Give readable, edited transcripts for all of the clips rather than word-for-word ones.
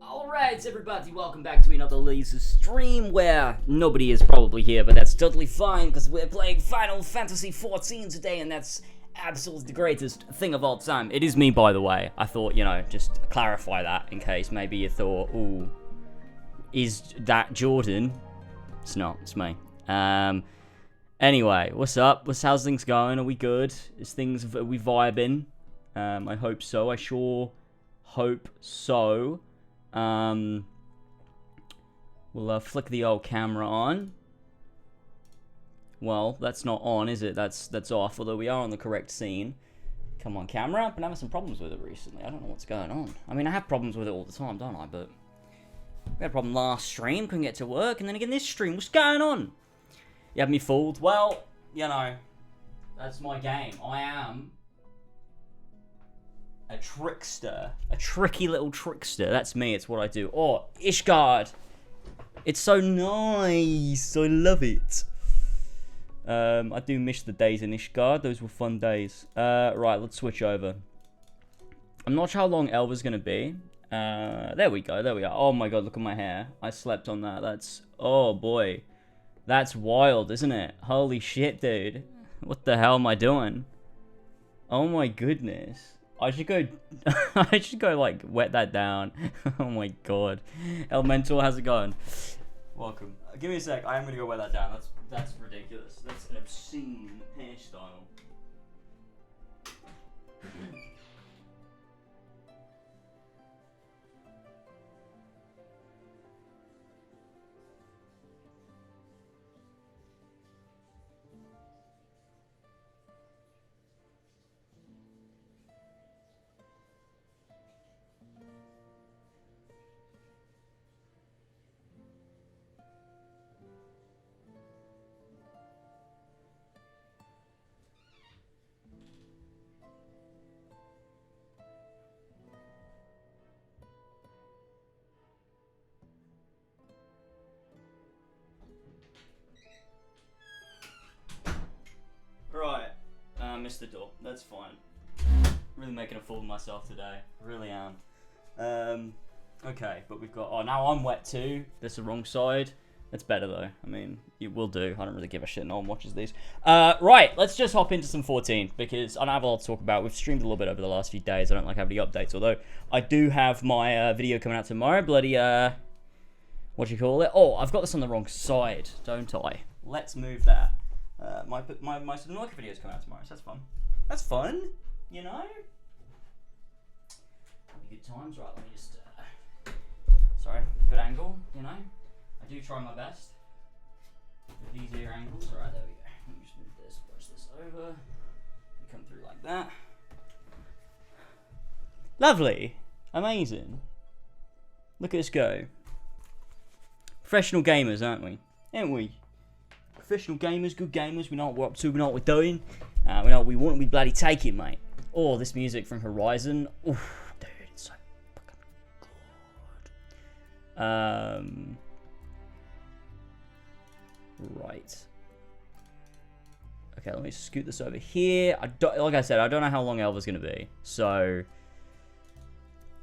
Alright everybody, welcome back to another laser stream where nobody is probably here, but that's totally fine because we're playing Final Fantasy 14 today, and that's absolutely the greatest thing of all time. It is me, by the way. I thought, just clarify that in case maybe you thought, ooh, is that Jordan? It's not, it's me. Anyway, what's up? How's things going? Are we good? Are we vibing? I hope so. I sure hope so. We'll flick the old camera on. Well, that's not on, is it? That's off, although we are on the correct scene. Come on, camera. I've been having some problems with it recently. I don't know what's going on. I mean, I have problems with it all the time, don't I? But we had a problem last stream, couldn't get to work, and then again this stream. What's going on? You have me fooled? Well, that's my game. I am a trickster. A tricky little trickster. That's me. It's what I do. Oh, Ishgard. It's so nice. I love it. I do miss the days in Ishgard. Those were fun days. Right, let's switch over. I'm not sure how long Elva's going to be. There we go. There we are. Oh my god, look at my hair. I slept on that. Oh boy. That's wild, isn't it? Holy shit, dude. What the hell am I doing? Oh my goodness. I should go like wet that down. Oh my god. Elemental, how's it going? Welcome. Give me a sec. I am gonna go wet that down. That's ridiculous. That's an obscene hairstyle. Right, missed the door. That's fine. Really making a fool of myself today. Really am. Okay, but we've got. Oh, now I'm wet too. That's the wrong side. That's better though. I mean, it will do. I don't really give a shit. No one watches these. Right, let's just hop into some 14 because I don't have a lot to talk about. We've streamed a little bit over the last few days. I don't like having any updates, although I do have my video coming out tomorrow. Bloody what do you call it? Oh, I've got this on the wrong side, don't I? Let's move that. My Sononica video is coming out tomorrow, so that's fun. That's fun, you know? Good times, right, let me just, sorry, good angle, you know? I do try my best with these ear angles. Alright, there we go. Let me just move this, brush this over, and come through like that. Lovely. Amazing. Look at us go. Professional gamers, aren't we? Ain't we? Professional gamers, good gamers, we know what we're up to, we know what we're doing, we know what we want, and we bloody take it, mate. Oh, this music from Horizon, oof, dude, it's so fucking good. Right. Okay, let me scoot this over here. Like I said, I don't know how long Elva's going to be, so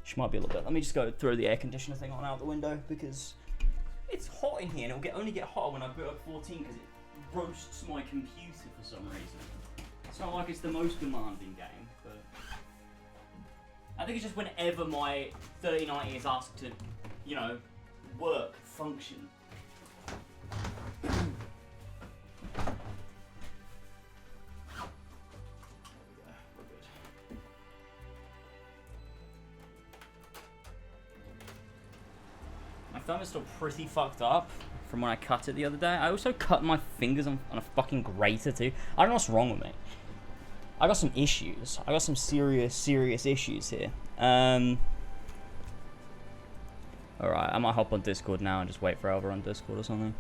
she might be a little bit. Let me just go throw the air conditioner thing on out the window, because it's hot in here, and it'll only get hotter when I put up 14, because it roasts my computer for some reason. It's not like it's the most demanding game, but I think it's just whenever my 3090 is asked to, work, function. My thumb is still pretty fucked up from when I cut it the other day. I also cut my fingers on a fucking grater too. I don't know what's wrong with me. I got some issues. I got some serious issues here. Alright, I might hop on Discord now and just wait for Elva on Discord or something.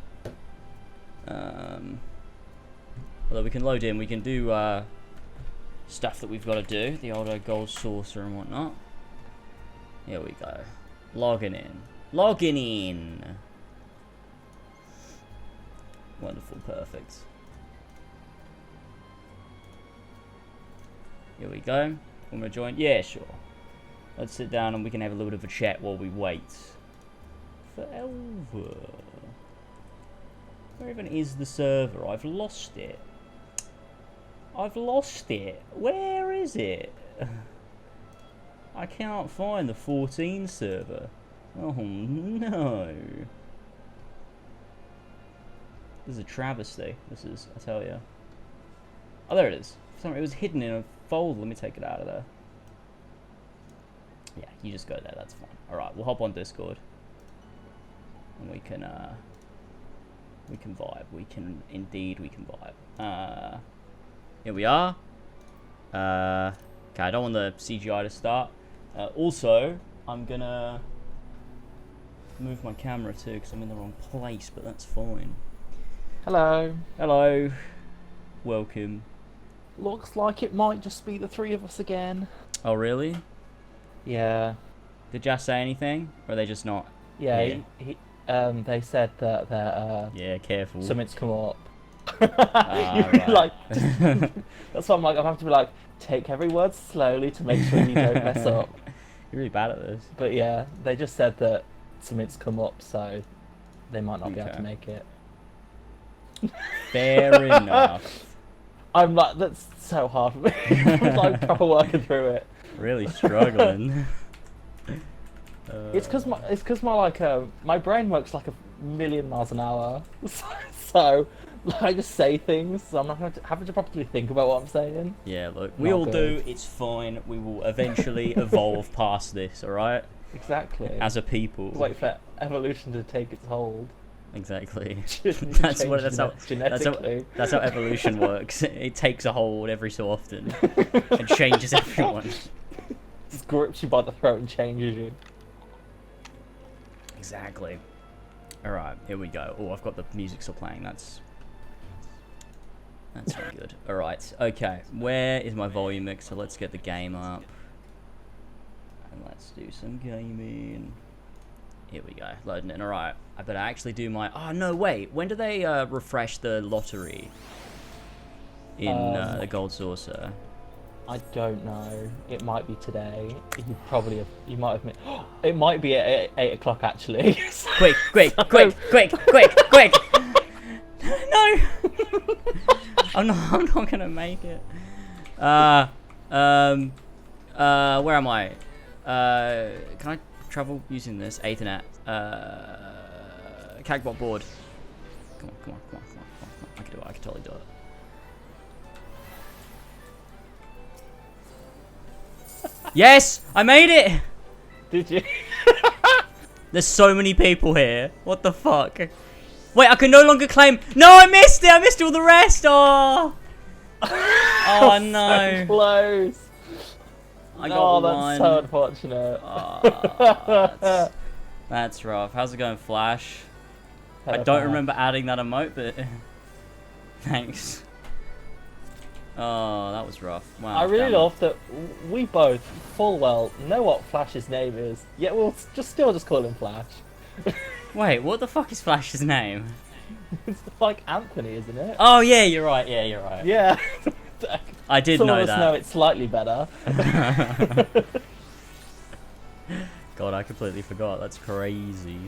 Although we can load in, we can do stuff that we've got to do. The older gold saucer and whatnot. Here we go. Logging in. Logging in. Wonderful, perfect. Here we go. Want to join? Yeah, sure. Let's sit down and we can have a little bit of a chat while we wait. For Elva. Where even is the server? I've lost it. I've lost it. Where is it? I can't find the 14 server. Oh no. This is a travesty. This is, I tell you. Oh, there it is. Sorry, it was hidden in a folder. Let me take it out of there. Yeah, you just go there. That's fine. All right, we'll hop on Discord, and we can vibe. We can vibe. Here we are. Okay, I don't want the CGI to start. Also, I'm gonna move my camera too because I'm in the wrong place, but that's fine. Hello. Hello. Welcome. Looks like it might just be the three of us again. Oh, really? Yeah. Did Jazz say anything? Or are they just not? Yeah, they said that yeah, careful. something's come up. Right. Like, that's why I'm like, I have to be like, take every word slowly to make sure you don't mess up. You're really bad at this. But yeah, they just said that something's come up, so they might not be able to make it. Fair enough. I'm like, that's so hard for me. I'm like proper working through it. Really struggling. It's because my brain works like 1,000,000 miles an hour. So I just say things, so I'm not having to properly think about what I'm saying. Yeah, look, we all do. It's fine. We will eventually evolve past this. All right. Exactly. As a people. Wait for evolution to take its hold. Exactly. That's how evolution works. It takes a hold every so often and changes everyone. Just grips you by the throat and changes you. Exactly. Alright, here we go. Oh, I've got the music still playing. That's very good. Alright, okay. Where is my volume mixer? Let's get the game up. And let's do some gaming. Here we go, loading in. Alright, I better actually do my... Oh, no, wait. When do they refresh the lottery in the Gold Saucer? I don't know. It might be today. You might have... It might be at 8 o'clock, actually. Quick! No! I'm not gonna make it. Where am I? Can I travel using this Ethernet? Cagbot board. Come on. I can do it. I can totally do it. Yes, I made it. Did you? There's so many people here. What the fuck? Wait, I can no longer claim. No, I missed it. I missed all the rest. Oh. Oh no. So close. I got one. That's so unfortunate. Oh, that's rough. How's it going, Flash? I don't remember adding that emote, but thanks. Oh, that was rough. Wow. I really love that we both full well know what Flash's name is, yet we'll still just call him Flash. Wait, what the fuck is Flash's name? It's like Anthony, isn't it? Oh yeah, you're right. Yeah, you're right. Yeah. I did know that. Some of us know it slightly better. God, I completely forgot. That's crazy.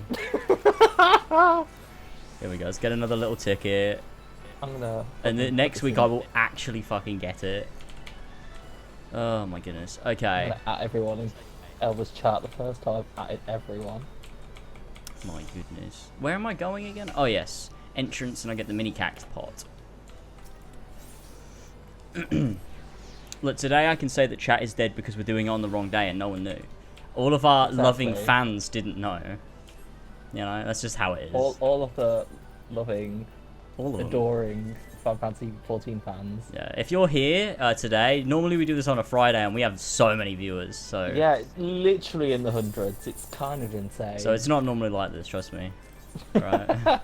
Here we go. Let's get another little ticket. And then next week I will actually fucking get it. Oh my goodness. Okay. I'm gonna at everyone in Elva's chat the first time I've added everyone. My goodness. Where am I going again? Oh yes. Entrance, and I get the mini cact pot. Look, today I can say that chat is dead because we're doing it on the wrong day and no one knew. All of our loving fans didn't know. You know, that's just how it is. All of the loving, adoring Final Fantasy 14 fans. Yeah, if you're here today, normally we do this on a Friday and we have so many viewers, so... Yeah, it's literally in the hundreds. It's kind of insane. So it's not normally like this, trust me. Right.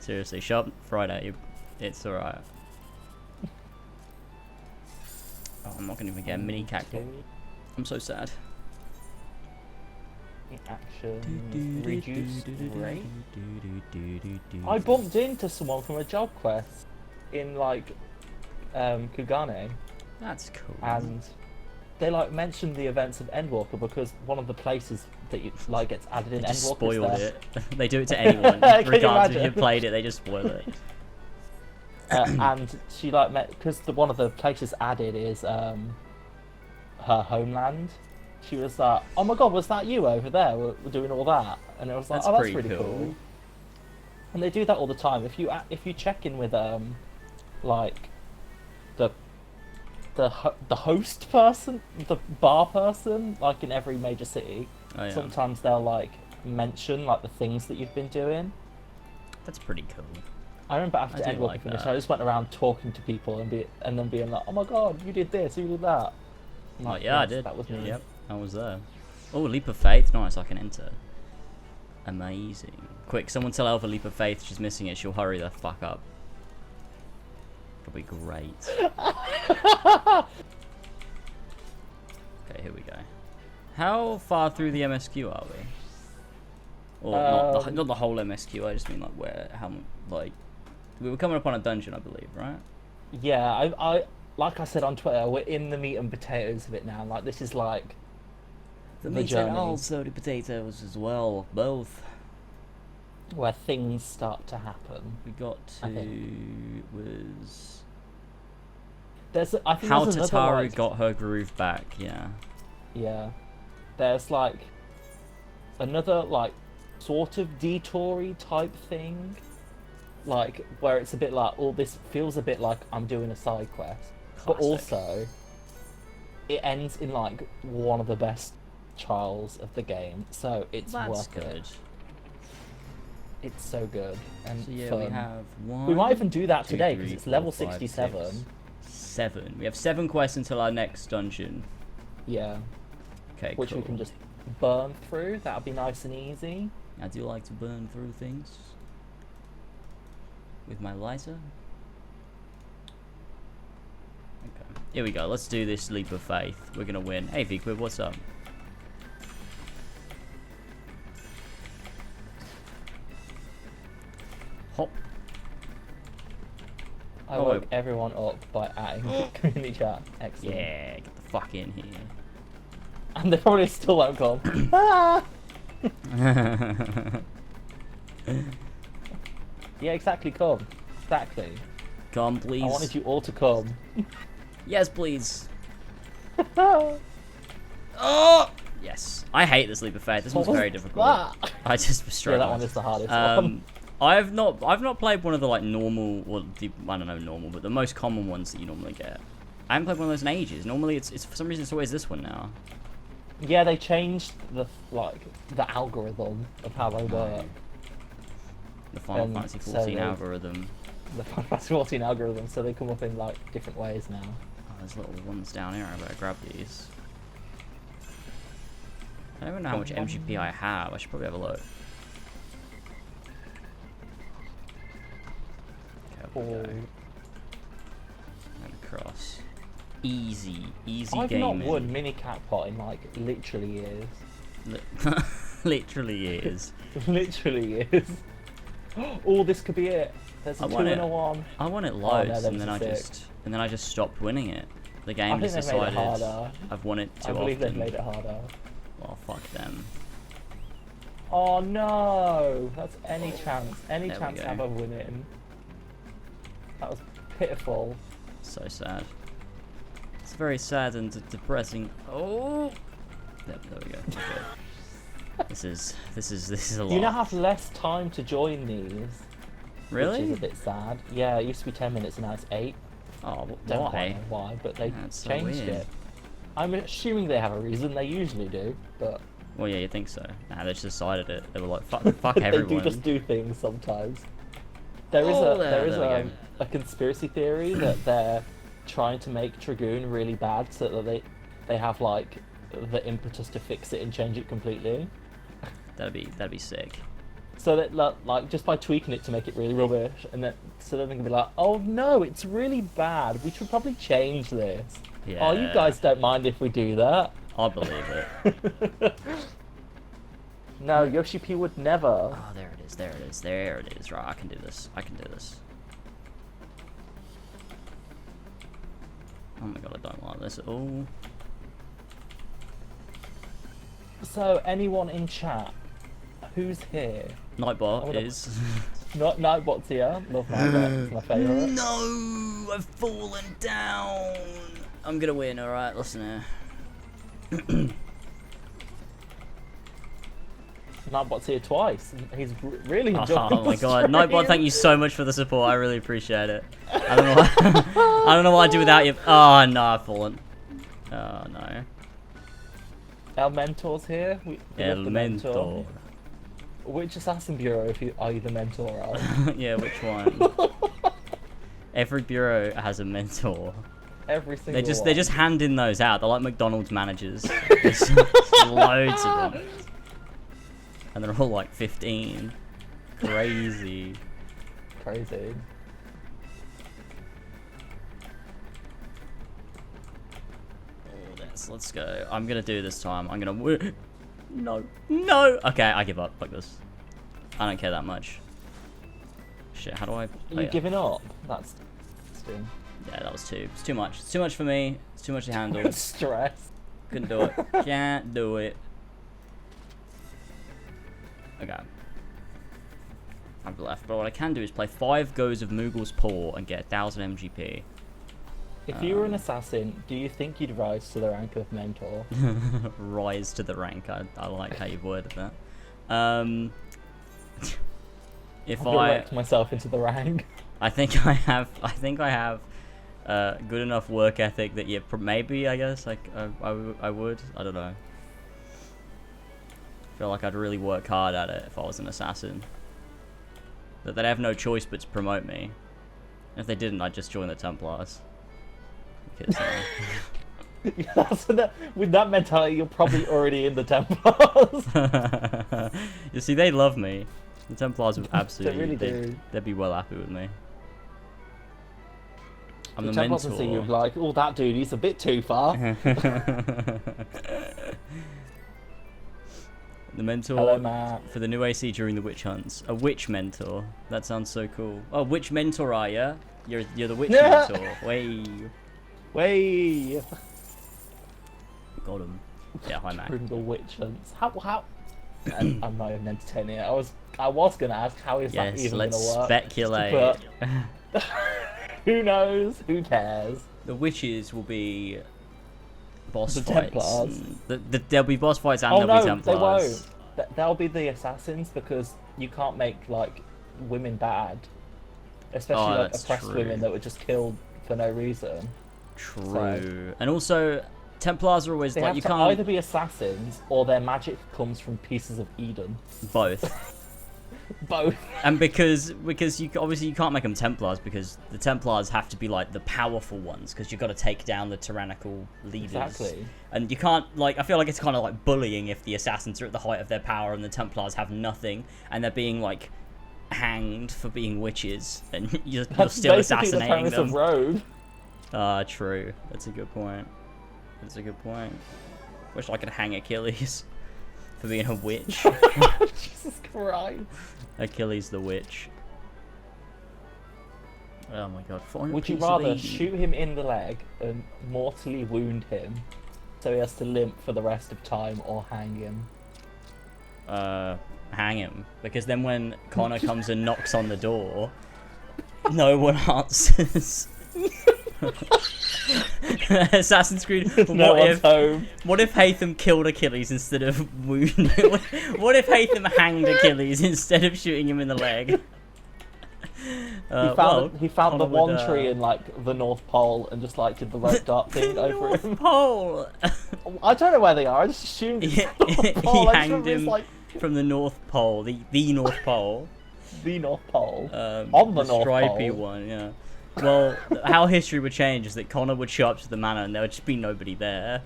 Seriously, shop Friday. It's alright. Oh, I'm not going to even get a mini cactus. I'm so sad. Action reduced rate. I bumped into someone from a job quest in like Kugane. That's cool. And they like mentioned the events of Endwalker because one of the places that you like gets added in They just Endwalker. spoiled it. They do it to anyone, Can you regardless if imagine? you played it. They just spoil it. And she like met because one of the places added is her homeland. She was like, "Oh my god, was that you over there? We're doing all that," and it was like, That's "Oh, that's pretty really cool. cool." And they do that all the time. If you check in with like the host person, the bar person, like in every major city, Oh, yeah. sometimes they'll like mention like the things that you've been doing. That's pretty cool. I remember after I do Endwalker like finished, that. I just went around talking to people and then being like, "Oh my god, you did this, you did that." I'm Oh like, yeah, I "Yes, did. That was me." Yep, I was there. Oh, leap of faith. Nice, I can enter. Amazing. Quick, someone tell Elva leap of faith. She's missing it. She'll hurry the fuck up. That'll be great. Okay, here we go. How far through the MSQ are we? Or not the whole MSQ. I just mean like like we were coming up on a dungeon, I believe, right? Yeah, I like I said on Twitter, we're in the meat and potatoes of it now. Like this is like The the meat journey and also the potatoes as well, both. where things start to happen. We got I to think. was I think how there's another, Tataru like, got her groove back. Yeah. Yeah, there's like another like sort of detoury type thing, like where it's a bit like, oh, this feels a bit like I'm doing a side quest, but Classic. also it ends in like one of the best trials of the game, so it's That's worth good. it. It's so good and So yeah, fun. we have one. We might even do that 2, today 3, because it's 4, level 5, 67. 6, 7. We have 7 quests until our next dungeon. Yeah, Okay, which cool. we can just burn through. That'll be nice and easy. I do like to burn through things with my lighter. Okay, here we go. Let's do this leap of faith. We're gonna win. Hey, VQuib, what's up? Hop. I Oh, woke wait. everyone up by adding community chat. Excellent. Yeah, get the fuck in here. And they probably still won't come. Ah! Yeah, exactly, come. Exactly. Come, please. I wanted you all to come. Yes, please. Oh! Yes. I hate this leap of faith. This one's What was very difficult. that? I just was Yeah, straight. that one is the hardest one. I've not played one of the like normal, or the, I don't know normal, but the most common ones that you normally get. I haven't played one of those in ages. Normally, it's for some reason it's always this one now. Yeah, they changed the algorithm of how they work. The Final And Fantasy so 14 they- algorithm. The Final Fantasy 14 algorithm, so they come up in like different ways now. Oh, there's little ones down here. I better grab these. I don't even know how much MGP I have. I should probably have a look. Okay, up we go. And across. Easy I've gaming. not won mini Catpot in like literally years. Literally is. Literally is. Oh, this could be it. There's a I 2 want and it. a 1. I won it no, loads, that and then I was a 6. just stopped winning it. The I game think just they've made it decided harder. I've won it too I believe often. they've made it harder. Well, fuck them. Oh no! That's any chance. Any There we chance go. to have a winning. That was pitiful. So sad. It's very sad and depressing. Oh, there we go. Okay. This is a lot. You now have less time to join these. Really? Which is a bit sad. Yeah, it used to be 10 minutes and now it's 8. Oh, Don't why? quite know why, but they That's so changed weird. it. I'm assuming they have a reason. They usually do, but Well, yeah, you think so. Nah, they just decided it. They were like, fuck they everyone. do just do things sometimes. There is Oh, there is there we go. a conspiracy theory that they're trying to make Dragoon really bad so that they have like the impetus to fix it and change it completely. That'd be sick. So that like just by tweaking it to make it really rubbish, and then so then they can be like, oh no, it's really bad. We should probably change this. Yeah. Oh, you guys don't mind if we do that? I believe it. No, Yoshi P would never. Oh, there it is. There it is. There it is. Right, I can do this. I can do this. Oh my god, I don't like this at all. So anyone in chat, who's here? Nightbot is. Not Nightbot's here. Love Nightbot. It's my favourite. No, I've fallen down. I'm gonna win. All right, listen here. Nightbot's here twice. He's really enjoying Oh my the god, stream. Nightbot, thank you so much for the support. I really appreciate it. I don't know what, I don't know what I'd do without you. Oh no, I've fallen. Oh no. Our mentor's here. We El love the mentor. Which assassin bureau are you the mentor of? Yeah, which one? Every bureau has a mentor. Every single They're just handing those out. They're like McDonald's managers. There's loads of them. And they're all like 15. Crazy. Crazy. Let's go. I'm gonna do this time. I'm gonna win. No. No! Okay, I give up. Fuck this. I don't care that much. Shit, how do I... Are you giving up? That's interesting. Yeah, that was too... It's too much. It's too much for me. It's too much to handle. Stress. Couldn't do it. Can't do it. Okay. I've left. But what I can do is play 5 goes of Moogle's Paw and get 1000 MGP. If you were an assassin, do you think you'd rise to the rank of mentor? Rise to the rank. I like how you've worded that. If I've I elect myself into the rank. I think I have good enough work ethic that maybe I guess like I would. I don't know. I feel like I'd really work hard at it if I was an assassin. That they'd have no choice but to promote me. If they didn't, I'd just join the Templars. With that mentality, you're probably already in the Templars. You see, they love me. The Templars would absolutely, they really do. They'd be well happy with me. I'm the Templars mentor. will see you like, oh, that dude, he's a bit too far. The mentor. Hello, Matt. For the new AC during the witch hunts. A witch mentor. That sounds so cool. Oh, which mentor are you? You're the witch mentor. Way. Got him. Yeah, hi Mac. During the witch hunts. How? I'm not even entertaining it. I was gonna ask how is that even gonna work? Speculate. But who knows? Who cares? The witches will be boss The fights. Templars. There'll be boss fights and Oh there'll be no, they Templars. won't. They'll be the assassins because you can't make like women bad, especially like that's oppressed true. women that were just killed for no reason. True. So- And also, Templars are always They like have you to can't either be assassins or their magic comes from pieces of Eden. both. Both. And because you obviously you can't make them Templars because the Templars have to be like the powerful ones because you've got to take down the tyrannical leaders. Exactly. And you can't like I feel like it's kind of like bullying if the assassins are at the height of their power and the Templars have nothing and they're being like hanged for being witches and you're That's still basically assassinating the premise them. of Road. True. That's a good point. That's a good point. Wish I could hang Achilles for being a witch. Jesus Christ. Achilles the witch. Oh my god. Would you rather shoot him in the leg and mortally wound him so he has to limp for the rest of time or hang him? Hang him. Because then when Connor comes and knocks on the door, no one answers. Assassin's Creed. No one's home. What if Hatham killed Achilles instead of wounding? What if Hatham hanged Achilles instead of shooting him in the leg? He found the one tree in like the North Pole and just like did the rope dart thing over him. Pole. I don't know where they are. I just assumed it's the North Pole. He I just hanged remember it's him like from the North Pole, the North Pole. the North Pole. On the North stripey Pole. one, yeah. Well, how history would change is that Connor would show up to the manor and there would just be nobody there.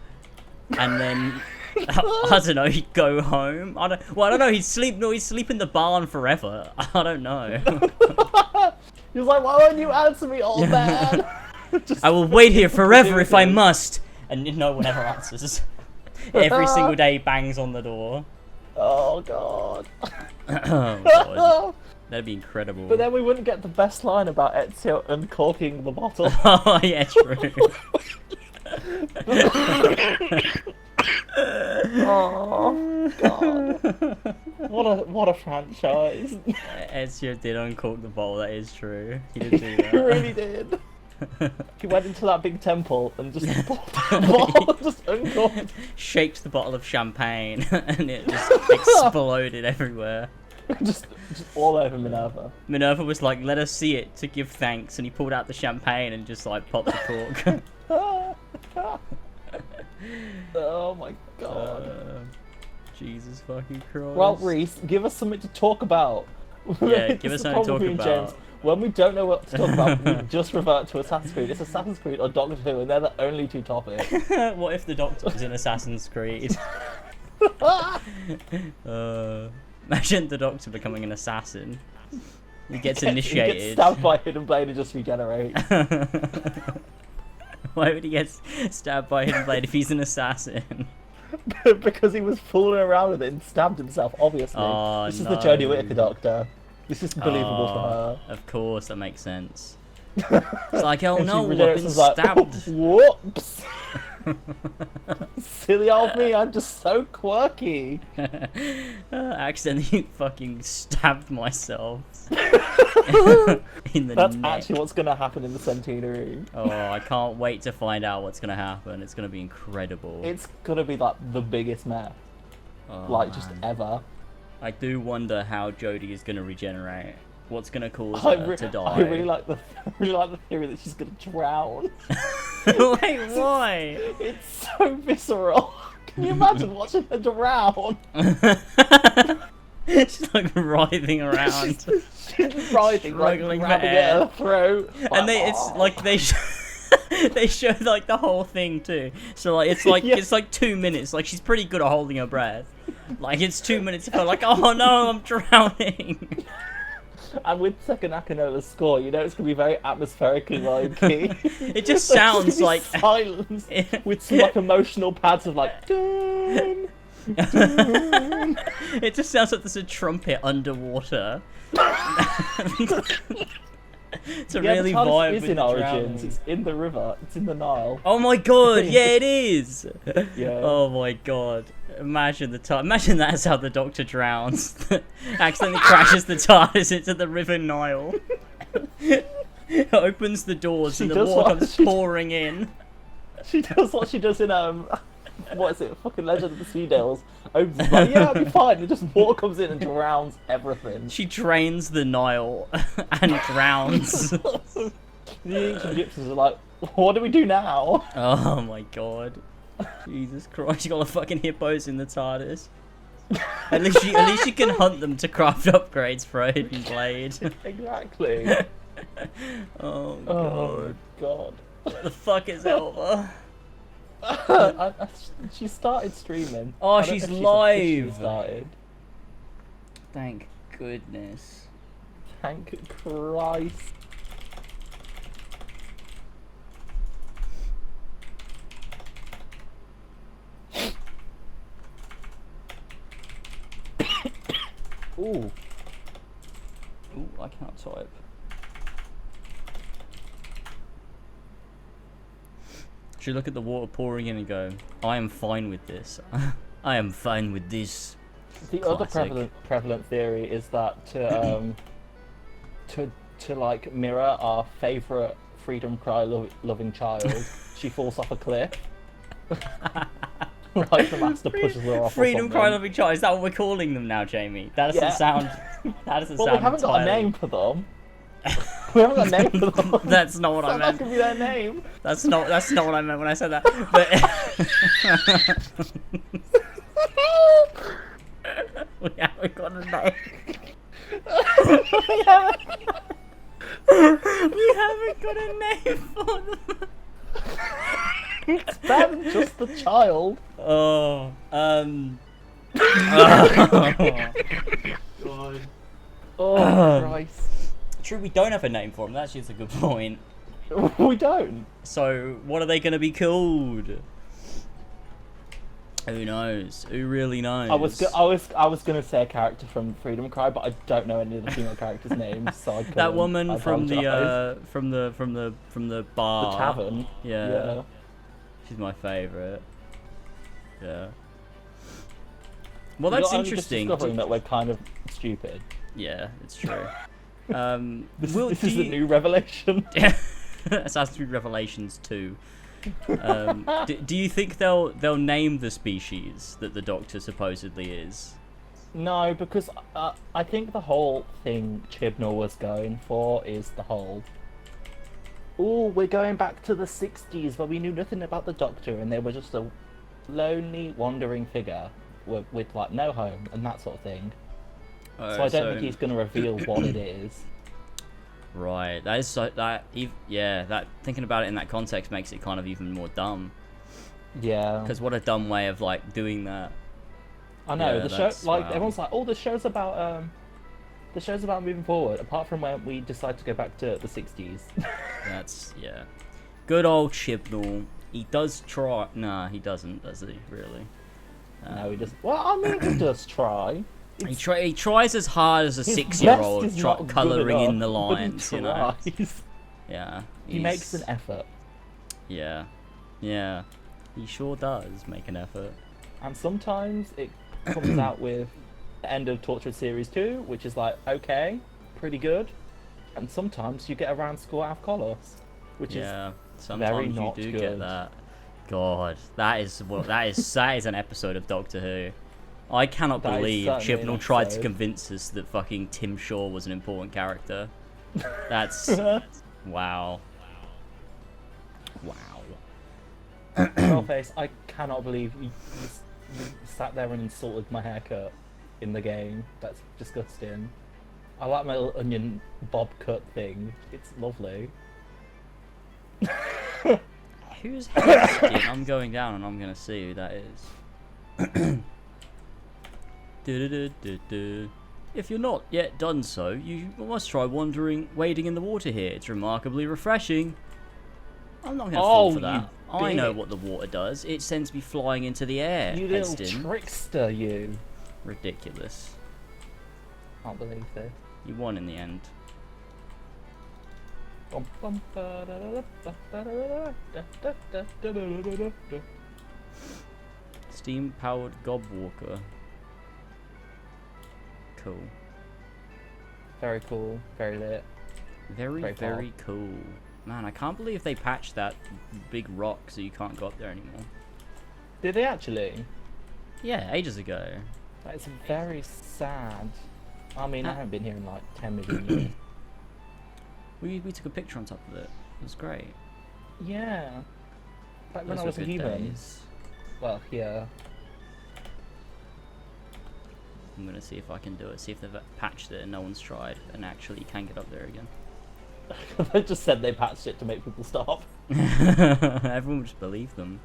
And then, I don't know, he'd go home. I don't know, he'd sleep in the barn forever. I don't know. He was like, why won't you answer me, old man? I will wait here forever if I must. And no one ever answers. Every single day he bangs on the door. Oh, God. Oh, God. That'd be incredible. But then we wouldn't get the best line about Ezio uncorking the bottle. Oh, yeah, true. Oh God! What a franchise! Ezio did uncork the bottle. That is true. He did do He that. really did. He went into that big temple and just popped the bottle, just uncorked. Shaked the bottle of champagne and it just exploded everywhere. just all over Minerva. Minerva was like, "Let us see it to give thanks," and he pulled out the champagne and just like popped the cork. Oh my God. Jesus fucking Christ. Well, Reese, give us something to talk about. Yeah, This give us is the something to problem talk with about. James. When we don't know what to talk about, we just revert to Assassin's Creed. It's Assassin's Creed or Doctor Who, and they're the only two topics. What if the Doctor was in Assassin's Creed? Imagine the Doctor becoming an assassin. He gets He initiated. gets stabbed by a hidden blade and just regenerates. Why would he get stabbed by a hidden blade if he's an assassin? Because he was fooling around with it and stabbed himself, obviously. Oh, This is no. the Jodie Whittaker Doctor. This is believable for her. Of course, that makes sense. It's like, oh And she no, I've regenerates been and is like, stabbed. Whoops! Silly old me, I'm just so quirky. Accidentally fucking stabbed myself. In the That's neck. actually what's going to happen in the Centenary. Oh, I can't wait to find out what's gonna happen. It's gonna be incredible. It's going to be like the biggest mess, Oh, like just man. ever. I do wonder how Jodie is gonna regenerate. What's gonna cause her to die? I really like the theory that she's going to drown. Wait, why? It's so visceral. Can you imagine watching her drown? She's like writhing around. She's writhing, like Struggling for grabbing air. at her throat. And it's like they they show like the whole thing too. So like it's like Yeah. it's like 2 minutes. Like she's pretty good at holding her breath. Like it's 2 minutes of her like, oh no, I'm drowning. And with second Akinola's score, you know it's gonna be very atmospherically low key. It just There's sounds gonna be like silence with some like emotional pads of like. Dun, dun. It just sounds like there's a trumpet underwater. To Yeah, really the TARDIS vibe is with in the Origins. drowning. It's in the river. It's in the Nile. Oh my god, yeah it is! Yeah. Oh my god. Imagine imagine that's how the Doctor drowns. Accidentally crashes the TARDIS into the River Nile. It opens the doors She and the does water what- comes she- pouring in. She does what she does in what is it? Fucking Legend of the Sea Dales. Opens like, yeah, I'll be fine. And just water comes in and drowns everything. She drains the Nile and drowns. The ancient Egyptians are like, what do we do now? Oh my god. Jesus Christ, you got the fucking hippos in the TARDIS. At least you can hunt them to craft upgrades for a hidden blade. Exactly. Oh god. Oh god. Where the fuck is Elva? She started streaming. Oh, I don't she's know if live. officially started. Thank goodness. Thank Christ. Ooh. Ooh, I can't type. Should look at the water pouring in and go, I am fine with this. I am fine with this. The other Classic. prevalent theory is that to like mirror our favourite freedom cry loving child, she falls off a cliff. Like the master pushes her off. Freedom or cry something. loving child. Is that what we're calling them now, Jamie? That doesn't Yeah. sound. That doesn't Well, sound. we haven't got a entirely- name for them. We haven't got a name for them. That's not what I So meant. That could be their name. That's not what I meant when I said that. But we haven't got a name. We haven't got a name for them. It's better than just the child. Oh, God. Oh, Christ. True, we don't have a name for them. That's just a good point. We don't. So, what are they going to be called? Who knows? Who really knows? I was gonna say a character from Freedom Cry, but I don't know any of the female characters' names, so I couldn't. That woman I from apologise. the bar. the tavern. Yeah. She's my favourite. Yeah. Well, that's You're only just interesting. discovering that we're kind of stupid. Yeah, it's true. This Will, is do the you- new revelation. Assassin's Creed Revelations 2. Do you think they'll name the species that the Doctor supposedly is? No, because I think the whole thing Chibnall was going for is the whole. Oh, we're going back to the 60s where we knew nothing about the Doctor and they were just a lonely, wandering figure with like no home and that sort of thing. So I don't think he's going to reveal what it is. Right, that is so that thinking about it in that context makes it kind of even more dumb. Yeah. Because what a dumb way of like doing that. I know, Yeah, the show, that's- like, wow. everyone's like, oh, the show's about moving forward, apart from when we decide to go back to the 60s. That's, yeah. Good old Chibnall. He does try. Nah, he doesn't, does he, really? No, he just, well, I mean, he does try. He tries as hard as a His 6-year-old best is not good colouring in the enough, but he lines, you know? tries. Yeah. He makes an effort. Yeah. Yeah. He sure does make an effort. And sometimes it comes out with the end of Tortured Series 2, which is like, okay, pretty good. And sometimes you get a round score out of Colossus, which Yeah. very Sometimes you not do get good. that. God, that is an episode of Doctor Who. I cannot That is believe certainly an Chibnall tried to episode. convince us that fucking Tim Shaw was an important character. That's wow. Wow. Trollface, I cannot believe you sat there and insulted my haircut in the game. That's disgusting. I like my little onion bob cut thing. It's lovely. Who's Heskin? I'm going down and I'm gonna see who that is. Du-du-du-du-du. If you're not yet done so, you must try wading in the water here. It's remarkably refreshing. I'm not gonna fall for that. I know what the water does. It sends me flying into the air. You little Heston. trickster, you. Ridiculous. Can't believe this. You won in the end. Steam-powered gobwalker. Cool. Very cool. Very lit. Very, Very very cool. Man, I can't believe they patched that big rock so you can't go up there anymore. Did they actually? Yeah, ages ago. That is very sad. I mean, I haven't been here in like 10 million years. We took a picture on top of it. It was great. Yeah. Back when Those I were was a good human. days. Well, yeah. I'm gonna see if I can do it. See if they've patched it and no one's tried, and actually you can get up there again. They just said they patched it to make people stop. Everyone would just believe them.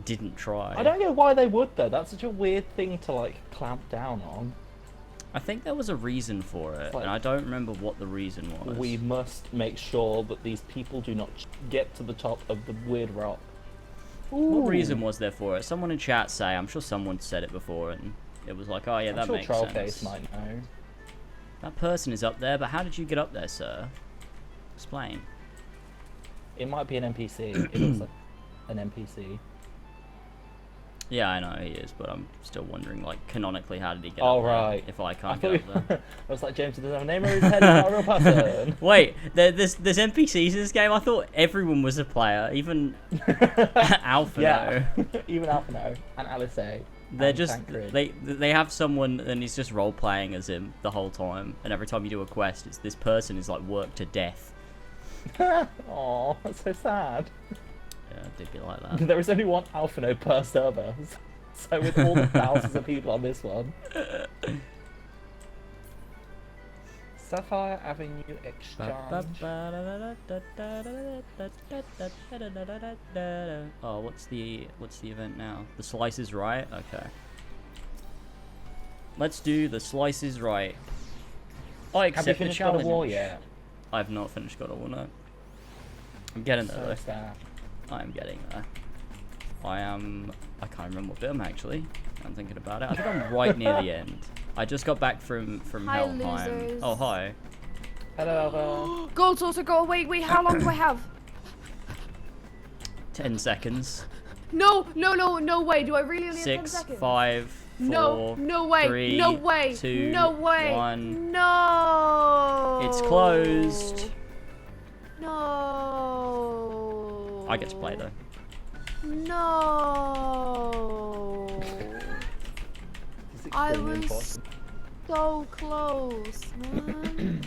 Didn't try. I don't know why they would though. That's such a weird thing to like clamp down on. I think there was a reason for it, Like- and I don't remember what the reason was. We must make sure that these people do not get to the top of the weird rock. What reason was there for it? Someone in chat say. I'm sure someone said it before, and it was like, oh yeah, I'm that sure makes Trollface sense. might know. That person is up there, but how did you get up there, sir? Explain. It might be an NPC. It looks like an NPC. Yeah, I know he is, but I'm still wondering, like, canonically, how did he get Oh, up there right. if I I can't thought get up there? I was like, James, he doesn't have a name or his head is not a real person. Wait, there's NPCs in this game? I thought everyone was a player, even Alpha. Yeah, even Alphino and Alice A. They're and just Tancred. they have someone and he's just role playing as him the whole time, and every time you do a quest, it's this person is like worked to death. Aw, that's so sad. Yeah, it did be like that. There is only one Alphino per server. So with all the thousands of people on this one. Sapphire Avenue Exchange. Oh, what's the event now? The slice is right? Okay. Let's do the slice is right. I accept Have you finished the God challenge. of War yet? I've not finished God of War, no. I'm getting there So though. sad. I'm getting there. I can't remember what bit I'm actually. I'm thinking about it. I think I'm right near the end. I just got back from Hi, Helheim. losers. Oh, hi. Hello, Alva. Gold saucer, go. Wait, how long do I have? 10 seconds. No way. Do I really only have 10 6, seconds? 5, No, no way, 3, no way, 2, no way, 1. no. It's closed. No. I get to play though. No. It's I extremely was important. so close, man.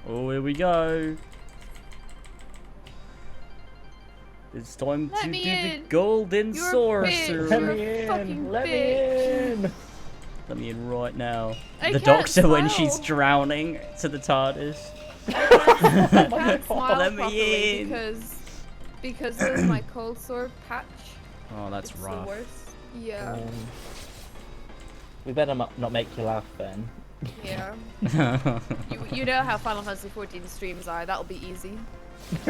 Oh, here we go. It's time Let to me do the in. golden You're a sorcerer. bitch. Let You're me a in. fucking Let me bitch. in. Let me in right now. I The can't doctor when smile. she's drowning to the TARDIS. I can't smile Let me properly in. because of my cold sore patch. Oh, that's It's rough. the worst. Yeah. We better not make you laugh, Ben. Yeah. You know how Final Fantasy 14 streams are. That'll be easy. These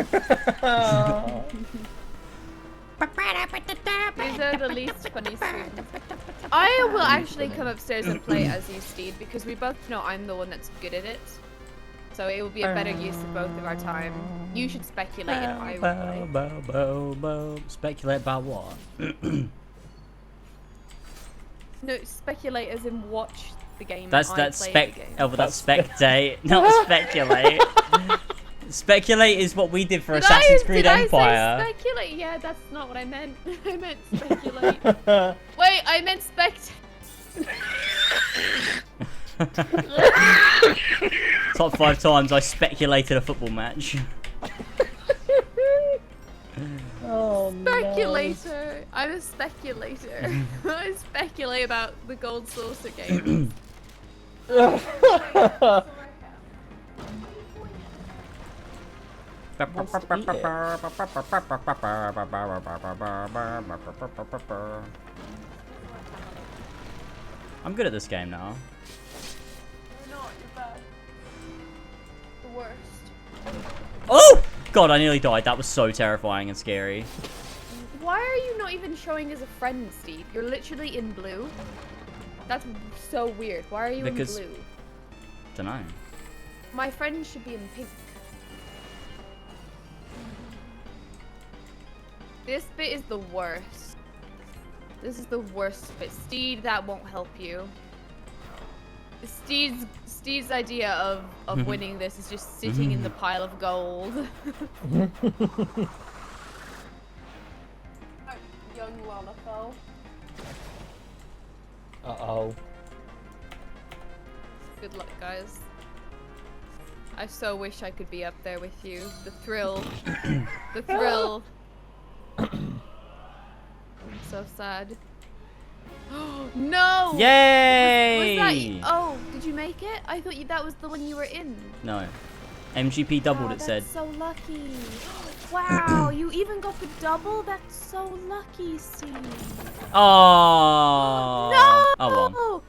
are the least funny streams. I will actually come upstairs and play as you, Steed, because we both know I'm the one that's good at it. So it will be a better use of both of our time. You should speculate and I will play. Speculate about what? No, speculate as in watch the game. That's and that's I play the spec. game. Oh, but that's spectate, not speculate. Speculate is what we did for Assassin's Creed did Empire. I say speculate? Yeah, that's not what I meant. I meant speculate. Wait, I meant Top 5 times I speculated a football match. Oh, speculator. I'm a speculator. I speculate about the gold saucer game. I'm good at this game now. You're not. You're bad. The worst. Oh! God, I nearly died. That was so terrifying and scary. Why are you not even showing as a friend, Steve? You're literally in blue. That's so weird. Why are you Because- in blue? Dunno. My friend should be in pink. This bit is the worst. This is the worst bit. Steed, that won't help you. Steve's idea of winning this is just sitting in the pile of gold. Young Lalafell. Uh-oh. Good luck, guys. I so wish I could be up there with you. The thrill. The thrill. I'm so sad. No! Yay! Was that? Oh, did you make it? I thought that was the one you were in. No. MGP doubled, Oh, it said. that's so lucky. Wow, you even got the double? That's so lucky, Steve. Oh! No! Oh well.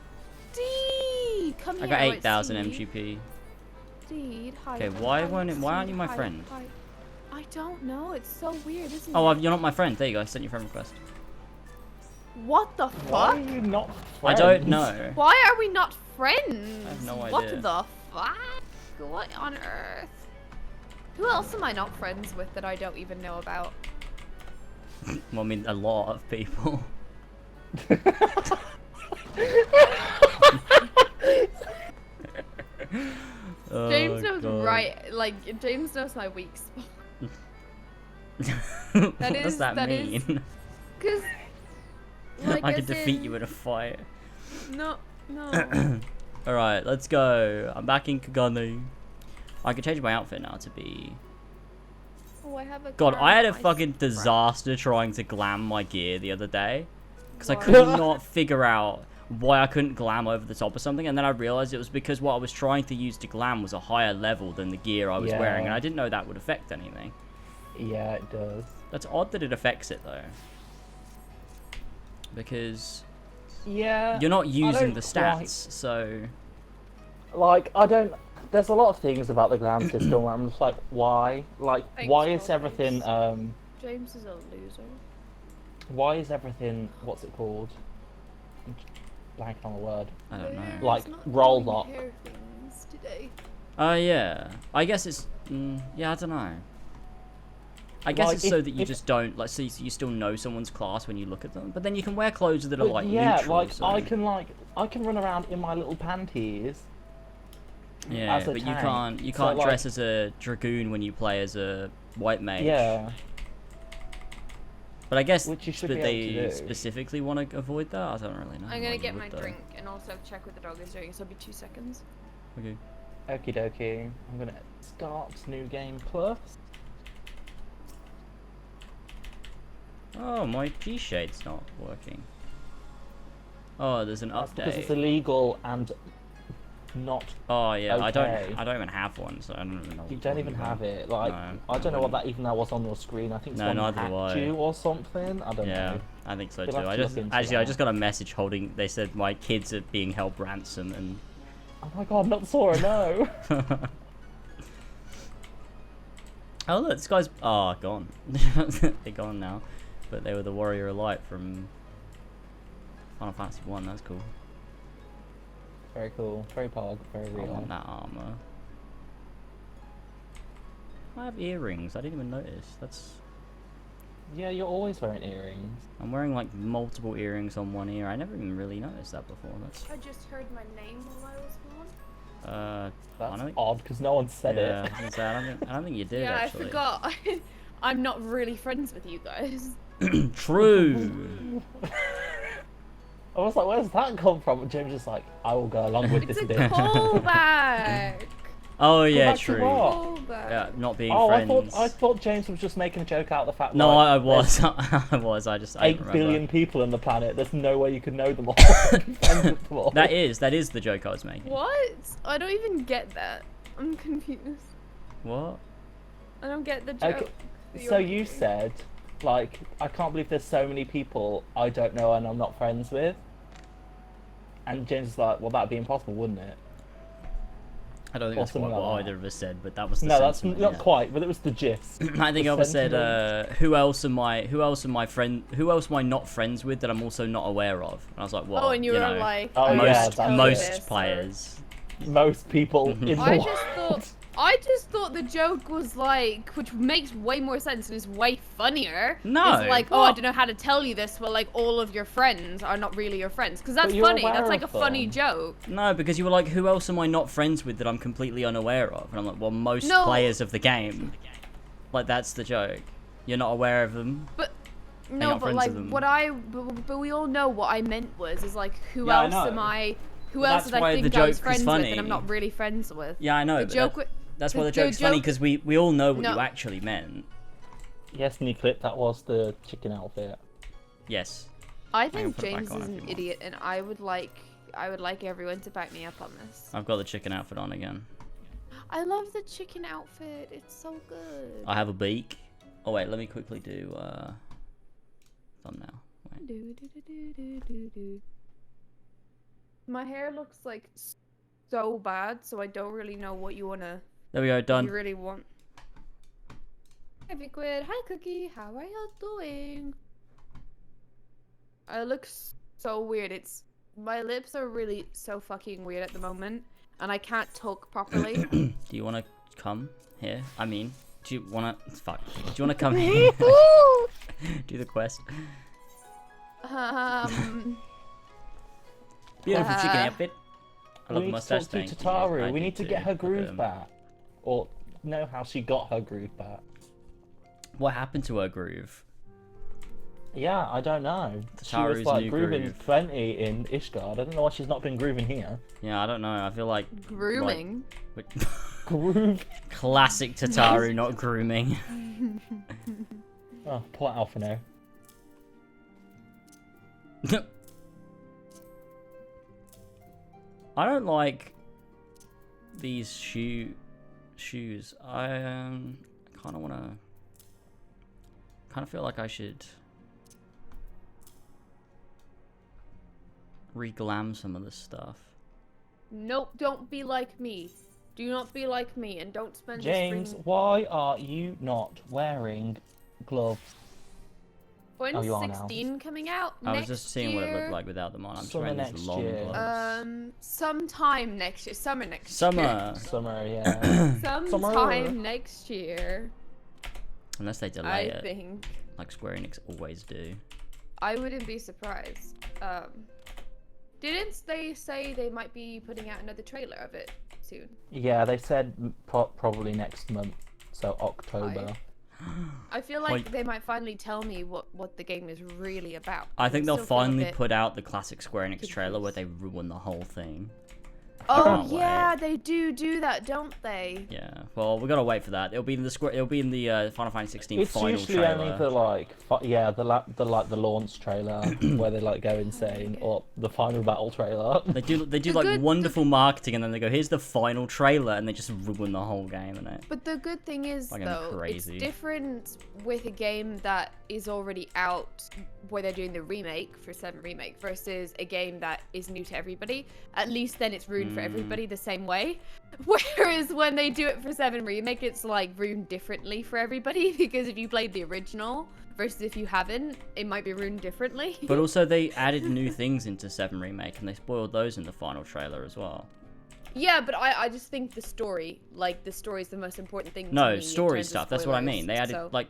Steve, come here. I got Wait, 8,000 Steve. MGP. Steve, hi. Okay, why hi, aren't you my hi, friend? hi. I don't know. It's so weird, isn't Oh, it? you're not my friend. There you go. I sent you a friend request. What the Why are fuck? you not I friends? don't know. Why are we not friends? I have no idea. What the fuck? What on earth? Who else am I not friends with that I don't even know about? Well, I mean, a lot of people. Oh, James knows God. right, like James knows my weak spot. What That does is- that that is- mean? Cause, like, I could as defeat you in a fight. No, no. Alright, let's go. I'm back in Kagani. I could change my outfit now to be... Oh, I have a. God, crown I had a on my fucking scrap. disaster trying to glam my gear the other day. Because I Why? could not figure out why I couldn't glam over the top of something. And then I realized it was because what I was trying to use to glam was a higher level than the gear I was wearing. And Yeah. I didn't know that would affect anything. Yeah, it does. That's odd that it affects it, though. Because Yeah. you're not using don't the quite- stats, so... Like, I don't... There's a lot of things about the glam system where I'm just like, why? Like, Thanks, why is James. everything, James is a loser. why is everything, what's it called? I'm blanking on the word. I don't know. Where's Like, not roll doing lock. hair things today. Oh, yeah. I guess it's... yeah, I don't know. I guess Like, it's so if- that you if- just don't like so you still know someone's class when you look at them. But then you can wear clothes that are But like yeah, neutral. like so... I can run around in my little panties. Yeah, as a but tank. you So, can't like- dress as a dragoon when you play as a white mage. Yeah. But I guess Which you should but be they able to do. specifically want to avoid that. I don't really know. I'm why gonna you get would, my though. drink and also check what the dog is doing. So it'll be 2 seconds. Okay. Okie dokie. I'm gonna start new game plus. Oh, my G shade's not working. Oh, there's an That's because it's update. illegal and not. Oh yeah, okay. I don't even have one, so I don't even know. You don't even have it. Like No, I don't know what wouldn't. that even that was on your screen. I think No, someone neither do I. hacked you or something. I don't Yeah, know. I think so You'll too. have I to just look into actually I that. just got a message holding. They said my kids are being held ransom and. Oh my god, not Sora, no. Oh look, this guy's gone. They're gone now, but they were the warrior of light from Final Fantasy 1. That's cool. Very cool. Very pog. Very I real. want that armor. I have earrings. I didn't even notice. That's. Yeah, you're always wearing earrings. I'm wearing like multiple earrings on one ear. I never even really noticed that before. That's. I just heard my name while I was gone. I That's don't think. odd because no one said Yeah, it. I was gonna say, I don't think you did Yeah, actually. I forgot. I'm not really friends with you guys. True. I was like, where's that come from? And James was like, I will go along with It's this a bit. callback. Oh yeah, back to true. what? Callback. Yeah, not being Oh, friends. I thought James was just making a joke out of the fact No, like, I was. there's I was. I just. I 8 didn't remember. billion people on the planet. There's no way you could know them all. Friends with them all. That is the joke I was making. What? I don't even get that. I'm confused. What? I don't get the joke. Okay, that so you're you making. said, like, I can't believe there's so many people I don't know and I'm not friends with. And James was like, well, that'd be impossible, wouldn't it? I don't think Or that's quite something what like that. either of us said, but that was the No, that's sentiment, not yeah. quite, but it was the gist. I think the I was said, sentiment. who else am I not friends with that I'm also not aware of? And I was like, well, Oh, and you were know, like, Oh, most yeah, that's most this, or- players. Most people in the I world. just thought the joke was like, which makes way more sense and is way funnier. No, It's like, oh, I what? don't know how to tell you this, but like all of your friends are not really your friends, because that's you're funny. aware That's like a of funny them. joke. No, because you were like, who else am I not friends with that I'm completely unaware of? And I'm like, well, most No. players of the game. Like, that's the joke. You're not aware of them. But not no, but friends like with them. but we all know what I meant was like who Yeah, I else know. am I? Who But else that's did why I the think I was joke is friends with funny. that I'm not really friends with? Yeah, I know. The but joke that's why the the joke's funny, joke- because we all know what No. you actually meant. Yes, Nicolip, that was the chicken outfit. Yes. I can think put it back James on is if you an want. idiot, and I would like everyone to back me up on this. I've got the chicken outfit on again. I love the chicken outfit. It's so good. I have a beak. Oh wait, let me quickly do thumbnail. Wait. Do. My hair looks like so bad, so I don't really know what you There we go, done. you really want. Hi Viquid, hi Cookie, how are you doing? I look so weird. My lips are really so fucking weird at the moment, and I can't talk properly. Do you want to come here? I mean, do you want to? Fuck. Do you want to come here? Do the quest. Beautiful chicken outfit. I love We the need to mustache. talk to Thank you. Tataru. I We do need to too. get her Look at groove him. back. Or know how she got her groove back. What happened to her groove? Yeah, I don't know. She was Tataru's like new grooving groove. plenty in Ishgard. I don't know why she's not been grooving here. Yeah, I don't know. I feel like Grooming. like- Groove. classic Tataru not grooming. Oh, poor Alphino. I don't like these shoes. I kind of want to. Kind of feel like I should re-glam some of this stuff. Nope, don't be like me. Do not be like me, and don't spend James, your spring... why are you not wearing gloves? When's Oh, you are now. 16 coming out? I was Next just seeing what it year? looked like without them on. I'm just Summer wearing these next long year. gloves. Sometime next year. Summer next year. Summer. Summer, yeah. Sometime Summer. next year. Unless they delay it, think like Square Enix always do. I wouldn't be surprised. Didn't they say they might be putting out another trailer of it soon? Yeah, they said probably next month, so October. I feel like they might finally tell me what the game is really about. I think they'll still feel a finally bit put out the classic Square Enix trailer where they ruin the whole thing. Oh can't yeah, wait. they do that, don't they? Yeah, well, we gotta wait for that. It'll be in the Final Fantasy 16 It's final usually trailer. only the launch trailer where they like go insane, or the final battle trailer. They do like wonderful marketing, and then they go, "Here's the final trailer," and they just ruin the whole game, innit? But the good thing is, Fucking though, crazy. it's different with a game that is already out, where they're doing the remake for 7 Remake, versus a game that is new to everybody. At least then it's ruined for everybody the same way. Whereas when they do it for 7 Remake, it's like ruined differently for everybody, because if you played the original versus if you haven't, it might be ruined differently. But also, they added new things into 7 Remake, and they spoiled those in the final trailer as well. Yeah, but I just think the story, like, the story is the most important thing to No, me in story terms of stuff. That's what I mean. They added so... like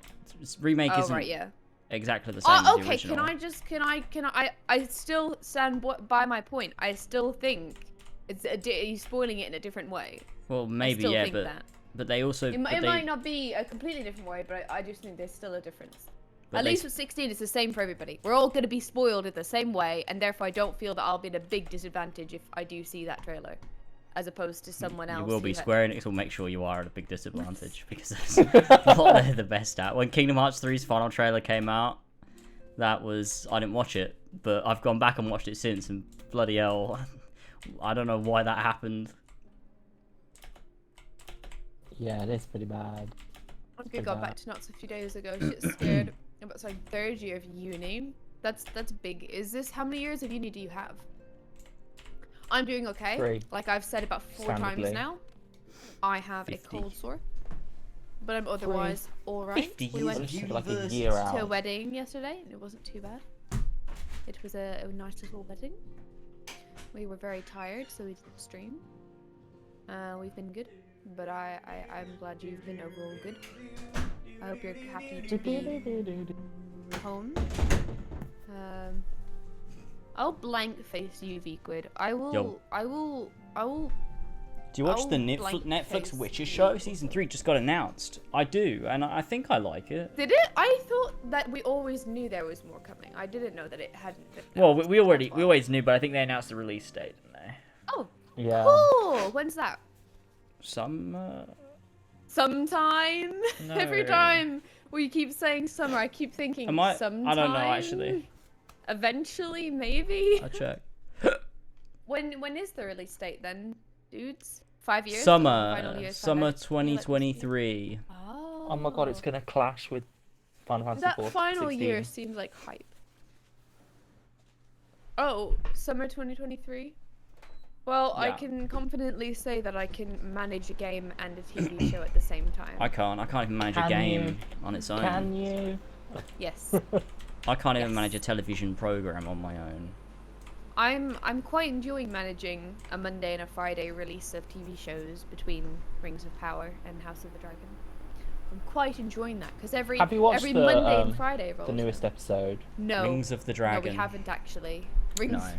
remake isn't right, yeah. exactly the same as the Okay, original. I still stand by my point. I still think he's spoiling it in a different way. Well, maybe, I still yeah, think that. but they also... It might not be a completely different way, but I just think there's still a difference. At least with 16, it's the same for everybody. We're all going to be spoiled in the same way, and therefore I don't feel that I'll be at a big disadvantage if I do see that trailer, as opposed to someone else. You will be. Square Enix will make sure you are at a big disadvantage, because that's what they're the best at. When Kingdom Hearts 3's final trailer came out, that was... I didn't watch it, but I've gone back and watched it since, and bloody hell, I don't know why that happened. Yeah, it is pretty bad. I got back to nuts a few days ago. Shit scared. About my 3rd year of uni. That's big. Is this... How many years of uni do you have? I'm doing okay. 3. Like I've said about 4 times now. I have 50. a cold sore, but I'm otherwise alright. 50 We went years of like a university. year to a out. wedding yesterday, and it wasn't too bad. It was a nice little wedding. We were very tired, so we didn't stream. We've been good, but I'm glad you've been overall good. I hope you're happy to be home. I'll blank face you, Vquid. I will. Do you watch the blank Netflix face Witcher you. show? Season 3 just got announced. I do, and I think I like it. Did it? I thought that we always knew there was more coming. I didn't know that it hadn't been Well, announced. we always knew, but I think they announced the release date, didn't they? Oh, Yeah. cool! When's that? Sometime. No. Every time we keep saying summer, I keep thinking sometime. I don't know, actually. Eventually, maybe. I'll check. When is the release date then, dudes? 5 years? Summer Final year's summer final- Let me see. 2023. Oh my god, it's gonna clash with Final Fantasy That 14, final 16. year seems like hype. Oh, summer 2023? Well, I Yeah. can confidently say that I can manage a game and a TV show at the same time. I can't even manage a Can game you? on its own. Can you? Yes. I can't even Yes. manage a television program on my own. I'm quite enjoying managing a Monday and a Friday release of TV shows between Rings of Power and House of the Dragon. I'm quite enjoying that because every Have you watched every the, Monday and Friday rolls The newest episode. No. Rings of the No, Dragon. we haven't actually. Rings. No.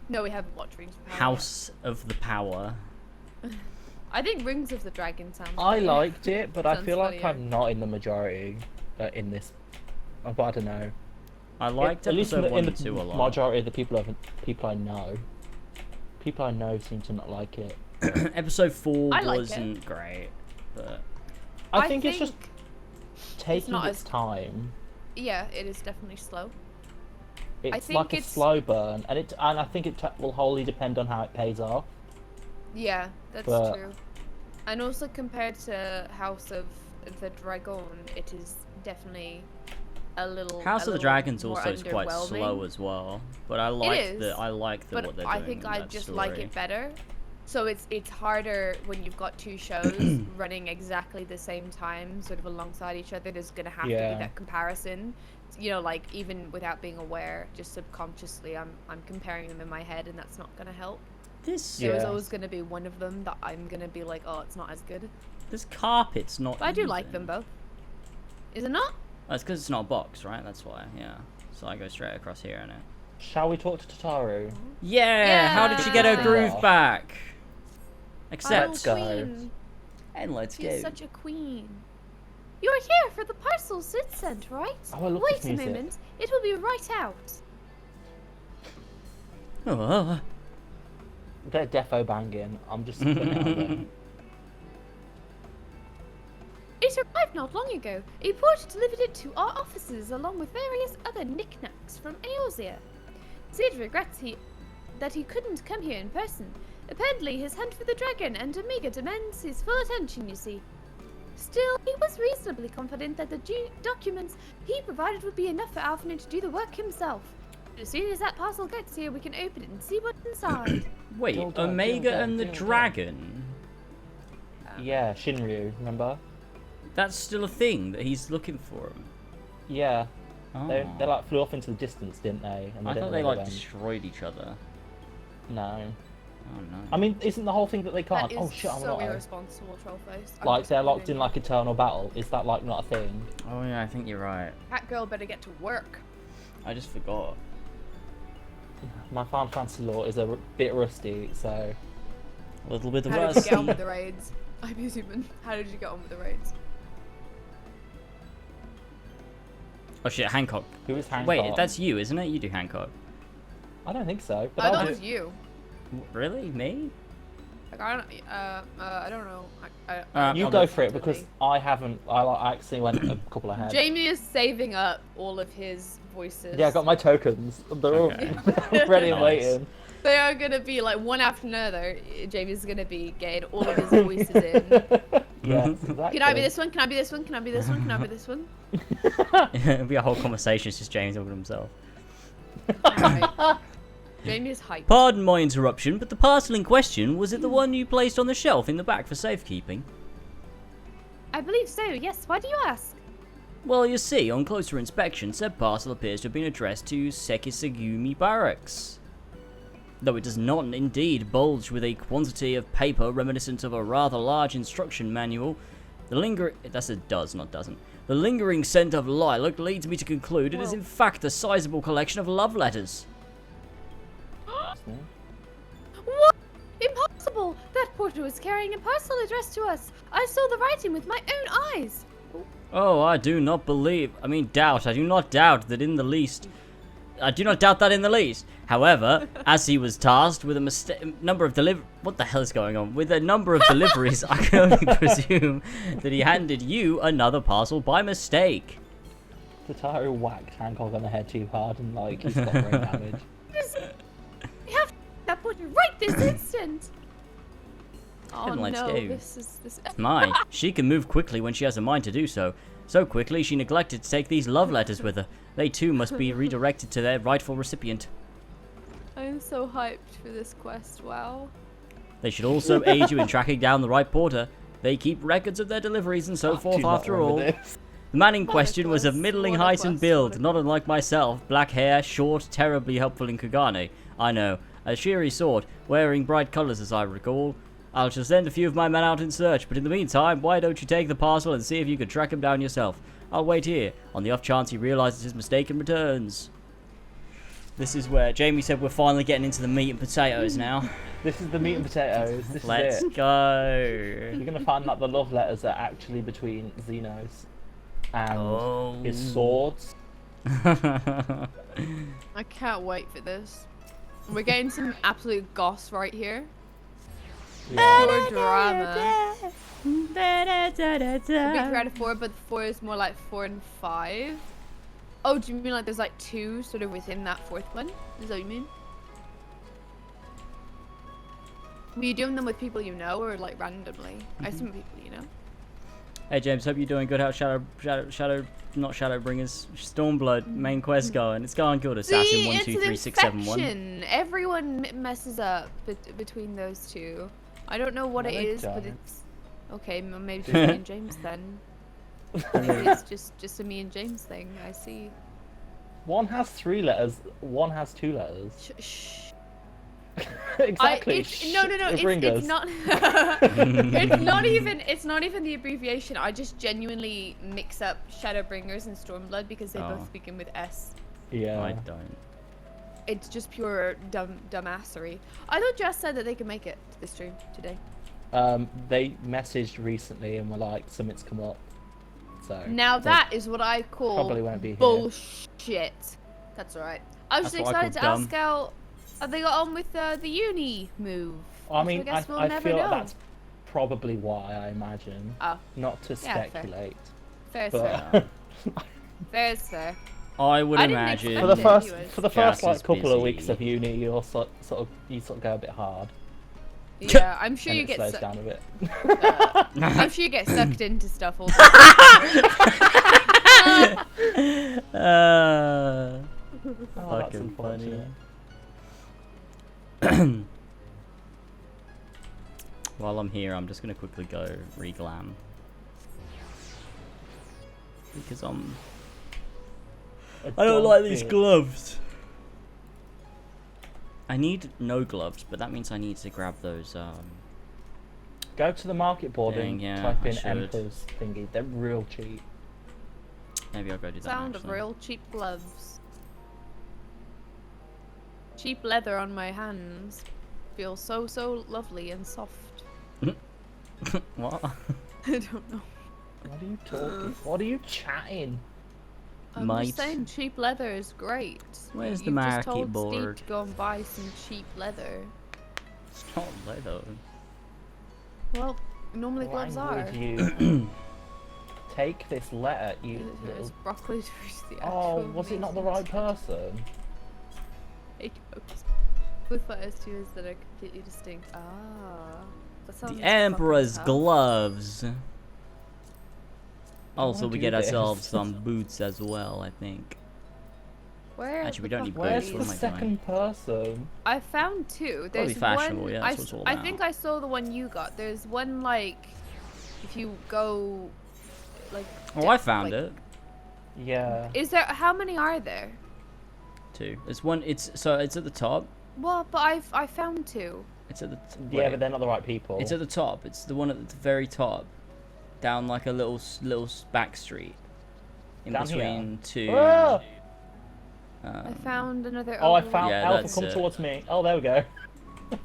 No, we haven't watched Rings of Power. House of the Power. Yet. I think Rings of the Dragon sounds. I funny. liked it, but I Sounds feel like funnier. I'm not in the majority in this. But I don't know. I liked At least in episode 1 the and 2 a lot. majority of the people I know seem to not like it. Episode 4 I like it. wasn't great, but I think it's just taking not its as- time. Yeah, it is definitely slow. It's think like a it's- slow burn, and I think it will wholly depend on how it pays off. Yeah, that's But- true. And also compared to House of the Dragon, it is definitely a little. House of the Dragon's more also quite underwhelming. slow as well. But I like is, what But they're I doing think in I that just story. like it better. So it's harder when you've got 2 shows running exactly the same time, sort of alongside each other. There's gonna have to Yeah. be that comparison. You know, like even without being aware, just subconsciously, I'm comparing them in my head, and that's not gonna help. There's There's Yeah. always gonna be one of them that I'm gonna be like, oh, it's not as good. carpet's not. But I do like even. them both. Is it not? That's because it's not a box, right? That's why, yeah. So I go straight across here, innit? Shall we talk to Tataru? Yeah! How did she get her Yeah. groove back? Oh, Accept. Let's go. queen. And let's She's go. such a queen. You're here for the parcels Sid sent, right? Oh, I love Wait this a music. moment. It will be right out. Oh. Get defo banging. I'm just putting it on there. It arrived not long ago. A porter delivered it to our offices along with various other knickknacks from Eorzea. Sid regrets that he couldn't come here in person. Apparently his hunt for the dragon and Omega demands his full attention, you see. Still, he was reasonably confident that the documents he provided would be enough for Alphinaud to do the work himself. As soon as that parcel gets here, we can open it and see what's inside. Wait, Dildo, Omega dildo, and the dildo. dragon? Yeah, Shinryu, remember? That's still a thing that he's looking for him. Yeah. Oh. They like flew off into the distance, didn't they? And I didn't thought they really like then- destroyed each other. No. Oh no. I mean, isn't the whole thing that they can't? That is Oh shit, I'm so not. irresponsible, Trollface. I'm Like just they're locked kidding. in like eternal battle. Is that like not a thing? Oh yeah, I think you're right. That girl better get to work. I just forgot. My Final Fantasy lore is a bit rusty, so A little bit of How did you get on rusty. with the raids? I'm human. How did you get on with the raids? Oh shit, Hancock. who is Hancock? Wait, that's you, isn't it? You do Hancock. I don't think so. But I I'll thought it do- was you. Really? Me? Like, I don't know. You I'll go go for it because I haven't. I actually went a couple ahead. Jamie is saving up all of his voices. Yeah, I got my tokens. They're all Okay. ready and Nice. waiting. They are gonna be like one after another. Jamie's gonna be getting all of his voices in. Yes, exactly. Can I be this one? Can I be this one? Can I be this one? Can I be this one? It'll be a whole conversation, it's just James talking to himself. Alright. Jamie is hyped. Pardon my interruption, but the parcel in question, was it the one you placed on the shelf in the back for safekeeping? I believe so. Yes. Why do you ask? Well, you see, on closer inspection, said parcel appears to have been addressed to Sekisagumi Barracks. Though it does not indeed bulge with a quantity of paper reminiscent of a rather large instruction manual, the lingering scent of lilac leads me to conclude it is in fact a sizable collection of love letters. What? Impossible! That porter was carrying a parcel addressed to us. I saw the writing with my own eyes. Oh, I do not doubt that in the least. I do not doubt that in the least. However, as he was tasked with a number of what the hell is going on? With a number of deliveries, I can only presume that he handed you another parcel by mistake. Tataru whacked Hancock on the head too hard and like he's got brain damage. We have to get that porter right this instant. Oh Then let's no! go. This is. My, she can move quickly when she has a mind to do so. So quickly, she neglected to take these love letters with her. They too must be redirected to their rightful recipient. I'm so hyped for this quest. Wow. They should also aid you in tracking down the right porter. They keep records of their deliveries and so I forth do not after all. remember this. The man in What a question was of quest, middling what a height and quest, build, what a not unlike myself. Black hair, short, terribly helpful in Kagane. I know. A cheery sort, wearing bright colours as I recall. I'll just send a few of my men out in search, but in the meantime, why don't you take the parcel and see if you can track him down yourself? I'll wait here, on the off chance he realises his mistake and returns. This is where Jamie said we're finally getting into the meat and potatoes now. This is the meat and potatoes. This Let's is it. go. You're gonna find that the love letters are actually between Xenos and his swords. I can't wait for this. We're getting some absolute goss right here. Yeah. Pure drama. A big 3 out of 4, but 4 is more like 4 and 5. Oh, do you mean like there's like 2 sort of within that 4th one? Is that what you mean? Were you doing them with people you know or like randomly? I assume people you know. Hey James, hope you're doing good. How's not Shadowbringers, Stormblood main quest going? It's going good. Assassin See, 1 it's 2 an 3 6 7 1. infection. Everyone messes up between those two. I don't know what No, it they is, but don't. it's okay. Maybe just me and James then. Maybe it's just a me and James thing. I see. One has 3 letters, one has 2 letters. Shh. Exactly. No. It's not. It's not even the abbreviation. I just genuinely mix up Shadowbringers and Stormblood because they both begin with S. Yeah. I don't. It's just pure dumbassery. I thought Jess said that they could make it to the stream today. They messaged recently and were like, something's come up. So Now that is what I call probably won't be here. bullshit. That's alright. I was That's just what I excited to call ask how they got on with the uni move. I mean, guess we'll I never feel know. that's probably why, I imagine. Oh, Not to Yeah, fair. speculate. fair, But fair is fair. I would I didn't imagine. expect for the first anyways. for the Jazz first like is couple of busy. weeks of uni, you sort of go a bit hard. Yeah, I'm sure And you it get slows su- down a bit. I'm sure you get sucked into stuff all the uh, Oh, that's fucking funny. unfortunate. While I'm here, I'm just gonna quickly go reglam because I don't like these gloves. I need no gloves, but that means I need to grab those. Go to the market board Dang, and yeah, type I in should. Emperor's thingy. They're real cheap. Maybe I'll go do that. sound of actually. real cheap gloves. Cheap leather on my hands feels so lovely and soft. What? I don't know. What are you talking? What are you chatting? I'm Mate. just saying cheap leather is great. Where's the You've just market told board? Steve to go and buy some cheap leather. It's not leather. Well, normally Why gloves are. would you take this letter, you There's little... broccoli to the Oh, actual was it not the reason. right person? Fake jokes. With photos too that are completely distinct. Ah, that sounds The like Emperor's fucking tough. gloves. Also, wanna we do get this? ourselves some boots as well, I think. Where Actually, we the don't need fuck boots, are Where's what you? the am I doing? second person? I found two. Gotta There's be fashionable, one. yeah, that's what it's all I about. think I saw the one you got. There's one like, if you go, like. Oh, I found it. Yeah. Is there? How many are there? Too. It's one. It's at the top. Well, but I found two. It's at the. Yeah, wait. but they're not the right people. It's at the top. It's the one at the very top, down like a little back street, in Down here? between two. Ah! I found another. Oh, I oval. found Yeah, Alpha. that's Come it. towards me. Oh, there we go.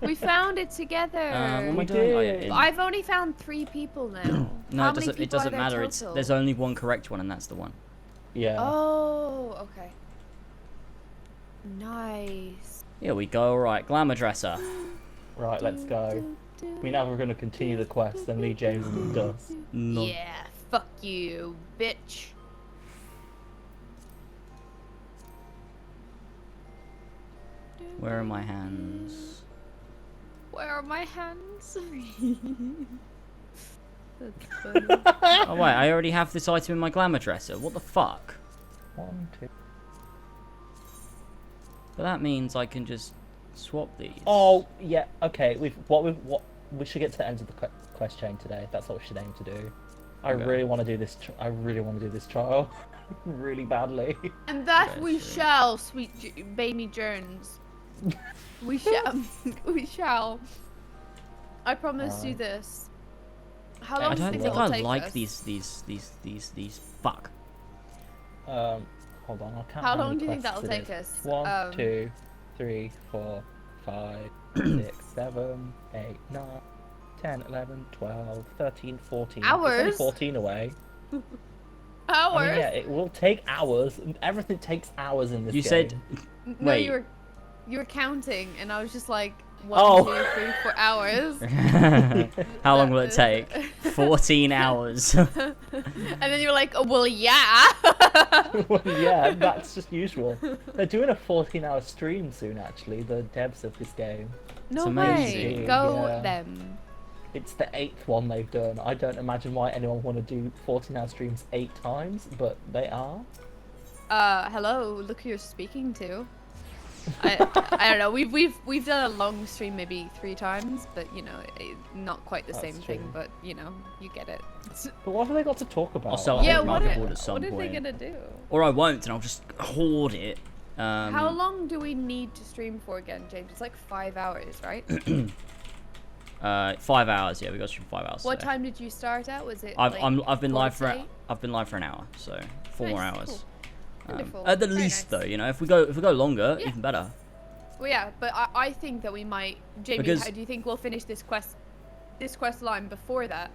We found it together. what am I We doing? Oh, yeah, did. in- I've only found 3 people now. no, How it many doesn't. It people are doesn't there matter. It's total? there's only one correct one, and that's the one. Yeah. Oh, okay. Nice. Here we go. Right, glamour dresser. Right, let's go. We now we're going to continue the quest and leave James in the dust. No. Yeah, fuck you, bitch. Where are my hands? Where are my hands? That's funny. Oh wait, I already have this item in my glamour dresser. What the fuck? 1, 2. But that means I can just swap these. Oh, yeah. Okay. We should get to the end of the quest chain today. That's what we should aim to do. I Okay. really want to do this. I really want to do this trial, really badly. And that Okay, we sure. shall, sweet baby Jones. We shall. We shall. I promise you Alright. this. How I long I do you don't think think it'll I take like us? these. Fuck. Hold on. I can't. How long do you think that'll take us? 1, 2, 3, 4, 5, 6, 7, 8, 9, 10, 11, 12, 13, 14. It's only Hours? 14 away. Hours? I mean, yeah, it will take hours. Everything takes hours in this You game. said No, wait. you were counting, and I was just like, 1, Oh. 2, 3, 4 hours. How long will it take? 14 hours. And then you were like, oh, well, yeah. Well, yeah, that's just usual. They're doing a 14-hour stream soon, actually, the devs of this game. No amazing. way. Go Yeah. them. It's the 8th one they've done. I don't imagine why anyone would want to do 14-hour streams 8 times, but they are. Hello, look who you're speaking to. I don't know. We've done a long stream maybe 3 times, but you know, not quite the That's same thing. true. But you know, you get it. But what have they got to talk about? I'll sell Yeah, it what market are, board at some what are they point. gonna do? Or I won't, and I'll just hoard it. How long do we need to stream for again, James? It's like 5 hours, right? 5 hours. Yeah, we got to stream 5 hours. What today. time did you start at? Was it? I've been live for 8? I've been live for an hour, so 4 more Nice, hours. cool. Wonderful. At the Very least, nice. though, you know, if we go longer, Yeah. even better. Well, yeah, but I think that we might. Jamie, Because- how do you think we'll finish this quest line before that?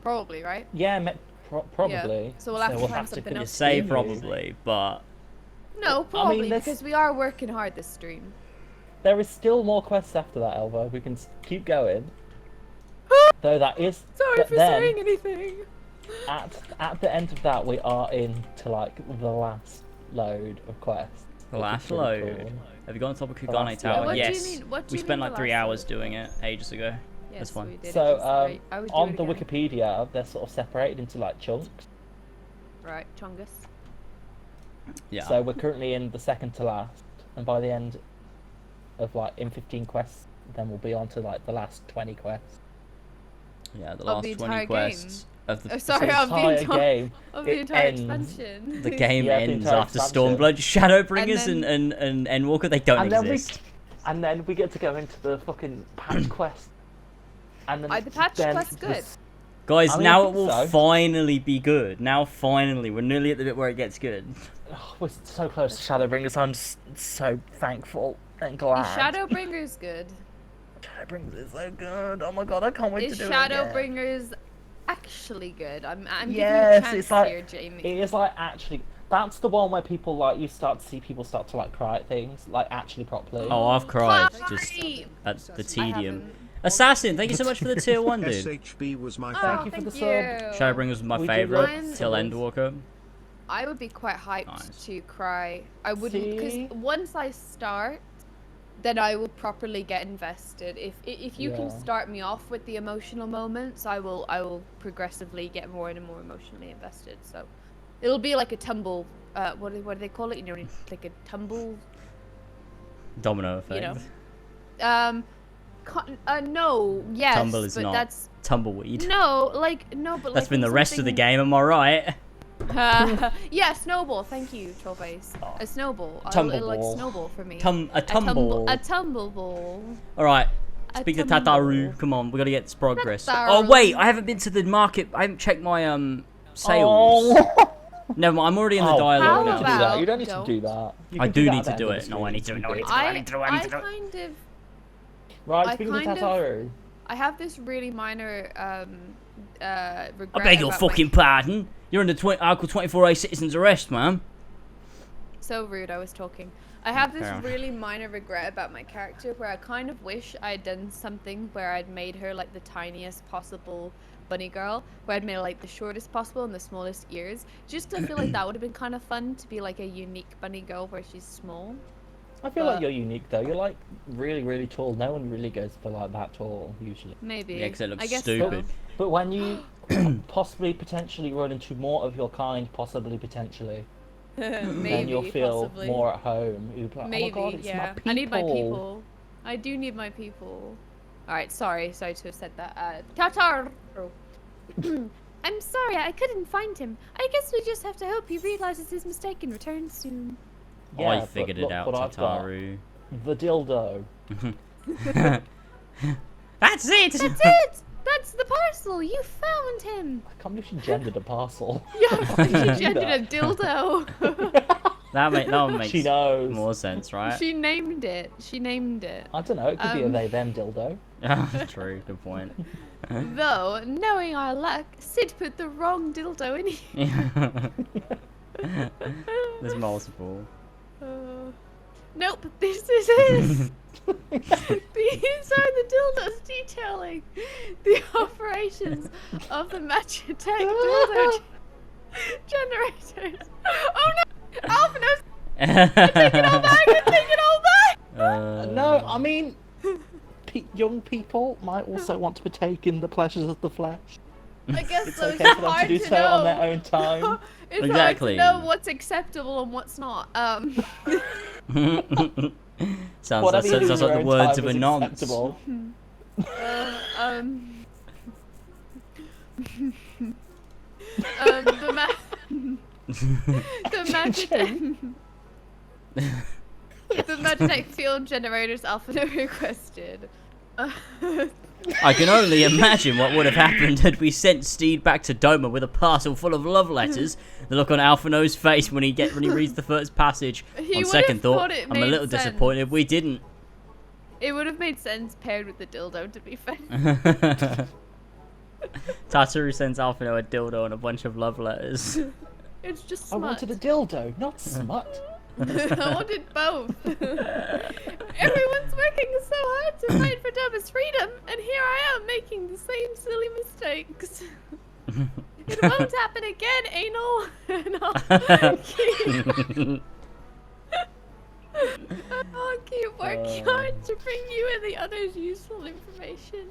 Probably, right? Yeah, probably. Yeah. So we'll have to plan something continue else. Say streaming. probably, but No, probably there's- because we are working hard this stream. There is still more quests after that, Elva. We can keep going. Though that is. Sorry but for then, saying anything. At the end of that, we are into like the last load of quests. the which is last really load. cool. Have you gone on top of The Kugane last Tower? load. What do you Yes. mean- what do We you spent mean like the 3 last hours load? doing it ages ago. Yes, That's fine. we did. So I would do on it the again. Wikipedia, they're sort of separated into like chunks. Right, Chungus. Yeah. So we're currently in the second to last, and by the end of like in 15 quests, then we'll be on to like the last 20 quests. Yeah, the Of last the 20 entire quests game? of the Oh, sorry, The of the entire entire game. of the it entire ends. expansion. The game Yeah, the ends entire after expansion. Stormblood, Shadowbringers, And and Endwalker. They don't And then exist. And then we get to go into the fucking patch quest. And then The patch then quest's good. Guys, I mean, now I it think will so. finally be good. Now finally, we're nearly at the bit where it gets good. Oh, we're so close to Shadowbringers. I'm so thankful and Is glad. Shadowbringers good? Shadowbringers is so good. Oh my god, I can't wait Is to do it again. Shadowbringers actually good? I'm giving you a Yes, chance it's like here, Jamie. it is like actually. That's the one where people like you start to see people start to like cry at things like actually properly. Oh, I've cried Why? just at the I tedium. haven't. Assassin, thank you so much for the tier 1, dude. SHB was my Oh, Thank you for thank the you. sub. Shadowbringers was my We did favourite mine. till Endwalker. I would be quite hyped Nice. to cry. I wouldn't, See? because once I start, then I will properly get invested. If you can Yeah. start me off with the emotional moments, I will progressively get more and more emotionally invested. So it'll be like a tumble. What do they call it? You know, like a tumble. Domino effect. You know. No. Yes. Tumble is but not. That's Tumbleweed. no. Like no. But That's like been the when rest of the something- game, am I right? Yeah, snowball. Thank you, Trollface. A snowball. Tumble It'll like ball. snowball for me. A tumble. A tumble ball. Alright, A speak to tumble. Tataru. Come on, we gotta get this progress. Tataru. Oh, wait, I haven't been to the market. I haven't checked my, sales. Oh. Never mind, I'm already in the Oh, dialogue you How don't now. need to do that. about You don't need to don't? do that. You I can do that need at to the do end of it. the No, I stream. need to. No, I need to. I I need to. I need to. kind of. Right, I speaking of kind of- Tataru. I have this really minor regret. I beg your about my- fucking pardon. You're under Article 24A citizen's arrest, man. So rude. I was talking. I have this Fair enough. really minor regret about my character, where I kind of wish I'd done something where I'd made her like the tiniest possible bunny girl, where I'd made her like the shortest possible and the smallest ears. Just to feel like that would have been kind of fun to be like a unique bunny girl where she's small. I feel like but- you're unique though. You're like really, really tall. No one really goes for like that tall usually. Maybe. Yeah, 'cause it looks I guess stupid. But when you possibly potentially run into more of your kind, potentially, So. then Maybe. you'll feel possibly. more at home. You'll be like, Maybe, oh my god, it's yeah. my people. I need my people. I do need my people. Alright, sorry to have said that. Tatar! I'm sorry, I couldn't find him. I guess we just have to hope he realizes his mistake and returns soon. Yeah, I but figured it look out, what I've got. Tataru. The dildo. That's it! That's it! That's the parcel! You found him! I can't believe she gendered a parcel. Yeah, she do gendered a that. dildo. that one makes She knows. more sense, right? She named it. She named it. I don't know. It could be a Um, they/them dildo. True, good point. Though, knowing our luck, Sid put the wrong dildo in here. There's multiple. Nope, this is his. These are the dildos detailing the operations of the Magitech dildo generators. Oh no! Alpha knows! Take it all back! I take it all back! No, I mean, young people might also want to partake in the pleasures of the flesh. I guess It's so. okay It's for them to hard do to so on their know. own time. It's Exactly. hard to know what's acceptable and what's not. Sounds Whatever you do like in your the own words time of a is nonce. acceptable. The Magitech. The Magitech field generators alpha node requested. I can only imagine what would have happened had we sent Steed back to Doma with a parcel full of love letters. The look on Alphino's face when he reads the first passage. He On would second have thought, thought it I'm a made little sense. disappointed we didn't. It would have made sense paired with the dildo, to be fair. Tataru sends Alphino a dildo and a bunch of love letters. It's just I smut. wanted a dildo, not smut. I wanted both. Everyone's working so hard to fight for Doma's freedom, and here I am making the same silly mistakes. It won't happen again, anal. And I'll keep working hard to bring you and the others useful information.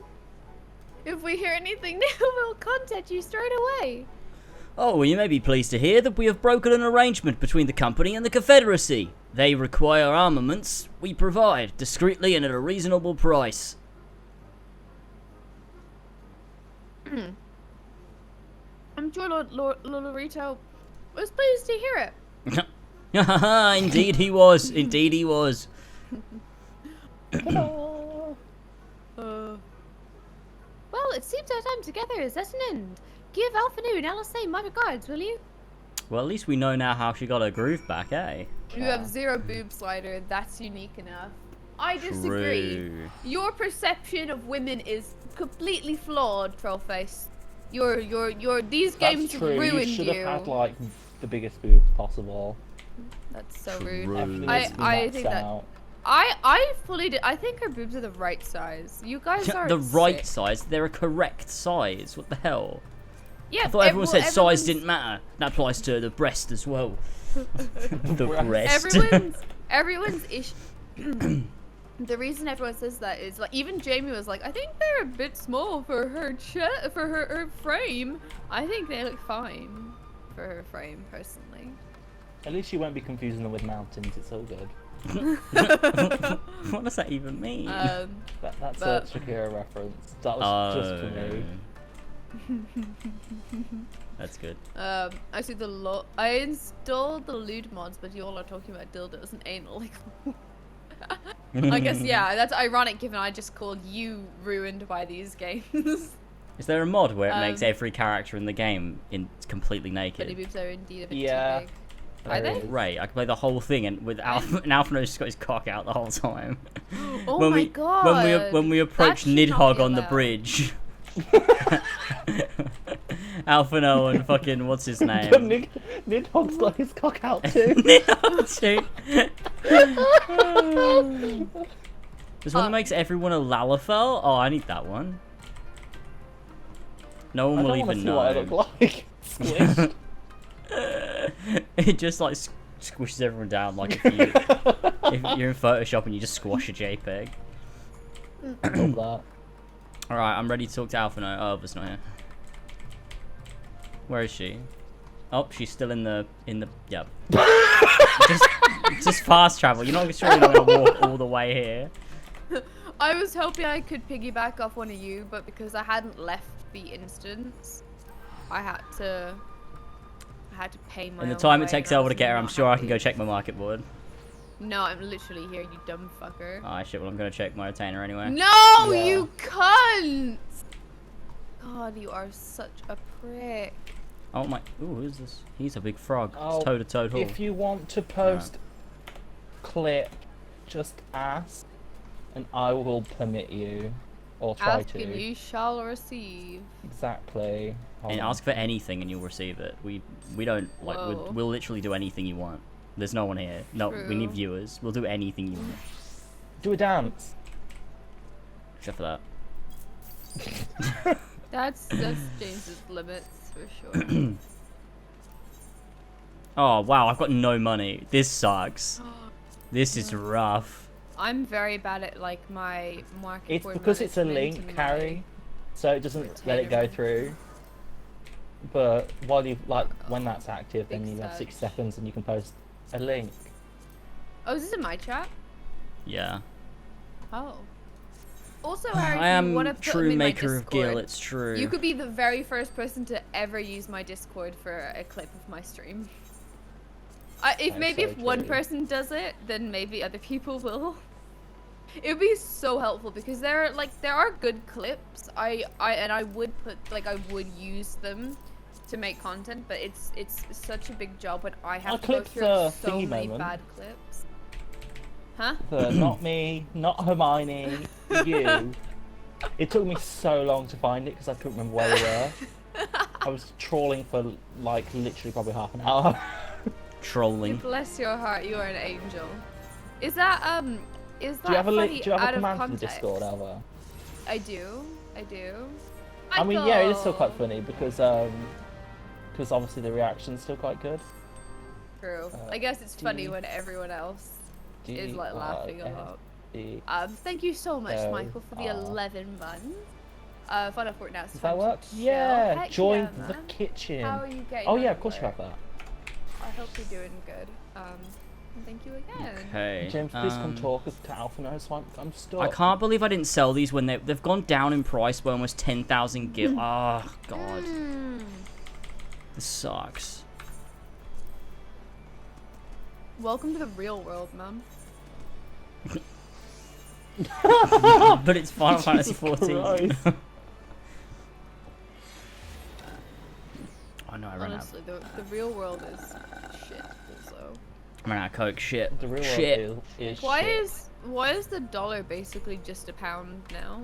If we hear anything new, we'll contact you straight away. Oh, well, you may be pleased to hear that we have broken an arrangement between the company and the Confederacy. They require armaments. We provide, discreetly and at a reasonable price. I'm sure Lord Lolorito was pleased to hear it. Indeed he was. Indeed he was. Well, it seems our time together is at an end. Give Alphanu and LSA my regards, will you? Well, at least we know now how she got her groove back, eh? You have zero boob slider. That's unique enough. I disagree. True. Your perception of women is completely flawed, Trollface. These games That's true. ruined You should you. have had like the biggest boobs possible. That's so rude. True. Everything I- needs to be I maxed think that- out. I fully did. I think her boobs are the right size. You guys are The right sick. size? They're a correct size. What the hell? Yeah, I thought everyone said size everyone's- didn't matter. That applies to the breast as well. The breast. Everyone's ish. The reason everyone says that is like even Jamie was like, I think they're a bit small for her for her frame. I think they look fine for her frame personally. At least you won't be confusing them with mountains. It's all good. What does that even mean? That's But- a Shakira reference. That was just for me. That's good. Actually, I installed the lewd mods, but you all are talking about dildos and anal. Like, I guess yeah, that's ironic given I just called you ruined by these games. Is there a mod where it makes every character in the game completely Bunny naked? boobs are indeed a bit Yeah. too big. Are they? Great, I can play the whole thing and with Alphino's just got his cock out the whole time. Oh when my we, god. When we approach That should not Nidhogg be on the allowed. bridge. Alphino and fucking what's his name? Nidhogg's got his cock out too. Nidhogg too. There's one that makes everyone a Lalafell. Oh, I need that one. No one I will don't want to even see know. what I look like. Squished. It just like squishes everyone down like if you're in Photoshop and you just squash a JPEG. Love that. Alright, I'm ready to talk to Alphino. Oh, it's not here. Where is she? Oh, she's still in the yep. just fast travel. You're not sure you're not gonna walk all the way here. I was hoping I could piggyback off one of you, but because I hadn't left the instance, I had to pay my In the own time it way, takes and I Elva to was get her, I'm not sure I can happy. go check my market board. No, I'm literally here, you dumb fucker. Alright, shit, well I'm gonna check my retainer anyway. No, Yeah. you cunt! God, you are such a prick. Oh my, ooh, who's this? He's a big frog. Oh, It's Toad Hall. If you want to post clip, just ask, and I will permit you, or try Ask to. and you shall receive. Exactly. And ask for anything and you'll receive it. We don't like Whoa. we'll literally do anything you want. There's no one here. No, we need True. viewers. We'll do anything you want. Do a dance. Except for that. That's James's limits for sure. Oh wow, I've got no money. This sucks. This is rough. I'm very bad at like my market. It's board because it's a management link, and Carrie, so it doesn't let it go retainer. through. But while you when that's active, then Big you have 6 sucks. seconds and you can post a link. Oh, is this in my chat? Yeah. Oh. Also, Harry, I if you want am to put them true in my maker of Gil, Discord, it's true. you could be the very first person to ever use my Discord for a clip of my stream. If one person does it, then maybe other people will. It would be so helpful because there are good clips. I would would use them to make content, but it's such a big job when I have to go through so many bad clips. Huh? The not me, not Hermione, you. It took me so long to find it because I couldn't remember where we were. I was trawling for like literally probably half an hour. Trolling. Bless your heart, you are an angel. Is that Do you have a command for the Discord, Alva? I do. I mean, yeah, it is still quite funny because obviously the reaction's still quite good. True. I guess it's funny when everyone else is like laughing a lot. Thank you so much, Michael, for the 11 months. Final Fort now. Does that work? Yeah. Join the kitchen. How are you getting? Oh yeah, of course you have that. I hope you're doing good. And thank you again. Okay. James, please come talk us to Alpha now. So I'm stuck. I can't believe I didn't sell these when they've gone down in price by almost 10,000 gil. Oh god. This sucks. Welcome to the real world, Mum. But it's Final Fantasy 14. Oh no, I ran Honestly, the real world is shit. So. I ran out of coke. Shit. The real shit. world is why shit. is the dollar basically just £1 now?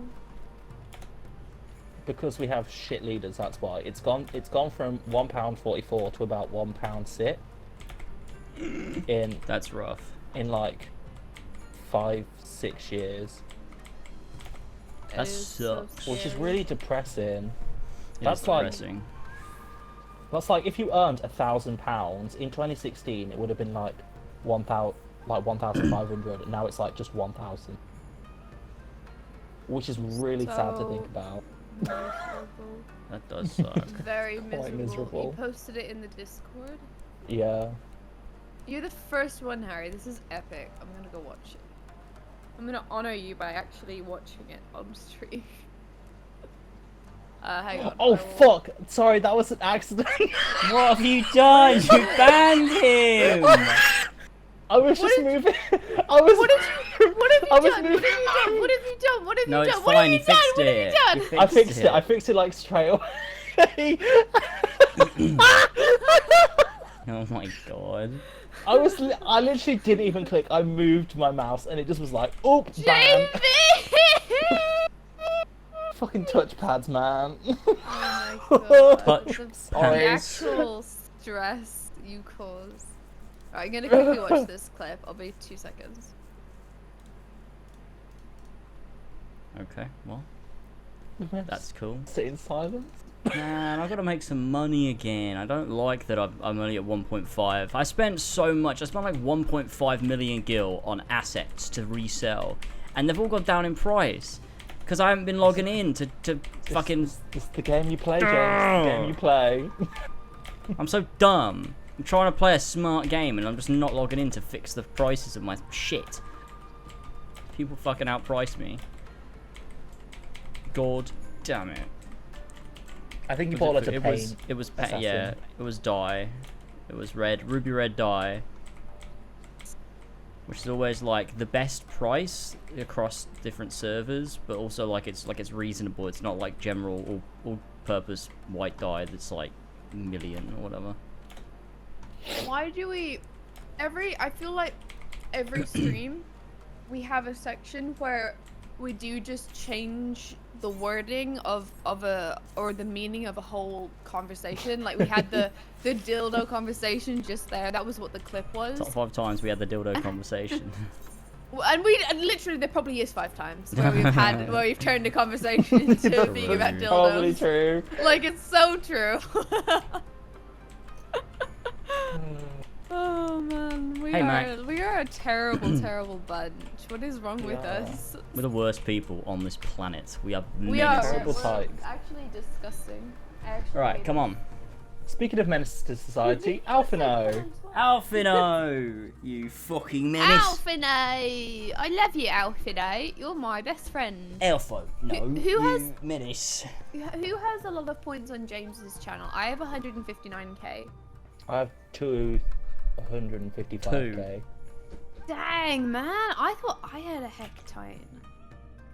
Because we have shit leaders. That's why it's gone from £1.44 to about £1.6 in. That's rough. In like 5-6 years. That sucks. Which is really depressing. That's depressing. That's like if you earned £1,000 in 2016, it would have been like 1,500, and now it's like just 1,000, which is really sad to think about. That does suck. Very miserable. Quite miserable. You posted it in the Discord. Yeah. You're the first one, Harry. This is epic. I'm gonna go watch it. I'm gonna honor you by actually watching it on stream. Hang on. Oh fuck! Sorry, that was an accident. What have you done? You banned him. I was just moving. I was. What have you done? What have you done? What have you done? No, it's What fine. have He you done? fixed What have you it. done? He I fixed it. I fixed it like straight away. Oh my god. I literally didn't even click. I moved my mouse and it just was like, oop, bam. Fucking touchpads, man. Oh my god. Touch The actual stress you cause. Alright, I'm gonna quickly watch this clip. I'll be 2 seconds. Okay, well, that's cool. Sit in silence. Man, I've got to make some money again. I don't like that I'm only at 1.5. I spent so much. I spent like 1.5 million gil on assets to resell, and they've all gone down in price because I haven't been logging in to fucking. It's the game you play, James. The game you play. I'm so dumb. I'm trying to play a smart game, and I'm just not logging in to fix the prices of my shit. People fucking outprice me. God damn it. I think you bought it to pain. It was yeah. It was dye. It was red, ruby red dye, which is always like the best price across different servers, but also like it's reasonable. It's not like general all-purpose white dye that's like a million or whatever. Why do we I feel like every stream we have a section where we do just change the wording of the meaning of a whole conversation. Like we had the dildo conversation just there. That was what the clip was. Top 5 times we had the dildo conversation. And literally there probably is 5 times where we've turned the conversation into being about dildos. Probably true. Like it's so true. Oh man, we are a terrible, terrible bunch. What is wrong with us? We're the worst people on this planet. We are terrible we're types. actually disgusting. Right, come on. Speaking of menace to society, Alphino. Alphino, you fucking menace. Alphino, I love you, Alphino. You're my best friend. Alpha, no. Who has menace? Who has a lot of points on James's channel? I have 159k. I have 2 155k. Dang, man. I thought I had a hectine.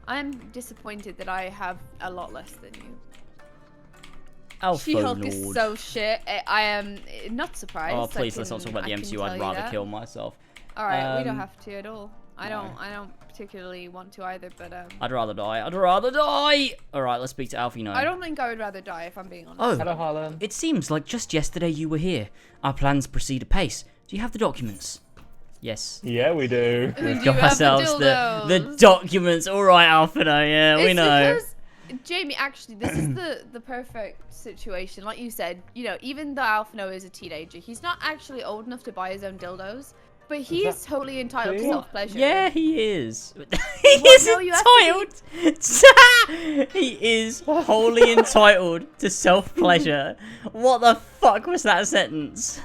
I'm disappointed that I have a lot less than you. She-Hulk is Alpha so shit. I am not surprised. Oh, please, let's not talk about the MCU. I'd rather kill myself. Alright, we don't have to at all. I don't particularly want to either, but I'd rather die. I'd rather die! Alright, let's speak to Alfie now. I don't think I would rather die, if I'm being honest. Oh, Hello, Harlan. It seems like just yesterday you were here. Our plans proceed apace. Do you have the documents? Yes. Yeah, we do. We've got ourselves the documents. Alright, Alphino, yeah, we know. Because, Jamie, actually, this is the perfect situation. Like you said, you know, even though Alphino is a teenager, he's not actually old enough to buy his own dildos. But he is totally entitled to self-pleasure. Yeah, he is. He is entitled. He is wholly entitled to self-pleasure. What the fuck was that sentence?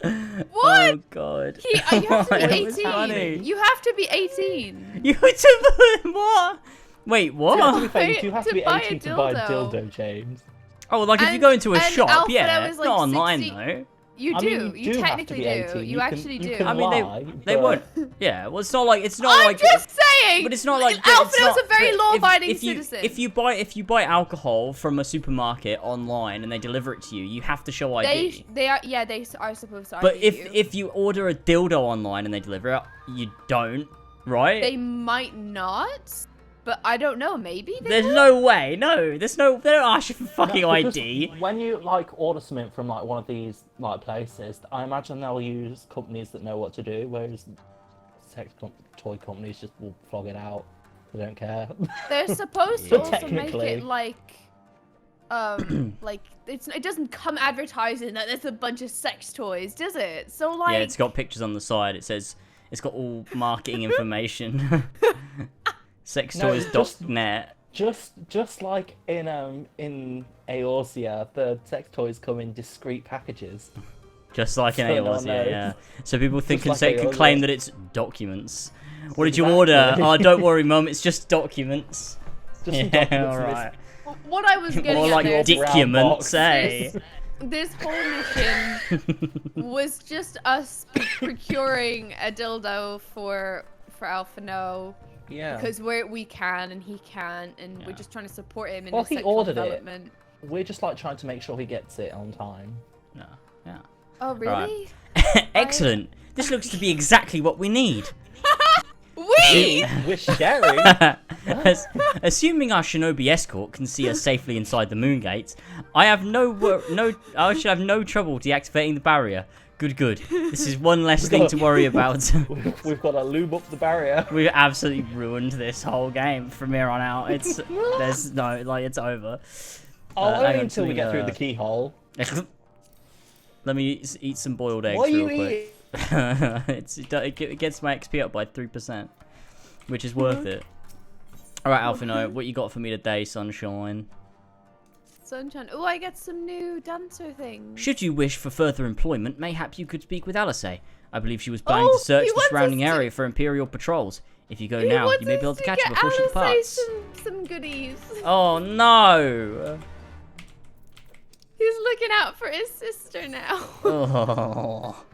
What? Oh god. You have to be It was 18. funny. You have to be 18. You to what? Wait, what? To be fair, you do have to be buy a 18 to buy a dildo. dildo, James. Oh, like if you go into a shop, Alpha yeah. was like Not online 60. though. You I do. mean, You do have to technically be do. 18. You actually you do. can I mean, lie, they but- won't. Yeah, well, it's not like I'm like. just saying. But it's not like Alphino's a very law-abiding if you, citizen. If you buy alcohol from a supermarket online and they deliver it to you, you have to show ID. they are supposed to. But ID you. if you order a dildo online and they deliver it, you don't, right? They might not, but I don't know. Maybe they There's will? no way. No, there's no. They don't ask you for fucking No, because ID. When you like order something from like one of these like places, I imagine they'll use companies that know what to do, whereas toy companies just will flog it out. They don't care. They're supposed to But also make technically- it like it doesn't come advertising that there's a bunch of sex toys, does it? So like Yeah, it's got pictures on the side. It says it's got all marketing information. Sextoys.net. Just like in Eorzea, the sex toys come in discrete packages. Just like in So no AOS, one yeah, knows. yeah. So people think Just can like claim AOS. that it's documents. What did you order? Exactly. Oh, don't worry, Mum. It's just documents. Just some Yeah, documents all in this- right. what I was getting More at like there, documents, eh? this whole mission was just us procuring a dildo for Alphino Yeah. because we can and he can't, and we're Yeah. just trying to support him in Well, his he sexual ordered it. development. We're just like trying to make sure he gets it on time. No, yeah. Oh really? Excellent. This looks to be exactly what we need. We We're sharing. Assuming our shinobi escort can see us safely inside the moon gates, I should have no trouble deactivating the barrier. Good. This is one less thing to worry about. We've got to lube up the barrier. We absolutely ruined this whole game from here on out. It's it's over. Oh, hang only on, until we let me, get through the keyhole. Let me eat some boiled eggs What are real you quick. eating? It gets my XP up by 3%, which is worth it. All right, Alphino, what you got for me today, sunshine? Sunshine. Oh, I get some new dancer things. Should you wish for further employment, mayhap you could speak with Alice. I believe she was planning Oh, to search he the wants surrounding us to- area for Imperial patrols. If you go He now, wants you may be able us to catch her get before she Alice departs. some goodies. Oh no! He's looking out for his sister now. Oh.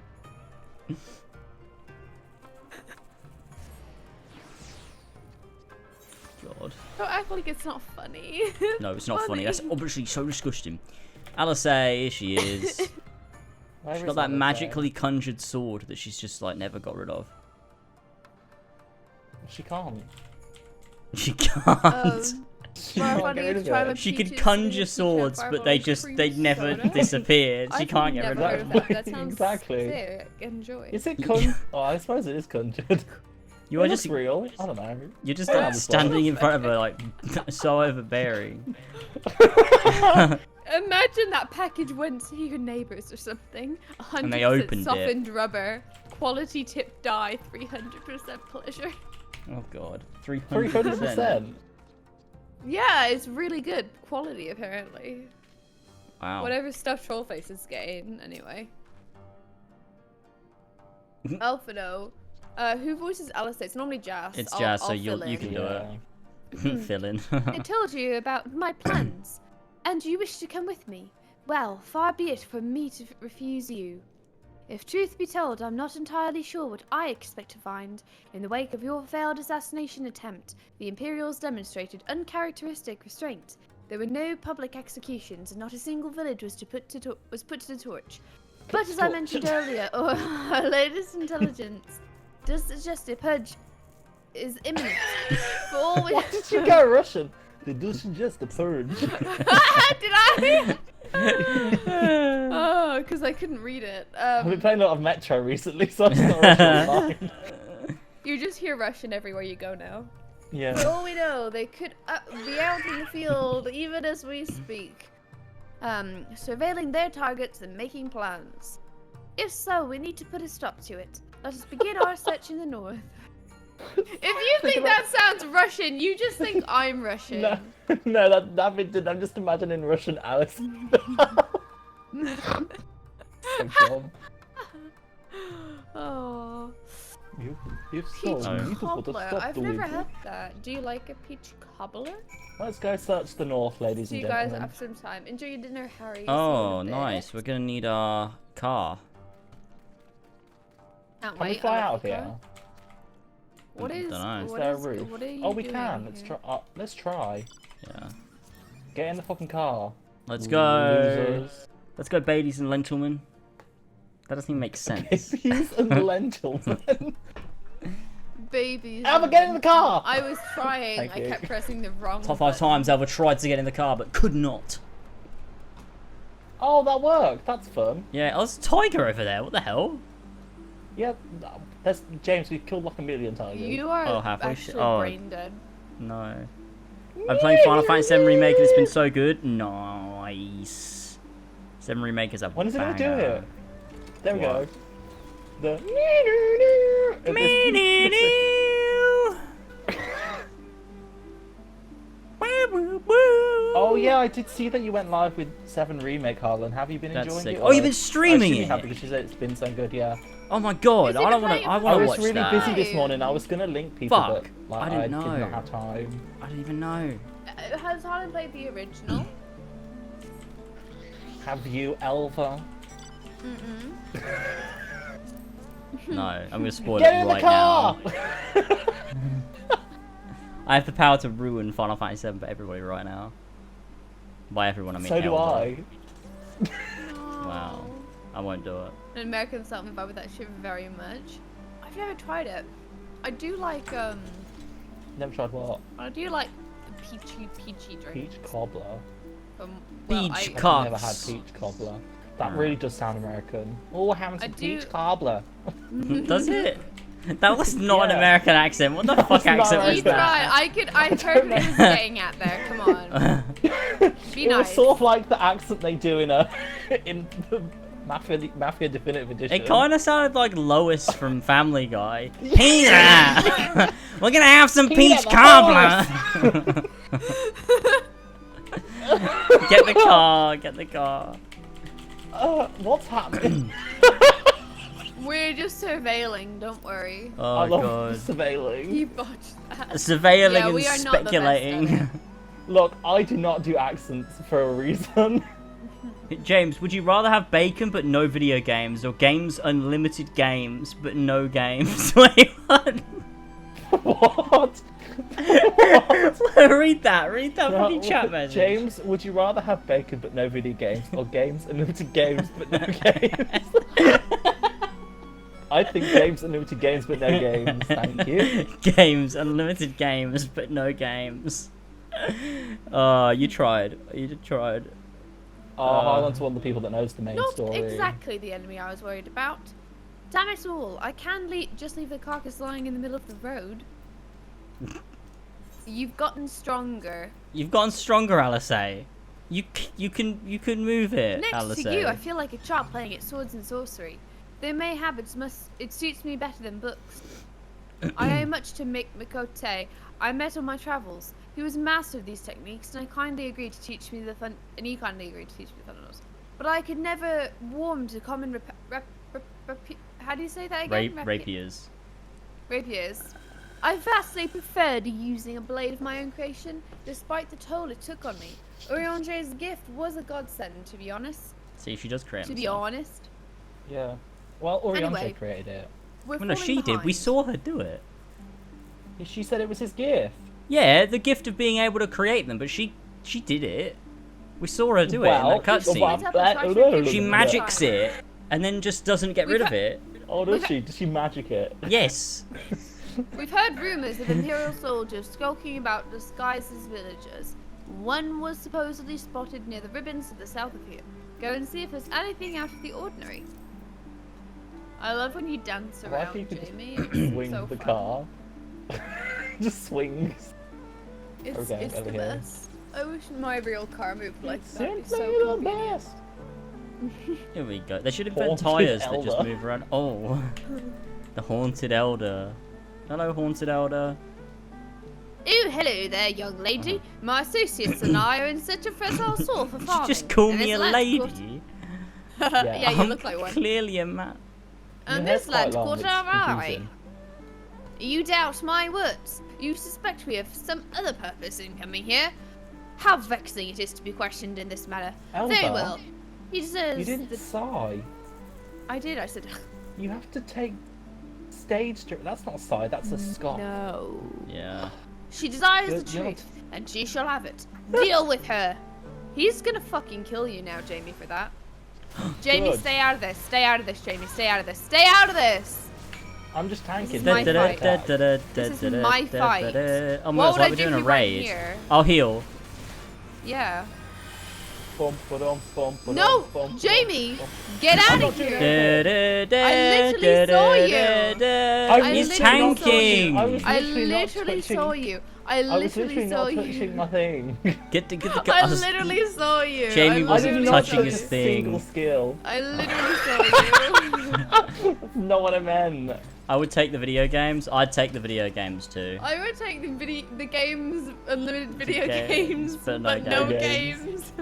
God. Don't act like it's not funny. No, it's not funny. That's obviously so disgusting. Alice, here she is. She's got that magically conjured sword that she's just like never got rid of. She can't. She can't. She can't get rid of it. She could conjure swords, but they never disappeared. She can't get rid of them. That sounds Exactly. sick. Enjoy. Is it conjured? Oh, I suppose it is conjured. You are It just looks real. I don't know. you're just I like am standing in front of her like so overbearing. Imagine that package went to your neighbors or something. 100% they opened it. softened rubber, quality tip dye, 300% pleasure. Oh god, 300%. 300%. Yeah, it's really good quality apparently. Wow. Whatever stuff Trollface is getting, anyway. Alphino. Who voices Alice? It's normally Jazz. It's I'll- Jazz, so I'll you fill in. can do it. Yeah. Fill in. I told you about my plans, and you wish to come with me. Well, far be it from me to refuse you. If truth be told, I'm not entirely sure what I expect to find. In the wake of your failed assassination attempt, the Imperials demonstrated uncharacteristic restraint. There were no public executions, and not a single village was put to the torch. But as I mentioned earlier, our latest intelligence does suggest a purge is imminent. For all we... Why did you go Russian? They do suggest a purge. Did I? Oh, because I couldn't read it. I've been playing a lot of Metro recently, so I'm not Russian online. You just hear Russian everywhere you go now. For Yeah. all we know, they could be out in the field even as we speak, surveilling their targets and making plans. If so, we need to put a stop to it. Let us begin our search in the north. If you think that sounds Russian, you just think I'm Russian. No, that bit did. I'm just imagining Russian Alice. So dumb. Oh. You've Peach so beautiful to cobbler. stop I've doing. never had that. Do you like a peach cobbler? Let's go search the north, ladies See and you guys gentlemen. after some time. Enjoy your dinner, Harry. See you Oh, in a bit. nice. We're gonna need our car. Can't Can we wait, fly I out like of the here? car. What is? Dunno. Is What there a is? roof? What are you Oh, we doing can. Let's here? try. Let's try. Yeah. Get in the fucking car. Let's go. Losers. Let's go, babies and gentlemen. That doesn't even make sense. Babies and gentlemen. Babies. Alva, get in the car! I was trying. Thank I you. kept pressing the wrong. Top 5 button. times Alva tried to get in the car but could not. Oh, that worked. That's fun. Yeah, oh, there's a tiger over there. What the hell? Yeah, there's James. We've killed like a million tigers. You are Oh, have we? actually Oh. brain dead. No. I'm playing Final Fantasy 7 Remake and it's been so good. Nice. 7 Remake is a When is it gonna do banger. it? There we go. What? The. Oh yeah, I did see that you went live with 7 Remake, Harlan. Have you been That's enjoying sick. it? Oh, you've been I streaming assume you it? have because she said it's been so good. Yeah. Oh my god, Is it I don't want playing to. I for want I to was watch really that. busy this morning. I was gonna link people, Fuck, but like, I didn't did know. not have time. I don't even know. Has Harlan played the original? Have you, Elva? No, I'm gonna spoil Get it in the right car! now. I have the power to ruin Final Fantasy 7 for everybody right now. By everyone, I mean So do Elva. I. Wow, I won't do it. An American style me vibe with that shit very much. I've never tried it. I do like Never tried what? I do like the peachy drink. Peach cobbler. Peach I've Cups. never had peach cobbler. That No. really does sound American. Oh, we're having I some do- peach cobbler. Does it? That was not an Yeah. American accent. What the That was fuck not accent American. was You that? tried. I heard what he was getting at there. Come on. Be It was nice. sort of like the accent they do in in the Mafia Definitive Edition. It kind of sounded like Lois from Family Guy. Peanut! We're gonna have some Peanut peach the cobbler! Get the car, get the car. What's happening? We're just surveilling. Don't worry. Oh I love god. You surveilling. botched that. Surveilling Yeah, and we are not the best at speculating. it. Look, I do not do accents for a reason. James, would you rather have bacon but no video games, or games unlimited games but no games? Wait, what? What? Read that fucking chat message. James, would you rather have bacon but no video games, or games unlimited games but no games? I think games unlimited games but no games. Thank you. Games, unlimited games, but no games. Oh, you tried. You did tried. Oh, Harlan's one of the people that knows the main Not story. exactly the enemy I was worried about. Damn it all! I can just leave the carcass lying in the middle of the road. You've gotten stronger. You've gotten stronger, Alice. You can move it, Next Alice. to you, I feel like a child playing at swords and sorcery. Their May habits it suits me better than books. I owe much to Mikote. I met on my travels. He was a master of these techniques, and he kindly agreed to teach me the fundamentals. But I could never warm to common how do you say that again? Rapiers. Rapiers. I vastly preferred using a blade of my own creation, despite the toll it took on me. Oriange's gift was a godsend, to be honest. See, she does create. To be himself. honest. Yeah. Well, Oriange Anyway. created it. We're Well, no, falling she did. We behind. saw her do it. She said it was his gift. Yeah, the gift of being able to create them, but she did it. We saw her do it in Well, that cutscene. well, She magics it and then just doesn't get rid of it. Oh, does she? Does she magic it? Yes. We've heard rumors of Imperial soldiers skulking about disguised as villagers. One was supposedly spotted near the ribbons to the south of here. Go and see if there's anything out of the ordinary. I love when you dance Why around, if you could Jamie. just It's swing so the fun. car? Just swings. It's, Okay, it's over the here. best. I wish my real car moved like that. Simply It's so the convenient. best. Here we go. They should invent Haunted tires that just elder. move around. Oh. The Haunted Elder. Hello, Haunted Elder. Oh, hello there, young lady. My associates and I are in search of fertile soil for Did farming. you just call and me this a lad's lady? caught- yeah, you I'm look like one. clearly a man. And Your this hair's quite lad's long, caught it's our eye. confusing. You doubt my words. You suspect we have some other purpose in coming here. How vexing it is to be questioned in this manner. Very Elder, well. He deserves You didn't the... sigh. I did, I said... You have to take stage. That's not a sigh. That's a scoff. No. Yeah. She desires You're- the you're truth, and she shall have it. Deal with her. He's gonna fucking kill you now, Jamie, for that. Jamie, Good. stay out of this. Stay out of this, Jamie. Stay out of this. Stay out of this! I'm just tanking. is my fight. This is my fight. Oh, What no, it's would like I we're do doing a if you weren't raid. here? I'll heal. Yeah. Bum, ba-dum, bum, ba-dum, No! bum, Jamie! bum. Get out not of doing here! it. I literally saw you. He's literally tanking. I was I literally not literally touching- saw you. I I was literally literally saw not touching you. my thing. Get the I guns. literally saw you. Jamie I wasn't I did literally not touching saw touch his a thing. single skill. I literally saw you. That's not what I meant. I would take the video games. I'd take the video games too. I would take the games, unlimited video Games, games, but no no games. games.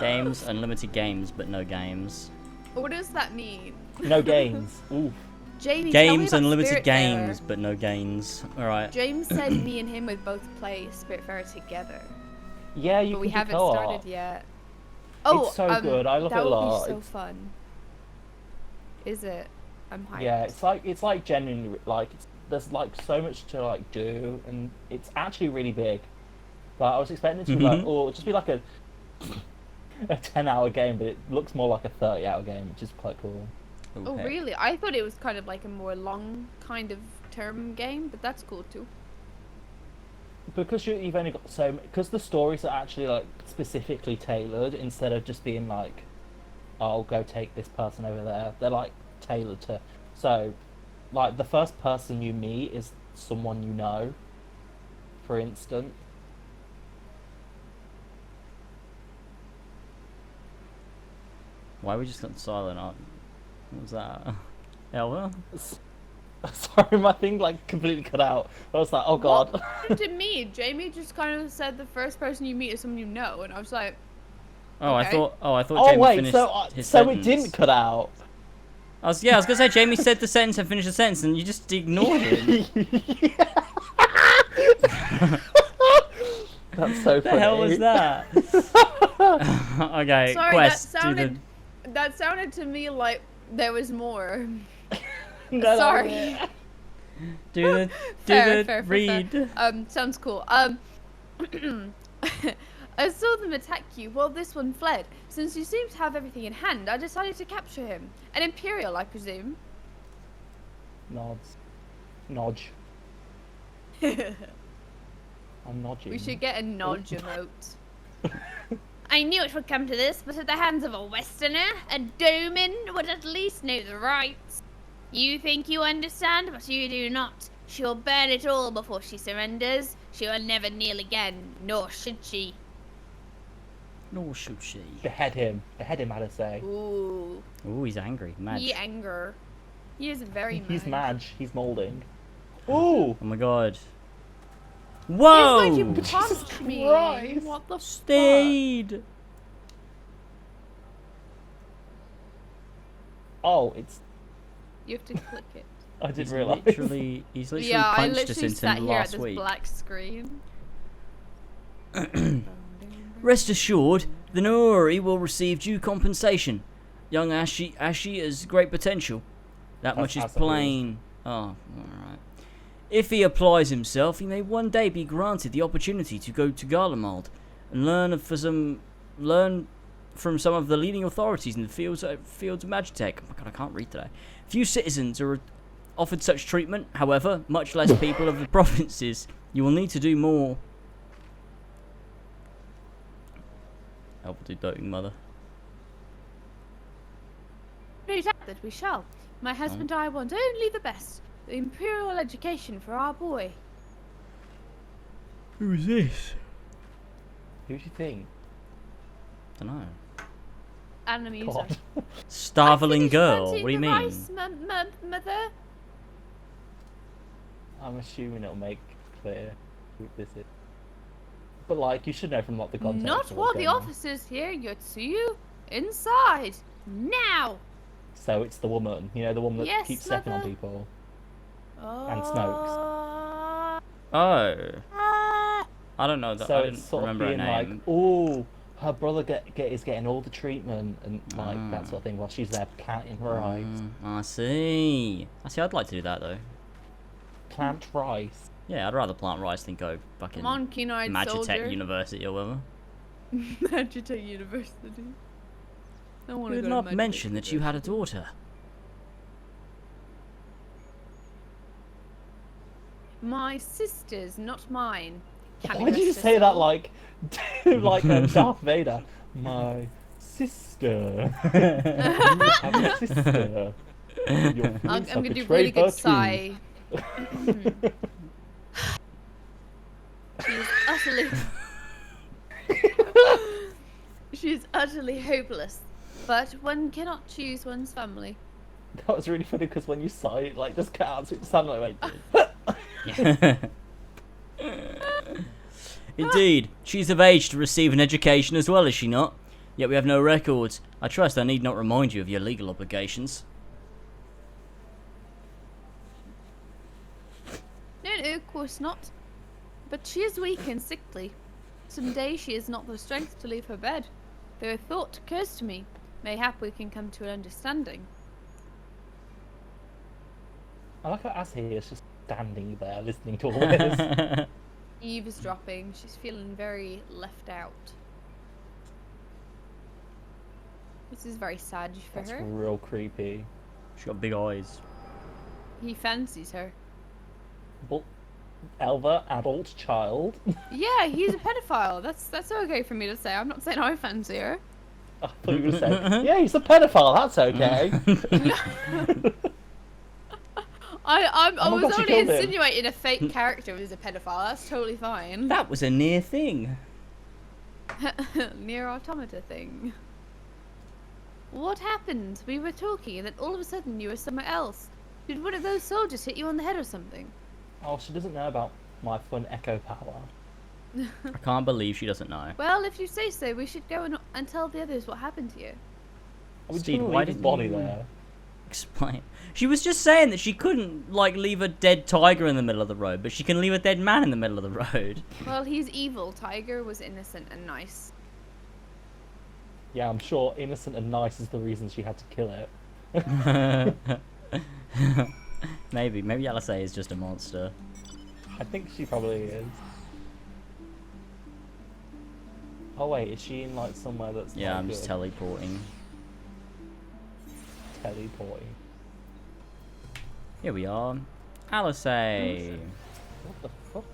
Games, unlimited games, but no games. What does that mean? No games. Ooh. Jamie, tell me Games, about unlimited Spiritfarer. games, but no gains. Alright. James said me and him would both play Spiritfarer together, Yeah, you but we can do haven't co-op. started yet. Oh, so good. I love that it a lot. That would be It's- so fun. Is it? I'm hyped. Yeah, it's like genuinely like there's like so much to like do, and it's actually really big. But I was expecting it to be like, oh, just be like a 10-hour game, but it looks more like a 30-hour game, which is quite cool. Oh Okay. really? I thought it was kind of like a more long kind of term game, but that's cool too. Because you've only got because the stories are actually like specifically tailored instead of just being like, I'll go take this person over there. They're like tailored to. So, like the first person you meet is someone you know. For instance. Why we just got silent? What was that? Elder? Sorry, my thing like completely cut out. I was like, oh god. What happened to me? Jamie just kind of said the first person you meet is someone you know, and I was like, Oh, I Okay. thought. Oh, I thought Oh Jamie wait, finished so his so sentence. it didn't cut out. I was gonna say Jamie said the sentence and finished the sentence, and you just ignored it. That's so What the funny. hell was that? Okay, sorry, quest. that Do sounded that sounded to me like there was more. No, Sorry. the Fair. read. Sounds cool. I saw them attack you while this one fled. Since you seem to have everything in hand, I decided to capture him. An Imperial, I presume. Nods. Nodge. I'm nodging. We should get a nodge emote. I knew it would come to this, but at the hands of a Westerner, a Doman would at least know the rights. You think you understand, but you do not. She'll burn it all before she surrenders. She will never kneel again, nor should she. Nor should she. Behead him, I'd say. Ooh, Ooh, he's angry. Mad. he anger. He is very mad. He's Madge, he's moulding. Ooh! Oh my god. He's Whoa! going to punch me. Christ. What the fuck? Stayed. Oh, it's. You have to click it. I didn't He's realise. he's literally Yeah, I punched us literally into sat him here at last this week. black screen. Rest assured, the Nori will receive due compensation. Young Ashy has great potential. That much is As a rule. plain. Oh, alright. If he applies himself, he may one day be granted the opportunity to go to Garlemald and learn from some of the leading authorities in the fields of Magitech. Oh my god, I can't read today. Few citizens are offered such treatment, however, much less people of the provinces. You will need to do more. I will do doting mother. No doubt that we shall. My husband and I want only the best. The imperial education for our boy. Who is this? Who do you think? Don't know. And amuser. God. Starveling girl. What do you mean? Rice, mother. I'm assuming it'll make clear who this is. But like, you should know from what the context. Not of while what's the going on. officers here, Yotsuyu. Inside. Now. So it's the woman, you know, the woman that Yes, keeps stepping on mother. people. And smokes. Oh. I don't know that. So I it's didn't sort of remember her being name. like, oh, her brother is getting all the treatment and like that sort of thing while she's there planting rice. I see. I'd like to do that though. Plant rice. Yeah, I'd rather plant rice than go fucking Come on, keen-eyed Magitech soldier. University or whatever. Magitech University. I want You to did go to not mention that you had a daughter. My sister's, not mine. Can't be Why did you trusted say at that all. like Darth Vader? My sister. You have a sister. Your I'm police have gonna do betrayed really her good too. sigh. She's utterly. She's utterly hopeless. But one cannot choose one's family. That was really funny because when you sigh, it like just cut out, so it sounded like Indeed, she's of age to receive an education as well, is she not? Yet we have no records. I trust I need not remind you of your legal obligations. No, of course not. But she is weak and sickly. Some days she has not the strength to leave her bed. Though a thought occurs to me. Mayhap we can come to an understanding. I like how Ashley is just standing there listening to all this. Eavesdropping. She's feeling very left out. This is very sad for That's her. real creepy. She's got big eyes. He fancies her. But Elva, adult child. Yeah, he's a pedophile. That's okay for me to say. I'm not saying I fancy her. I thought you were going to say, yeah, he's a pedophile, that's okay. I Oh my was God, she only killed him. insinuating a fake character was a pedophile. That's totally fine. That was a near thing. Near automata thing. What happened? We were talking and then all of a sudden you were somewhere else. Did one of those soldiers hit you on the head or something? Oh, she doesn't know about my fun echo power. I can't believe she doesn't know. Well, if you say so, we should go and tell the others what happened to you. Are we just Steve, gonna why leave his didn't body you- there? Explain. She was just saying that she couldn't, like, leave a dead tiger in the middle of the road, but she can leave a dead man in the middle of the road. Well, he's evil. Tiger was innocent and nice. Yeah, I'm sure innocent and nice is the reason she had to kill it. Maybe Alisei is just a monster. I think she probably is. Oh wait, is she in like somewhere that's Yeah, not I'm just good? teleporting. Teleporting. Here we are. Alisei. What the fuck?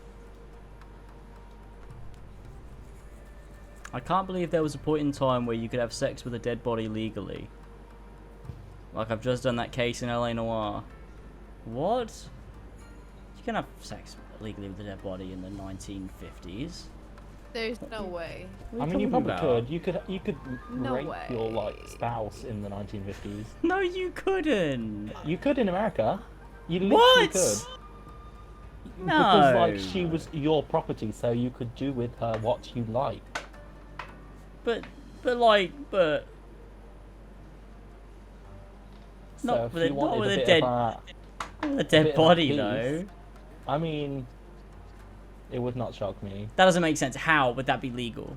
I can't believe there was a point in time where you could have sex with a dead body legally. Like I've just done that case in LA Noire. What? You can have sex legally with a dead body in the 1950s. There's no way. I mean, you talking probably about? could. You could No rape your way. like spouse in the 1950s. No, you couldn't. You could in America. You literally What? could. No. Because like she was your property, so you could do with her what you like. But So Not if with a- you not wanted with a bit dead- of that, a dead bit of body peace. though. I mean, it would not shock me. That doesn't make sense. How would that be legal?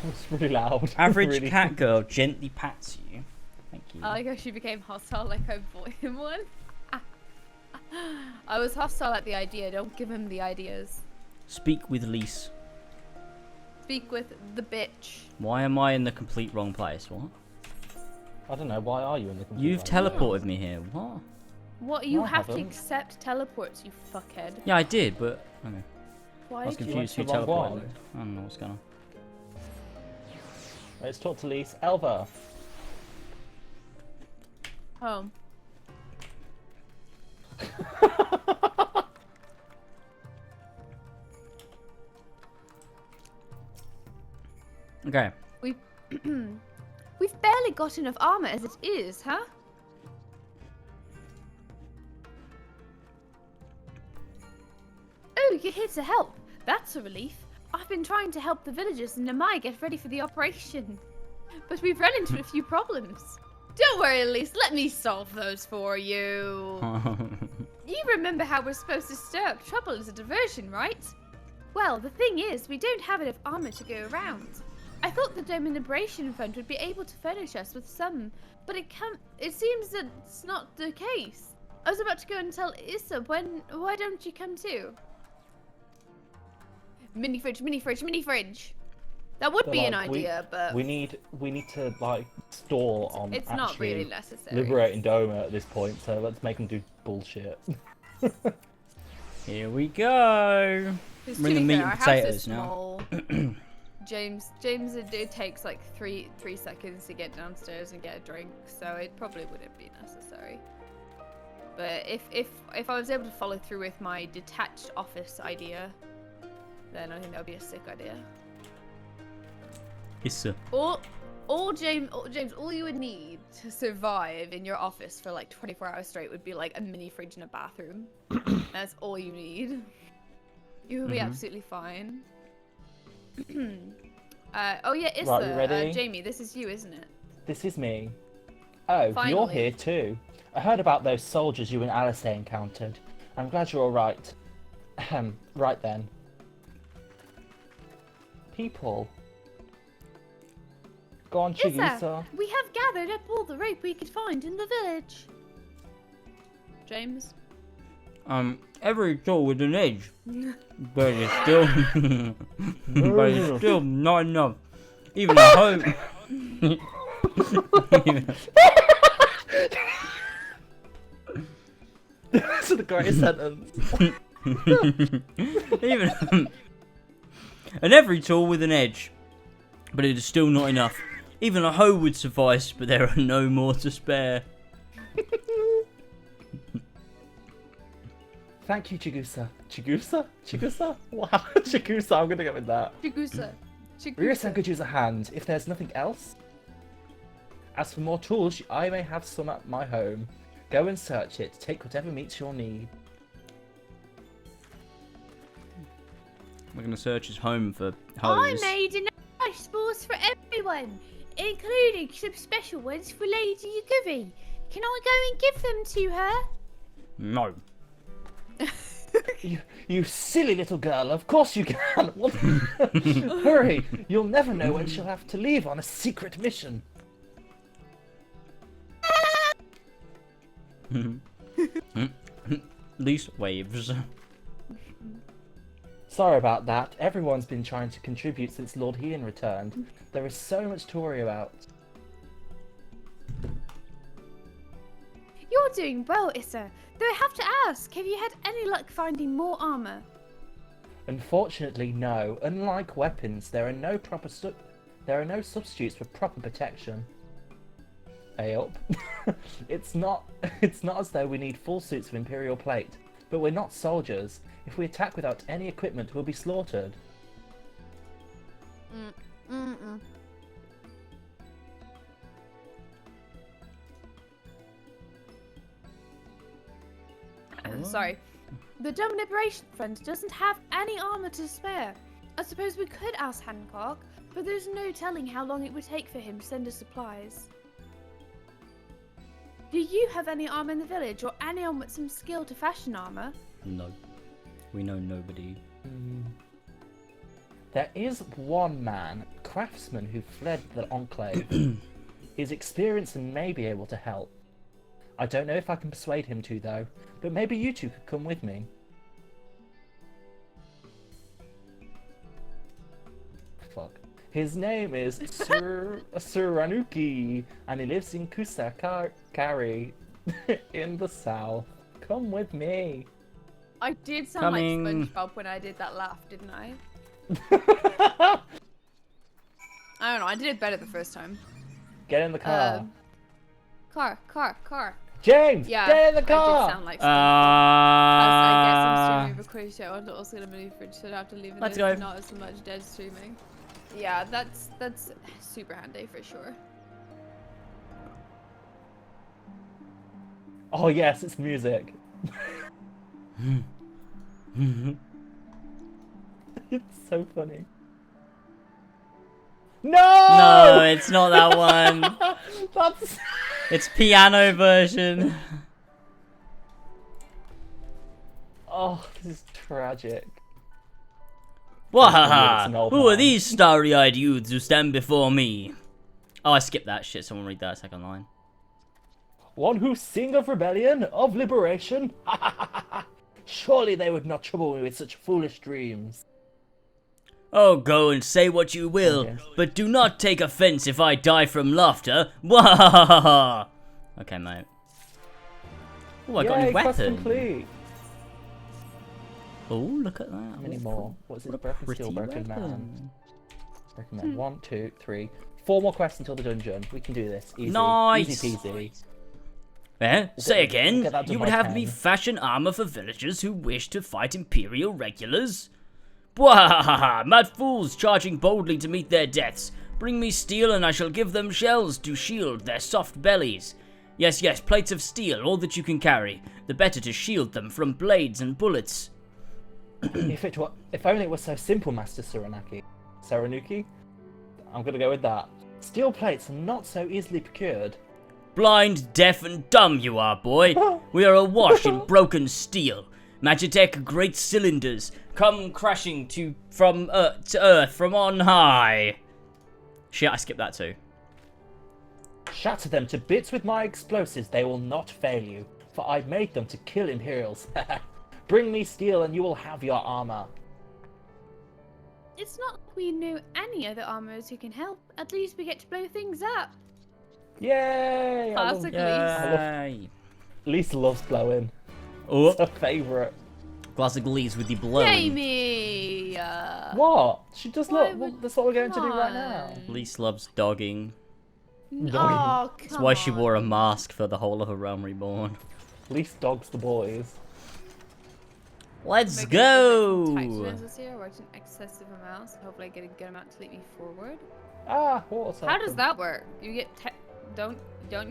It's really loud. Average Really- cat girl gently pats you. Thank you. I like how she became hostile like I bought him one. I was hostile at the idea. Don't give him the ideas. Speak with Lise. Speak with the bitch. Why am I in the complete wrong place? What? I don't know. Why are you in the? complete You've wrong teleported me here. What? What? You No, I have to haven't. accept teleports, you fuckhead. Yeah, I did, but okay. Why I was did you? confused who the wrong teleported one? me. I don't know what's going on. Let's talk to Lise. Elva. Oh. Okay. We've barely got enough armor as it is, huh? Oh, you're here to help. That's a relief. I've been trying to help the villagers in Namai get ready for the operation. But we've run into a few problems. Don't worry, Elise. Let me solve those for you. You remember how we're supposed to stir up trouble as a diversion, right? Well, the thing is, we don't have enough armor to go around. I thought the Dome and Liberation Fund would be able to furnish us with some, but it seems that it's not the case. I was about to go and tell Issa why don't you come too? Mini fridge, mini fridge, mini fridge. That would But, be an like, idea, but we need to like stall on. it's actually not really necessary. liberating Doma at this point. So let's make them do bullshit. Here we go. 'Cause We're in to the be meat fair, and our house potatoes is now. small. James, it takes like three seconds to get downstairs and get a drink, so it probably wouldn't be necessary. But if I was able to follow through with my detached office idea, then I think that would be a sick idea. Yes, sir. James, all you would need to survive in your office for like 24 hours straight would be like a mini fridge in a bathroom. That's all you need. You will be absolutely fine. Oh yeah, Issa, Right, you ready? Jamie, this is you, isn't it? This is me. Oh, you're Finally. here too. I heard about those soldiers you and Alice encountered. I'm glad you're all right. Ahem. Right then. People. Go on, Chigusa. Issa, we have gathered up all the rope we could find in the village. James? Every tool with an edge, but it's still, but it's still not enough. Even a hoe. That's the greatest sentence. Even, and every tool with an edge, but it is still not enough. Even a hoe would suffice, but there are no more to spare. Thank you, Chigusa. Chigusa? Chigusa? Wow, Chigusa, I'm gonna go with that. Chigusa. Ryusa could use a hand if there's nothing else. As for more tools, I may have some at my home. Go and search it. Take whatever meets your need. We're gonna search his home for I hoes. made enough ice balls for everyone, including some special ones for Lady Yuguri. Can I go and give them to her? No. You silly little girl, of course you can! What? Hurry! You'll never know when she'll have to leave on a secret mission. Least waves. Sorry about that. Everyone's been trying to contribute since Lord Hean returned. There is so much to worry about. You're doing well, Issa. Though I have to ask, have you had any luck finding more armor? Unfortunately, no. Unlike weapons, there are no substitutes for proper protection. Ayop. It's not as though we need full suits of Imperial plate, but we're not soldiers. If we attack without any equipment, we'll be slaughtered. Sorry. The Dome Liberation Front doesn't have any armor to spare. I suppose we could ask Hancock, but there's no telling how long it would take for him to send us supplies. Do you have any armor in the village, or anyone with some skill to fashion armor? No. We know nobody. There is one man, craftsman, who fled the Enclave. He's experienced and may be able to help. I don't know if I can persuade him to, though, but maybe you two could come with me. Fuck. His name is Suranuki, and he lives in Kusakari in the south. Come with me. I did sound Coming. like SpongeBob when I did that laugh, didn't I? I don't know. I did it better the first time. Get in the car. Car. James, Yeah, get in the I car! did sound like SpongeBob. I guess I'm streaming recording show. I'm also gonna move fridge, so I have to leave it. Let's go. Not as much dead streaming. Yeah, that's super handy for sure. Oh yes, it's music. It's so funny. No! No, it's not that one. That's... It's piano version. Oh, this is tragic. Wahaha! It's an old Who are man. these starry-eyed youths who stand before me? Oh, I skipped that shit. Someone read that second line. One who sing of rebellion, of liberation? Surely they would not trouble me with such foolish dreams. Oh, go and say what you will, Okay. but do not take offense if I die from laughter. Wahaha! Okay, mate. Oh, I got a Yay, new quest weapon. complete. Oh, look at that. How many more? What's What a it? Broken pretty Steel, Broken Man. weapon. Broken Man. 1, 2, 3. 4 more quests until the dungeon. We can do this. Easy. Nice. Easy peasy. Eh? Say again? get that done You would by have me 10. fashion armor for villagers who wish to fight Imperial regulars? Bwahaha! Mad fools charging boldly to meet their deaths. Bring me steel and I shall give them shells to shield their soft bellies. Yes, yes, plates of steel, all that you can carry. The better to shield them from blades and bullets. If only it was so simple, Master Saranuki. I'm gonna go with that. Steel plates are not so easily procured. Blind, deaf, and dumb you are, boy. We are awash in broken steel. Magitech great cylinders come crashing to earth from on high. Shit, I skipped that too. Shatter them to bits with my explosives, they will not fail you, for I made them to kill Imperials. Bring me steel and you will have your armor. It's not like we knew any other armors who can help. At least we get to blow things up. Yay! Classic Yay. Lisa loves blowing. Oh, It's her favourite. classic Lees with the blowing. Jamie! What? She does Why look. would- That's what we're going to do come right now. on. Lise loves dogging. Oh, come That's why she wore a on. mask for the whole of her Realm Reborn. Lisa dogs the boys. Let's Making a bit go! of this year, worked an excessive amount, so hopefully I get a good amount to lead me forward. Ah, water. How does that work? You get don't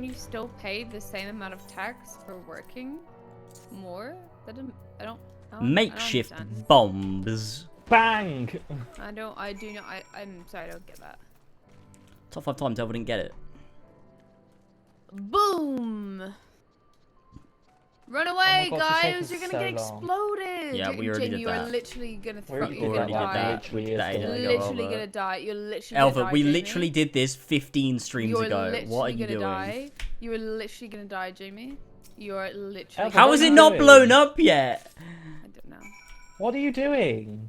you still pay the same amount of tax for working more? That didn't, I don't Makeshift understand. bombs. Bang! I'm sorry, I don't get that. Top 5 times I didn't get it. Boom! Run away, Oh my God, this guys! is You're gonna get so long. exploded! Yeah, we already Jamie, did you are that. literally gonna We throw. already You're already gonna did die. that. Literally is That gonna ain't go Literally over. gonna die. You're literally Elva, gonna die, we Jamie. literally did this 15 streams You're ago. literally What are you gonna doing? die. You are literally gonna die, Jamie. You are literally. Elva, How what is are it you not doing? blown up yet? I don't know. What are you doing?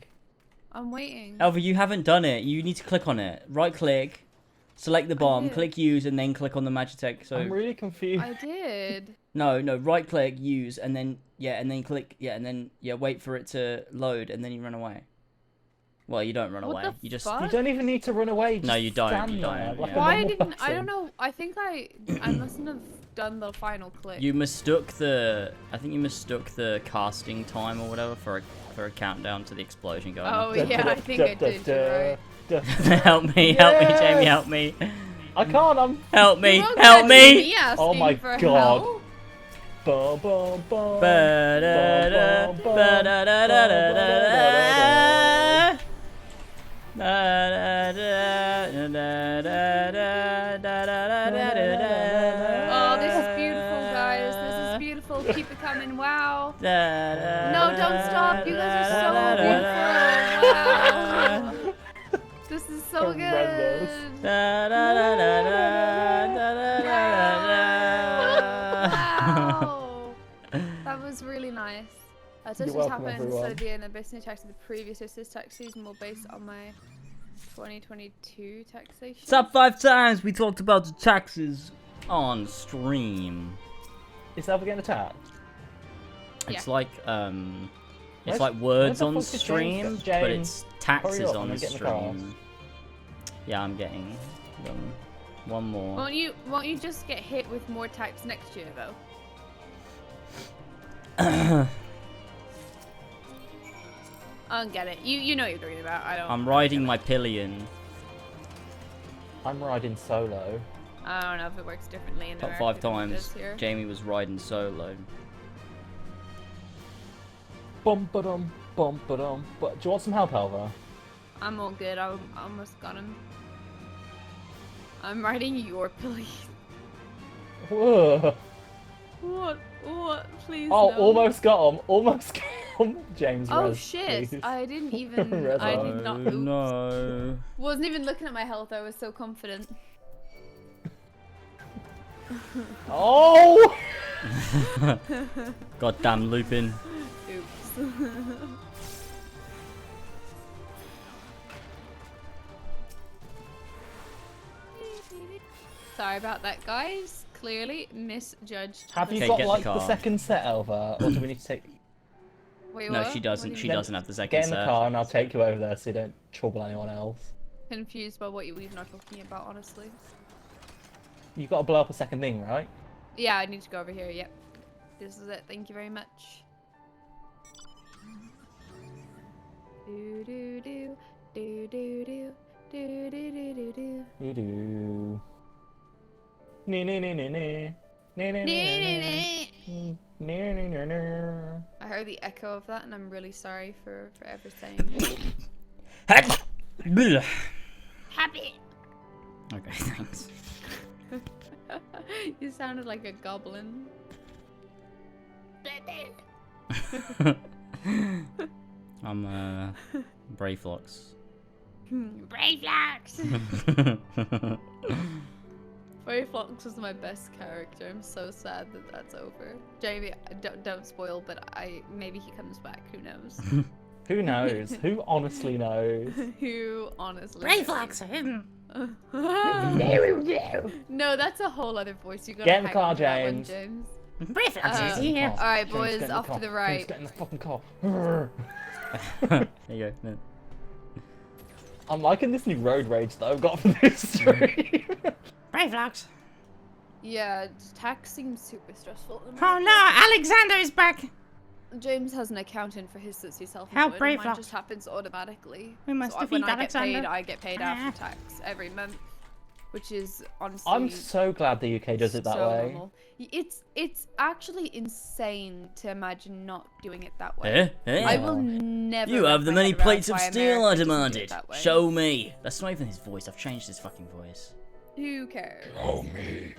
I'm waiting. Elva, you haven't done it. You need to click on it. Right click, select the bomb, did. click use, and then click on the Magitech. So I'm really confused. I did. no, right click, use, and then click, and then wait for it to load, and then you run away. Well, you don't run What away. the You just fuck? You don't even need to run away. Just No, you don't, stand you there don't, like a yeah. Why normal didn't I person. don't know. I think I mustn't have done the final click. you mistook the. I think you mistook the casting time or whatever for a countdown to the explosion going. Oh off. yeah, I think I did. You're right. Help me, help me, Jamie, Yes! help me, I can't. I'm. help me, You won't help catch me. asking Oh my for God. help. Bum, bum, bum. Ba-da-da, Bum, bum, bum. ba-da-da-da-da-da. Oh, this is beautiful, guys. This is beautiful. Keep it coming. Wow. No, don't stop. You guys are so beautiful. Wow. so good. Horrendous. Da, da, da, da, da, da, da, da, da. Wow. That was really nice. Such You're as welcome, happened everyone. instead of being a business tax of the previous business tax season more based on my 2022 taxation. Top 5 times we talked about the taxes on stream. Is Alpha getting attacked? It's Yeah. like Where's- like words the on fuck did James stream, go? but James, it's taxes hurry up on and get in the car. stream. Yeah, I'm getting one more. Won't you just get hit with more types next year though? I don't get it. You know what you're talking about. I don't. I'm riding my pillion. I'm riding solo. I don't know if it works differently in Top America 5 than it times does here. Jamie was riding solo. Bum ba-dum, bum ba-dum. But do you want some help, Alva? I'm all good. I almost got him. I'm riding your pillion. Whoa. What? What? Please. Oh, no. almost got him. Almost got him. James, Oh res, shit! please. I didn't even. Res I up. did not. Oh Oops. no. Wasn't even looking at my health. I was so confident. Oh! Goddamn Lupin. Oops. Sorry about that, guys. Clearly misjudged. Have you Okay, got get the like the car. second set, Alva? Or do we need to take... Wait, No, what? she doesn't. What do She you mean? doesn't have the second Get in the set. car and I'll take you over there so you don't trouble anyone else. Confused by what you even are talking about, honestly. You've got to blow up a second thing, right? Yeah, I need to go over here. Yep. This is it. Thank you very much. Do do do do do do do do do do do. You do. Nee, nee, nee, nee, nee. Nee, nee, nee, nee, nee. Nee, nee, nee, nee. I heard the echo of that, and I'm really sorry for ever saying it. Blech. Happy. Okay, thanks. You sounded like a goblin. I'm Brayflox. Brave Fox. Brave Fox was my best character. I'm so sad that that's over. Jamie, don't spoil, but maybe he comes back. Who knows? Who knows? Who honestly knows? Who honestly? Brave knows? Fox are hidden. No, that's a whole other voice. You gotta Get in the hang car, on to that one, James. James. Brave Fox is here. All right, James, boys, get in the off car. to the James, right. get in the fucking car. There you go. I'm liking this new road rage that I've got for this stream. Brave Fox. Yeah, tax seems super stressful. Oh no, Alexander is back. James has an accountant for his since he's How self-employed. brave Mine Fox. just happens automatically. We must So defeat when Alexander. I get paid after tax every month, which is honestly I'm so glad the UK does it that so way. normal. It's actually insane to imagine not doing it that way. I will never. You wrap have the my many head around plates of why steel I America doesn't do it demanded. that way. Show me. That's not even his voice. I've changed his fucking voice. Who cares? Oh me.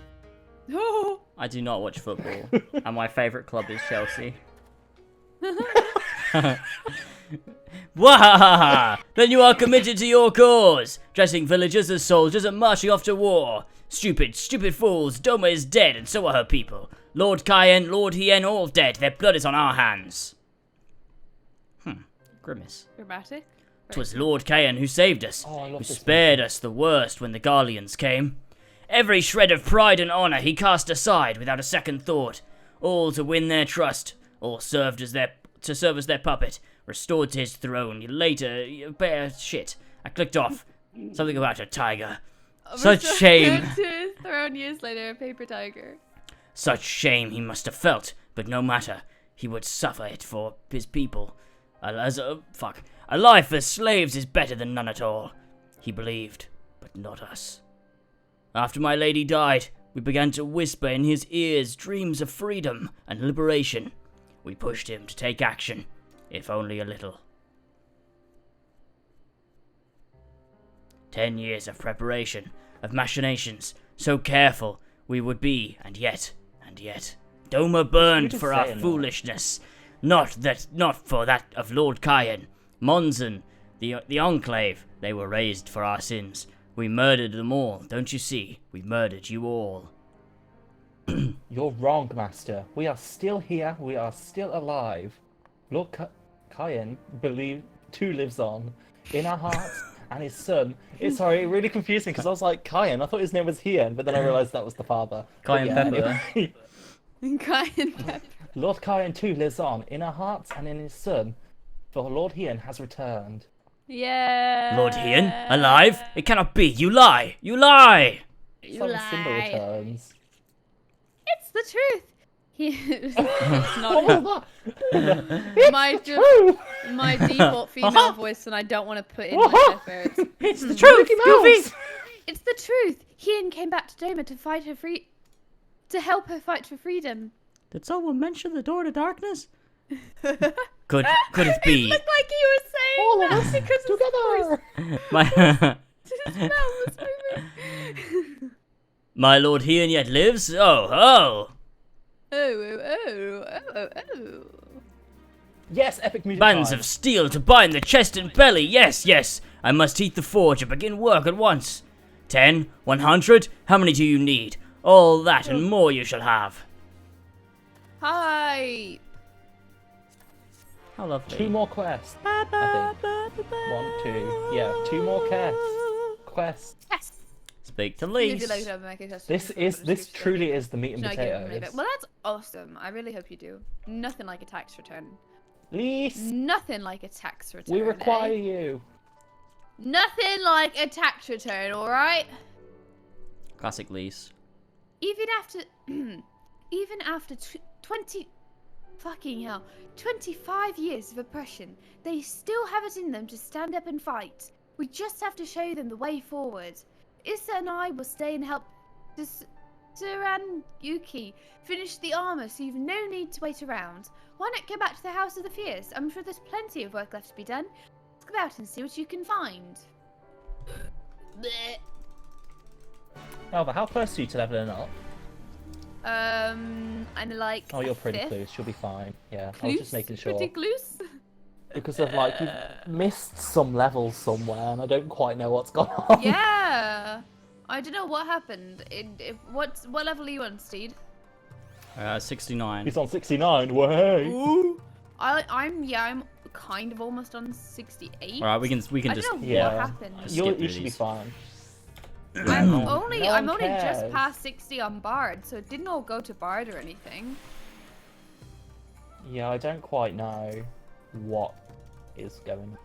I do not watch football, and my favourite club is Chelsea. Wahaha! Then you are committed to your cause, dressing villagers as soldiers and marching off to war. Stupid, stupid fools! Doma is dead, and so are her people. Lord Cayenne, Lord Hien, all dead. Their blood is on our hands. Grimace. Dramatic. 'Twas Lord Cayenne who saved us, Oh, I love who this spared us the worst when the Garleans came. Every shred of pride and honour he cast aside without a second thought, all to win their trust, all served as to serve as their puppet, restored to his throne. Later, shit, I clicked off. Something about a tiger. Such shame. To his throne years later, a paper tiger. Such shame he must have felt, but no matter. He would suffer it for his people. A life as slaves is better than none at all. He believed, but not us. After my lady died, we began to whisper in his ears dreams of freedom and liberation. We pushed him to take action, if only a little. 10 years of preparation, of machinations, so careful we would be, and yet, Doma burned just for our saying that. foolishness. Not for that of Lord Cayenne. Monzon, The Enclave, they were raised for our sins. We murdered them all, don't you see? We murdered you all. You're wrong, Master. We are still here. We are still alive. Lord Cayenne too lives on in our hearts, and his son. It really confused me because I was like, Cayenne. I thought his name was Hien, but then I realised that was the father. Cayenne Pepper. Anyway, Cayenne Pepper. Lord Cayenne too lives on in our hearts and in his son, for Lord Hien has returned. Yeah. Lord Hien, alive? It cannot be. You lie. You lie. Some symbol lie. returns. It's the truth. It's What not was that? my default female voice, and I don't want to put in much effort. It's the truth, Goofy. It's the truth. Hien came back to Doma to fight her to help her fight for freedom. Did someone mention the door to darkness? Could it be? It looked like you were saying All of that us because together. My, his mouth was moving. my Lord Hien yet lives? Oh. Oh. Yes, epic music. Bands time. of steel to bind the chest and belly. Yes. I must heat the forge and begin work at once. 10, 100. How many do you need? All that and more you shall have. Hi. How lovely. 2 more quests. I think. 1, 2. Yeah, 2 more quests. Yes. Speak to You do Lise. like to make a custom This truly is the meat and No, I give him a potatoes. bit. Well, that's awesome. I really hope you do. Nothing like a tax return. Lise, Nothing like a tax return. we require eh? you. Nothing like a tax return, alright? Classic Lise. Even after 20 fucking hell, 25 years of oppression, they still have it in them to stand up and fight. We just have to show them the way forward. Issa and I will stay and help Suran Yuki finish the armor, so you've no need to wait around. Why not go back to the House of the Fierce? I'm sure there's plenty of work left to be done. Let's go out and see what you can find. Blech. Alva, how close are you to leveling up? I'm like. Oh, you're pretty fifth. close. You'll be fine. Yeah, I was just making sure. Pretty close. Because of like, you've missed some levels somewhere, and I don't quite know what's gone on. Yeah. I don't know what happened. What level are you on, Steed? 69. He's on 69. Way. I'm kind of almost on 68. Alright, we can I just. don't know Yeah. what happened. Just You skip through should be these. fine. I'm No only one just cares. past 60 on Bard, so it didn't all go to Bard or anything. Yeah, I don't quite know what is going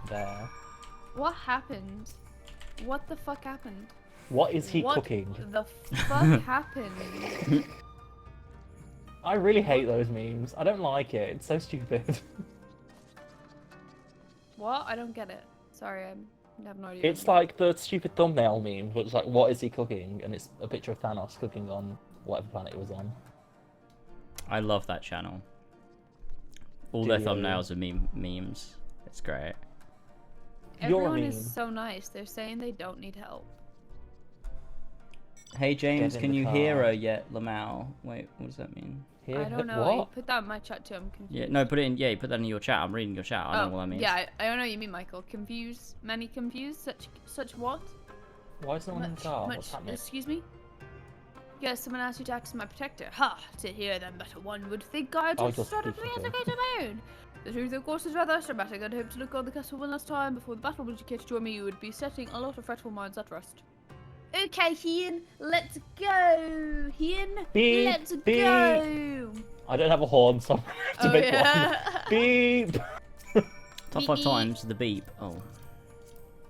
there. What happened? What the fuck happened? What is he What cooking? the fuck happened? I really hate those memes. I don't like it. It's so stupid. What? I don't get it. Sorry, I have no idea. It's like the stupid thumbnail meme, which is like, what is he cooking? And it's a picture of Thanos cooking on whatever planet it was on. I love that channel. All Do their you? thumbnails are memes. It's great. You're a Everyone meme. is so nice. They're saying they don't need help. Hey James, Get in can the you car. hear her yet, Lamau? Wait, what does that mean? Here, I don't know. You What? put that in my chat too. I'm confused. Yeah, no, put it in. Yeah, you put that in your chat. I'm reading your chat. I don't know what that means. Yeah, I don't know what you mean, Michael. Confused? Many confused? Such what? Why is no one in the car? What's happening? Excuse me? Yes, someone asked you to act as my protector. Ha! To hear them better, one would think I Oh, just you're started speaking me as to a great of my own. The truth, of course, is rather dramatic. I'd hoped to look on the castle one last time before the battle. Would you care to join me? You would be setting a lot of fretful minds at rest. Okay, Hien, let's go. Hien, Beep, let's beep. go. I don't have a horn, so I have to Oh, make yeah. one. Beep! Top 5 Beep. times the beep. Oh.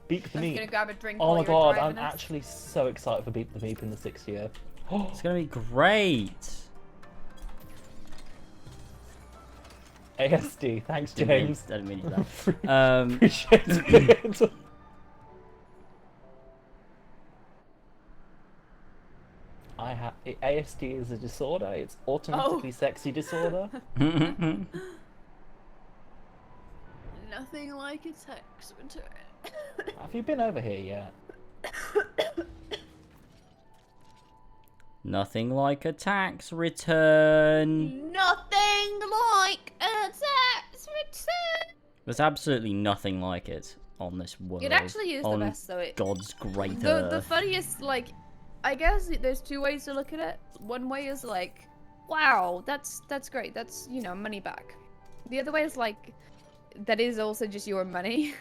Beep the I'm meat. gonna grab a drink. Oh while my you're god, driving I'm us. actually so excited for Beep the Beep in the 6th year. It's gonna be great. ASD, thanks James. I didn't mean that. Appreciate it. ASD is a disorder. It's automatically sexy disorder. Nothing like a text return. Have you been over here yet? Nothing like a tax return. Nothing like a tax return. There's absolutely nothing like it. on this world. It actually is the on best, though. God's great The earth. funniest, like, I guess there's two ways to look at it. One way is like, wow, that's great. That's, you know, money back. The other way is like, that is also just your money.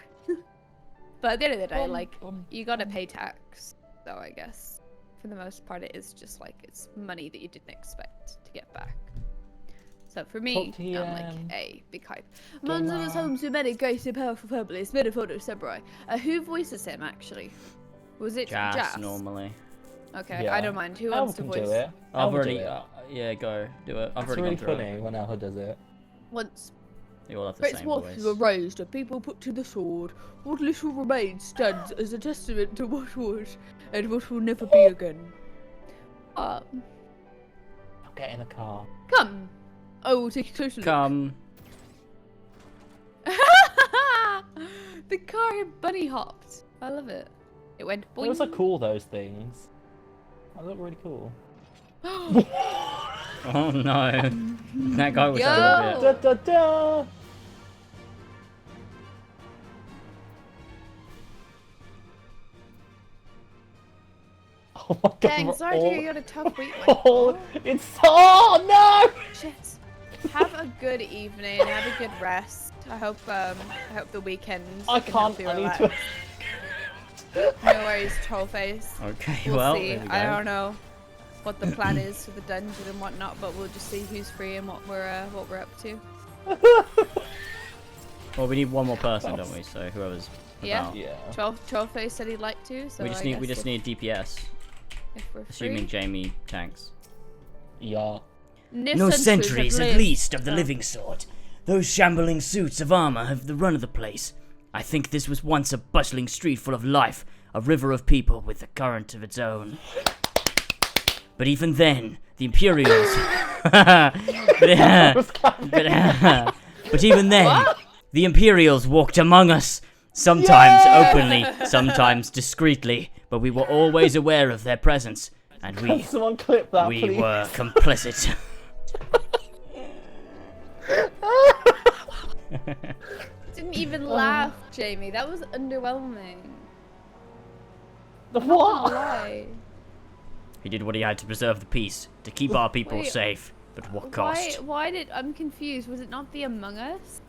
But at the end of the day, like, you gotta pay tax. So I guess, for the most part, it is just like, it's money that you didn't expect to get back. So for me, I'm like, a big hype. Among others home to many great and powerful families, many photo samurai. Who voices him, actually? Was it Jas? Normally. Okay, Yeah. I don't mind. Who wants to can voice? do it. I've Elva already. do it. Yeah, go do it. I've It's already really gone through funny when Elva does it. Once You all have the great same swaths voice. were raised and people put to the sword, what little remains stands as a testament to what was and what will never be again. I'll get in a car. Come, I will take a closer look. Come. The car had bunny hopped. I love it. It went boing. Those are cool, those things. They look really cool. Oh no. That guy was Yo! a Da da da! Oh my god. Dang, we're sorry to all- hear you had a tough week. Oh, it's oh no! Shit. Have a good evening. Have a good rest. I hope the weekend. I can can't. help you I need relax. to. No worries, Trollface. Okay, We'll well, see. there we go. I don't know what the plan is for the dungeon and whatnot, but we'll just see who's free and what we're up to. Well, we need one more person, don't we? So whoever's Yeah. about. Yeah. Trollface said he'd like to, so we just need DPS. if we're Assuming free. Jamie tanks. Yeah. No sentries, at least, of the Oh. living sort. Those shambling suits of armor have the run of the place. I think this was once a bustling street full of life, a river of people with a current of its own. But even then, the Imperials... but even then, What? the Imperials walked among us. Sometimes openly, sometimes discreetly, but we were always aware of their presence, and Can someone clip that, we please? were complicit. Didn't even laugh, Jamie. That was underwhelming. The I'm not gonna what? lie. He did what he had to preserve the peace, to keep our people Wait, safe. But what cost? Why did I'm confused? Was it not the Among Us?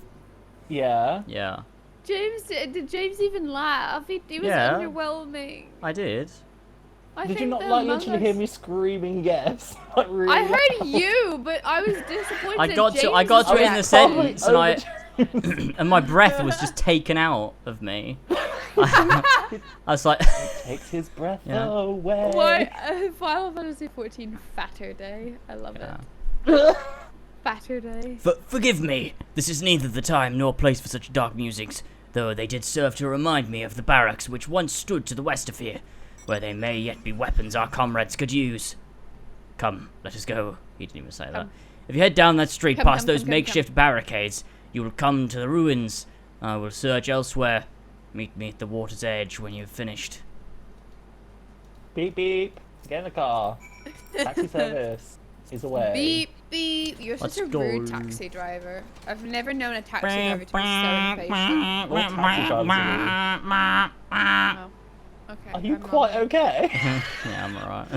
Yeah. Yeah, James, did James even laugh? He was Yeah. underwhelming. I did. I Did you think not the like Among literally Us- hear me screaming yes? Like really I loud? heard you, but I was disappointed. I got to James's it in the reaction. sentence, and Probably and my breath was just taken out of me. I was like, Takes his breath Yeah. away. Why? Final Fantasy 14 Fatterday. I love yeah. it. Fatterday. Forgive me. This is neither the time nor place for such dark musings, though they did serve to remind me of the barracks which once stood to the west of here, where there may yet be weapons our comrades could use. Come, let us go. He didn't even say that. Come. If you head down that street Come, past come, those come, come, makeshift barricades, you will come to the ruins. I will search elsewhere. Meet me at the water's edge when you've finished. Beep beep. Get in the car. Taxi service is away. Beep beep. You're Let's such a go. rude taxi driver. I've never known a taxi driver to be so impatient. All taxi drivers are rude. Oh. Okay. Are you I'm quite wrong. okay? Yeah, I'm alright.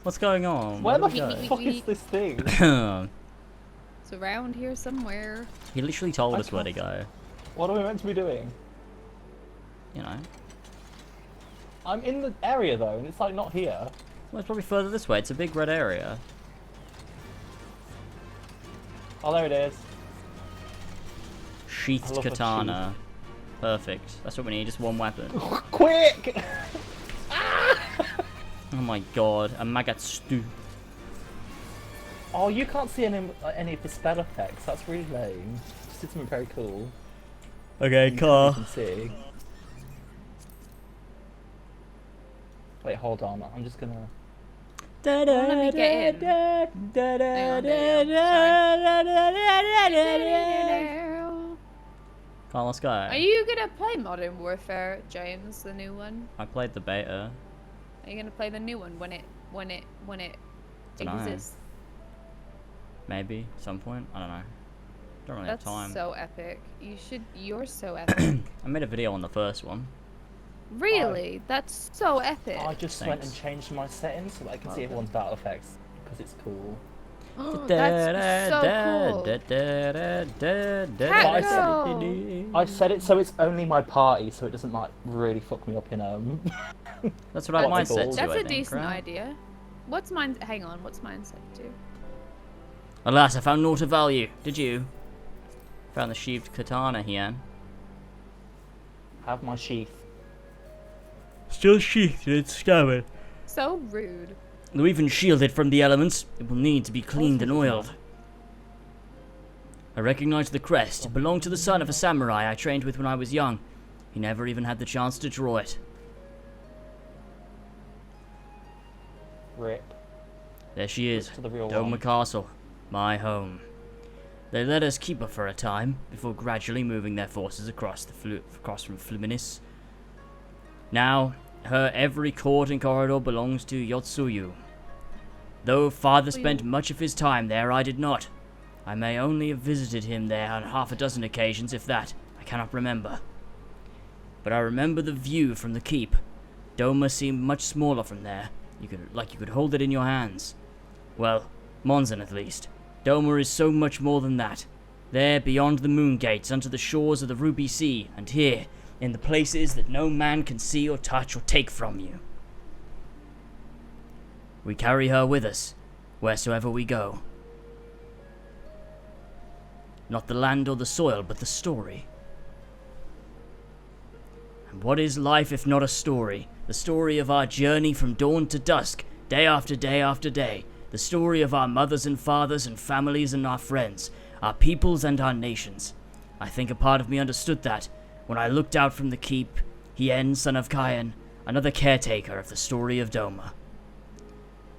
What's going on? Where the do we Beep, fuck beep, is beep. this thing? go? It's around here somewhere. He literally told I us where to go. What are we meant to be doing? You know. I'm in the area though, and it's like not here. Well, it's probably further this way. It's a big red area. Oh, there it is. Sheathed I love a katana. Perfect. That's what we need. Just one weapon. Quick! Oh my god. A Magatsu. Oh, you can't see any of the spell effects. That's really lame. Just did something very cool. Okay, You car. can see. Wait, hold on. I'm just gonna. Let me get in. Hang on, there Come on, let's go. Are you gonna play Modern Warfare, James, the new one? I played the beta. Are you gonna play the new one when it Dunno. exists? Maybe. Some point. I don't know. Don't really That's have time. so epic. You're so epic. I made a video on the first one. Really? That's so epic. I just went and Thanks. changed my settings so that I can see everyone's battle effects because it's cool. That's so cool. I set it so it's only my party, so it doesn't like really fuck me up in That's what I mine set to, That's I a think, decent right? idea. What's mine? Hang on. What's mine set to? Alas, I found naught of value. Did you? Found the sheathed katana here. Have my sheath. Still sheathed in its scabbard. So rude. Though even shielded from the elements, it will need to be cleaned and oiled. I recognize the crest. It belonged to the son of a samurai I trained with when I was young. He never even had the chance to draw it. Rip. There she is, To the real Doma one. Castle, my home. They let us keep her for a time, before gradually moving their forces across from Fluminis. Now, her every court and corridor belongs to Yotsuyu. Though father spent much of his time there, I did not. I may only have visited him there on half a dozen occasions, if that. I cannot remember. But I remember the view from the keep. Doma seemed much smaller from there. You could hold it in your hands. Well, Monzon at least. Doma is so much more than that. There, beyond the moon gates, unto the shores of the Ruby Sea, and here, in the places that no man can see or touch or take from you. We carry her with us, wheresoever we go. Not the land or the soil, but the story. And what is life if not a story? The story of our journey from dawn to dusk, day after day after day. The story of our mothers and fathers and families and our friends, our peoples and our nations. I think a part of me understood that when I looked out from the keep, Hien, son of Kayan, another caretaker of the story of Doma.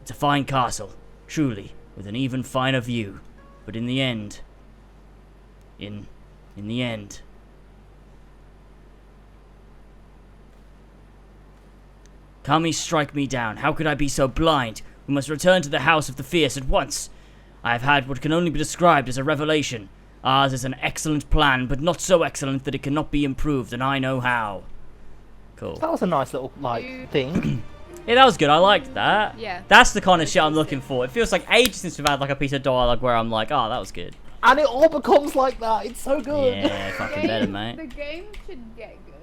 It's a fine castle, truly, with an even finer view, but in the end, in the end, Kami, strike me down. How could I be so blind? We must return to the House of the Fierce at once. I have had what can only be described as a revelation. Ours is an excellent plan, but not so excellent that it cannot be improved, and I know how. Cool. That was a nice little thing. Yeah, that was good. I liked that. Yeah. That's the kind of shit I'm looking for. It feels like ages since we've had like a piece of dialogue where I'm like, oh, that was good. And it all becomes like that. It's so good. Yeah, fucking better, mate. The game should get good.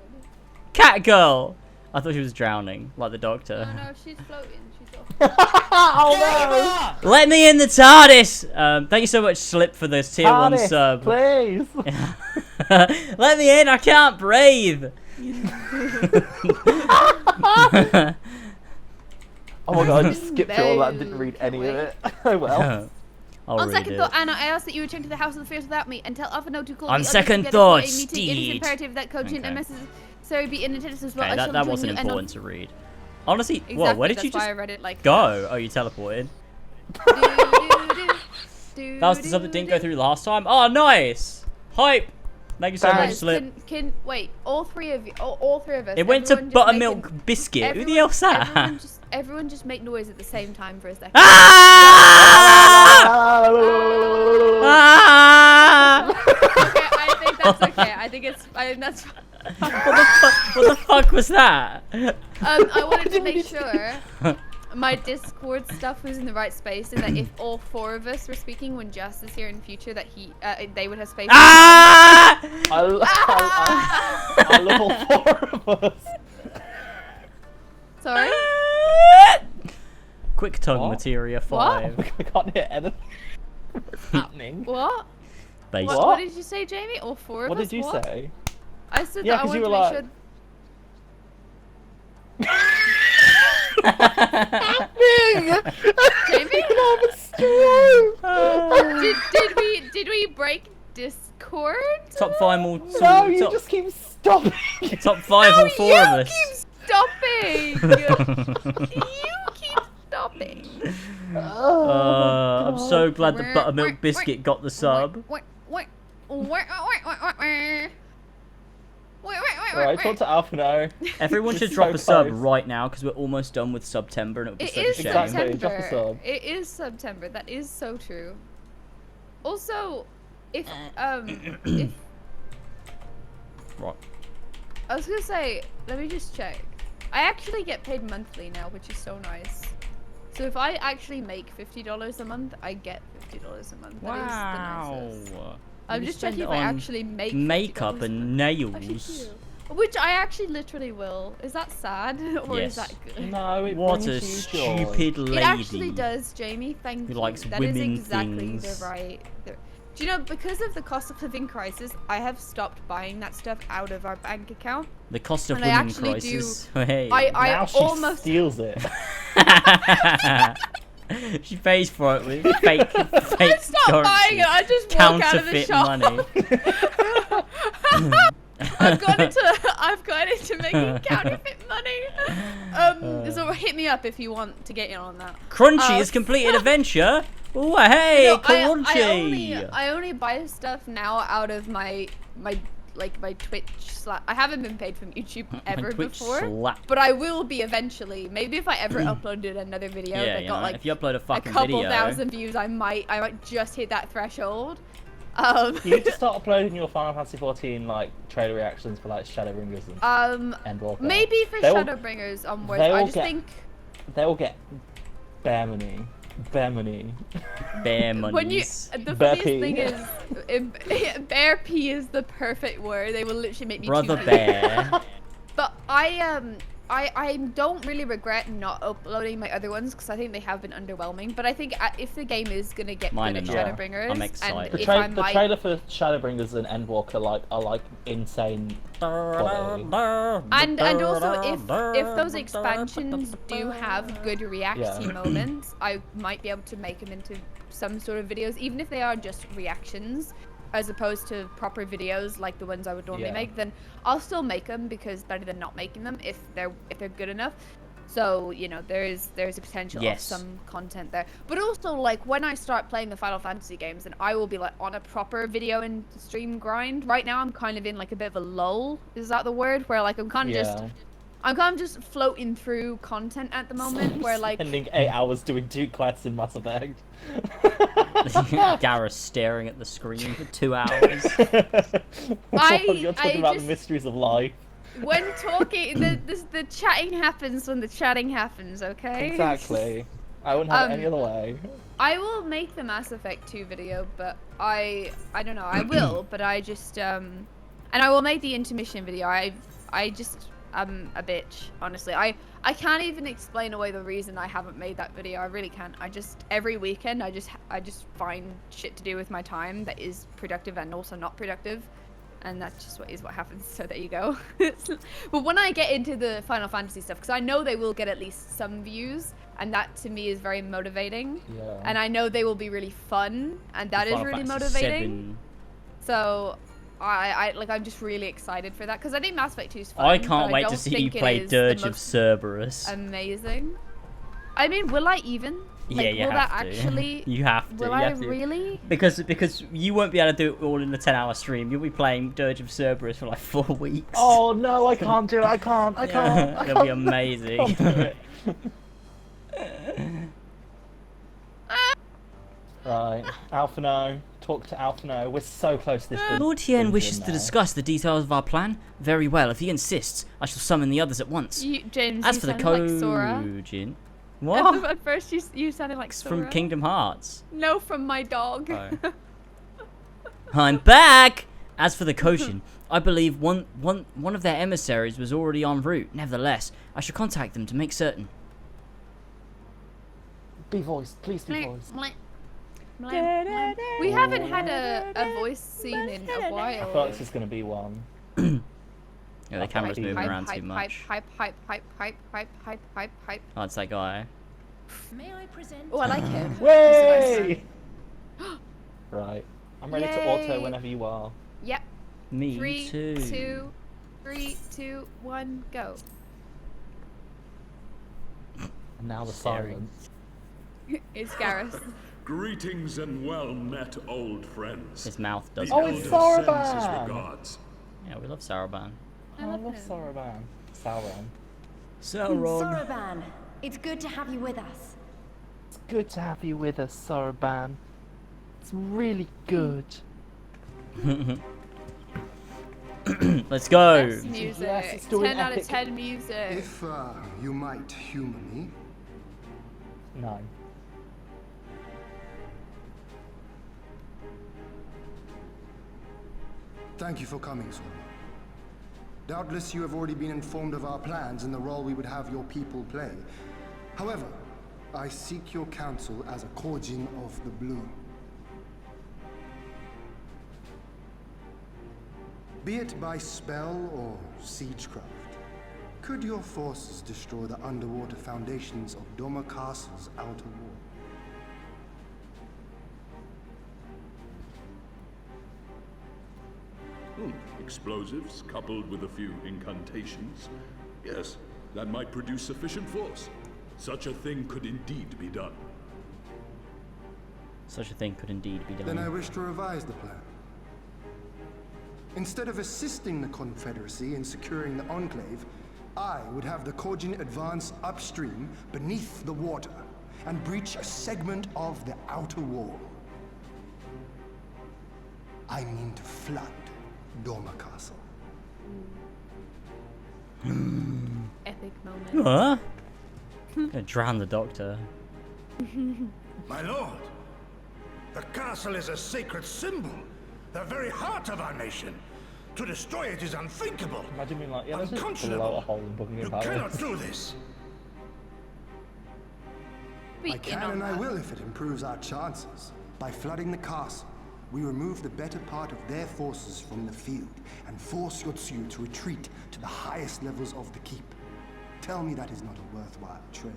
Cat girl! I thought she was drowning, like the doctor. No, she's floating. She's off. Oh Let me in the TARDIS! Thank you so much, Slip, for the tier 1 TARDIS, sub. please. Let me in, I can't breathe! Oh my god, I just skipped through all that and didn't read any of it. Oh well. I'll On read second it. thought, Anna, I ask that you return to the House of the Fierce without me and tell Alphino to call On the others second together for a thought, meeting. It is Steed. imperative that cogent and Okay. necessary be in attendance as well. Okay, I shall that join wasn't you and important to read. Honestly, Exactly, whoa, where did that's you why just I read it like go? Oh, you teleported. that That was the sub that didn't go through last time? Oh, nice! Hype! Thank you so much, Guys, Slip. Can wait, all three of you, all three of us. It went to everyone just Buttermilk make Biscuit. Who the everyone- hell's that? Everyone just make noise at the same time for a second. Ah! Ah! Okay, I think that's okay. I think that's fine. What the fuck was that? I wanted to make sure my Discord stuff was in the right space, and that if all four of us were speaking when Just is here in future, that they would have space. Ah! I love all four of us. Sorry. Quick tongue What? materia 5. I can't hear anything. What's happening? What? Basic. What did you say, Jamie? All four of What us? did you say? I said Yeah, that I 'cause you wanted to were make Jamie? sure. Did we break Discord? Top 5 all No, you top, just keep stopping. top 5 all 4 of us. Keep stopping. You keep stopping. I'm so glad the Buttermilk Biscuit got the sub. Alright, talk to Alphino. Everyone should It's drop so a sub close. right now because we're almost done with September and it would be It such is a shame. Exactly. drop a September. sub. It is September. That is so true. Also, if Right. I was gonna say, let me just check. I actually get paid monthly now, which is so nice. So if I actually make $50 a month, I get $50 a month. That is the nicest. I'm You just spend checking if it I on actually make makeup $50 a and month. Actually nails. do. Which I actually literally will. Is that sad or is Yes. that good? No, it What brings a you joy. stupid lady. It actually does, Jamie. Thank Who you. likes That is women exactly things. the right. Do you know, because of the cost of living crisis, I have stopped buying that stuff out of our bank account. The cost of And I women actually crisis. do- Hey. I Now she almost steals it. She pays for it with fake I stopped buying it. I just walk out of the counterfeit shop. money. I've gone into making counterfeit money. So hit me up if you want to get in on that. Crunchy has completed a venture. Oh, hey, No, Crunchy. I only buy stuff now out of my Twitch I haven't been paid from YouTube ever Twitch before, slap. but I will be eventually. Maybe if I ever uploaded another video Yeah, that you got know, like if you upload a a fucking couple video. thousand views, I might just hit that threshold. You need to start uploading your Final Fantasy 14 like trailer reactions for like Shadowbringers and Endwalker. Maybe for They will- Shadowbringers onwards. they I will just get- think They will get bare money. Bare money. Bear when you monies. the Bear funniest pee. thing is bear pee is the perfect word. They will literally make me Brother pee. Bear. But I don't really regret not uploading my other ones because I think they have been underwhelming. But I think if the game is gonna get Mine good are at not. Shadowbringers, I'm excited. and The, if I the might, trailer for Shadowbringers and Endwalker are like insane. quality. and also if those expansions do have good reacty moments, I might be able to make them into some sort of videos, even if they are just reactions, as opposed to proper videos like the ones I would normally make. Then I'll still make them because better than not making them if they're good enough. So you know there's a potential of some content there. But also like when I start playing the Final Fantasy games, then I will be like on a proper video and stream grind. Right now I'm kind of in like a bit of a lull. Is that the word? Where like I'm kind of just floating through content at the moment. Where like spending 8 hours doing 2 quests in Mass Effect. Gareth staring at the screen for 2 hours. You're talking about the just- mysteries of life. when talking, the chatting happens when the chatting happens. Okay. Exactly. I wouldn't have it any other way. I will make the Mass Effect 2 video, but I don't know. I will, but I just and I will make the intermission video. I'm a bitch, honestly. I can't even explain away the reason I haven't made that video. I really can't. Every weekend I just find shit to do with my time that is productive and also not productive. And that's just what happens. So there you go. But when I get into the Final Fantasy stuff, because I know they will get at least some views, and that to me is very motivating. Yeah. And I know they will be really fun, and that is Final really Fantasy motivating. 7. So I'm just really excited for that because I think Mass Effect 2 is fun. I but can't wait to don't see you think it play is the Dirge of most Cerberus. Amazing. I mean, will I even? Yeah, Like, you will have that to. actually? You have to. Will you I have to. really? Because you won't be able to do it all in the 10-hour stream. You'll be playing Dirge of Cerberus for like 4 weeks. Oh no, I can't do it. I can't. It'll be amazing. I can't do it. Right, Alphino. Talk to Alphino. We're so close to this. Lord Hien wishes to now. discuss the details of our plan. Very well. If he insists, I shall summon the others at once. James, As you for the sounded like Sora. Kojin... What? At first, you sounded like It's Sora. from Kingdom Hearts. No, from my dog. Oh. I'm back! As for the Kojin, I believe one of their emissaries was already en route. Nevertheless, I shall contact them to make certain. Be voiced, please be voiced. We haven't had a voice scene in a while. I thought this was gonna be one. Yeah, the camera's moving around too hype, much. Hype, hype, hype, hype, hype, hype, hype, hype. Oh, it's that guy. May I present? Oh, I like him. Way! Right, I'm ready to auto Yay. whenever you are. Yep. Me 3, too. 2, 1, go. And now the Staring. silence. It's Gareth. Greetings and well met, old friends. His mouth does. Oh, move. it's Elder Saraban! sends his regards. Yeah, we love Saraban. I love Saraban. Sauron. Soroban, it's good to have you with us. It's good to have you with us, Saraban. It's really good. Let's go. Best music. Yes, it's doing 10 out of epic. 10 music. If you might humor me, 9. thank you for coming, Sora. Doubtless you have already been informed of our plans and the role we would have your people play. However, I seek your counsel as a Korjin of the Blue. Be it by spell or siegecraft, could your forces destroy the underwater foundations of Doma Castle's outer wall? Explosives coupled with a few incantations. Yes, that might produce sufficient force. Such a thing could indeed be done. Such a thing could indeed be Then I done. wish to revise the plan. Instead of assisting the Confederacy in securing the Enclave, I would have the Korjin advance upstream beneath the water and breach a segment of the outer wall. I mean to flood Doma Castle. Epic moment. Huh? Gonna drown the doctor. My lord, the castle is a sacred symbol, the very heart of our nation. To destroy it is unthinkable. Imagine being like, yeah, let's just blow a Unconscionable. hole in Buckingham You Palace. cannot do this. Be I in can on and I that. will if it improves our chances. By flooding the castle, we remove the better part of their forces from the field and force Yotsuyu to retreat to the highest levels of the keep. Tell me that is not a worthwhile trade.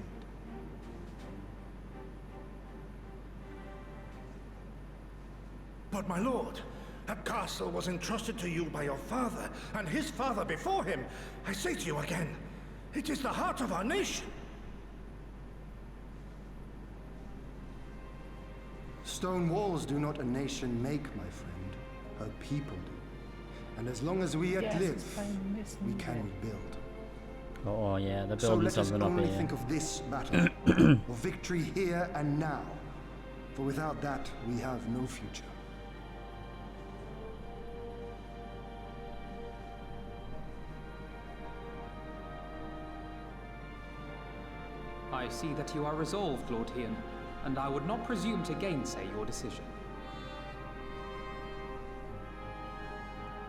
But my lord, that castle was entrusted to you by your father and his father before him. I say to you again, it is the heart of our nation. Stone walls do not a nation make, my friend. Her people do. And as long as we yet Yes, live, it's playing this we music. can rebuild. Oh yeah, they're So building let us something up only here. think of this battle, of victory here and now. For without that, we have no future. I see that you are resolved, Lord Hian, and I would not presume to gainsay your decision.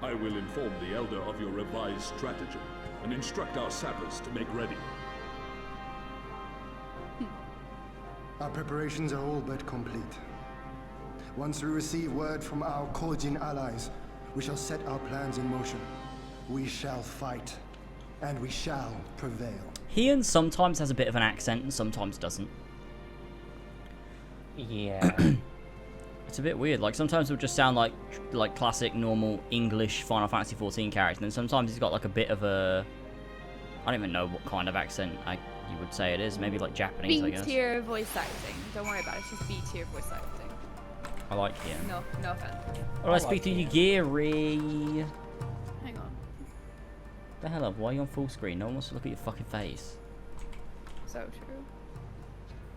I will inform the Elder of your revised stratagem and instruct our sappers to make ready. Our preparations are all but complete. Once we receive word from our Korjin allies, we shall set our plans in motion. We shall fight, and we shall prevail. Hian sometimes has a bit of an accent and sometimes doesn't. Yeah. It's a bit weird. Like sometimes it'll just sound like classic normal English Final Fantasy 14 character, and then sometimes he's got like a bit of a, I don't even know what kind of accent you would say it is. Maybe like Japanese, I B guess. tier voice acting. Don't worry about it. It's just B tier voice acting. I like Hian. No offense. Oh, let's speak to you, Gary. Hang on. The hell up? Why are you on full screen? No one wants to look at your fucking face. So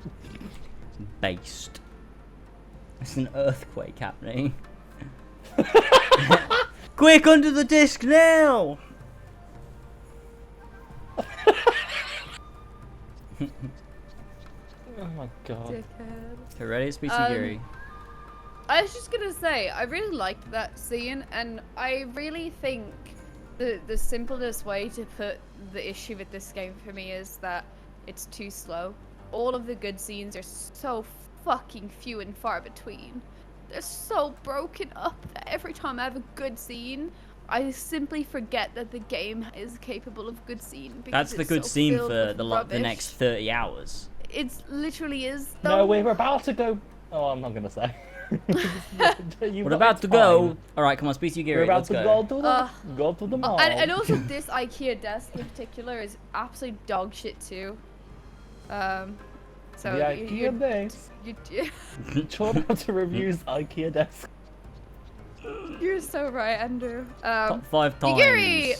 true. Based. It's an earthquake happening. Quick, under the disc now! Oh my god. Dickhead. Okay, ready? Speak to you, Gary. I was just gonna say, I really liked that scene, and I really think the simplest way to put the issue with this game for me is that it's too slow. All of the good scenes are so fucking few and far between. They're so broken up that every time I have a good scene, I simply forget that the game is capable of good scene. Because That's the it's good so scene filled for with the rubbish. next 30 hours. It literally is. No, though. we're about to go. Oh, I'm not gonna say. We're about to go. Alright, come on, speak to you, Gary. We're about Let's to go. go to the mall. And also this IKEA desk in particular is absolute dog shit too. So The IKEA desk. Children's reviews IKEA desk. You're so right, Andrew. Top 5 times. Yuri!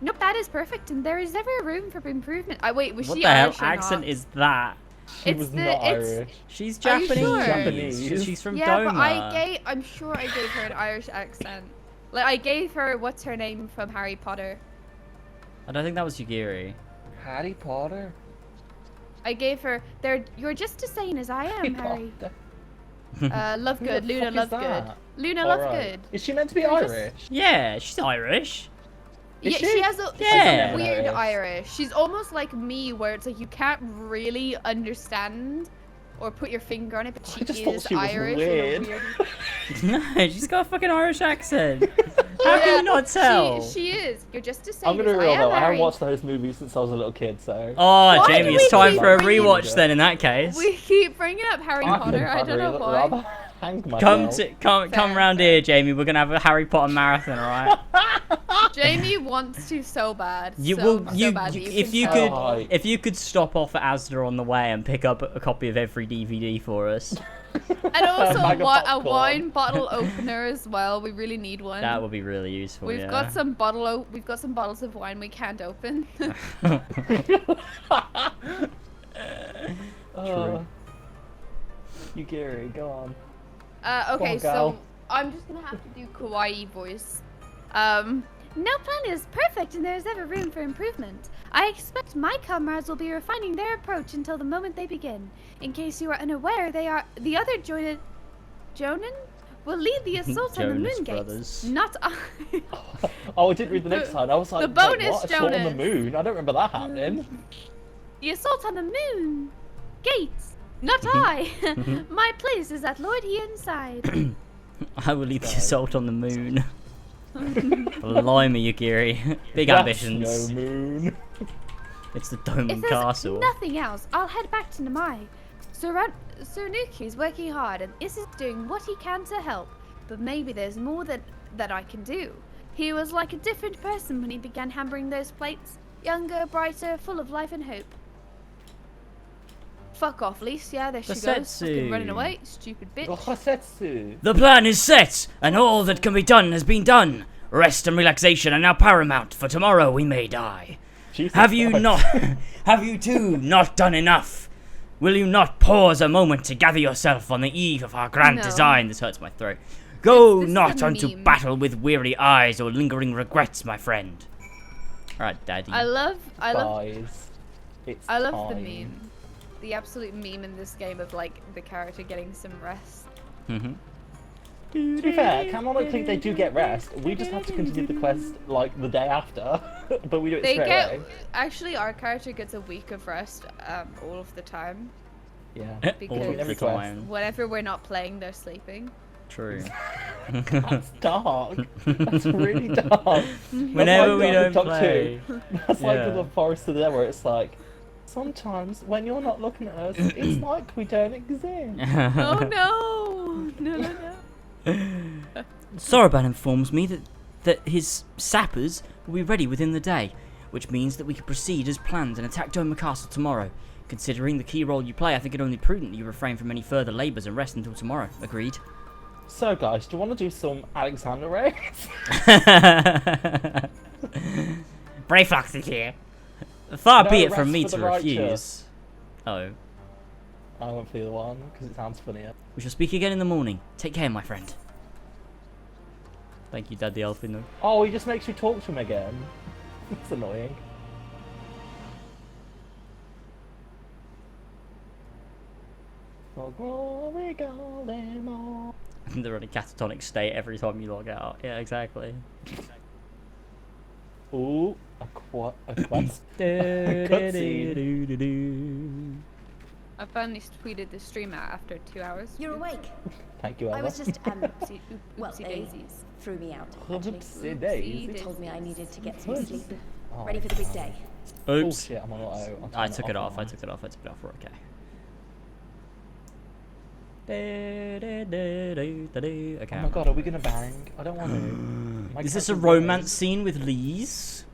Nope, that is perfect, and there is every room for improvement. Wait, was What she the hell Irish or accent not? is that? She It's was the- not it's- Irish. She's Are you Japanese. sure? Japanese. She's from Yeah, Doma. but I'm sure I gave her an Irish accent. Like, I gave her, what's her name from Harry Potter? I don't think that was Yugiri. Harry Potter. I gave her, you're just as sane as I am, Harry. Potter. Lovegood, Who the Luna fuck is Lovegood. that? Luna Alright. Lovegood. Is she meant to be You're just- Irish? Yeah, she's Irish. Is Yeah, she? she has a Yeah. weird Irish. Irish. She's almost like me, where it's like you can't really understand or put your finger on it, but she I just thought is she was Irish. weird. In a weird... No, she's got a fucking Irish accent. How can you not tell? She is. You're just as I'm sane gonna as be real I am, though. I haven't Harry. watched those movies since I was a little kid, so. Oh, Why Jamie, do it's we time keep for a bringing rewatch then. In that case, We keep bringing up Harry Potter. I don't know why. Rather hang myself. come Fair, round fair. here, Jamie. We're gonna have a Harry Potter marathon, all right? Jamie wants to so bad. You so, will. so You, bad you that if can you tell. could, Right. if you could stop off at Asda on the way and pick up a copy of every DVD for us, And also Bag of a popcorn. wine bottle opener as well. We really need one. that would be really useful. We've yeah. got some we've got some bottles of wine we can't open. True. You Gary, go on. Okay, on, so gal. I'm just gonna have to do kawaii voice. No plan is perfect and there is ever room for improvement. I expect my comrades will be refining their approach until the moment they begin. In case you are unaware, they are the other Jonan will lead the assault on the Jonas moon Brothers. gates. Not I. Oh, I didn't read the next line. I was like, the bonus wait, what? Assault on the Jonas. moon? I don't remember that happening. The assault on the moon gates. Not I. My place is at Lord Ian's side. I will lead the assault on the moon. Blimey, Yugiri. Big That's ambitions. No moon. It's the Dome If and there's Castle. nothing else, I'll head back to Namai. Sunuki's working hard and is doing what he can to help, but maybe there's more that I can do. He was like a different person when he began hammering those plates. Younger, brighter, full of life and hope. Fuck off, Lise. Yeah, there she goes. Setsu. Fucking running away. Stupid bitch. Gohasetsu. The plan is set, and all that can be done has been done. Rest and relaxation are now paramount, for tomorrow we may die. Jesus Have you Christ. not, have you too not done enough? Will you not pause a moment to gather yourself on the eve of our grand No. design? This hurts my throat. Go This is not a unto meme. battle with weary eyes or lingering regrets, my friend. Alright, Daddy. I love Guys, it's the time. meme. The absolute meme in this game of like the character getting some rest. Mm-hmm. To be fair, canonically they do get rest. We just have to continue the quest like the day after, but we do it They straight get away. actually our character gets a week of rest all of the time. Yeah. Because All of the every quest. time. Whenever we're not playing, they're sleeping. True. That's dark. That's really dark. Whenever we don't Top play. 2. That's like Yeah. with the Forest of the Dead where it's like, sometimes when you're not looking at us, it's like we don't exist. Oh no! No, no, no. Soroban informs me that his sappers will be ready within the day, which means that we can proceed as planned and attack Doma Castle tomorrow. Considering the key role you play, I think it only prudent you refrain from any further labours and rest until tomorrow. Agreed? So guys, do you want to do some Alexander raids? Brave Fox is here. Far No be it rest from me for to the righteous. refuse. Oh. I won't feel the one, because it sounds funnier. We shall speak again in the morning. Take care, my friend. Thank you, Dad the Elfin. Oh, he just makes you talk to him again. That's annoying. For glory, golden all. They're in a catatonic state every time you log out. Yeah, exactly. Ooh, a quest. Cutscene. I finally tweeted the stream out after 2 hours. You're awake. Thank you, I Ella. was just, Oopsie, well, oopsie they daisies. threw me out. actually. Oopsie daisy. Oopsie Told me I needed to get some What? sleep. Oh. Ready for the big day. Oh Oops. shit, I'm on auto. I'll I turn took it off. I now. took it off. I took it off. We're okay. Okay. Oh my god, are we gonna bang? I don't want to. My Is this a character's romance gay. scene with Lise?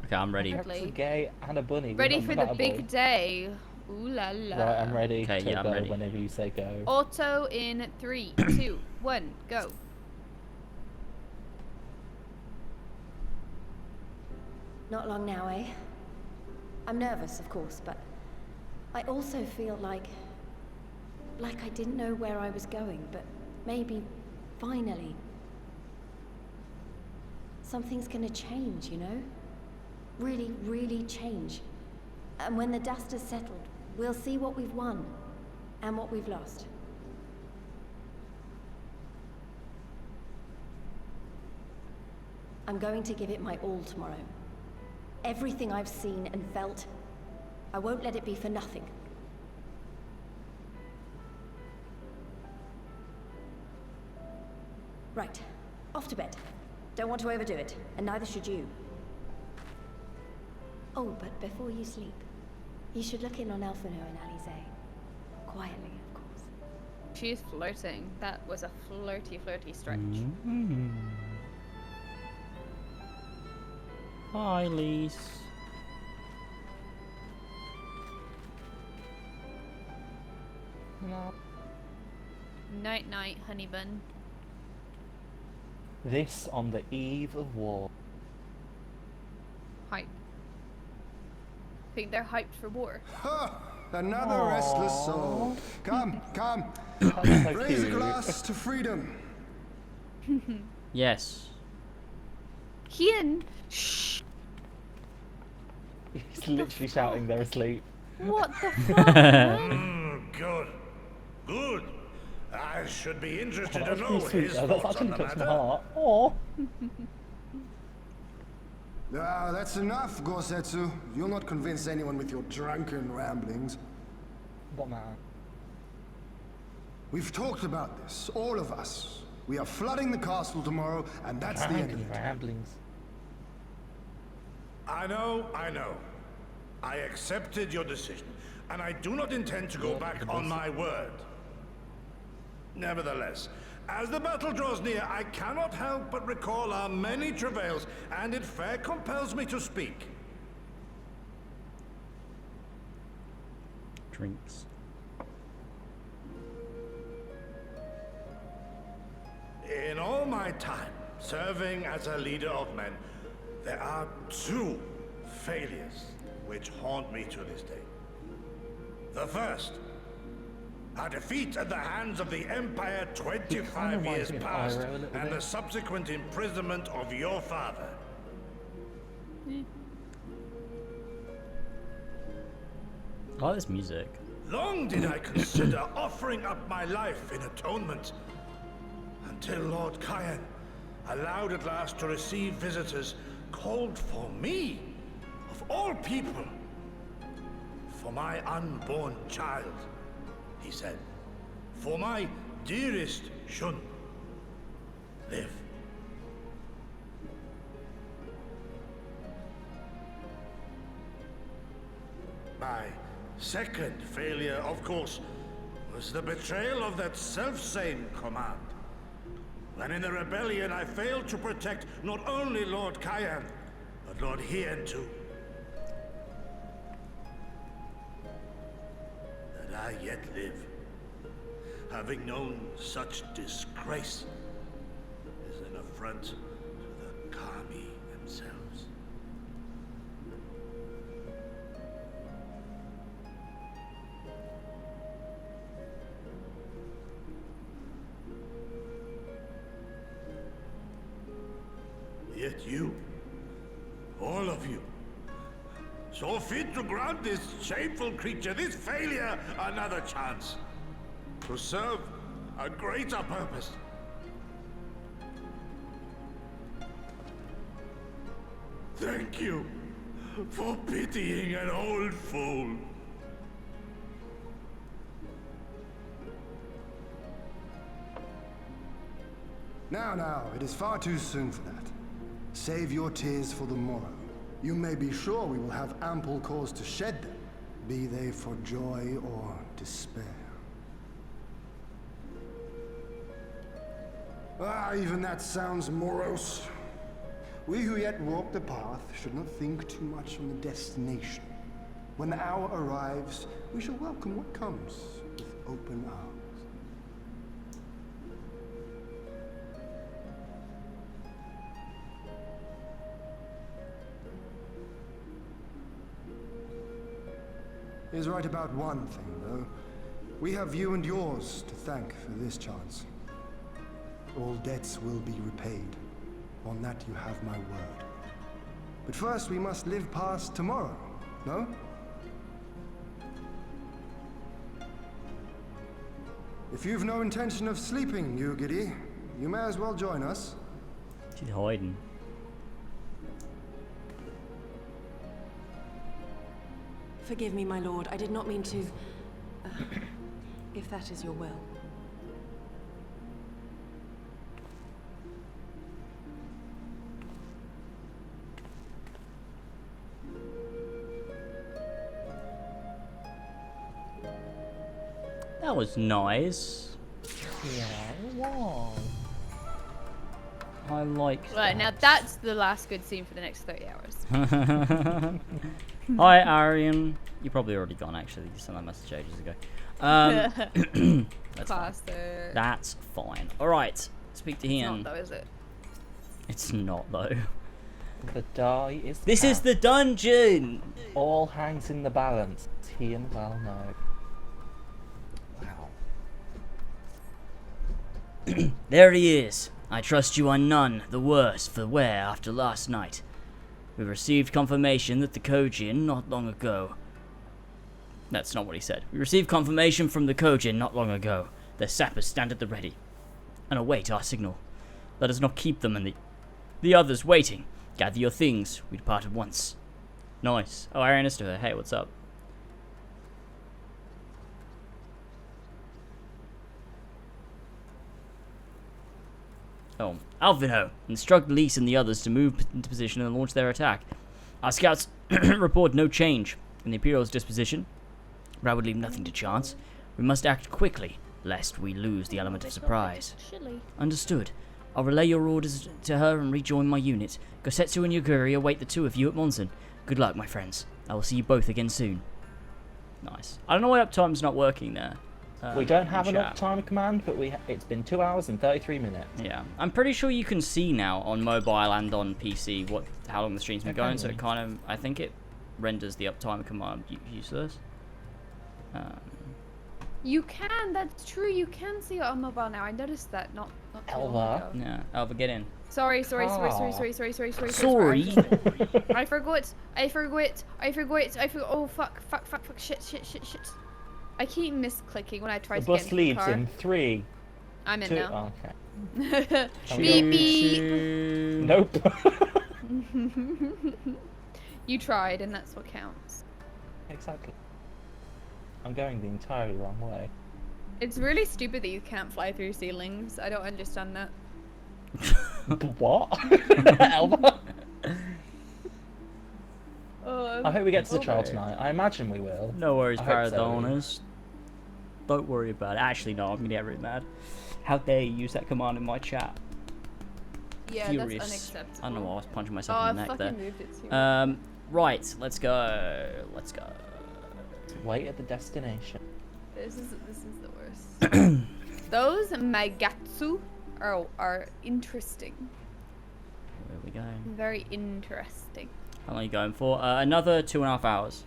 Okay, I'm ready. My character's gay and a bunny. We're Ready not for the compatible. big day. Ooh la la. Right, I'm ready Okay, to yeah, I'm go ready. whenever you say go. Auto in 3, 2, 1, go. Not long now, eh? I'm nervous, of course, but I also feel like I didn't know where I was going, but maybe, finally, something's gonna change, you know? Really, really change. And when the dust has settled, we'll see what we've won and what we've lost. I'm going to give it my all tomorrow. Everything I've seen and felt, I won't let it be for nothing. Right, off to bed. Don't want to overdo it, and neither should you. Oh, but before you sleep, you should look in on Elfino and Alize. Quietly, of course. She's flirting. That was a flirty stretch. Hi, Lise. No. Night night, honey bun. This on the eve of war. Hype. Think they're hyped for war. Another restless soul. Come, come. That's so Raise a cute. glass to freedom. Yes. Kian! Shh! He's literally shouting they're asleep. What the fuck, man? Good. Good. I should be interested to That's know pretty sweet his though. That's thoughts on actually the touched my matter. heart. Aww. Ah, that's enough, Gosetsu. You'll not convince anyone with your drunken ramblings. What man? We've talked about this, all of us. We are flooding the castle tomorrow, and that's the end of Drunken it. ramblings. I know. I accepted your decision, and I do not intend to go back on my word. Nevertheless, as the battle draws near, I cannot help but recall our many travails, and it fair compels me to speak. Drinks. In all my time serving as a leader of men, there are two failures which haunt me to this day. The first, a defeat at the hands of the Empire 25 years reminds me of past, Iroh a little and bit. the subsequent imprisonment of your father. I like this music. Long did I consider offering up my life in atonement, until Lord Kyan allowed at last to receive visitors called for me, of all people, for my unborn child, he said, for my dearest Shun, live. My second failure, of course, was the betrayal of that self-same command. When in the rebellion I failed to protect not only Lord Kyan, but Lord Hien too. That I yet live, having known such disgrace, is an affront to the Kami themselves. Yet you, all of you, saw fit to grant this shameful creature, this failure, another chance to serve a greater purpose. Thank you for pitying an old fool. Now, it is far too soon for that. Save your tears for the morrow. You may be sure we will have ample cause to shed them, be they for joy or despair. Ah, even that sounds morose. We who yet walk the path should not think too much on the destination. When the hour arrives, we shall welcome what comes with open arms. is right about one thing, though. We have you and yours to thank for this chance. All debts will be repaid. On that you have my word. But first we must live past tomorrow, no? If you've no intention of sleeping, you giddy, you may as well join us. She's hiding. Forgive me, my lord. I did not mean to... if that is your will. That was nice. Yeah, it was. I like Right, now that's the last good scene for the next 30 hours. that. Hi, Arian. You're probably already gone, actually. You sent that message ages ago. That's fine. Classic. That's fine. Alright. Speak to It's Ian. not though, is it? It's not, though. The die is This is cast. the dungeon! All hangs in the balance. He and well know. Wow. There he is. I trust you are none the worse for wear after last night. We received confirmation that the Kojin not long ago... That's not what he said. We received confirmation from the Kojin not long ago. Their sappers stand at the ready and await our signal. Let us not keep them and the others waiting. Gather your things. We depart at once. Nice. Oh, Arian is to her. Hey, what's up? Oh, Alvinho, instruct Lise and the others to move into position and launch their attack. Our scouts report no change in the Imperial's disposition, but I would leave nothing to chance. We must act quickly, lest we lose the element of surprise. Understood. I'll relay your orders to her and rejoin my unit. Gosetsu and Yaguri await the two of you at Monson. Good luck, my friends. I will see you both again soon. Nice. I don't know why uptime's not working there. We don't have in an chat. uptime command, but it's been 2 hours and 33 minutes. Yeah, I'm pretty sure you can see now on mobile and on PC how long the stream's been going. So it kind of, I think it renders the uptime command useless. You can, that's true, you can see it on mobile now. I noticed that not too long Elva. ago. Yeah, Alva, get in. Sorry. Sorry. I forgot. Oh, fuck, shit. I keep misclicking when I try The to get bus into leaves the car. in 3, I'm in 2... now. Okay. Beep, beep. Nope. You tried, and that's what counts. Exactly. I'm going the entirely wrong way. It's really stupid that you can't fly through ceilings. I don't understand that. What? Elva? I hope we get to the trial tonight. I imagine we will. No worries, I hope so. Paradoners. Don't worry about it. Actually, no, I'm gonna get really mad. How dare you use that command in my chat? Yeah, Furious. that's unacceptable. I don't know why I was punching myself Oh, in the I neck fucking there. moved it too. Right, let's go. Let's go. Wait at the destination. This is the worst. Those Magatsu are interesting. Where are we going? Very interesting. How long are you going for? Another 2.5 hours.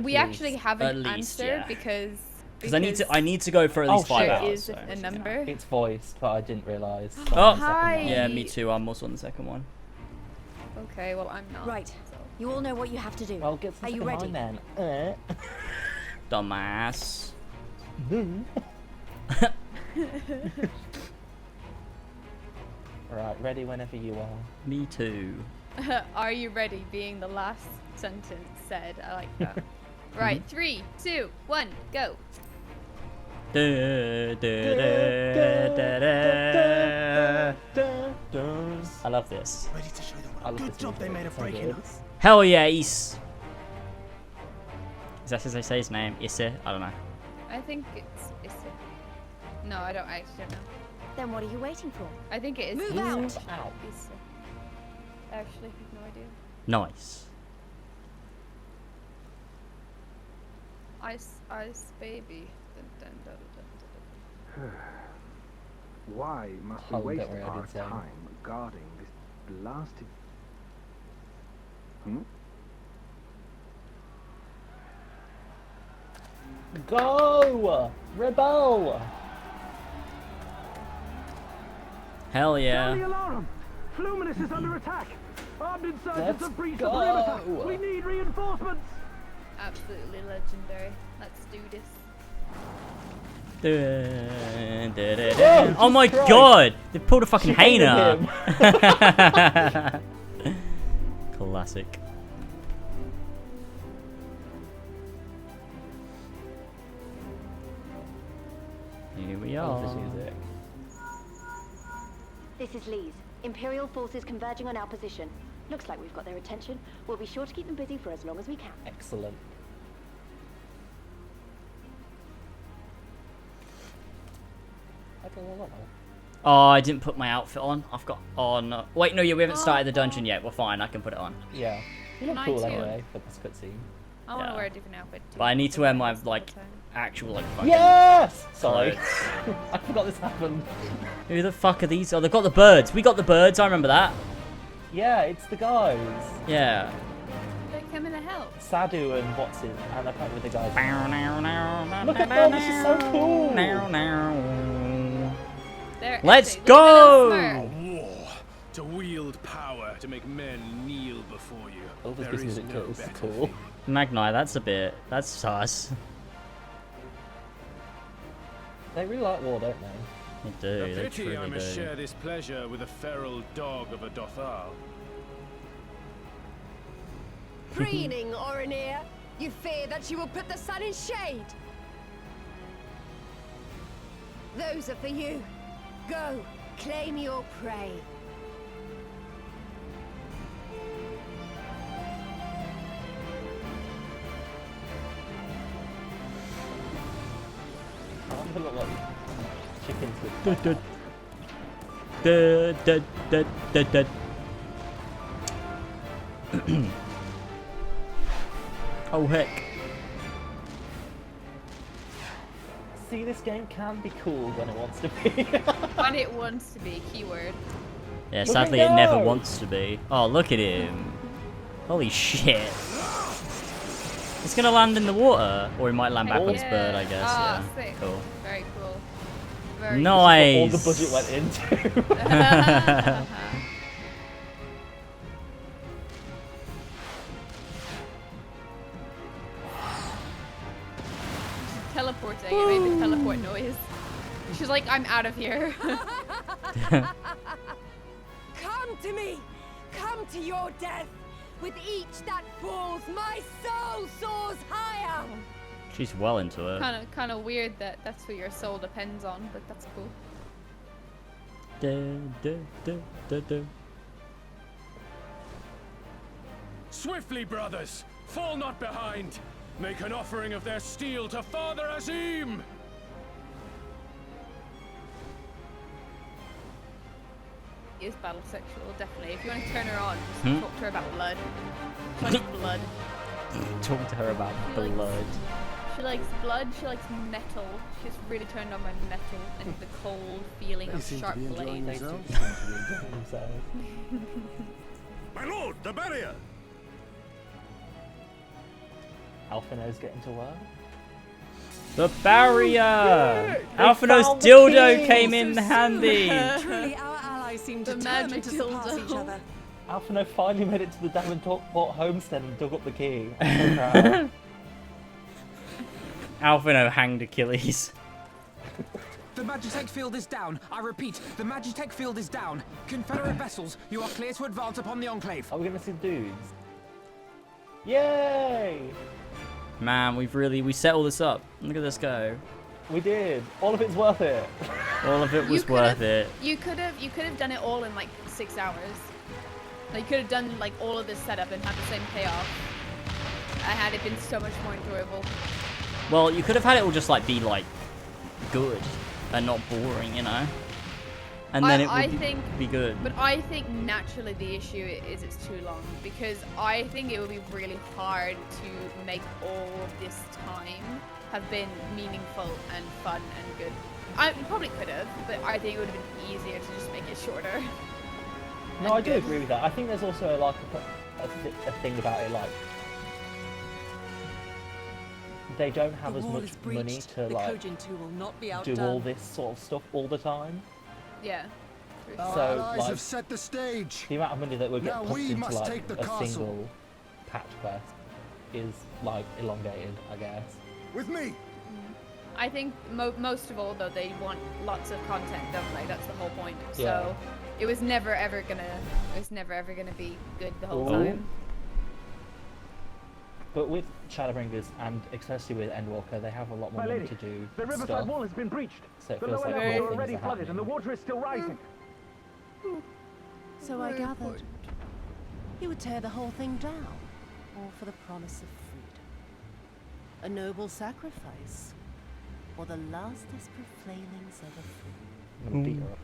We actually haven't At least, answered yeah. because I need to go for at least 5 there hours. is so, a you number. It's voiced, but I didn't realise. Oh, Hi. yeah, me too. I'm also on the second one. Okay, well I'm not. Right. so. You all know what you have to do. Well, get Are you something ready? on then. Dumbass. Right, ready whenever you are. Me too. Are you ready? Being the last sentence said. I like that. Right, 3, 2, 1, go. I love this. Ready to show them I love what a the good job they theme. made of It's so breaking good. us. Hell yeah, Is that as I say his name? Isse? I don't know. I think it's it. No, I actually don't know. Then what are you waiting for? I think it is. Move Issa. out. Move out. Issa. I actually have no idea. Nice. Ice baby. Dun, dun, dun, dun, dun, dun. Why must we Oh, don't waste worry, I our did say. time guarding this blasted... Hmm? Go! Rebel! Hell Sound the yeah. alarm! Fluminous is under attack! Armed insurgents Let's have breached the go. perimeter! We need reinforcements! Absolutely legendary. Let's do this. Oh my Christ. god! They pulled a fucking She hated Hainer! Classic. Here we I love this are. music. This is Lee's. Imperial forces converging on our position. Looks like we've got their attention. We'll be sure to keep them busy for as long as we can. Excellent. Oh, I didn't put my outfit on. I've got. Oh no. Wait, no, yeah, we haven't started the dungeon yet. We're fine. I can put it on. Yeah. You look Mine cool too. anyway for this cutscene. I want to Yeah. wear a different outfit. Too. But I need to wear my All the like time. actual like fucking. Yes! Sorry. clothes. I forgot this happened. Who the fuck are these? Oh, they've got the birds. We got the birds. I remember that. Yeah, it's the guys. Yeah. They're coming to help. Sadu and what's it? And apparently the guys. Look at them, this is so cool. They're Let's epic. Look at go! them War to wield power to make men kneel before you. Oh, this There is music no is better cool. feeling. Magni, that's sus. They really like war, don't they? They do. A They pity I truly must do. share this pleasure with a feral dog of a Dothal. Preening, Oreneer. You fear that you will put the sun in shade. Those are for you. Go, claim your prey. I want them to look like chickens with. Oh heck. See, this game can be cool when it wants to be. When it wants to be, keyword. Yeah, Look sadly at it never go! wants to be. Oh, look at him. Holy shit. It's gonna land in the water. Or he might land back on his bird, I guess. Ah, Yeah. sick. Cool. Very cool. Very Nice. All the budget went into. Teleporting. It made the teleport noise. She's like, I'm out of here. Come to me! Come to your death! With each that falls, my soul soars higher! She's well into it. Kind of weird that that's what your soul depends on, but that's cool. Swiftly, brothers! Fall not behind! Make an offering of their steel to Father Azim! She is battle sexual, definitely. If you want to turn her on, just Hmm? talk to her about blood. She likes blood. Talk to her about blood. She likes blood, she likes metal. She's really turned on by metal and the cold feeling They of seem to sharp be enjoying blades. themselves. My lord, the barrier! Alphino's getting to work. The barrier! They Alphino's found the dildo key! came in handy! Truly, our allies seem The determined magic to surpass dildo. each other. Alphino finally made it to the Davenport homestead and dug up the key. I'm so proud. Alphino hanged Achilles. The Magitech field is down. I repeat, the Magitech field is down. Confederate vessels, you are clear to advance upon the Enclave. Are we gonna see dudes? Yay! Man, we set all this up. Look at this go. We did. All of it's worth it. All of it was worth it. You could have done it all in like 6 hours. Like, you could have done like all of this setup and had the same payoff. Had it been so much more enjoyable. Well, you could have had it all just like be like good and not boring, you know? And then I it would think, be good. But I think naturally the issue is it's too long, because I think it would be really hard to make all of this time have been meaningful and fun and good. I probably could have, but I think it would have been easier to just make it shorter. No, I do agree with that. I think there's also like a thing about it, like they don't have The as wall much is breached. money to The like Kojin 2 will not be do outdone. all this sort of stuff all the time. Yeah. Our So, allies like, have set the stage. the amount of money that would get Now pumped we into must like take the a castle. single patch quest is like elongated, I guess. With me. I think most of all though they want lots of content, don't they? That's the whole point. Yeah. So it was never ever gonna be good the whole Ooh. time. But with Shadowbringers and especially with Endwalker, they have a lot more My money lady, to do the riverside stuff. wall has been breached. So it The feels lower like levels more are already things are flooded and the happening. water is still rising. So I gathered. He would tear the whole thing down, all for the promise of freedom. A noble sacrifice, or the last desperate flailings of a fool. I'm gonna beat her up.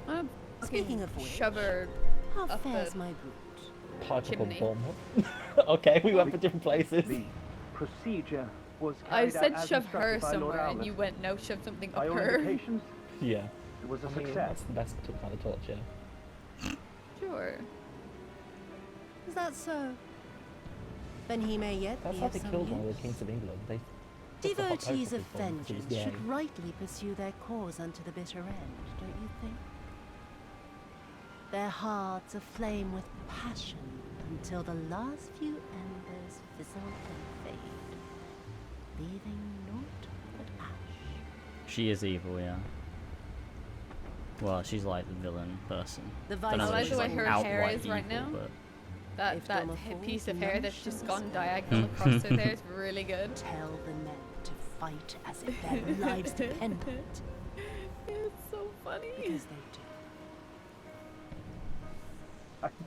I'm Speaking of which, shove her how up fares the my boot? Pipe up chimney. and bomb up. Okay, we went for different places. The procedure was I carried said out as shove her instructed by Lord somewhere, and Owlet. you went no, shove something By up your her. indications, Yeah. it was a I mean, success. that's the best kind of torture. Sure. Is that so? Then he may yet That's be how of they some killed one of use. the kings of England. They took the hot cocoa Devotees of people because it was vengeance gay. should rightly pursue their cause unto the bitter end, don't you think? Their hearts aflame with passion until the last few embers fizzle and fade, leaving naught but ash. She is evil, yeah. Well, she's like the villain person. The Don't know I whether like she's the way like her hair outright is right evil, now. but That If that Doma piece falls, of hair none that's shall just gone escape. diagonal across her there is really good. Tell the men to fight as if their lives depend on it, It's so funny. because they do.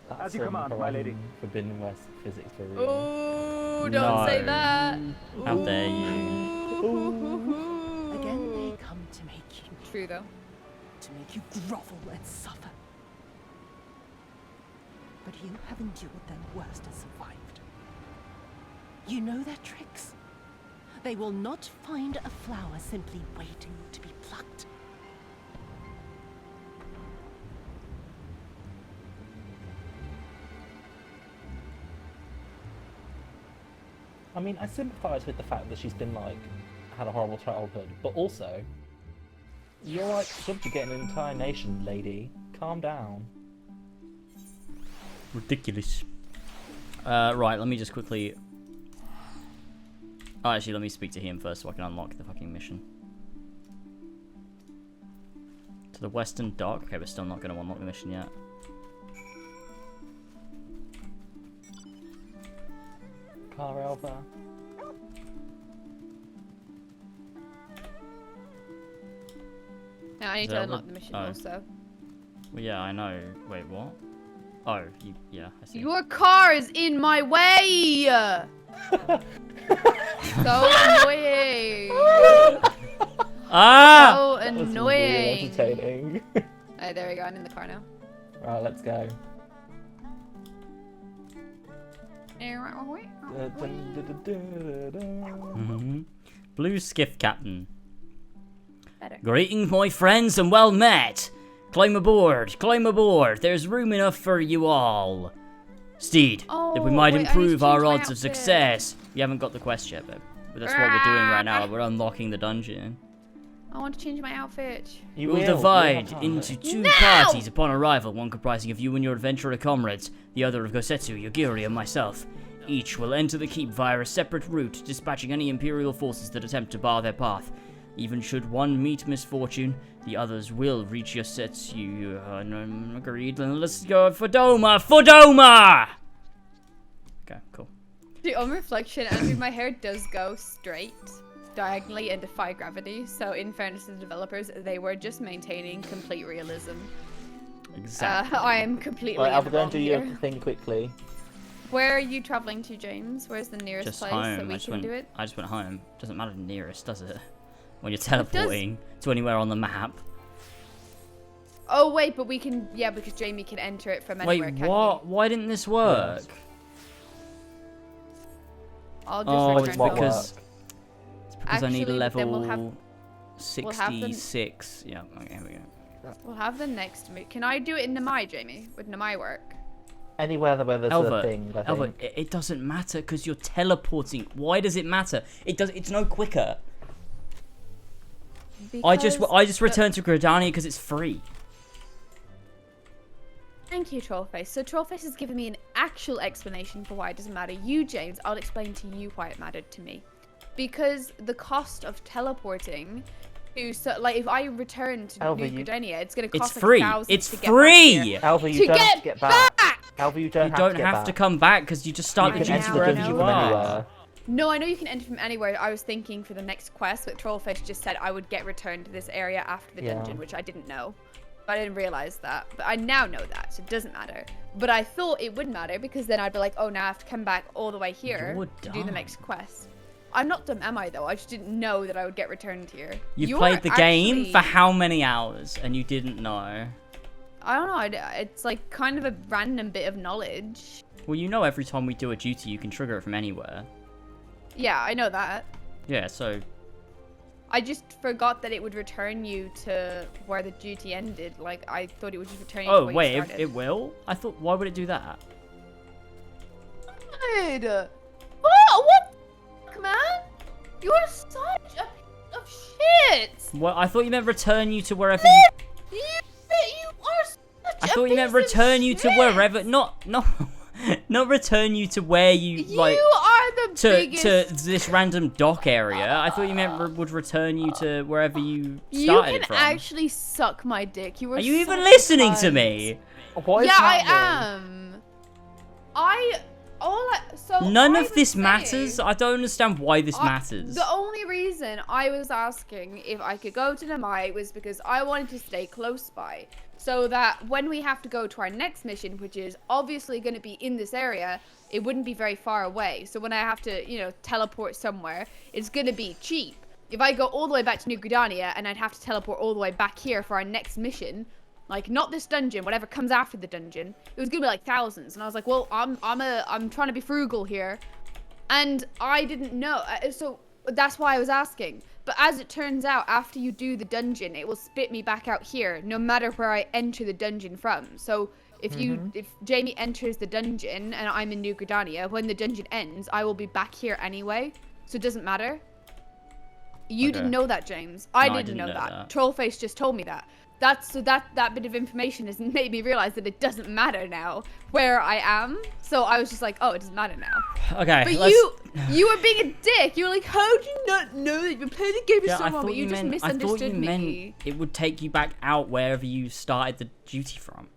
That's As you command, my lady. Forbidden West physics for real. Oh, don't say No. that. How dare you? Again, they come to make you, True though. to make you grovel and suffer. But you have endured their worst and survived. You know their tricks. They will not find a flower simply waiting to be plucked. I mean, I sympathise with the fact that she's been like had a horrible childhood, but also you're like subjugating an entire nation, lady. Calm down. Ridiculous. Right, let me just quickly... Oh, actually, let me speak to him first so I can unlock the fucking mission. To the Western Dock? Okay, we're still not going to unlock the mission yet. Car Alpha. Now I need Is to that unlock what- the mission oh. also. Well, yeah, I know. Wait, what? Oh, yeah, I see. Your car is in my way! So annoying! Ah! So That was really annoying! entertaining. Alright, there we go, I'm in the car now. Right, let's go. Blue Skiff Captain. Better. Greetings, my friends, and well met. Climb aboard, climb aboard. There's room enough for you all. Steed, that we Oh, might wait, I need to improve our change my odds of outfit. success. You haven't got the quest yet, babe. But that's what we're doing right now. We're unlocking the dungeon. I want to change my outfit. You We'll will, divide you'll have into time. two No! parties upon arrival, one comprising of you and your adventurer comrades, the other of Gosetsu, Yagiri, and myself. Each will enter the keep via a separate route, dispatching any Imperial forces that attempt to bar their path. Even should one meet misfortune, the others will reach Yosetsu. Agreed. Then let's go for Doma! For Doma! Okay, cool. See, on reflection, Andrew, my hair does go straight, diagonally, and defy gravity. So, in fairness to the developers, they were just maintaining complete realism. Exactly. I am completely Right, in I'll the go wrong and do your here. thing quickly. Where are you traveling to, James? Where's the nearest Just place home. that we can do it? I just went home. Doesn't matter the nearest, does it? When you're teleporting to anywhere on the map. Oh wait, but we can, yeah, because Jamie can enter it from anywhere. Wait, can't what? Why didn't this work? He? I'll just Oh, return it's home. because I need Actually, but then we'll level have the- 66. Yeah, okay, here we go. We'll have the next move. Can I do it in Namai, Jamie? Would Namai work? Anywhere where there's a thing, I Elva, think. it doesn't matter because you're teleporting. Why does it matter? It's no quicker. I just returned to Gridania because it's free. Thank you, Trollface. So Trollface has given me an actual explanation for why it doesn't matter. You, James, I'll explain to you why it mattered to me. Because the cost of teleporting to, like, if I return to New Gridania, it's going to cost it's free. Like it's to free. Get back here. Alva, you don't have to get back. Alva, you don't have to come back because you just start the duty wherever you are. No, I know you can enter from anywhere. I was thinking for the next quest, but Trollfish just said I would get returned to this area after the dungeon, which I didn't know. I didn't realize that, but I now know that, so it doesn't matter. But I thought it would matter because then I'd be like, oh, now I have to come back all the way here to do the next quest. I'm not dumb, am I, though? I just didn't know that I would get returned here. You've played the game for how many hours, and you didn't know? I don't know. It's like kind of a random bit of knowledge. Well, you know every time we do a duty, you can trigger it from anywhere. Yeah, I know that. Yeah, so... I just forgot that it would return you to where the duty ended. Like, I thought it would just return you to where you started. It will? I thought, why would it do that? God. What the fuck, man? You are such a piece of shit! Well, I thought you meant return you to wherever you are such I thought you meant return you to wherever, not return you to where you like. You are the biggest. To this random dock area. I thought you meant would return you to wherever you started You can from. actually suck my dick. You were. Are you even listening to me? Yeah, I am. None of this matters. I don't understand why this matters. The only reason I was asking if I could go to Namai was because I wanted to stay close by. So that when we have to go to our next mission, which is obviously going to be in this area, it wouldn't be very far away. So when I have to, you know, teleport somewhere, it's going to be cheap. If I go all the way back to New Gridania and I'd have to teleport all the way back here for our next mission, like not this dungeon, whatever comes after the dungeon, it was going to be like thousands. And I was like, well, I'm trying to be frugal here. And I didn't know. So that's why I was asking. But as it turns out, after you do the dungeon, it will spit me back out here, no matter where I enter the dungeon from. So if Jamie enters the dungeon and I'm in New Gridania, when the dungeon ends, I will be back here anyway. So it doesn't matter. You didn't know that, James. I didn't know that. Trollface just told me that. That bit of information has made me realize that it doesn't matter now where I am. So I was just like, oh, it doesn't matter now. Okay. But you were being a dick. You were like, how do you not know that you played the game for so long? But you just misunderstood me. Meant it would take you back out wherever you started the duty from.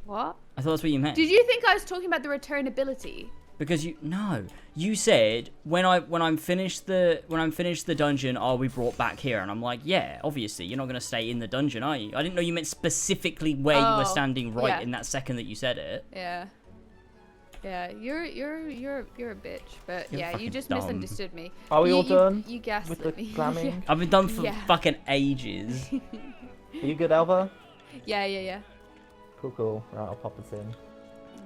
What? I thought that's what you meant. Did you think I was talking about the return ability? Because you said when I'm finished the dungeon, I'll be brought back here, and I'm like, yeah, obviously you're not gonna stay in the dungeon, are you? I didn't know you meant specifically where you were standing in that second that you said it. Yeah. Yeah, you're a bitch, but You're yeah, you just dumb. misunderstood me. Are we all done? You gaslit with the me. glamming? I've been done for fucking ages. Are you good, Alva? Yeah. Cool. Right, I'll pop this in.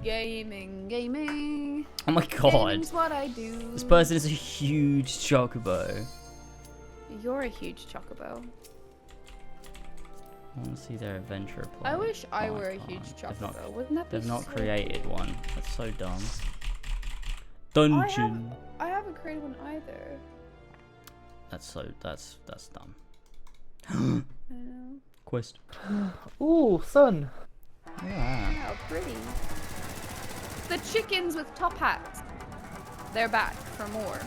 Gaming. Oh my god. Game's what I do. This person is a huge chocobo. You're a huge chocobo. I want to see their adventure plan. I wish I were a huge chocobo. Wouldn't that be They've not so created cool? one. That's so dumb. Dungeon. I haven't created one either. That's dumb. I know. Quest. Ooh, sun. Yeah. How pretty. The chickens with top hats. They're back for more.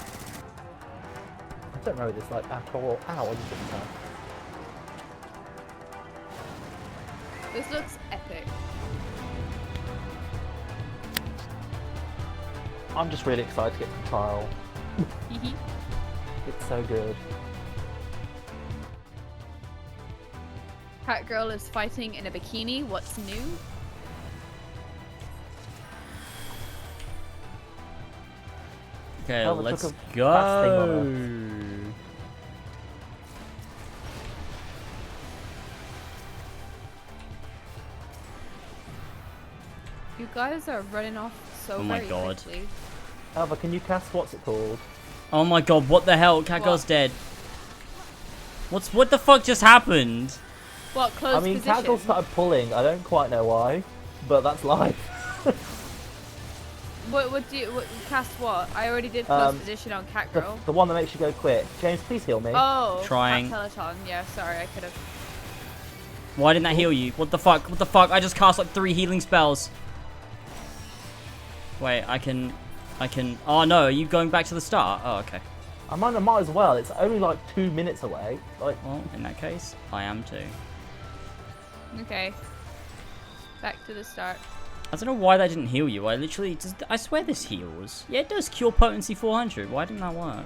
I don't know this like at all. Ow, I just didn't know. This looks epic. I'm just really excited to get to the trial. It's so good. Cat girl is fighting in a bikini. What's new? Okay, Oh, let's took a go. fast thing on You guys are running off so my very god. quickly. Alva, can you cast what's it called? Oh my god, what the hell? Catgirl's dead. What the fuck just happened? What, close I mean, position? Catgirl started pulling. I don't quite know why. but that's life. What do you cast? What? I already did close position on cat girl. The one that makes you go quick. James, please heal me. Oh, Trying. Peloton. Yeah, sorry, I could have. Why didn't that heal you? What the fuck? What the fuck? I just cast like 3 healing spells. Wait, I can. Oh no, are you going back to the start? Oh, okay. I might as well. It's only like 2 minutes away. Like. Well, in that case, I am too. Okay. Back to the start. I don't know why that didn't heal you. I swear this heals. Yeah, it does cure potency 400. Why didn't that work?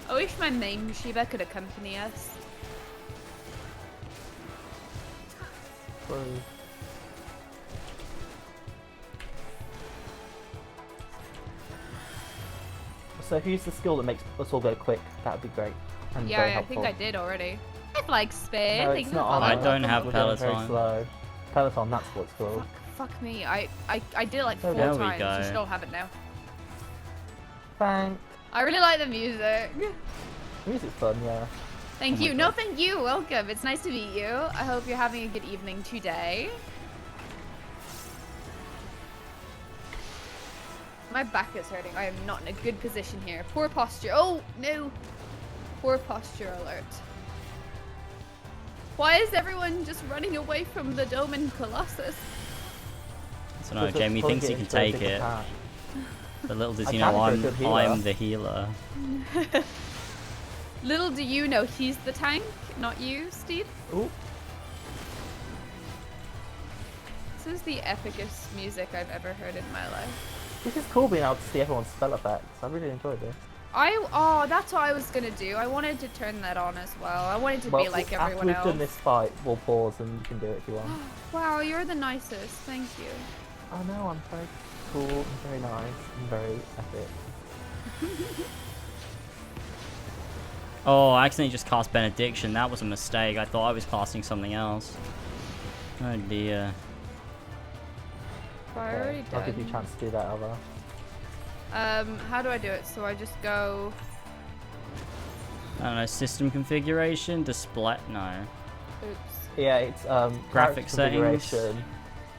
I wish my main Shiva could accompany us. So if you use the skill that makes us all go quick, that would be great. And Yeah, very I helpful. think I did already. I have like spare. No, Thank it's you not. for I following. don't have We're going very Peloton. slow. Peloton, that's what it's called. Fuck me. I did it like 4 There we times. go. You should all have it now. Thanks. I really like the music. Music's fun, yeah. Thank Oh you. my No, God. thank you. Welcome. It's nice to meet you. I hope you're having a good evening today. My back is hurting. I am not in a good position here. Poor posture. Oh, no. Poor posture alert. Why is everyone just running away from the Dome and Colossus? I don't know, Jamie thinks he can take it. But little does he know I'm the healer. Little do you know he's the tank, not you, Steve. Ooh. This is the epicest music I've ever heard in my life. This is cool being able to see everyone's spell effects. I really enjoyed this. Oh, that's what I was gonna do. I wanted to turn that on as well. I wanted to be like everyone after else. we've done this fight, we'll pause and you can do it if you want. Wow, you're the nicest. Thank you. I know, I'm very cool and very nice and very epic. Oh, I accidentally just cast Benediction. That was a mistake. I thought I was casting something else. Oh dear. I already I'll give you a done. chance to do that, Alva. How do I do it? So I just go. I don't know, system configuration, display, no. Oops. Yeah, it's Graphic character configuration,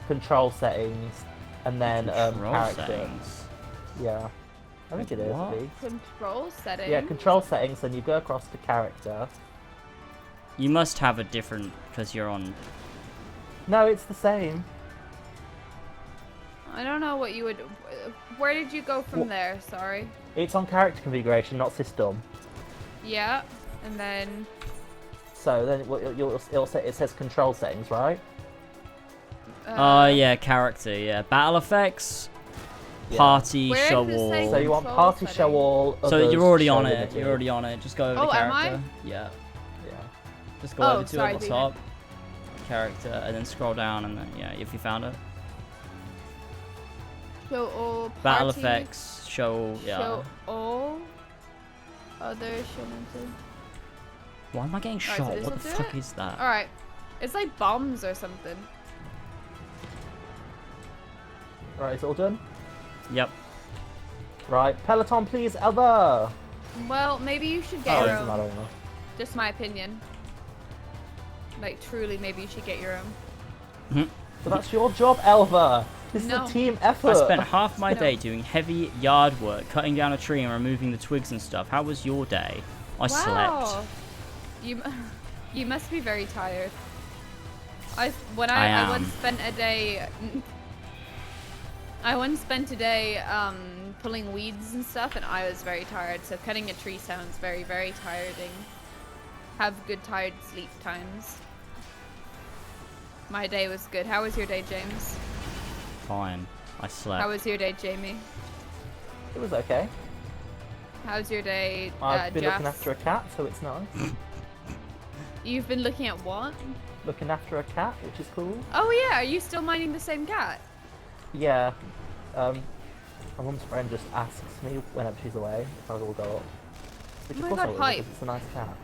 control settings, and then Control character. settings. Yeah. I think it is. What? at least. Control settings. Yeah, control settings, then you go across to character. You must have a different, because you're on... No, it's the same. I don't know what you would. Where did you go from What? there? Sorry. It's on character configuration, not system. Yeah, and then. So then it says control settings, right? Oh yeah, character, yeah. Battle effects, Yeah. party, Where show does it say all. So you want Control party, show all. So others, you're already show on it. limited. You're already on it. Just go over Oh, to am character. I? Yeah. Yeah. Just go Oh, over to sorry, at the David. top. Character, and then scroll down, and then yeah, if you found it. Show all. Battle party, effects, show all. Yeah. Show all. Other show limited. Why am I getting Alright, so shot? this'll What the do fuck it? is that? Alright. It's like bombs or something. Right, it's all done. Yep. Right, Peloton, please, Elva. Well, maybe you should Oh, get it your doesn't own. matter anymore. Just my opinion. Like, truly, maybe you should get your own. Mhm. So that's your job, Elva. This No. is a team effort. I spent half my No. day doing heavy yard work, cutting down a tree and removing the twigs and stuff. How was your day? I slept. You must be very tired. I am. once spent a day. I once spent a day pulling weeds and stuff, and I was very tired. So cutting a tree sounds very, very tiring. Have good tired sleep times. My day was good. How was your day, James? Fine. I slept. How was your day, Jamie? It was okay. How's your day, I've been looking Jas? after a cat, so it's nice. You've been looking at what? Looking after a cat, which is cool. Oh yeah, are you still minding the same cat? Yeah. My mum's friend just asks me whenever she's away if I will go up. Which Oh of my course I God, will, hype. because it's a nice cat.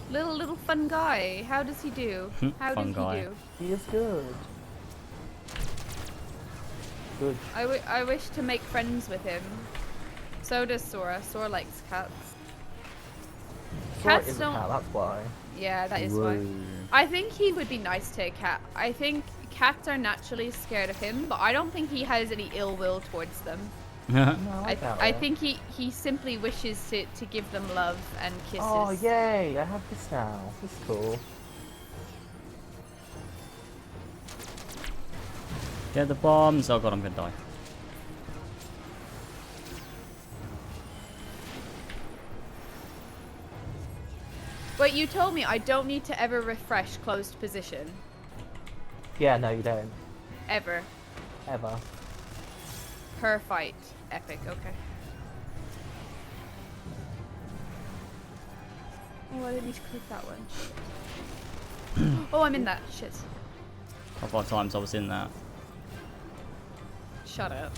Little fun guy. How does he do? How Fun does guy. he do? He is good. Good. I wish to make friends with him. So does Sora. Sora likes cats. Sora Cats is a don't. cat, that's why. Yeah, that is why. I think he would be nice to a cat. I think cats are naturally scared of him, but I don't think he has any ill will towards them. No, I think he simply wishes to give them love and kisses. Oh, yay! I have this now. This is cool. Get the bombs. Oh god, I'm gonna die. Wait, you told me I don't need to ever refresh closed position. Yeah, no, you don't. Ever. Ever. Per fight. Epic, okay. Oh, I didn't need to click that one. Oh, I'm in that. Shit. A couple of times I was in that. Shut up.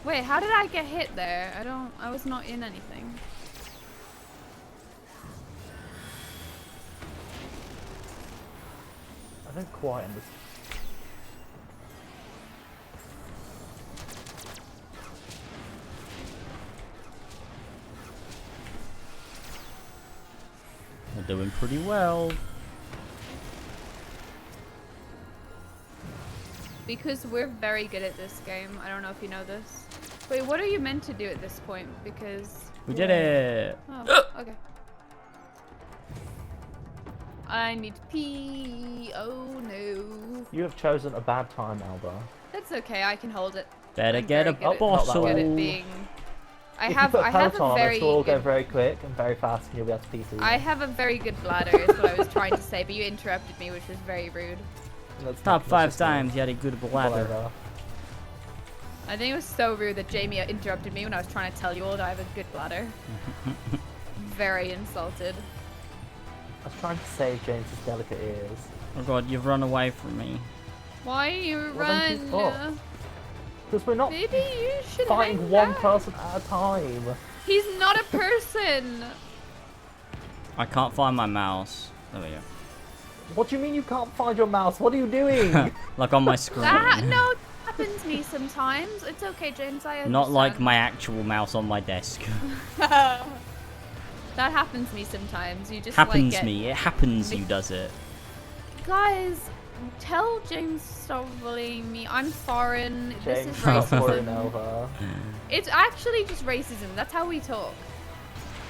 Wait, how did I get hit there? I was not in anything. I don't quite understand. We're doing pretty well. Because we're very good at this game. I don't know if you know this. Wait, what are you meant to do at this point? Because... We did it! Oh, okay. I need to pee. Oh no. You have chosen a bad time, Alba. That's okay, I can hold it. Better I'm get a very good bottle. at being... I If have you put a very it will all go good... very quick and very fast, and you'll be able to pee through. I have a very good bladder, is what I was trying to say, but you interrupted me, which was very rude. Top 5 times you had a good bladder. I think it was so rude that Jamie interrupted me when I was trying to tell you all that I have a good bladder. Very insulted. I was trying to save James's delicate ears. Oh god, you've run away from me. Why you Well, then keep up. run? Because we're not Maybe you should fighting hang one back. person at a time. He's not a person. I can't find my mouse. There we go. What do you mean you can't find your mouse? What are you doing? Like on my screen. No, it happens to me sometimes. It's okay, James. I understand. Not like my actual mouse on my desk. That happens to me sometimes. You just Happens like, me. It happens you does it. Guys, tell James to stop bullying me. I'm foreign. This James, is foreign racism. over. It's actually just racism. That's how we talk.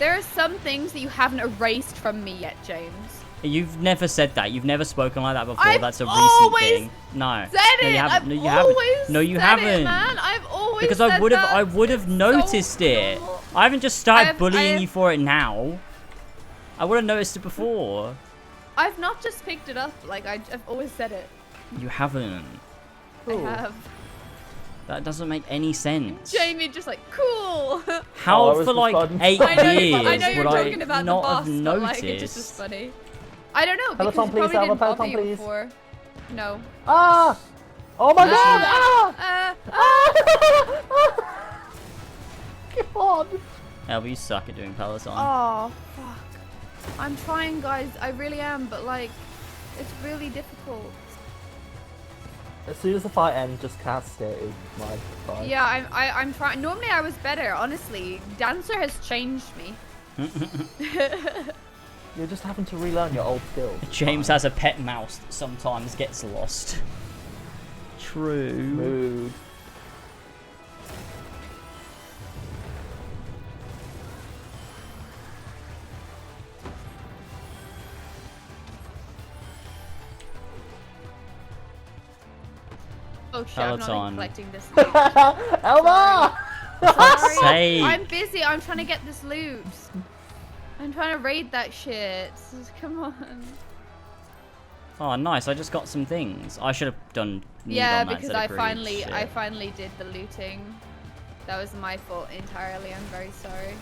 There are some things that you haven't erased from me yet, James. You've never said that. You've never spoken like that before. I've That's a recent always thing. No. Said No, it. you haven't. I've No, you haven't. always No, you said haven't. It, man. I've always Because said I would have. that. I would have noticed it. I haven't just started bullying I've- you for it now. I would have noticed it before. I've not just picked it up. Like I've always said it. You haven't. I have. That doesn't make any sense. Jamie just like cool. How Oh, for like 8 I know years you're would talking I about not the boss, have but like it just is noticed? funny. I don't know because Peloton, it please, probably Alba, didn't bother Peloton, you please. before. No. Ah! Oh my god! Ah! God! Elby, you suck at doing Peloton. Oh fuck. I'm trying, guys. I really am, but like, it's really difficult. As soon as the fight ends, just cast it. Is my fight. Yeah, I'm trying. Normally I was better, honestly. Dancer has changed me. You're just having to relearn your old skills. James has a pet mouse that sometimes gets lost. True. Mood. Oh shit, I'm not Peloton. collecting this loot. Elma! Fuck's Sorry. sake. I'm busy. I'm trying to get this loot. I'm trying to raid that shit. Come on. Oh, nice. I just got some things. I should have done need Yeah, on that because instead of I greed. finally did the looting. That was my fault entirely. I'm very sorry.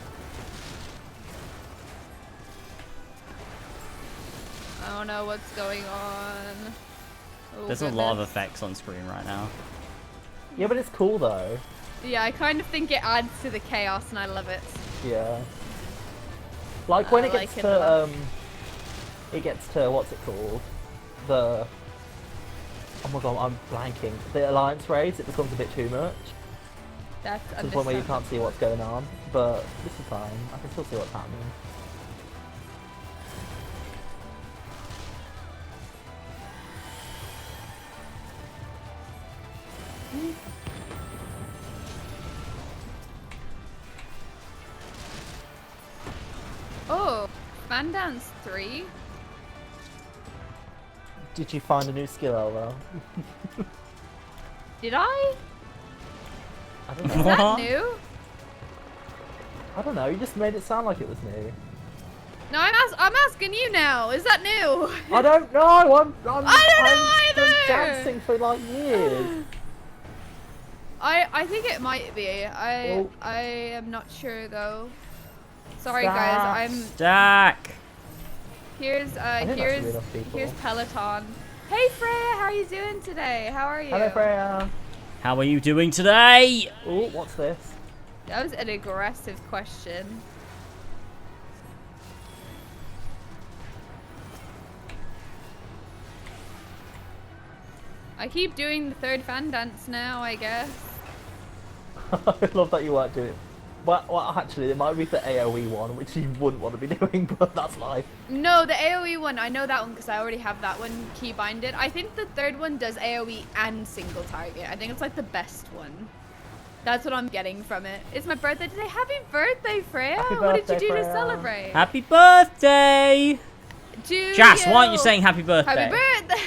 I don't know what's going on. Oh, There's a lot of goodness. effects on screen right now. Yeah, but it's cool though. Yeah, I kind of think it adds to the chaos, and I love it. Yeah. Like when I it gets like it a to lot. it gets to what's it called? The oh my god, I'm blanking. The alliance raids, it becomes a bit too much. That's To the point where you can't see understandable. what's going on, but this is fine. I can still see what's happening. Oh, Fan Dance 3? Did you find a new skill, Elva? Did I? I don't Is know. that new? I don't know, you just made it sound like it was new. No, I'm asking you now. Is that new? I don't know, I don't know I've been either! dancing for like years. I think it might be. Oh. I am not sure though. Sorry Stack. guys, I'm Stack. here's think that's here's enough people. here's Peloton. Hey Freya, how are you doing today? How are you? Hello, Freya. How are you doing today? Oh, what's this? That was an aggressive question. I keep doing the third fan dance now, I guess. I love that you weren't doing it. Well, actually, it might be the AoE one, which you wouldn't want to be doing, but that's life. No, the AoE one, I know that one because I already have that one key binded. I think the third one does AoE and single target. I think it's like the best one. That's what I'm getting from it. It's my birthday today. Happy birthday, Freya! Happy What did you birthday, do to Freya. celebrate? Happy birthday! To Jas, why aren't you you. saying happy birthday? Happy birthday!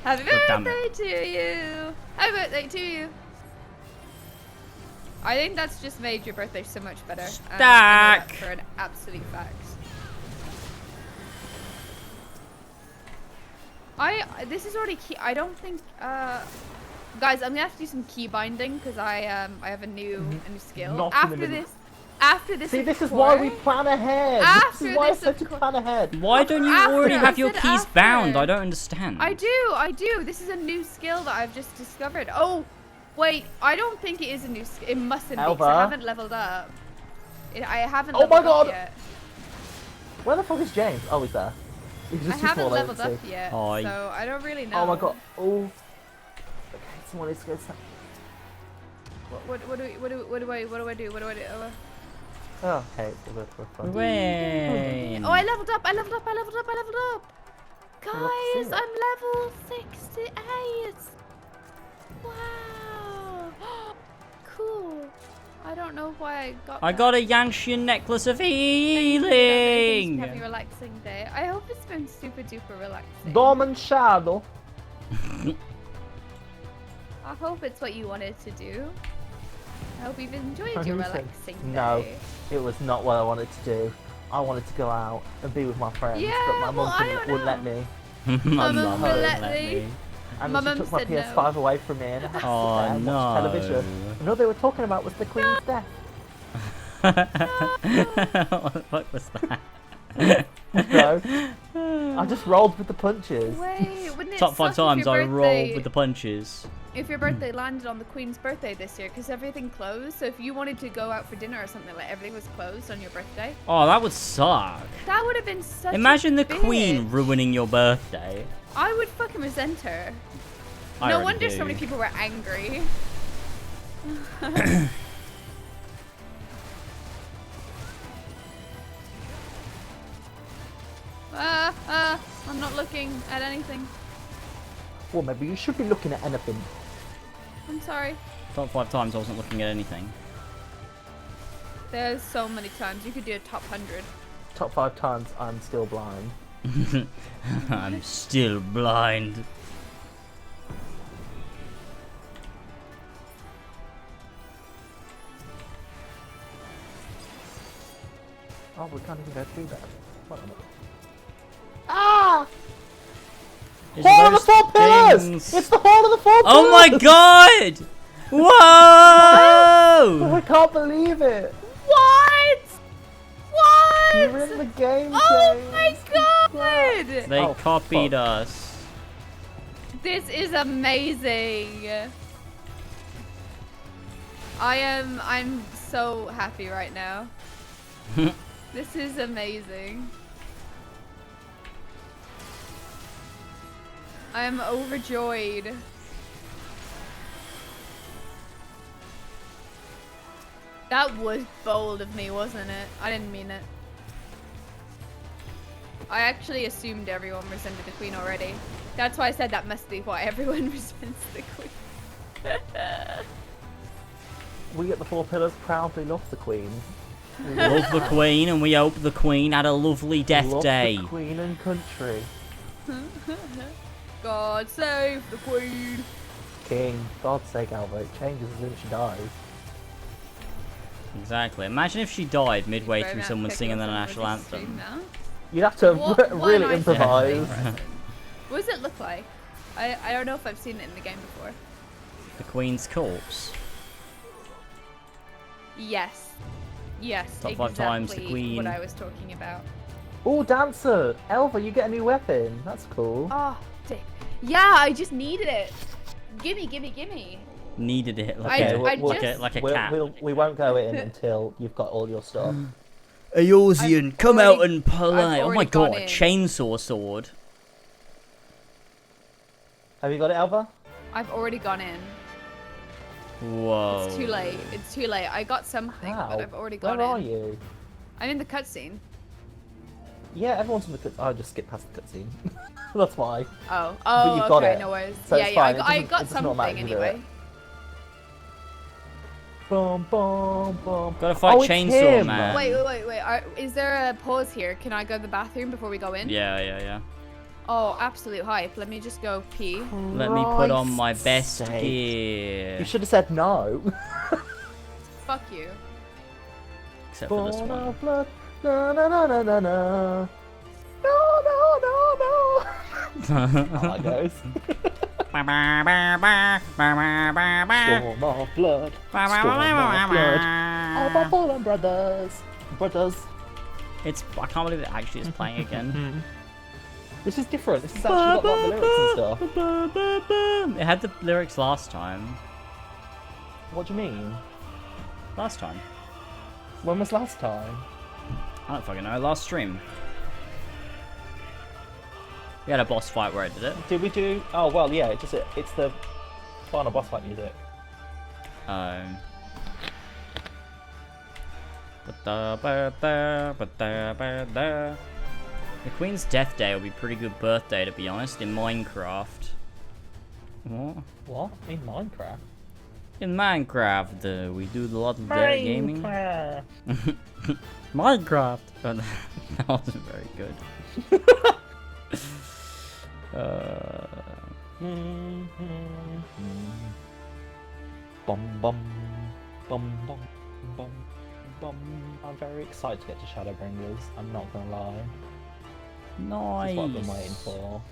Happy God damn birthday to you! Happy birthday to you! I think that's just made your birthday so much better. I know that Stack. for an absolute fact. This is already key. I don't think. Guys, I'm gonna have to do some key binding because I have a new skill. Not in the After middle. this. After this. See, of this is why we course- plan ahead. After This is why I this, said of to course- plan ahead. Why don't you After, already have I your said keys after. bound? I don't understand. I do. This is a new skill that I've just discovered. Oh, wait. I don't think it is a new skill. It mustn't be 'cause Elva? I haven't leveled up. I haven't Oh leveled my up God. yet. Where the fuck is James? Oh, he's there. He's I just too haven't small, leveled don't up see. yet, Hi. so I don't really know. Oh my god. Oh. Okay, someone needs to go. What do I do? Oh, okay. We're fine. Wait. Oh, I leveled up. Guys, see it. I'm level 68. Wow. Cool. I don't know why I got I that. got a Yanshin necklace of Thank you, healing. Have a relaxing day. I hope it's been super duper relaxing. Dormant Shadow. I hope it's what you wanted to do. I hope you've enjoyed Who your said- relaxing day. No, it was not what I wanted to do. I wanted to go out and be with my friends, Yeah, but my well, mum I don't wouldn't let know. me. My mum mum wouldn't wouldn't let me. And My she mum took my said no. PS5 away from me and I had to sit Oh, there and watch television. And all they were talking about was the Queen's death. What the fuck was that? So, I just rolled with the punches. Wait, wouldn't it Top 5 suck if times your I rolled birthday- with the punches. If your birthday landed on the Queen's birthday this year, because everything closed, so if you wanted to go out for dinner or something, like everything was closed on your birthday, Oh, that would suck. that would have been such Imagine a the Queen bitch. ruining your birthday. I would fucking resent her. I No already wonder do. so many people were angry. I'm not looking at anything. Well, maybe you should be looking at anything. I'm sorry. Top 5 times I wasn't looking at anything. There's so many times. You could do a top 100. Top 5 times I'm still blind. I'm still blind. Oh, we can't even go through that. What on earth? Ah! Is Hall of the those Four Pillars! things- It's the Hall of the Four Pillars! Oh my god! Whoa! I can't believe it! What? What? You're in the game, Oh James! my god! They Oh, copied fuck. us. This is amazing. I'm so happy right now. This is amazing. I am overjoyed. That was bold of me, wasn't it? I didn't mean it. I actually assumed everyone resented the queen already. That's why I said that must be why everyone resents the queen. We at the Four Pillars proudly love the queen. Love the queen, and we hope the queen had a lovely death love day. The queen and country. God save the queen. King, God's sake, Albert, it changes as soon as she dies. Exactly. Imagine if she died midway Very through much someone picking singing the up on national this stream anthem. now. You'd have to What am really I improvise. What does it look like? I don't know if I've seen it in the game before. The queen's corpse. Yes. Yes, Top 5 times the exactly queen. what I was talking about. Oh, dancer! Elva, you get a new weapon. That's cool. Oh, yeah, I just needed it. Gimme, gimme, gimme. Needed it like I a cat. We won't go in until you've got all your stuff. Eorzean, come out and play. I've Oh my already gone god, in. chainsaw sword. Have you got it, Elva? I've already gone in. Whoa. It's too late. It's too late. I got something, Wow. but I've already gone Where in. are you? I'm in the cutscene. Yeah, everyone's in the cutscene. I just skipped past the cutscene. That's why. Oh, But you've got okay, it. no worries. So yeah, it's yeah, fine. I got It doesn't something automatically do anyway. it. Boom, boom, boom. Gotta fight it's Chainsaw him. Man. Wait. Is there a pause here? Can I go to the bathroom before we go in? Yeah. Oh, absolute hype. Let me just go pee. Let me put on my best sake. gear. You should have said no. Fuck you. Except for this Born one. of blood. No, no, no, no, no, no. No, no, no, no. Oh, that goes. Storm of blood. Storm of blood. Of our fallen brothers. Brothers. It's. I can't believe it actually is playing again. This is different. This has actually got like the lyrics and stuff. It had the lyrics last time. What do you mean? Last time. When was last time? I don't fucking know. Last stream. We had a boss fight where I did it. Did we do? Oh well, yeah. It's the final boss fight music. The Queen's Death Day will be a pretty good birthday, to be honest, in Minecraft. What? What? In Minecraft? In Minecraft, we do a lot of gaming. Minecraft. Minecraft! Oh, that wasn't very good. Bum bum bum bum bum bum. I'm very excited to get to Shadowbringers. I'm not gonna lie. Nice. That's what I've been waiting for.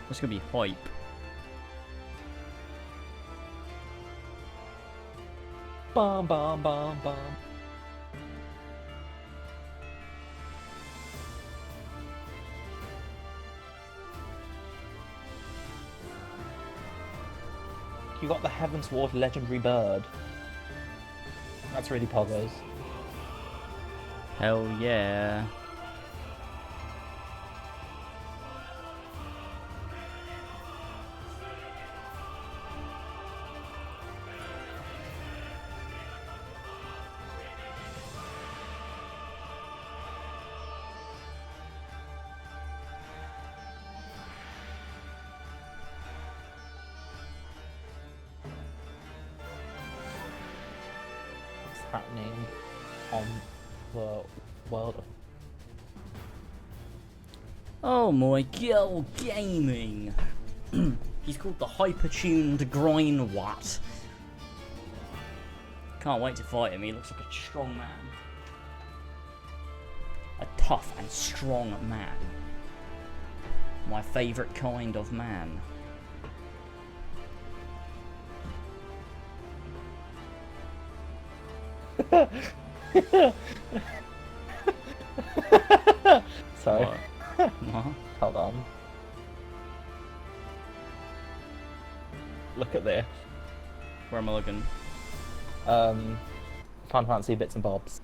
It's gonna be hype. Bum bum bum bum. You got the Heavensward legendary bird. That's really poggers. Hell yeah. Happening on the world of Oh my god, gaming! He's called the Hypertuned Grind Watt. Can't wait to fight him, he looks like a strong man. A tough and strong man. My favourite kind of man. Sorry. What? Hold on. Look at this. Where am I looking? Final Fantasy bits and bobs.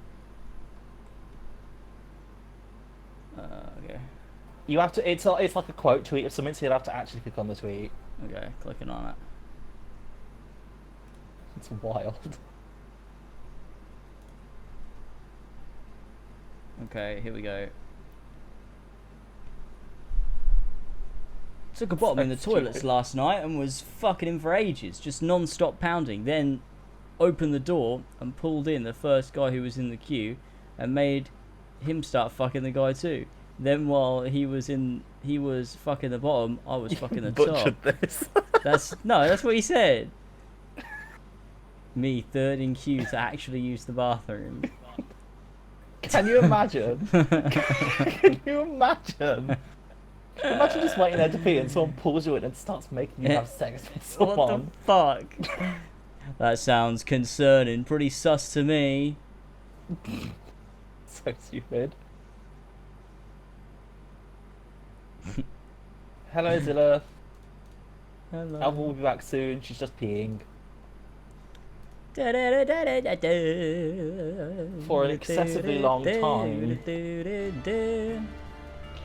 Okay. You have to. It's like a quote tweet of something, so you'll have to actually click on the tweet. Okay, clicking on it. It's wild. Okay, here we go. Took a bottom in the toilets last night and was fucking in for ages, just non-stop pounding. Then opened the door and pulled in the first guy who was in the queue and made him start fucking the guy too. Then while he was fucking the bottom, I was fucking the top. This. That's what he said. Me, third in queue to actually use the bathroom. Can you imagine? Can you imagine? Imagine just waiting there to pee and someone pulls you in and starts making you have sex with someone. What the fuck? That sounds concerning. Pretty sus to me. So stupid. Hello, Zilla. Hello. Alva will be back soon. She's just peeing. For an excessively long time.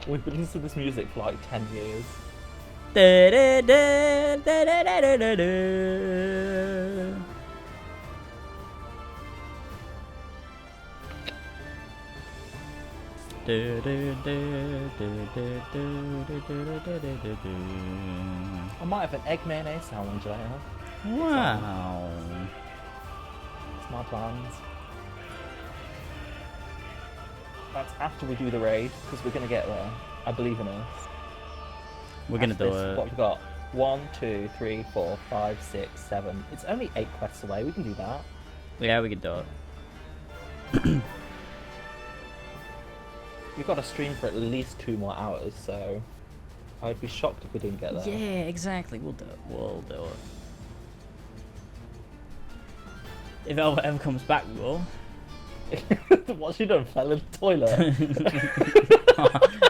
We've been listening to this music for like 10 years. I might have an egg mayonnaise sandwich later. Wow. It's my plans. That's after we do the raid, because we're going to get there. I believe in us. We're going to do it. What have we got? 1, 2, 3, 4, 5, 6, 7. It's only 8 quests away. We can do that. Yeah, we can do it. We've got to stream for at least 2 more hours, so I would be shocked if we didn't get there. Yeah, exactly. We'll do it. We'll do it. If Elva ever comes back, we will. What's she done? Fell in the toilet?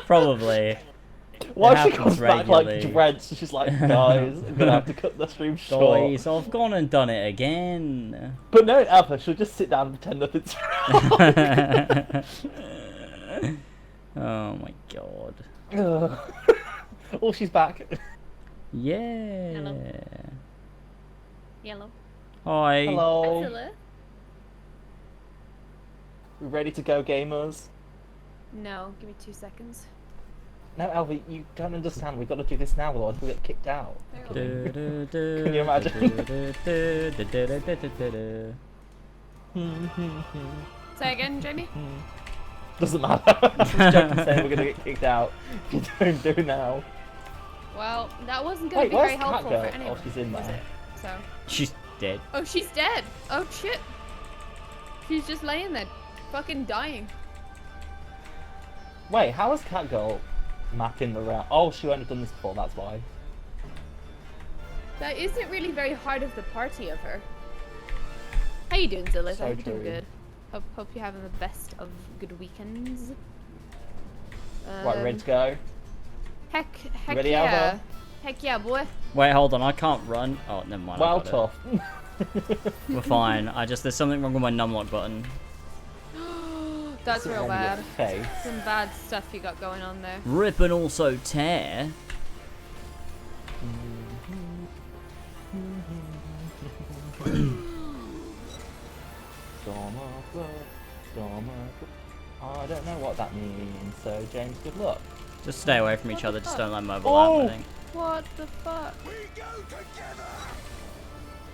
Probably. Why she comes back like drenched? She's like, guys, I'm gonna have to cut the stream short. Guys, I've gone and done it again. But no, Alpha, she'll just sit down and pretend nothing's wrong. Oh my god. Oh, she's back. Yeah. Hello. Yellow. Hi. Hello. Hello. We ready to go, gamers? No, give me 2 seconds. No, Elvie, you don't understand. We've got to do this now, otherwise we'll get kicked out. Can you imagine? Say again, Jamie? Doesn't matter. I'm just joking saying we're going to get kicked out if you don't do now. Well, that wasn't going to be where's very helpful for Cat Girl? anyone. Oh, she's in was there. it? So. She's dead. Oh, she's dead. Oh, shit. She's just laying there, fucking dying. Wait, how is Cat Girl mapping the route? Oh, she won't have done this before, that's why. That isn't really very hard of the party of her. How you doing, Zilla? So I hope you're doing true. good. Hope you're having the best of good weekends. Right, ready to go? Heck Ready, yeah. Alva? Heck yeah, boy. Wait, hold on. I can't run. Oh, never mind. Well, I got it. tough. We're fine. There's something wrong with my numlock button. That's What's real wrong with your bad. face? Some bad stuff you got going on there. Rip and also tear. I don't know what that means, so James, good luck. Just stay away from each other. Just don't let them overlap, I think. What the fuck?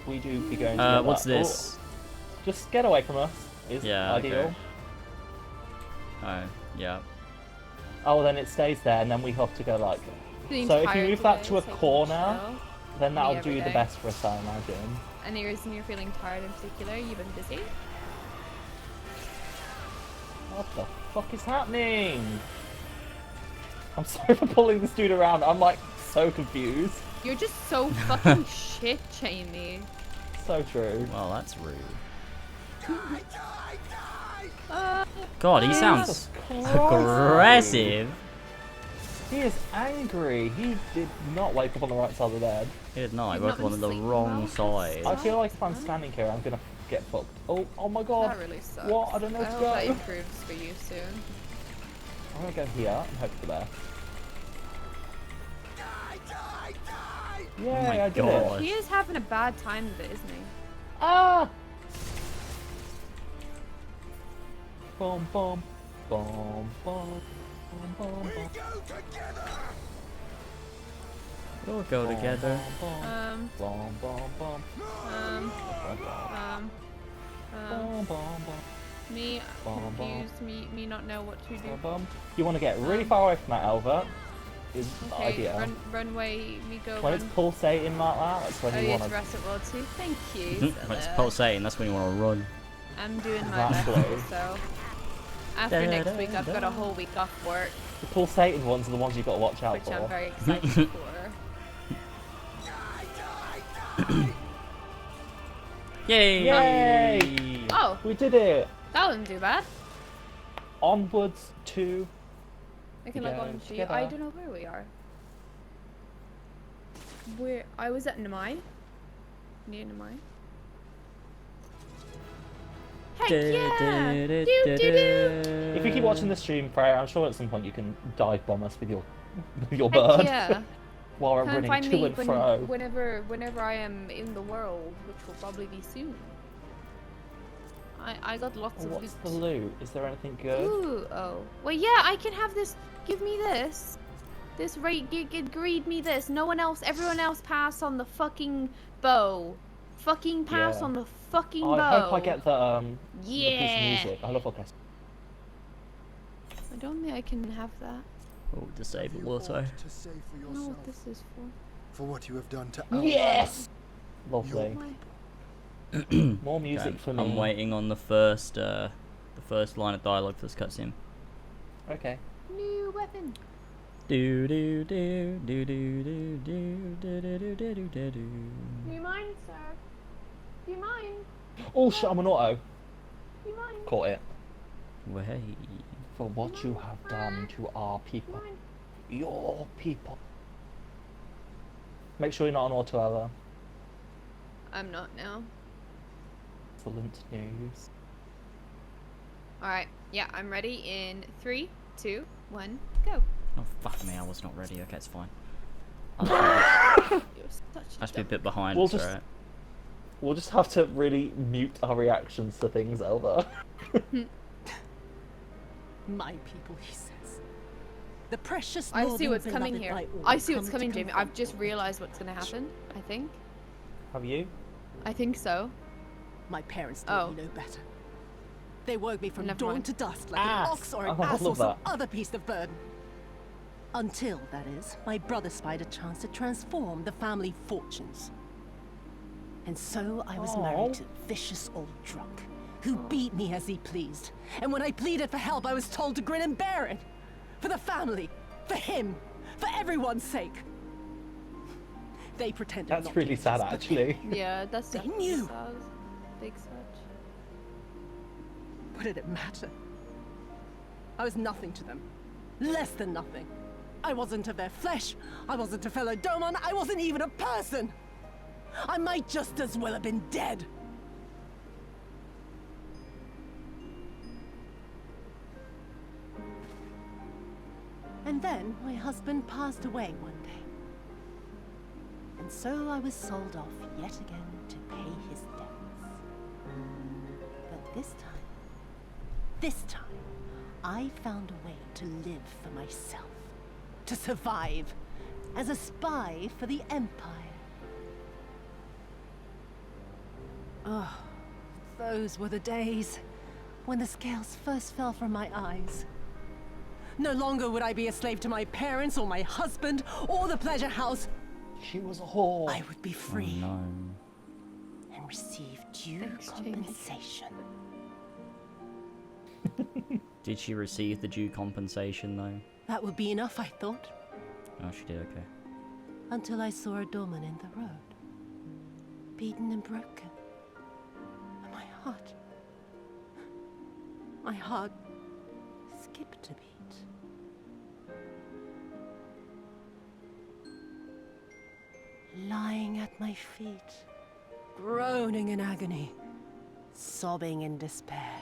We do be going together. What's this? Oh, just get away from us is ideal. Okay. Oh, yeah. Oh, then it stays there, and then we have to go like. The So if you entire move that day to a taking corner, chill. then that'll every do the day. best for us, I imagine. Any reason you're feeling tired in particular? You've been busy? What the fuck is happening? I'm sorry for pulling this dude around. I'm like so confused. You're just so fucking shit, Jamie. So true. Well, that's rude. Uh, God, he sounds Jesus aggressive. He is angry. He did not wake up on the right side of the bed. He did not. I You've woke not up on been the sleeping wrong well? side. I feel like if I'm standing here, I'm gonna get fucked. Oh my god. That really sucks. What? I don't know I where to hope go. that improves for you soon. I'm gonna go here and hope for the best. Yay, Oh my I did God. it. He is having a bad time of it, isn't he? Ah! Boom, boom, Bom, bom, bom, bom, bom. We'll go together. Bom, bom, bom. Bom, bom, bom. Me Bom, bom. confused, me not know what to do. Bom, bom. You want to get really far away from that, Elva. Is the Okay, idea. runway, me go When run. it's pulsating like that, that's when Oh you yeah, want Jurassic World 2. Thank you. When it's Zilla. pulsating, that's when you want to run. I'm doing my Exactly. best, so after next week I've got a whole week off work, The pulsating ones are the ones you've got to watch out which for. I'm very excited for. Yay! Yay! Oh, We did it! that wasn't too bad. Onwards to... I can We log go on to you. together. I don't know where we are. Where I was at Namai. Near Namai. Heck yeah! Do do do! If you keep watching the stream, Freya, I'm sure at some point you can dive bomb us with your Heck bird. yeah! While we're Come running find to me and fro. whenever I am in the world, which will probably be soon. I got lots of What's loot. the loot? Is there anything good? Ooh, oh. Well, yeah, I can have this. Give me this. This rate, greed me this. No one else, everyone else pass on the fucking bow. Fucking pass Yeah. on the fucking I bow. hope I get the piece of Yeah. music. I love orchestra. I don't think I can have that. Oh, disable You auto. ought to say for I don't know yourself what this is for what you have done to our Yes! Lovely. for. Why? More music Okay, for me. I'm waiting on the first line of dialogue for this cutscene. Okay. New weapon. Do do do do do do do do do do do do do. Do you mind, sir? Do you mind? Oh shit, I'm an auto. Do you mind? Caught it. Well, hey. For what you have done to our people. Mind? Your people. Make sure you're not an auto ever. I'm not now. Excellent news. Alright, yeah, I'm ready in 3, 2, 1, go. Oh fuck me, I was not ready. Okay, it's fine. You're such a I have to be a dumb- bit behind. We'll It's just- alright. We'll just have to really mute our reactions to things, Elva. My people, he says. The precious I Lord see and what's coming beloved here. by all I see what's come to coming, Jamie. confront I've just realized what's gonna happen. I think. Have you? I think so. My parents taught Oh. me no better. They woke me from Never dawn mind. to dusk like Ass. an ox or an Oh, I ass or love some that. other beast of burden. Until, that is, my brother spied a chance to transform the family fortunes. And so I was Aw. married to a vicious old drunk who beat me as he pleased. And when I pleaded for help, I was told to grin and bear it. For the family, for him, for everyone's sake. They pretended That's not really to sad, notice, but actually. Yeah, that's They definitely knew. sad. Big sad. What did it matter? I was nothing to them. Less than nothing. I wasn't of their flesh. I wasn't a fellow Domon. I wasn't even a person. I might just as well have been dead. And then my husband passed away one day. And so I was sold off yet again to pay his debts. But this time, I found a way to live for myself. To survive. As a spy for the Empire. Oh, those were the days when the scales first fell from my eyes. No longer would I be a slave to my parents or my husband or the pleasure house. She was a whore. I would be free Oh, no. and receive due Thanks, Jamie. compensation. Did she receive the due compensation though? That would be enough, I thought, Oh, she did. Okay. until I saw a doorman in the road, beaten and broken. And my heart skipped a beat. Lying at my feet, groaning in agony, sobbing in despair.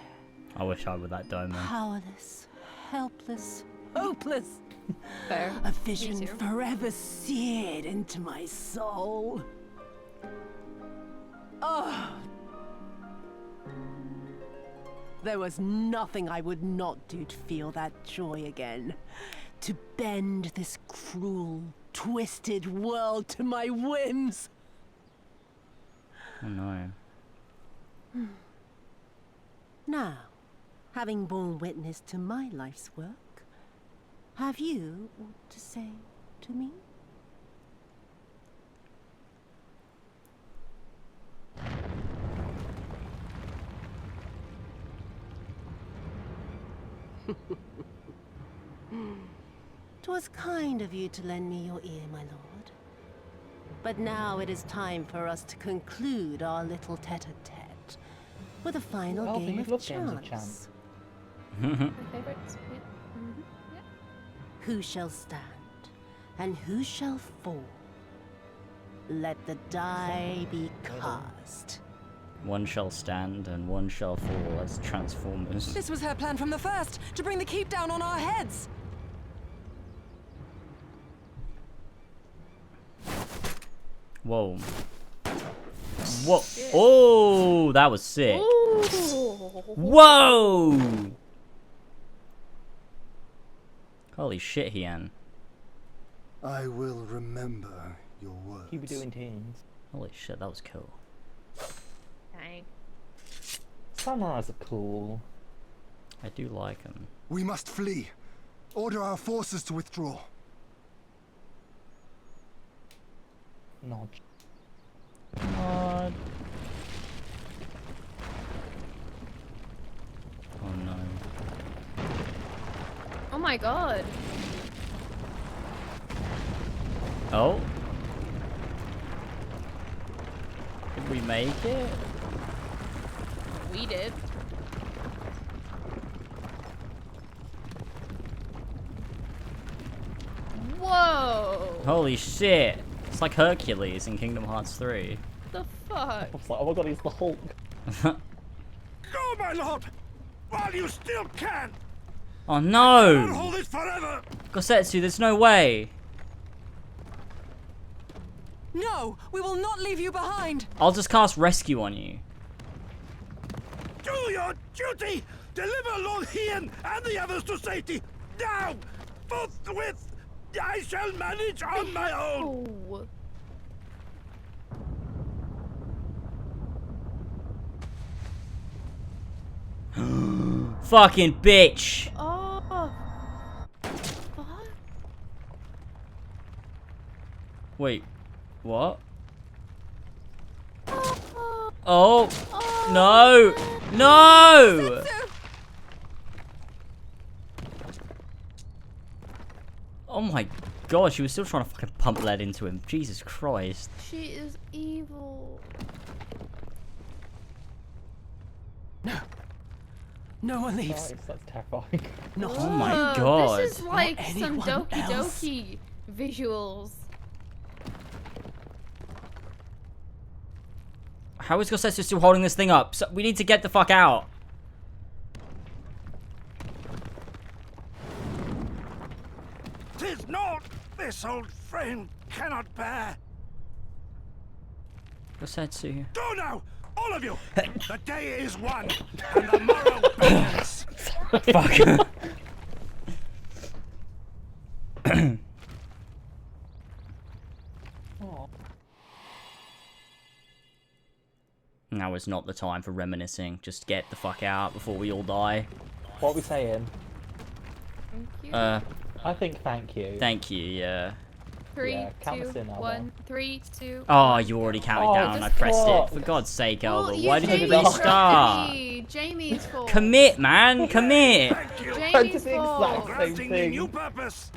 I wish I were that dome man. Powerless, helpless, hopeless. Fair. A Me vision too. forever seared into my soul. Oh. There was nothing I would not do to feel that joy again. To bend this cruel, twisted world to my whims. Oh no. Now, having borne witness to my life's work, have you aught to say to me? "'Twas kind of you to lend me your ear, my lord. But now it is time for us to conclude our little tete-a-tete with a final Well, game you of love games of chance. My favorites. Yeah. Yeah. Who shall stand, and who shall fall? Let the die be cast." One shall stand and one shall fall as Transformers. This was her plan from the first, to bring the keep down on our heads. Whoa. Whoa. Oh, that was sick. Whoa! Holy shit, Hian. I will remember your words. You be doing things. Holy shit, that was cool. Dang. Samurais are cool. I do like them. We must flee. Order our forces to withdraw. Nod. Nod. Oh no. Oh my god. Oh? Did we make it? We did. Whoa! Holy shit! It's like Hercules in Kingdom Hearts 3. The fuck? I was like, oh my god, he's the Hulk. Go, my lord! While you still can! Oh Don't no! hold it forever! Gosetsu, there's no way! No, we will not leave you behind. I'll just cast Rescue on you. Do your duty! Deliver Lord Hian and the others to safety! Now! Forthwith! I shall manage on my own! Fucking bitch! Oh. Fuck. Wait, what? Oh, no! No! Oh my god, she was still trying to fucking pump lead into him. Jesus Christ. She is evil. No one leaves. Nice, that's terrifying. Not. Oh my god. This is like Not some anyone Doki else. Doki visuals. How is Gosetsu still holding this thing up? So we need to get the fuck out. Tis naught this old frame cannot bear. Gosetsu. Go now, all of you! The day is won, and the morrow begins! Fuck. Now is not the time for reminiscing. Just get the fuck out before we all die. What are we saying? Thank you. I think thank you. Thank you, yeah. 3, Yeah, count 2, us in, Alba. 1. 3, 2. Oh, you already counted down. I pressed it. For God's sake, Elba. Why did you restart? Jamie's fault. Commit, man. Commit. Jamie's fault. Granting me new purpose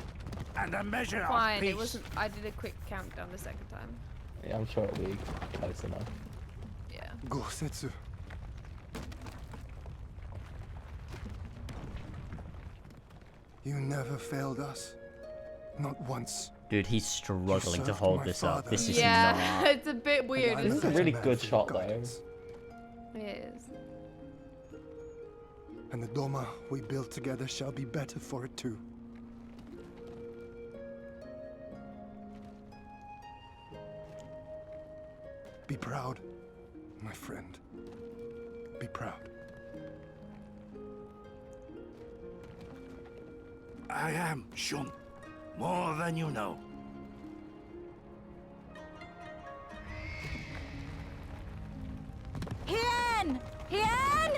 and a measure of Fine, peace. it wasn't. I did a quick countdown the second time. Yeah, I'm sure it'll be close enough. Yeah. Gosetsu. You never failed us. Not once. Dude, he's struggling to hold this up. This is Yeah, not. it's a bit weird. This is a really good shot, though. It is. And the Doma we build together shall be better for it too. Be proud, my friend. Be proud. I am, Shun. More than you know. Hien! Hien!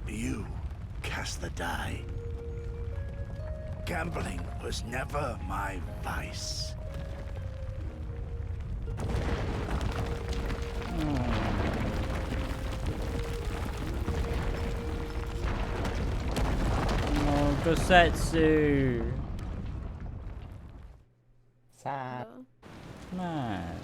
You cast the die. Gambling was never my vice. Oh, Gosetsu. Sad. Man.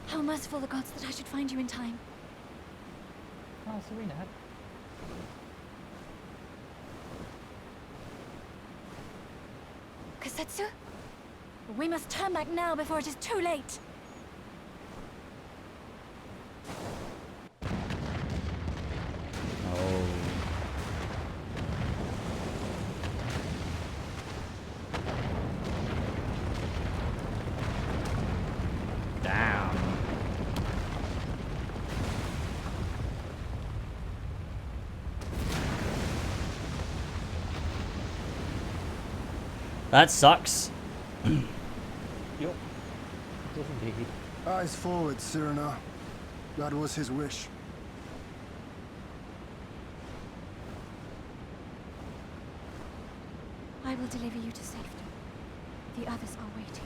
How merciful the gods that I should find you in time. Oh, Serena. Kosetsu? We must turn back now before it is too late. Oh. Damn. That sucks. Yup. It does indeed. Eyes forward, Cyrano. That was his wish. I will deliver you to safety. The others are waiting.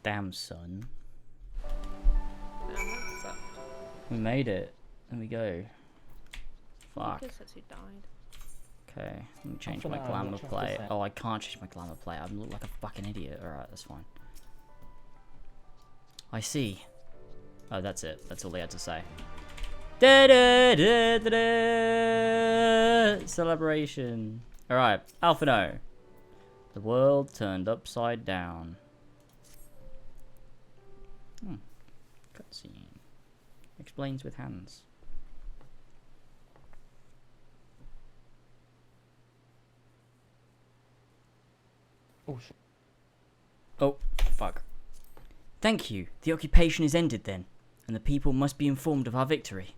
Damn, son. Man, that sucked. We made it. There we go. Fuck. Kosetsu died. Okay, let me change For my now, glamour watch out plate. for that. Oh, I can't change my glamour plate. I look like a fucking idiot. Alright, that's fine. I see. Oh, that's it. That's all they had to say. Da -da -da -da -da! Celebration. Alright, Alphino. The world turned upside down. Cutscene. Explains with hands. Oh, shit. Oh, fuck. Thank you. The occupation is ended then, and the people must be informed of our victory.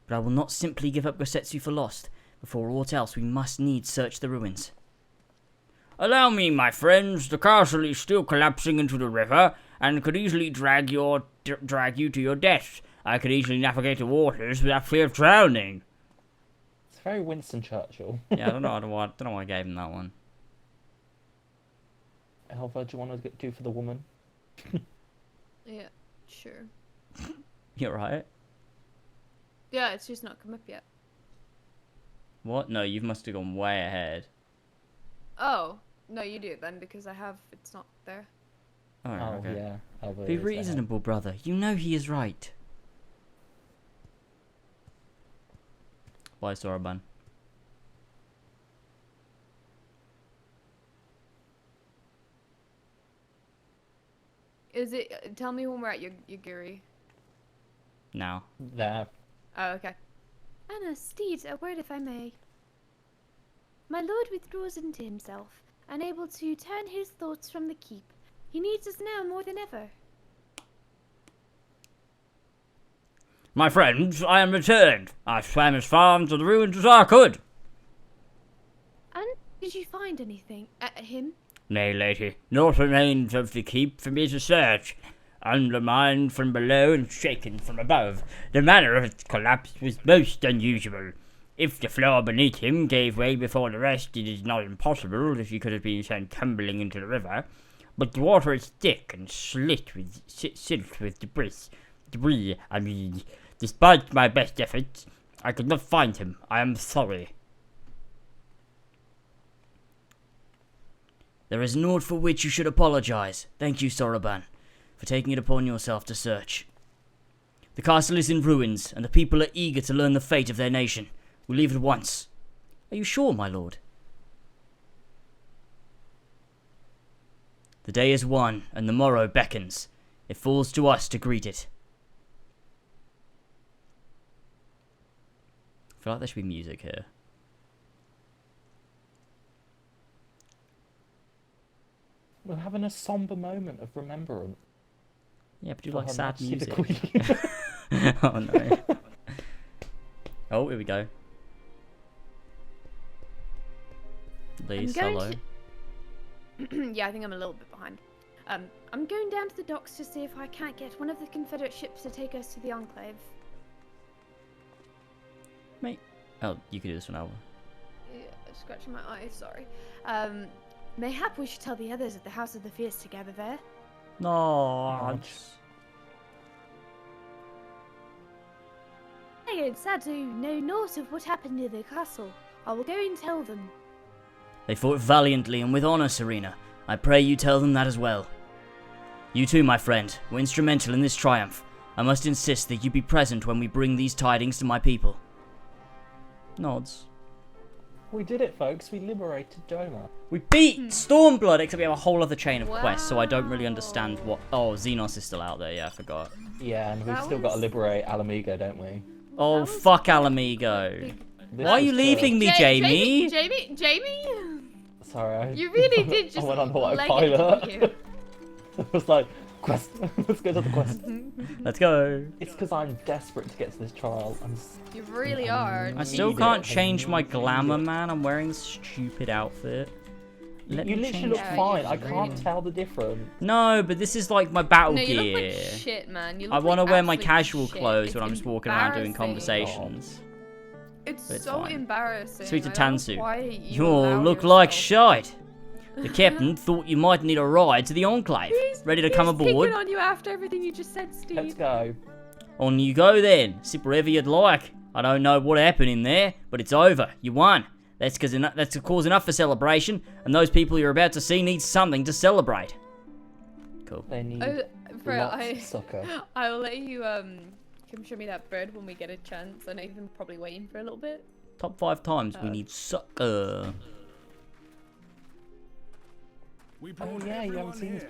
But I will not simply give up Gosetsu for lost. Before aught else, we must needs search the ruins. Allow me, my friends. The castle is still collapsing into the river, and could easily drag you to your death. I could easily navigate the waters without fear of drowning. It's very Winston Churchill. Yeah, I don't know why I gave him that one. Elva, do you want to do for the woman? Yeah, sure. You're right. Yeah, it's just not come up yet. What? No, you must have gone way ahead. Oh, no, you do it then, because it's not there. Oh, okay. Yeah. Elva Be is ahead. reasonable, brother. You know he is right. Bye, Soraban. Is it? Tell me when we're at Yaguri. Now. There. Oh, okay. Anna, steed, a word if I may. My lord withdraws into himself, unable to turn his thoughts from the keep. He needs us now more than ever. My friends, I am returned. I swam as far into the ruins as I could. And did you find anything? Him? Nay, lady, naught remains of the keep for me to search. Undermined from below and shaken from above, the manner of its collapse was most unusual. If the floor beneath him gave way before the rest, it is not impossible that he could have been sent tumbling into the river. But the water is thick and silt with debris. Despite my best efforts, I could not find him. I am sorry. There is naught for which you should apologize. Thank you, Soroban, for taking it upon yourself to search. The castle is in ruins, and the people are eager to learn the fate of their nation. We leave at once. Are you sure, my lord? The day is won, and the morrow beckons. It falls to us to greet it. I feel like there should be music here. We're having a somber moment of remembrance. Yeah, but you For like Her sad Majesty the music. Queen. Oh no. Oh, here we go. Lee I'm solo. going yeah, I think I'm a little bit behind. I'm going down to the docks to see if I can't get one of the Confederate ships to take us to the Enclave. Mate. Oh, you can do this one, Alva. Yeah, scratching my eye, sorry. Mayhap we should tell the others at the House of the Fierce to gather there. No. It's sad to know naught of what happened near the castle. I will go and tell them. They fought valiantly and with honor, Serena. I pray you tell them that as well. You too, my friend, were instrumental in this triumph. I must insist that you be present when we bring these tidings to my people. Nods. We did it, folks. We liberated Doma. We beat Stormblood, except we have a whole other chain of quests, so I don't really understand what... Oh, Xenos is still out there, yeah, I forgot. Yeah, and we've still got to liberate Alamigo, don't we? Oh, fuck Alamigo. Why are you leaving me, Jamie? Jamie? Sorry. You really did just I went on leg it, autopilot. didn't you? I was like, quest. Let's go to the quest. Let's go. It's because I'm desperate to get to this trial. You really are. I still can't change my glamour, man. I'm wearing this stupid outfit. You literally look fine. I can't tell the difference. No, but this is like my battle No, you gear. look like shit, man. You look I want to like wear my absolute casual shit. clothes It's when I'm just walking around doing embarrassing. conversations. It's But it's so fine. embarrassing. Sweet to I don't know Tansu. why You allow all look yourself. like shite. The captain thought you might need a ride to the Enclave. Ready to come aboard? Picking on you after everything you just said, Steve. Let's go. On you go then. Sip wherever you'd like. I don't know what happened in there, but it's over. You won. That's cause enough for celebration, and those people you're about to see need something to celebrate. Cool. They need Bro, lots of sucker. I will let you come show me that bird when we get a chance. I know you've been probably waiting for a little bit. Top 5 times we need sucker. Oh yeah, you haven't seen this.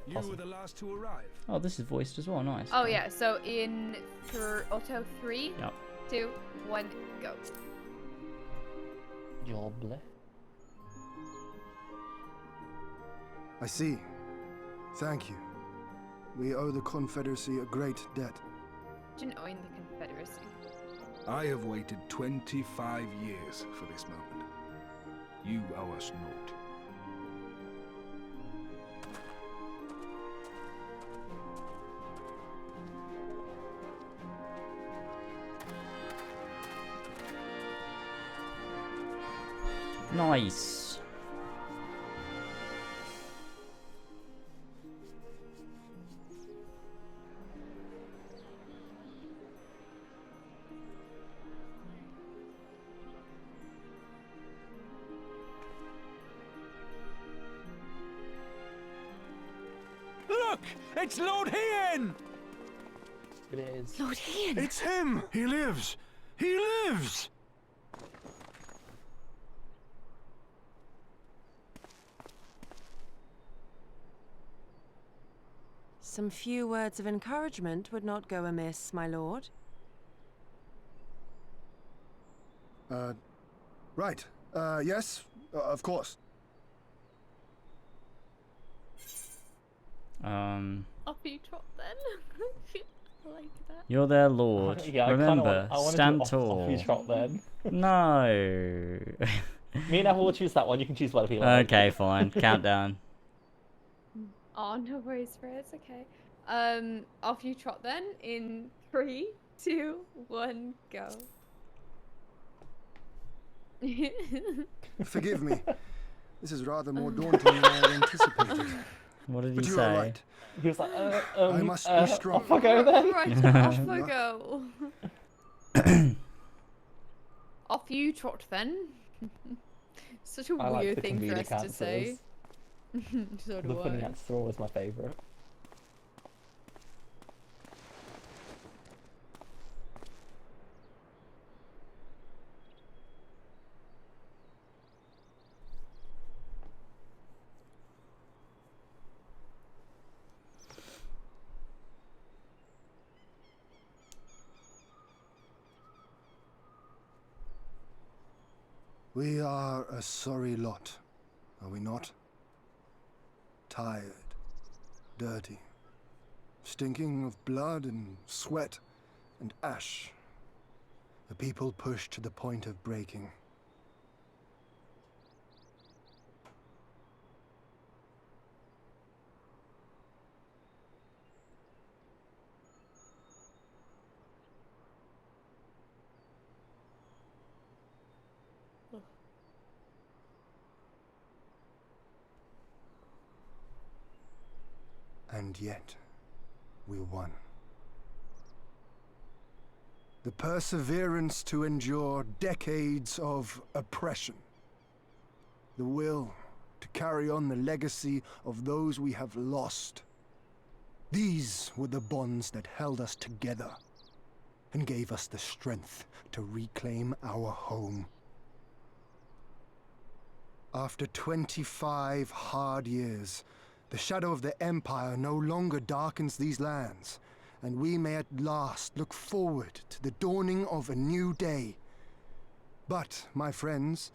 You were the last to arrive. Oh, this is voiced as well. Nice. Oh yeah, so in Auto 3, Yep. 2, 1, go. Joble. I see. Thank you. We owe the Confederacy a great debt. Imagine owing the Confederacy. I have waited 25 years for this moment. You owe us naught. Nice. Look! It's Lord Hien! It is. Lord Hien! It's him! He lives! He lives! Some few words of encouragement would not go amiss, my lord. Right. Yes, of course. Off you trot then. I like that. You're their lord. Yeah, Remember, I wanna stand do off tall. you trot then. No. Me and Apple will choose that one. You can choose whatever you like. Okay, fine. Countdown. Oh, no worries, Fred. It's okay. Off you trot then in 3, 2, 1, go. Forgive me. This is rather more daunting than I had anticipated. What did he But you are say? right. He was like, I must be strong. Off I go then. Right, off I go. Off you trot then. Such a I like weird the thing for comedic us to say. answers. So do The funny I. answer was my favourite. We are a sorry lot, are we not? Tired, dirty, stinking of blood and sweat and ash. A people pushed to the point of breaking. And yet, we won. The perseverance to endure decades of oppression. The will to carry on the legacy of those we have lost. These were the bonds that held us together and gave us the strength to reclaim our home. After 25 hard years, the shadow of the Empire no longer darkens these lands, and we may at last look forward to the dawning of a new day. But, my friends,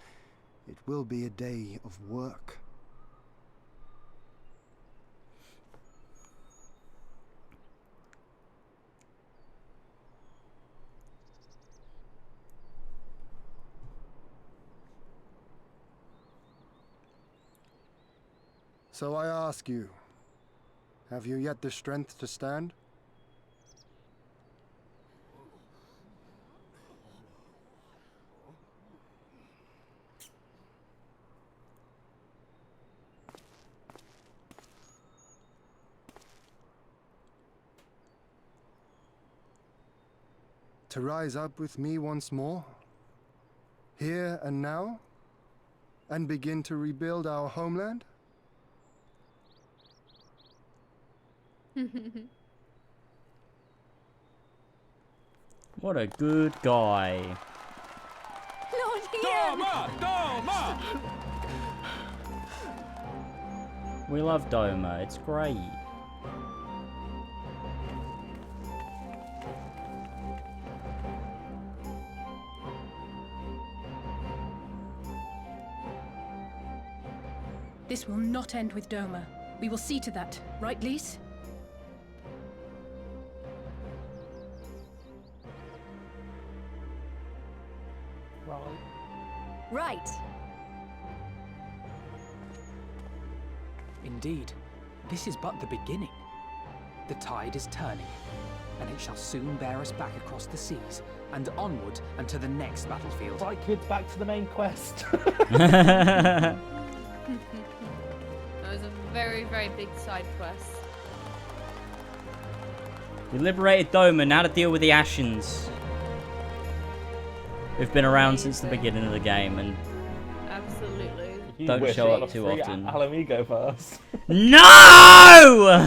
it will be a day of work. So I ask you, have you yet the strength to stand? To rise up with me once more, here and now, and begin to rebuild our homeland? What a good guy. Lord Doma! We love Doma, it's great. This will not end with Doma. We will see to that, right, Lise? Right. Indeed, this is but the beginning. The tide is turning, and it shall soon bear us back across the seas and onward and to the next battlefield. Right, kids, back to the main quest. That was a very, very big side quest. We liberated Doma, now to deal with the Ashens. Who've been around since the beginning of the game and absolutely don't show up too often. Alamigo first. No!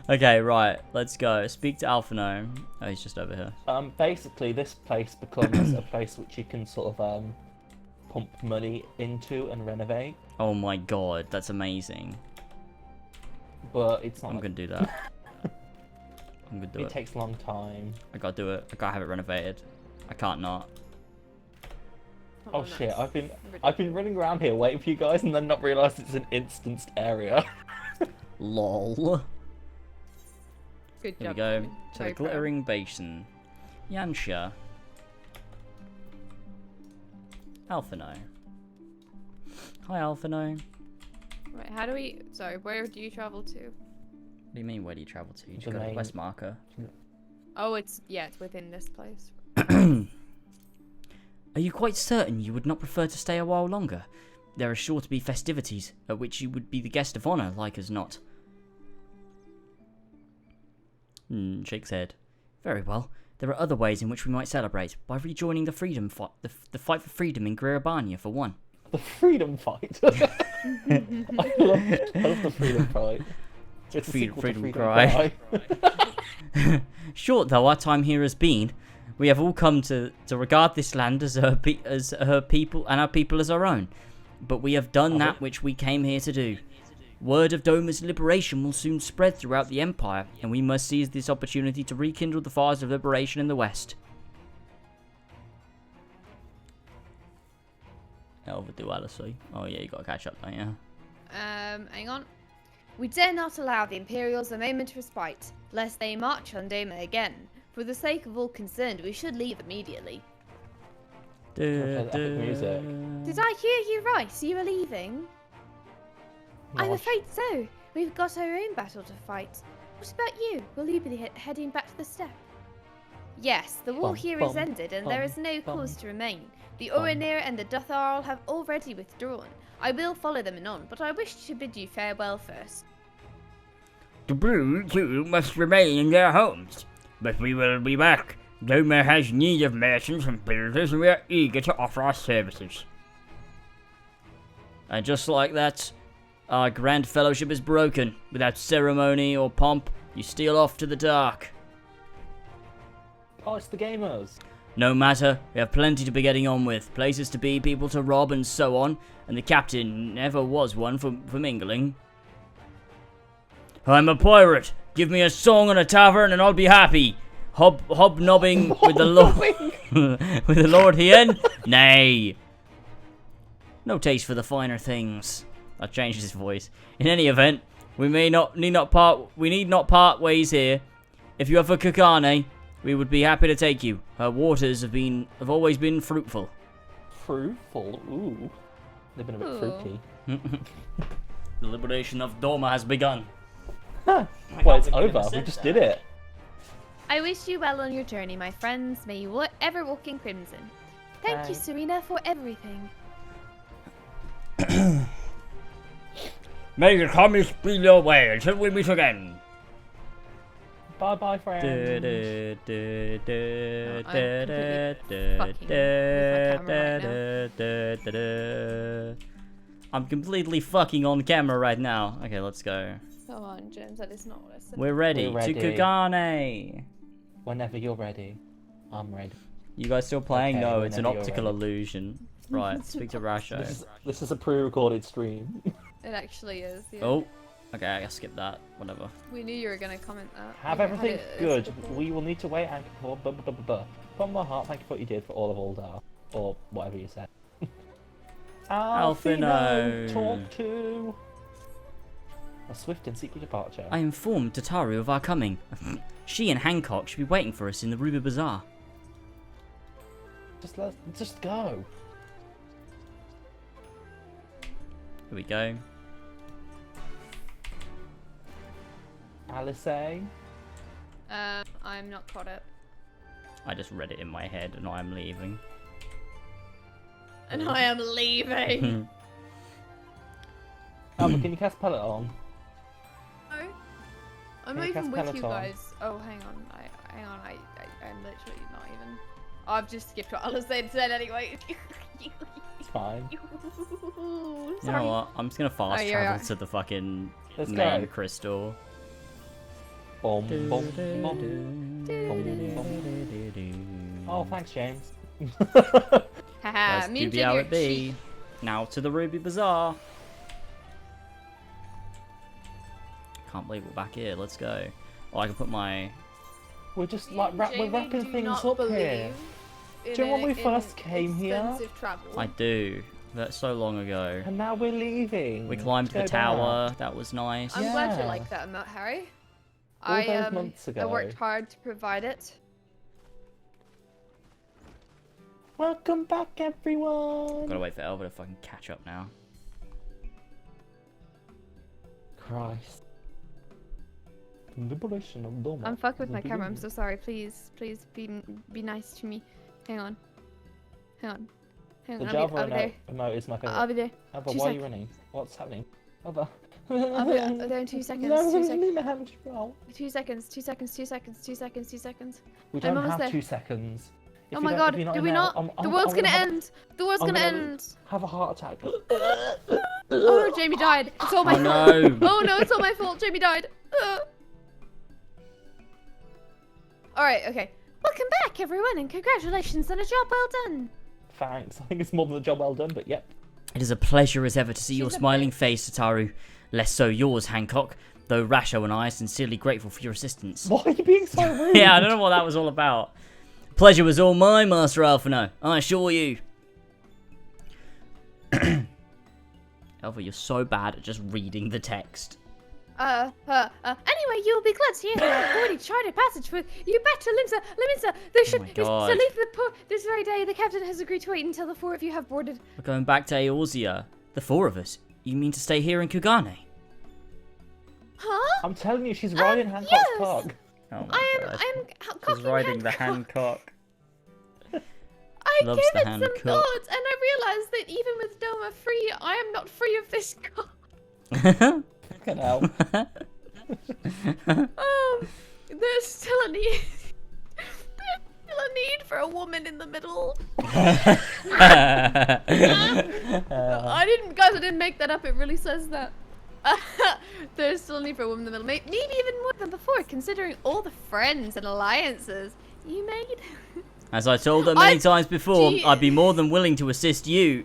Okay, right, let's go. Speak to Alphino. Oh, he's just over here. Basically, this place becomes a place which you can sort of pump money into and renovate. Oh my god, that's amazing. But it's not. I'm gonna do that. I'm gonna do it. It takes a long time. I gotta do it. I gotta have it renovated. I can't not. Oh shit! I've been running around here waiting for you guys, and then not realised it's an instanced area. Lol. Good Here we job. go Timmy. to Very the proud. glittering basin. Yansha. Alphino. Hi, Alphino. Right, how do we? Sorry, where do you travel to? What do you mean? Where do you travel to? You just The go to main- West Marker. Oh, it's within this place. Are you quite certain you would not prefer to stay a while longer? there are sure to be festivities at which you would be the guest of honor, like as not. Shakes head. Very well. There are other ways in which we might celebrate, by rejoining the freedom fight, the fight for freedom in Greerbania, for one. The freedom fight. I love the freedom fight. It's a sequel to Freedom Cry. Short though our time here has been, we have all come to regard this land as her people and our people as our own. But we have done that which we came here to do. Word of Doma's liberation will soon spread throughout the Empire, and we must seize this opportunity to rekindle the fires of liberation in the West. Overdue, Alice. Oh yeah, you gotta catch up, don't you? Hang on. We dare not allow the Imperials a moment of respite, lest they march on Doma again. For the sake of all concerned, we should leave immediately. Epic music. Did I hear you right? You are leaving? I'm afraid so. We've got our own battle to fight. What about you? Will you be heading back to the steppe? Yes, the war here is ended, and there is no cause to remain. The Oranir and the Dotharl have already withdrawn. I will follow them anon, but I wish to bid you farewell first. The brood, too, must remain in their homes, but we will be back. Doma has need of merchants and builders, and we are eager to offer our services. And just like that, our grand fellowship is broken. Without ceremony or pomp, you steal off to the dark. Oh, it's the gamers. No matter, we have plenty to be getting on with, places to be, people to rob, and so on, and the captain never was one for mingling. I'm a pirate. Give me a song and a tavern and I'll be happy. Hobnobbing with the Lord with the Lord Hien? Nay. No taste for the finer things. I changed his voice. In any event, we need not part ways here. If you are for Kakane, we would be happy to take you. Her waters have always been fruitful. Fruitful? Ooh. They've been a bit fruity. The liberation of Doma has begun. Well, it's over. We just did it. I wish you well on your journey, my friends. May you ever walk in crimson. Thank you, Serena, for everything. May the commies be your way until we meet again. Bye-bye, friends. I'm completely fucking on camera right now. Okay, let's go. Come on, James, that is not what I said. We're ready to Kagane. Whenever you're ready, I'm ready. You guys still playing? Okay, no, it's an whenever optical you're ready. illusion. Right, speak to Rasho. This is a pre-recorded stream. It actually is, yeah. Oh, okay, I skip that. Whatever. We knew you were going to comment that. Have everything good. We will need to wait and for From my heart, thank you for what you did for all of Aldar. Or whatever you said. Alfino. Talk to... A swift and secret departure. I informed Tataru of our coming. She and Hancock should be waiting for us in the Ruby Bazaar. Just go. Here we go. Alice? I'm not caught up. I just read it in my head and I'm leaving. And I am leaving. Albert, can you cast Peloton? No. I'm not even with you guys. Oh, hang on. I'm literally not even. I've just skipped what Alice said anyway. It's fine. You know what? I'm just gonna fast travel to the fucking main crystal. Oh, thanks, James. Haha, me and how it be. Now to the Ruby Bazaar. Can't believe we're back here. Let's go. Oh, I can put my... We're just like we're wrapping things up here. Do you know when we first came here? I do. That's so long ago. And now we're leaving. We climbed the tower. That was nice. I'm glad you like that, Harry. All those months ago. I worked hard to provide it. Welcome back, everyone. Gotta wait for Elva to fucking catch up now. Christ. Liberation of Doma. I'm fucking with my camera. I'm so sorry. Please be nice to me. Hang on. Hang The on, Java I'll be there. emote is my favorite. I'll be there. Alva, 2 why are you sec. running? What's happening? Alva. I'll be there in 2 seconds. No, 2 seconds. leave my hand control. 2 seconds. 2 seconds. 2 seconds. 2 seconds. 2 seconds. We I'm don't almost have there. 2 seconds. If Oh you my don't- god, if you're not do in we there, not? I'm The world's gonna have a- end. The world's I'm gonna gonna end. Have a heart attack. Oh no, Jamie died. It's all my Oh, fault. no. Oh no, it's all my fault. Jamie died. Alright, okay. Welcome back, everyone, and congratulations on a job well done. Thanks. I think it's more than a job well done, but yep. It is a pleasure as ever to see your She's a smiling face, Tataru. Less so yours, Hancock. Though Rasho and I are sincerely grateful for your assistance. Why are you being so rude? Yeah, I don't know what that was all about. Pleasure was all mine, Master Alphino. I assure you. Alpha, you're so bad at just reading the text. Anyway, you'll be glad to hear that I've already tried a passage with you back to Limsa. They should my God. so leave the port this very day. The captain has agreed to wait until the 4 of you have boarded. We're going back to Eorzea. The 4 of us. You mean to stay here in Kugane? Huh? I'm telling you, she's riding Hancock's yes. cock. Oh my God. I'm She's cocking riding the Hancock. Hancock. I Loves gave the it some Hancock. thought, and I realized that even with Doma free, I am not free of this cock. Fucking hell. There's still a need. There's still a need for a woman in the middle. I didn't make that up. It really says that. There's still a need for a woman in the middle. Maybe even more than before, considering all the friends and alliances you made. As I told her many times before, Gee. I'd be more than willing to assist you.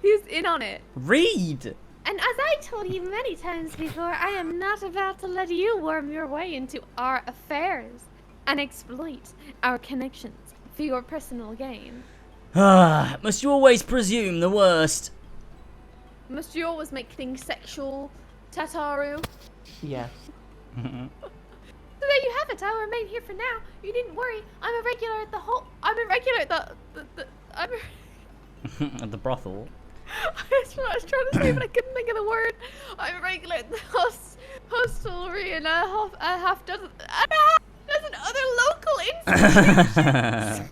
He's in on it. Read! And as I told you many times before, I am not about to let you worm your way into our affairs and exploit our connections for your personal gain. Must you always presume the worst? Must you always make things sexual, Tataru? Yeah. So there you have it. I'll remain here for now. You needn't worry. I'm a regular at the I'm a regular at At the brothel. That's what I was trying to say, but I couldn't think of the word. I'm a regular at the hostelry and a half dozen other local institutions.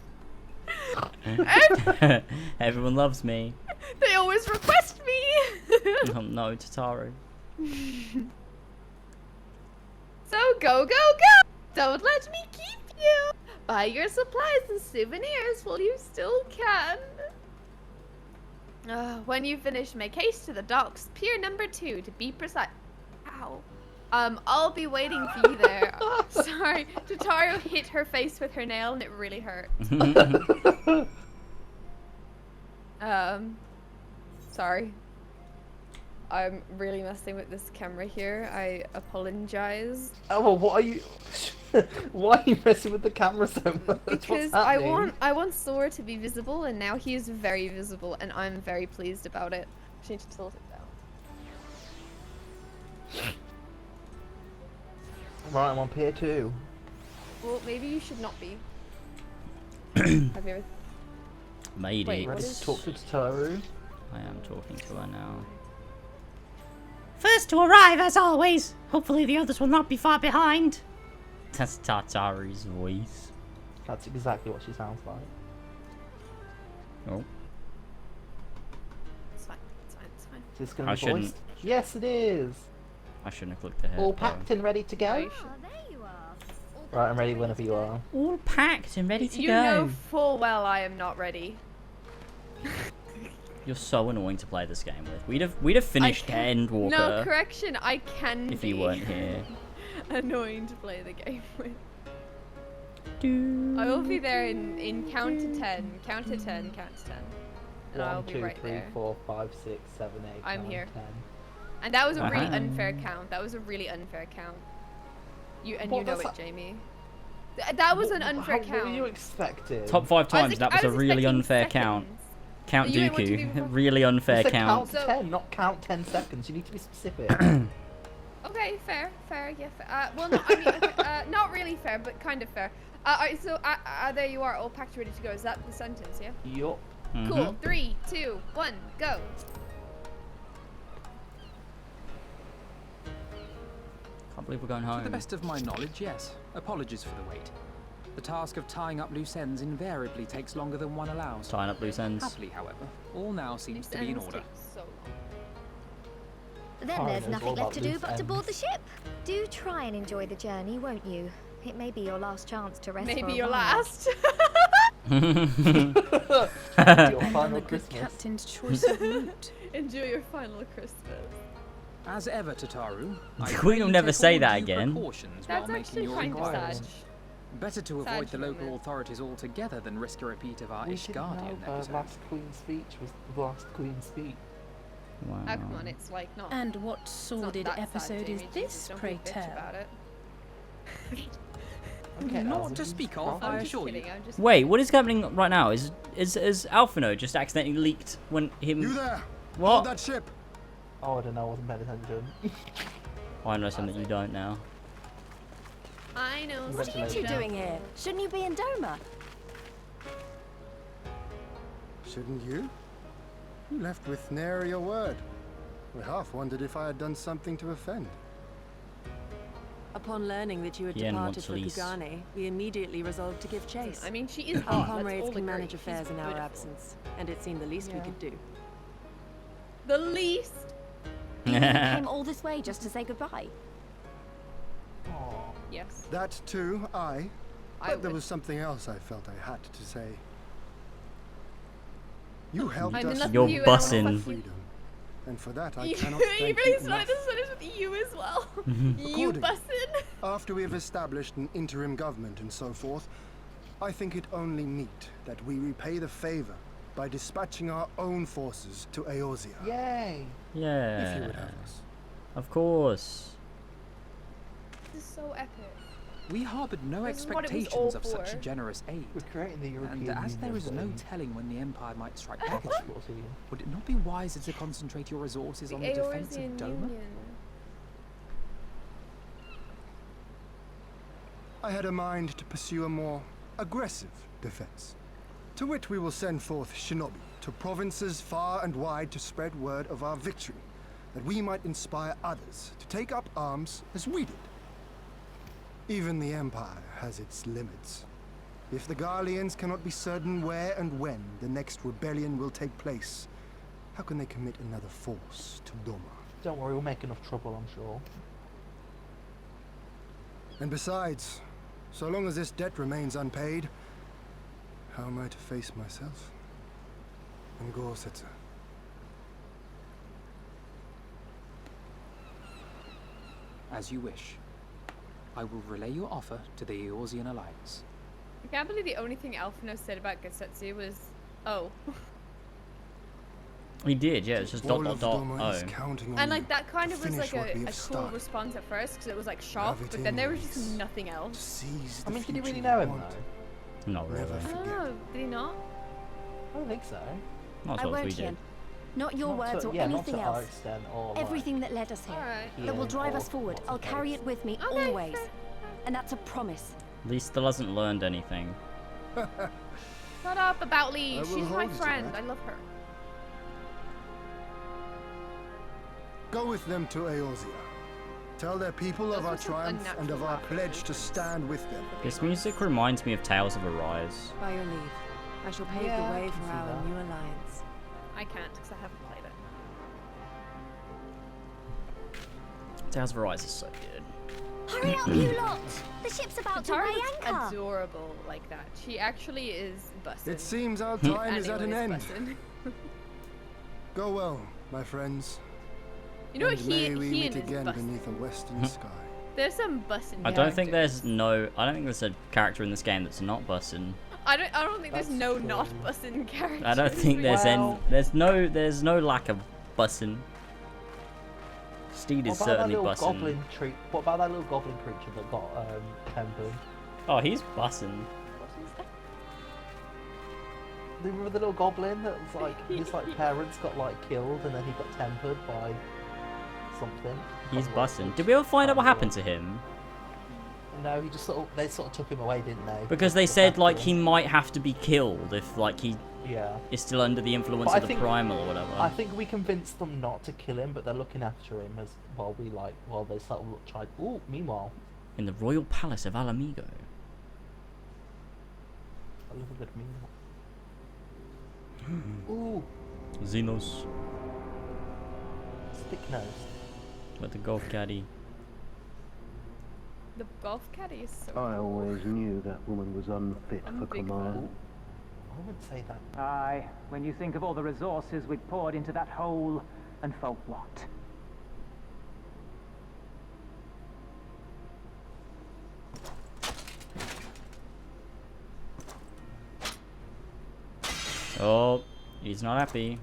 Everyone loves me. They always request me. Oh no, Tataru. So go. Don't let me keep you. Buy your supplies and souvenirs while you still can. When you finish, make haste to the docks, pier number 2 to be precise. Ow. I'll be waiting for you there. Sorry, Tataru hit her face with her nail and it really hurt. Sorry. I'm really messing with this camera here. I apologize. Oh, well, what are you... Why are you messing with the camera so much? Because What's I happening? want Sora to be visible, and now he is very visible, and I'm very pleased about it. Just need to tilt it down. Right, I'm on pier 2. Well, maybe you should not be. Have you ever? Made Wait, it. what Ready is- to talk to Tataru? I am talking to her now. First to arrive, as always. Hopefully the others will not be far behind. That's Tataru's voice. That's exactly what she sounds like. Oh. It's fine. It's fine. It's fine. Is this going I to be shouldn't. voiced? Yes, it is. I shouldn't have clicked ahead. All packed and ready to go? Right, I'm ready whenever you are. All packed and ready to You go. know full well I am not ready. You're so annoying to play this game with. We'd have finished Endwalker No, correction. I can if be you weren't here. annoying to play the game with. I will be there in count to 10. Count to 10. Count to 10. And I'll 1, be 2, right 3, there. 4, 5, 6, 7, 8, I'm 9, here. 10. And that was a really Uh-huh. unfair count. That was a really unfair count. You What, know that's it, not- Jamie. That was an unfair What count. were you expecting? Top 5 times, that was I a really expecting unfair count. seconds. Count But you might want to do Dooku. more. Really unfair You said count. count to 10, not count 10 seconds. You need to be specific. Okay, fair, yeah, fair. Well, no, I mean, okay, not really fair, but kind of fair. Alright, so there you are, all packed, ready to go. Is that the sentence, yeah? Yup. Cool. 3, 2, 1, go. Can't believe we're going To the home. best of my knowledge, yes. Apologies for the wait. The task of tying up loose ends invariably takes longer than one allows. Tying up loose ends. Happily, however, all now seems to be in order. Then there's nothing left to do but to board the ship. Do try and enjoy the journey, won't you? It may be your last chance to rest. Maybe for a your while. last. Your final Christmas. Captain's choice of route. Enjoy your final Christmas. As ever, Tataru, The Queen will never say that again. That's actually kind of sad. Better to Sad avoid the local moment. authorities altogether than risk a repeat of our We didn't Ishgardian know the episode. last Queen's speech was the last Queen's speech. Wow. Oh, come on, it's like not. And what it's not sordid that sad, episode is Jamie. this, Jesus, don't pray be a bitch tell? about it. Okay, Not to speak of, I I'm just assure you. kidding, I'm just Wait, what is happening right now? Is Alphino just accidentally leaked when him? You there? What? Hold that ship. Oh, I don't know. I wasn't paying attention. I know something you don't now. I know. What are you two doing here? Shouldn't you be in Doma? Shouldn't you? You left with nary a word. We half wondered if I had done something to offend. Upon learning that you had Yen departed wants for lease. Pugani, we immediately resolved to give chase. I mean, she is Our hot. comrades Let's all can manage agree. affairs She's in our beautiful. absence, and it seemed the least we could do. The least. You came all this way just to say goodbye. Yes. That too, but there would. was something else I felt I had to say. You helped I'm in us love with You're you and I want bussin'. you. freedom, and for that I You cannot you thank really you started enough. the sentence with you as well. You Accordingly, bussin'. After we have established an interim government and so forth, I think it only meet that we repay the favor by dispatching our own forces to Eorzea. Yay! Yeah. If you would have us. Of course. This is so epic. We harboured no This is what it was all expectations of such for. generous aid. We're creating the European And as there Union, is no but telling when the Empire might strike back That's at you, what we- would it not be wiser to concentrate your resources The on the defence of Eorzean Doma? Union. I had a mind to pursue a more aggressive defense, to which we will send forth shinobi to provinces far and wide to spread word of our victory, that we might inspire others to take up arms as we did. Even the Empire has its limits. If the Garleans cannot be certain where and when the next rebellion will take place, how can they commit another force to Doma? Don't worry, we'll make enough trouble, I'm sure. And besides, so long as this debt remains unpaid, how am I to face myself and Gorsetzer? As you wish. I will relay your offer to the Eorzean Alliance. I can't believe the only thing Alphino said about Gosetsu was, oh. He did, yeah. It's just dot All dot of dot. Doma is Oh. counting on And you like that kind to of was finish like what we a have cool started. response at first because it was like shock, Gravity but then there was waves. just nothing else. Seize I the mean, did you future really know him, want. though? Not really. Never I don't forget. know, did he not? I don't think so. Not as I well as won't, we did. Yen. Not your Not words to, or yeah, anything not to our else. extent, or like, Everything that led us here. Alright. That will drive or us forward. what's I'll the carry case. it with me Okay, always. fair. And that's a promise. Lee still hasn't learned anything. Shut up about Lee. I will She's my hold you to friend. that. I love her. Go with them to Eorzea. Tell their people of Those our were some triumph and of our unnatural pledge to stand with them. This music reminds me of Tales of Arise. By your leave, I shall pave Yeah, the I way can for see our that. new alliance. I can't because I haven't played it. Tales of Arise is so good. Hurry up, you lot! The ship's about to Katara weigh looks anchor. adorable like that. She actually is busted. It seems our time is at an Anyone end. is busted. Go well, my friends. You know what? And may we He meet is again busted. beneath a western sky. There's some busting. I don't think there's a character in this game that's not bussin'. I don't think there's That's no true. not busting characters. I don't think there's Well- there's no lack of bussin'. Steed What is about that certainly little bussin'. goblin tree? What about that little goblin creature that got tempered? Oh, he's bussin'. Do you remember the little goblin that was like his like parents got like killed and then he got tempered by something? He's bussin'. Did we ever find out what happened to him? No, he just they sort of took him away, didn't they? Because they Just said after like him. he might have to be killed if like he Yeah. is still under the influence But I of the think- primal or whatever. I think we convinced them not to kill him, but they're looking after him as while they sort of tried. Ooh, meanwhile. In the royal palace of Alamigo. I love a good meal. Ooh, Xenos. stick nose. With the golf caddy. The golf caddy is so I always knew that woman was unfit for command. I would say that. Aye, when you think of all the resources we'd poured into that hole, and for what? Oh, he's not happy.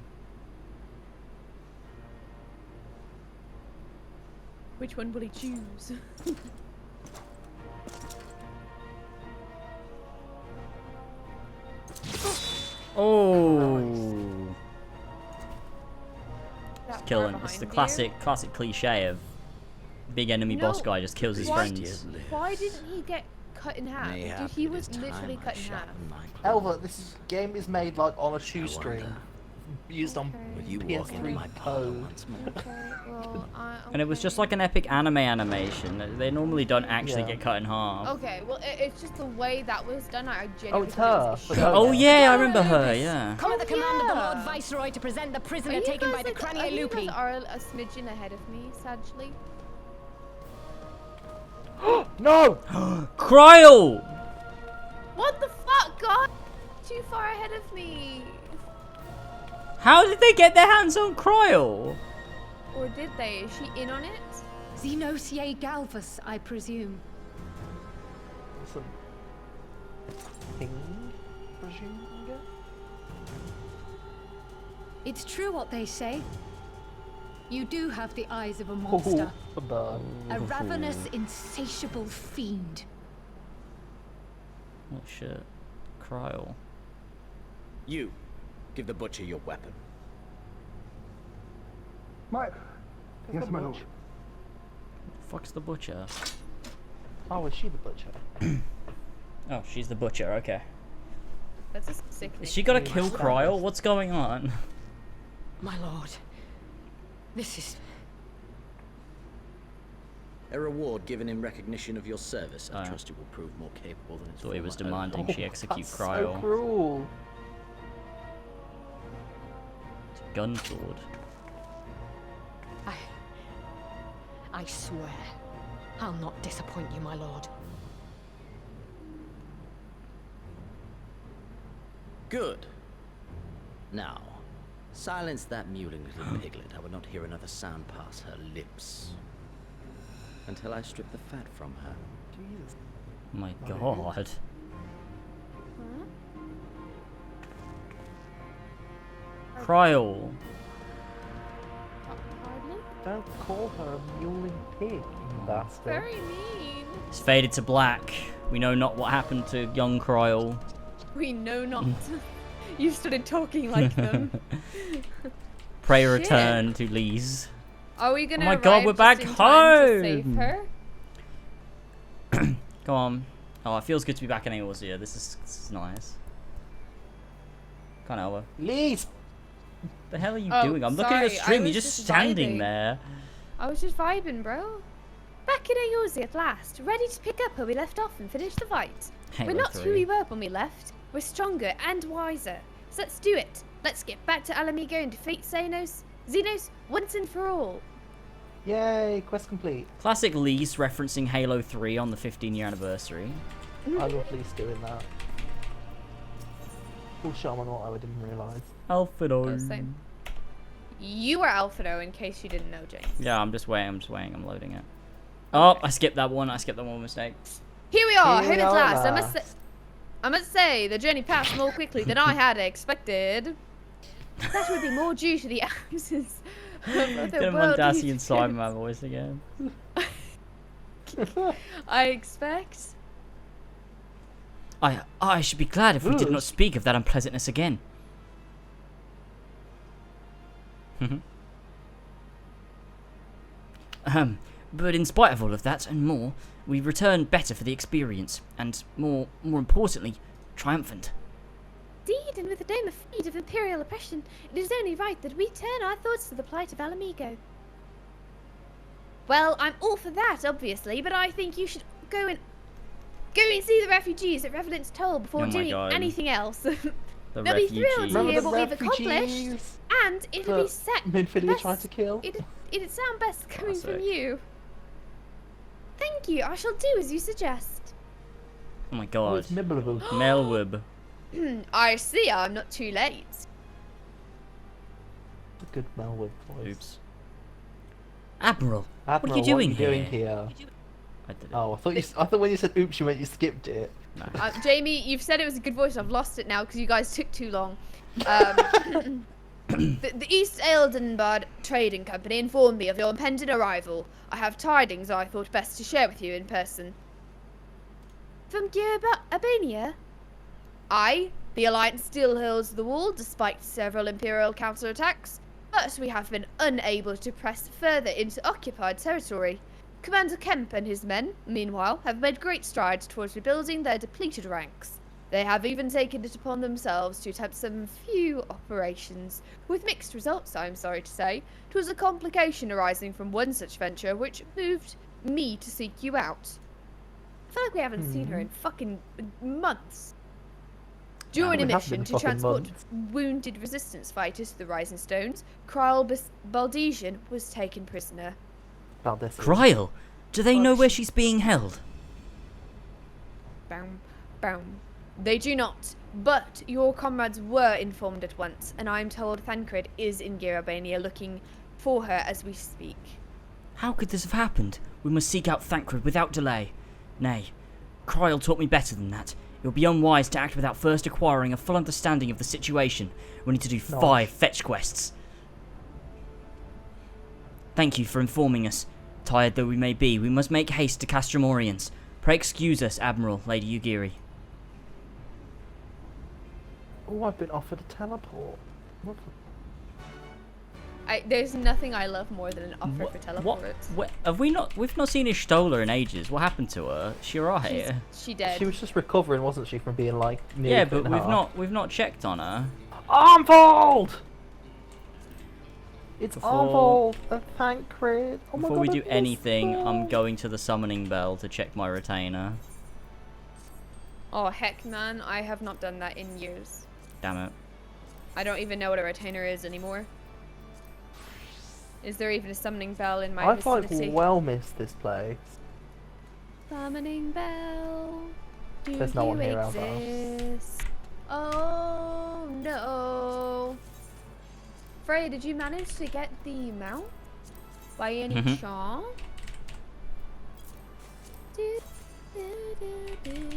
Which one will he choose? Oh. That Killing. far It's the behind you? classic cliche of big enemy boss guy just kills his friends. Why didn't he get cut in half? Dude, he was literally cut in half. Elva, this game is made like on a shoestring, used on PS3 code. And it was just like an epic anime animation. They normally don't actually Yeah. get cut in half. Okay, well, it's just the way that was done. I Oh, genuinely it's thought her. it was a Forgot shit. Oh yeah, I remember her, yeah. Come at the command of the yeah. Lord Viceroy to present the Are prisoner you taken by guys the like- Crania you Lupi. guys are a smidgen ahead of me, sadly. No! Cryo! What the fuck, God? Too far ahead of me. How did they get their hands on Cryo? Or did they? Is she in on it? Xenos ye Galvus, I presume. Some thing, presume. It's true what they say. You do have the eyes of a monster. A bird. A ravenous, insatiable fiend. Oh shit. Cryo. You, give the butcher your weapon. Yes, my lord. Fuck's the butcher? Oh, is she the butcher? Oh, she's the butcher, okay. That's a sick Is she gotta kill Cryo? What's going on? My lord, this is... A reward given in recognition of your service. I trust you will prove more capable than its Thought he was former owner. demanding she execute That's Cryo. so cruel. It's a gun sword. I swear, I'll not disappoint you, my lord. Good. Now, silence that mewling little piglet. I will not hear another sound pass her lips. Until I strip the fat from her. Jesus. My god. Cryo. Don't call her a mewling pig, you bastard. Very mean. It's faded to black. We know not what happened to young Cryo. We know not. You started talking like them. Pray Shit. return to Lise. Are we gonna Oh my god, arrive we're just back in time to save home! her? Go on. Oh, it feels good to be back in Eorzea. This is nice. Can't help her. Lise! The hell are you Oh, doing? I'm looking at the sorry, I stream. You're was just just standing vibing. there. I was just vibing, bro. Back in Eorzea at last, ready to pick up where we left off and finish the fight. Halo We're not 3. who we were when we left. We're stronger and wiser. So let's do it. Let's get back to Alamigo and defeat Xenos once and for all. Yay, quest complete. Classic Lise referencing Halo 3 on the 15-year anniversary. I love Lise doing that. Cool shaman what I didn't realise. Alphado. Oh, same. You are Alphado, in case you didn't know, James. Yeah, I'm just waiting. I'm loading it. Oh, I skipped that one. Mistake. Here we are, Here we home at are last. at I must say, the journey passed more quickly than I had expected. That would be more due to the absence of Get a otherworldly Mondasian inside spirits. my voice again. I expect. I should be glad if we did not speak of that unpleasantness again. But in spite of all of that and more, we return better for the experience, and more importantly, triumphant. Indeed, and with the dome of feet of imperial oppression, it is only right that we turn our thoughts to the plight of Alamigo. Well, I'm all for that, obviously, but I think you should go Go and see the refugees at Revenant's Toll before Oh my doing God. anything else. The They'll be thrilled to Remember hear the what we've accomplished, refugees and it'll be set. Minfilia tried to kill? It'd sound best coming from Classic. you. Thank you. I shall do as you suggest. Oh my God. it's Mibblable. Melwib. I see. I'm not too late. A good Melwood voice. Oops. Admiral, Admiral, what are you doing here? I did it. Oh, I thought when you said oops, you meant you skipped it. No. Jamie, you've said it was a good voice. I've lost it now because you guys took too long. The East Eldenbard Trading Company informed me of your impending arrival. I have tidings I thought best to share with you in person. From Albania? Aye, the Alliance still holds the wall despite several Imperial counterattacks, but we have been unable to press further into occupied territory. Commander Kemp and his men, meanwhile, have made great strides towards rebuilding their depleted ranks. They have even taken it upon themselves to attempt some few operations, with mixed results, I am sorry to say. It was a complication arising from one such venture which moved me to seek you out. I feel like we haven't seen her in fucking months. During a we have been mission to fucking transport months. wounded resistance fighters to the Rising Stones, Kryle Baldesian was taken prisoner. Kryl? Do they know where she's being held? Boom, boom. They do not, but your comrades were informed at once, and I am told Thancred is in Albania looking for her as we speak. How could this have happened? We must seek out Thancred without delay. Nay, Kryl taught me better than that. It would be unwise to act without first acquiring a full understanding of the situation. We need to do 5 fetch quests. Thank you for informing us. Tired though we may be, we must make haste to Castrum Oriens. Pray excuse us, Admiral, Lady Ugiri. Oh, I've been offered a teleport. What the... There's nothing I love more than an offer for teleport. What? We've not seen Ishtola in ages. What happened to her? Is she alright? She dead. She was just recovering, wasn't she, from being like nearly Yeah, cut but in half? we've not checked on her. Armfold! It's Before- Armfold and Thancred. Oh my Before God, we I do missed anything, her. I'm going to the summoning bell to check my retainer. Oh heck, man! I have not done that in years. Damn it. I don't even know what a retainer is anymore. Is there even a summoning bell in my I've like vicinity? well missed this place. Summoning bell. Do There's no one you here, Alva. exist? Oh no. Frey, did you manage to get the mount? By any Mhm. chance? Do, do, do, do.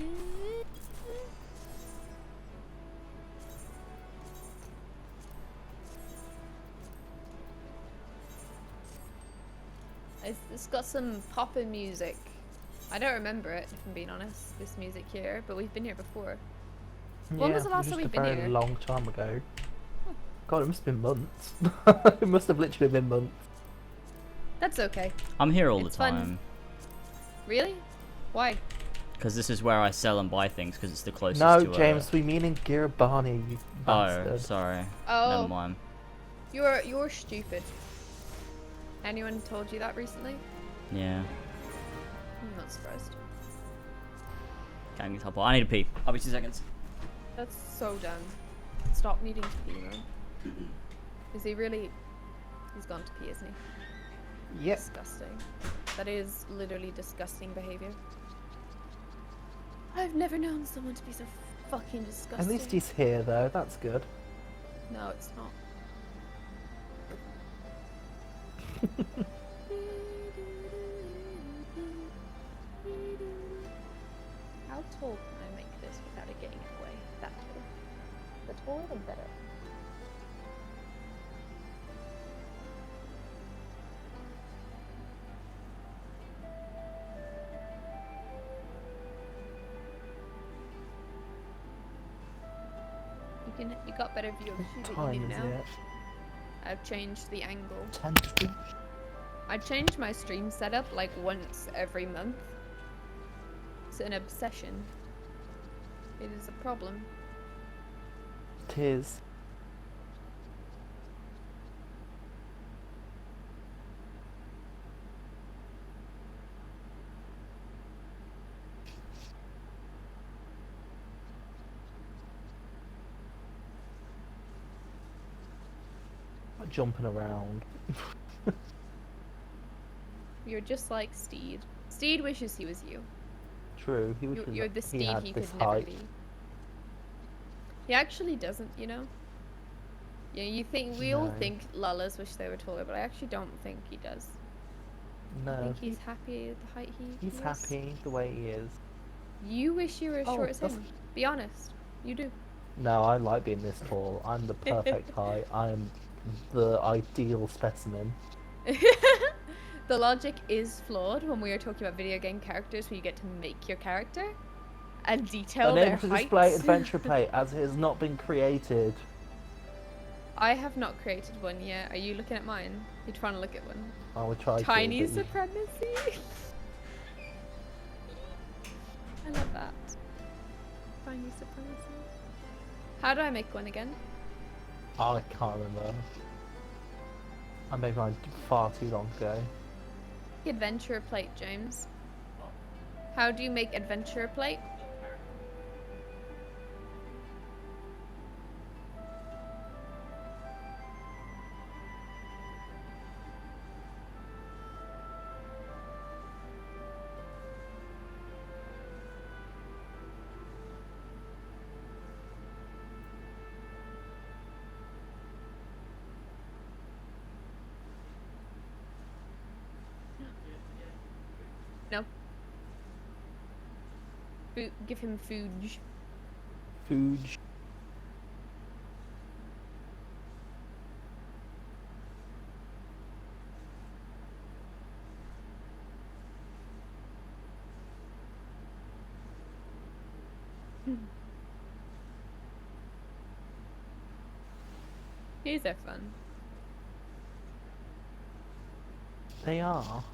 It's got some poppin' music. I don't remember it, if I'm being honest, this music here, but we've been here before. When was the last just time we've a been very here? long time ago. God, it must have been months. It must have literally been months. That's okay. I'm here all It's the fun. time. Really? Why? Because this is where I sell and buy things, because it's the closest No, to James, we mean in Girabani, you Oh, bastard. sorry. Oh. Never mind. You're stupid. Anyone told you that recently? Yeah. I'm not surprised. Can't get I need a pee. I'll be 2 seconds. That's so dumb. Stop needing to pee, man. Is he really? He's gone to pee, isn't he? Yep. Disgusting. That is literally disgusting behavior. I've never known someone to be so fucking disgusting. At least he's here, though. That's good. No, it's not. How tall can I make this without it getting in the way? That tall. The taller the better. You got better view of the What that time you need is now. it? I've changed the angle. 10 to I change my stream setup like once every month. It's an obsession. It is a problem. It is. jumping around. You're just like Steed. Steed wishes he was you. True, he wishes You're the he Steed had he this could never height. be. He actually doesn't, you know? Yeah, you think we all No. think Lullas wish they were taller, but I actually don't think he does. I No, think he's happy at the height he's is. happy the way he is. You wish you were as Oh, short as that's- him. Be honest. You do. No, I like being this tall. I'm the perfect height. I'm the ideal specimen. The logic is flawed when we are talking about video game characters where you get to make your character and detail their Unable to heights. display adventure plate as it has not been created. I have not created one yet. Are you looking at mine? You're trying to look at one. I would try Tiny to. but you- supremacy. I love that. Tiny supremacy. How do I make one again? I can't remember. I made mine far too long ago. Adventure plate, James. How do you make adventure plate? No. Give him food. Food. These are fun. They are.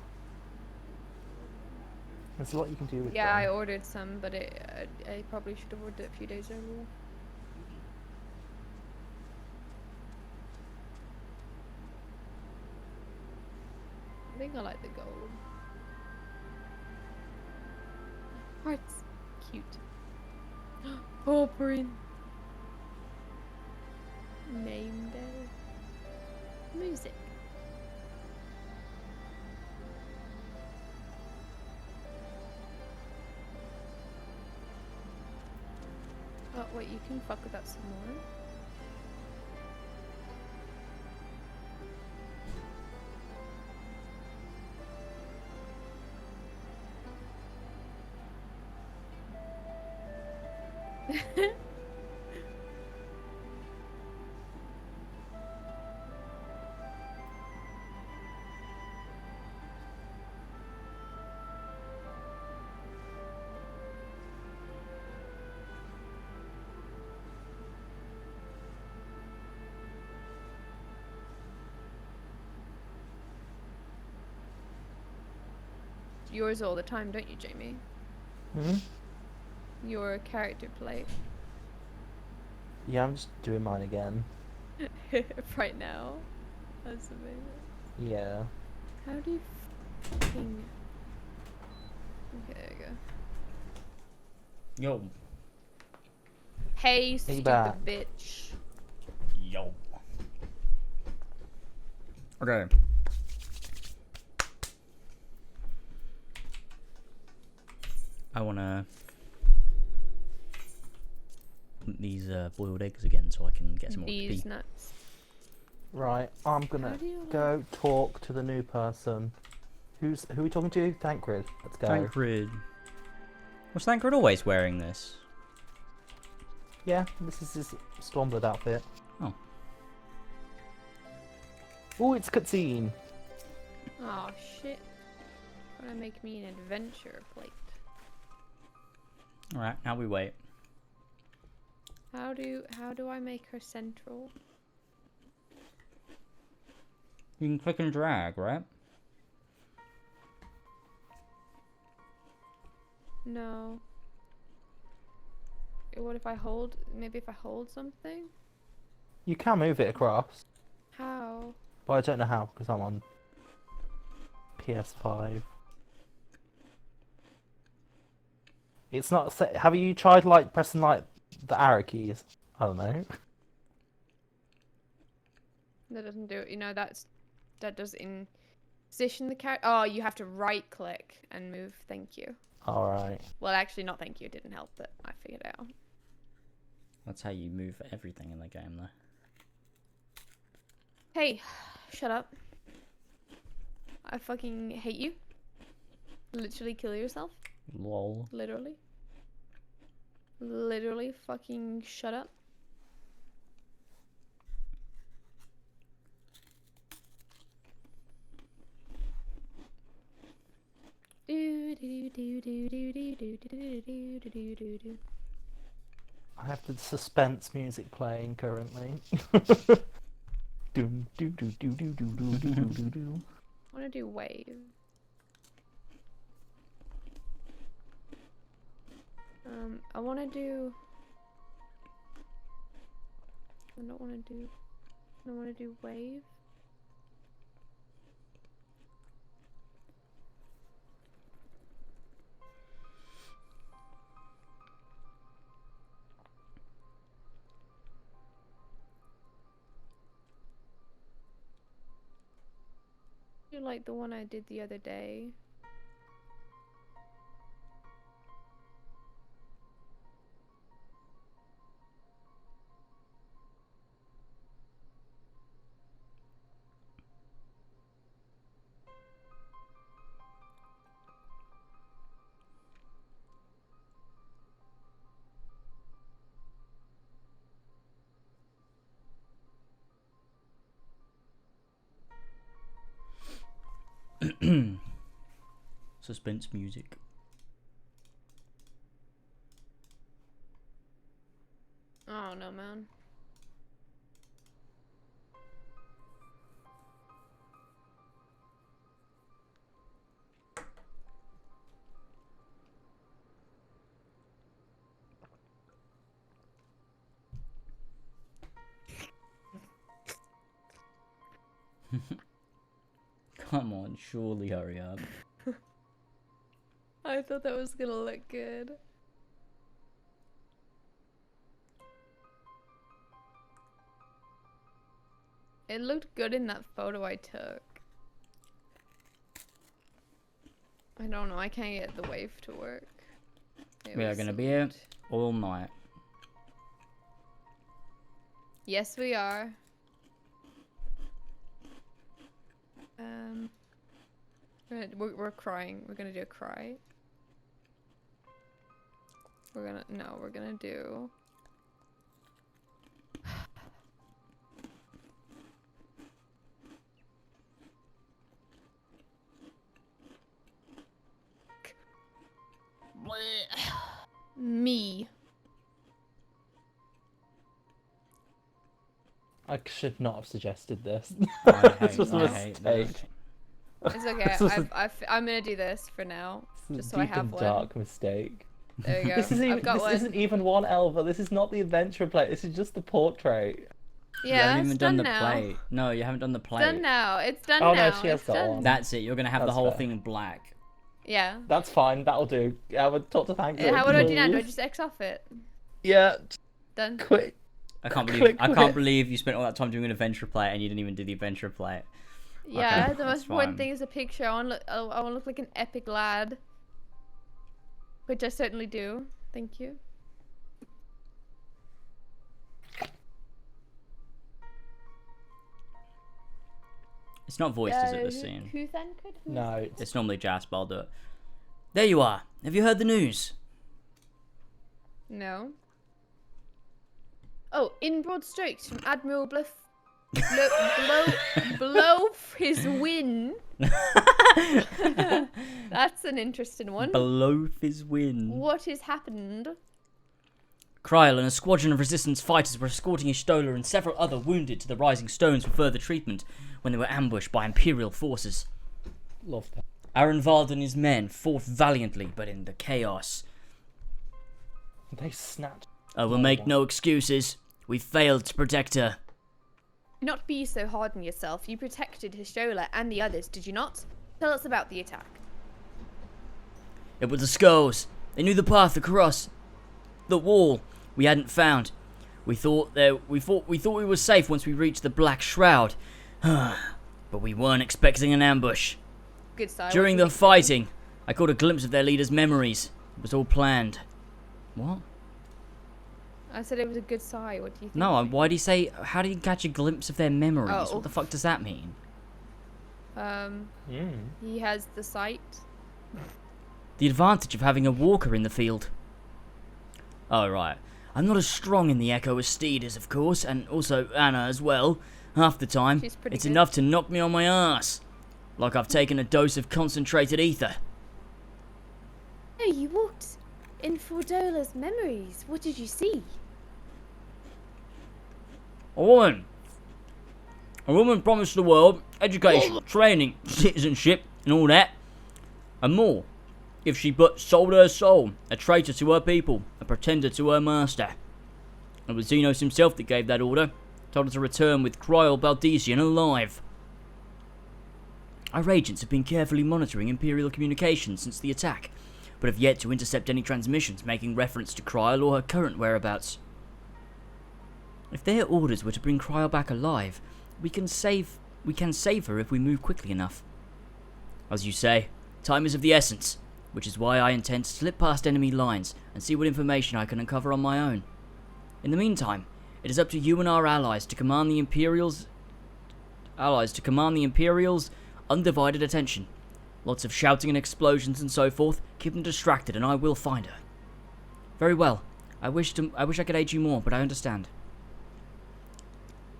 There's a lot you can do with Yeah, I them. ordered some, but I probably should have ordered it a few days earlier. I think I like the gold. Hearts. Cute. Purprin. Name day. Music. Oh, wait, you can fuck with that some more. Yours all the time, don't you, Jamie? Hmm? Your character plate. Yeah, I'm just doing mine again. Right now. That's amazing. Yeah. How do you fucking... Okay, there you go. Yo. Hey, stupid back. bitch. Yo. Okay. I wanna put these boiled eggs again so I can get some more These XP. nuts. Right, I'm gonna How do you go talk to the new person. Who are we talking to? Thancred. Let's go. Thancred. Was Thancred always wearing this? Yeah, this is his Stormblood outfit. Oh. Oh, it's cutscene. Oh shit. Gonna make me an adventure plate. Alright, now we wait. How do I make her central? You can click and drag, right? No. What if I hold? Maybe if I hold something? You can move it across, How? but I don't know how because I'm on PS5. It's not set. Have you tried like pressing like the arrow keys? I don't know. That doesn't do it. You know, that does in position the character. Oh, you have to right click and move. Thank you. All right. Well, actually, not thank you. It didn't help, but I figured it out. That's how you move everything in the game, though. Hey, shut up. I fucking hate you. Literally kill yourself. Lol. Literally. Literally fucking shut up. I have the suspense music playing currently. Doom, doo, doo, doo, doo, doo, doo, doo, doo, doo, doo. I want to do wave. I want to do. I don't want to do. I want to do wave. Do like the one I did the other day. Suspense music. Oh no, man. Come on, surely hurry up. I thought that was gonna look good. It looked good in that photo I took. I don't know, I can't get the wave to work. We are gonna be here all night. Yes, we are. We're crying. We're gonna do a cry. We're gonna do. Me. I should not have suggested this. This was a I hate mistake. this. It's okay. I'm gonna do this for now, just so I Deep have and one. dark mistake. There you go. This I've isn't even one Elva. This is not the adventure plate. This is just the portrait. You Yeah, haven't it's even done done the now. plate. No, you haven't done the plate. Done now. It's done Oh, now. no, she has It's got done. one. That's it. You're gonna have the That's whole fair. thing in black. Yeah. That's fine. That'll do. I would talk to thank you. What do I do now? Do I just X off it? Yeah. Done. Quick. I can't believe Quick, I quick. can't believe you spent all that time doing an adventure plate and you didn't even do the adventure plate. Yeah, Okay, the that's most important fine. thing is a picture. I want to look like an epic lad, which I certainly do. Thank you. It's not voiced, is it, this scene? Who then could? No. It's normally Jasper, I'll do it. There you are. Have you heard the news? No. Oh, in broad strokes from Admiral blow his win. That's an interesting one. Below his win. What has happened? Kryl and a squadron of resistance fighters were escorting Ishtola and several other wounded to the Rising Stones for further treatment when they were ambushed by Imperial forces. Love that. Arenvald and his men fought valiantly, but in the chaos. They snapped. I will make no excuses. We failed to protect her. Not be so hard on yourself. You protected Hishola and the others, did you not? Tell us about the attack. It was the Skulls. They knew the path across the wall we hadn't found. We thought we were safe once we reached the Black Shroud, but we weren't expecting an ambush. Good side. During the fighting, I caught a glimpse of their leader's memories. It was all planned. What? I said it was a good sign. What do you think? No, why do you say? How do you catch a glimpse of their memories? Oh. What the fuck does that mean? He has the sight. The advantage of having a walker in the field. Oh, right. I'm not as strong in the Echo as Steed is, of course, and also Anna as well. Half the time, She's pretty it's good. enough to knock me on my ass. Like I've taken a dose of concentrated ether. Oh, you walked in Fordola's memories. What did you see? A woman. A woman promised the world education, training, citizenship, and all that. And more. If she but sold her soul, a traitor to her people, a pretender to her master. It was Xenos himself that gave that order. Told her to return with Kryl Baldesian alive. Our agents have been carefully monitoring Imperial communications since the attack, but have yet to intercept any transmissions making reference to Kryl or her current whereabouts. If their orders were to bring Kryl back alive, we can save her if we move quickly enough. As you say, time is of the essence, which is why I intend to slip past enemy lines and see what information I can uncover on my own. In the meantime, it is up to you and our allies to command the Imperial's undivided attention. Lots of shouting and explosions and so forth. Keep them distracted and I will find her. Very well. I wish I could aid you more, but I understand.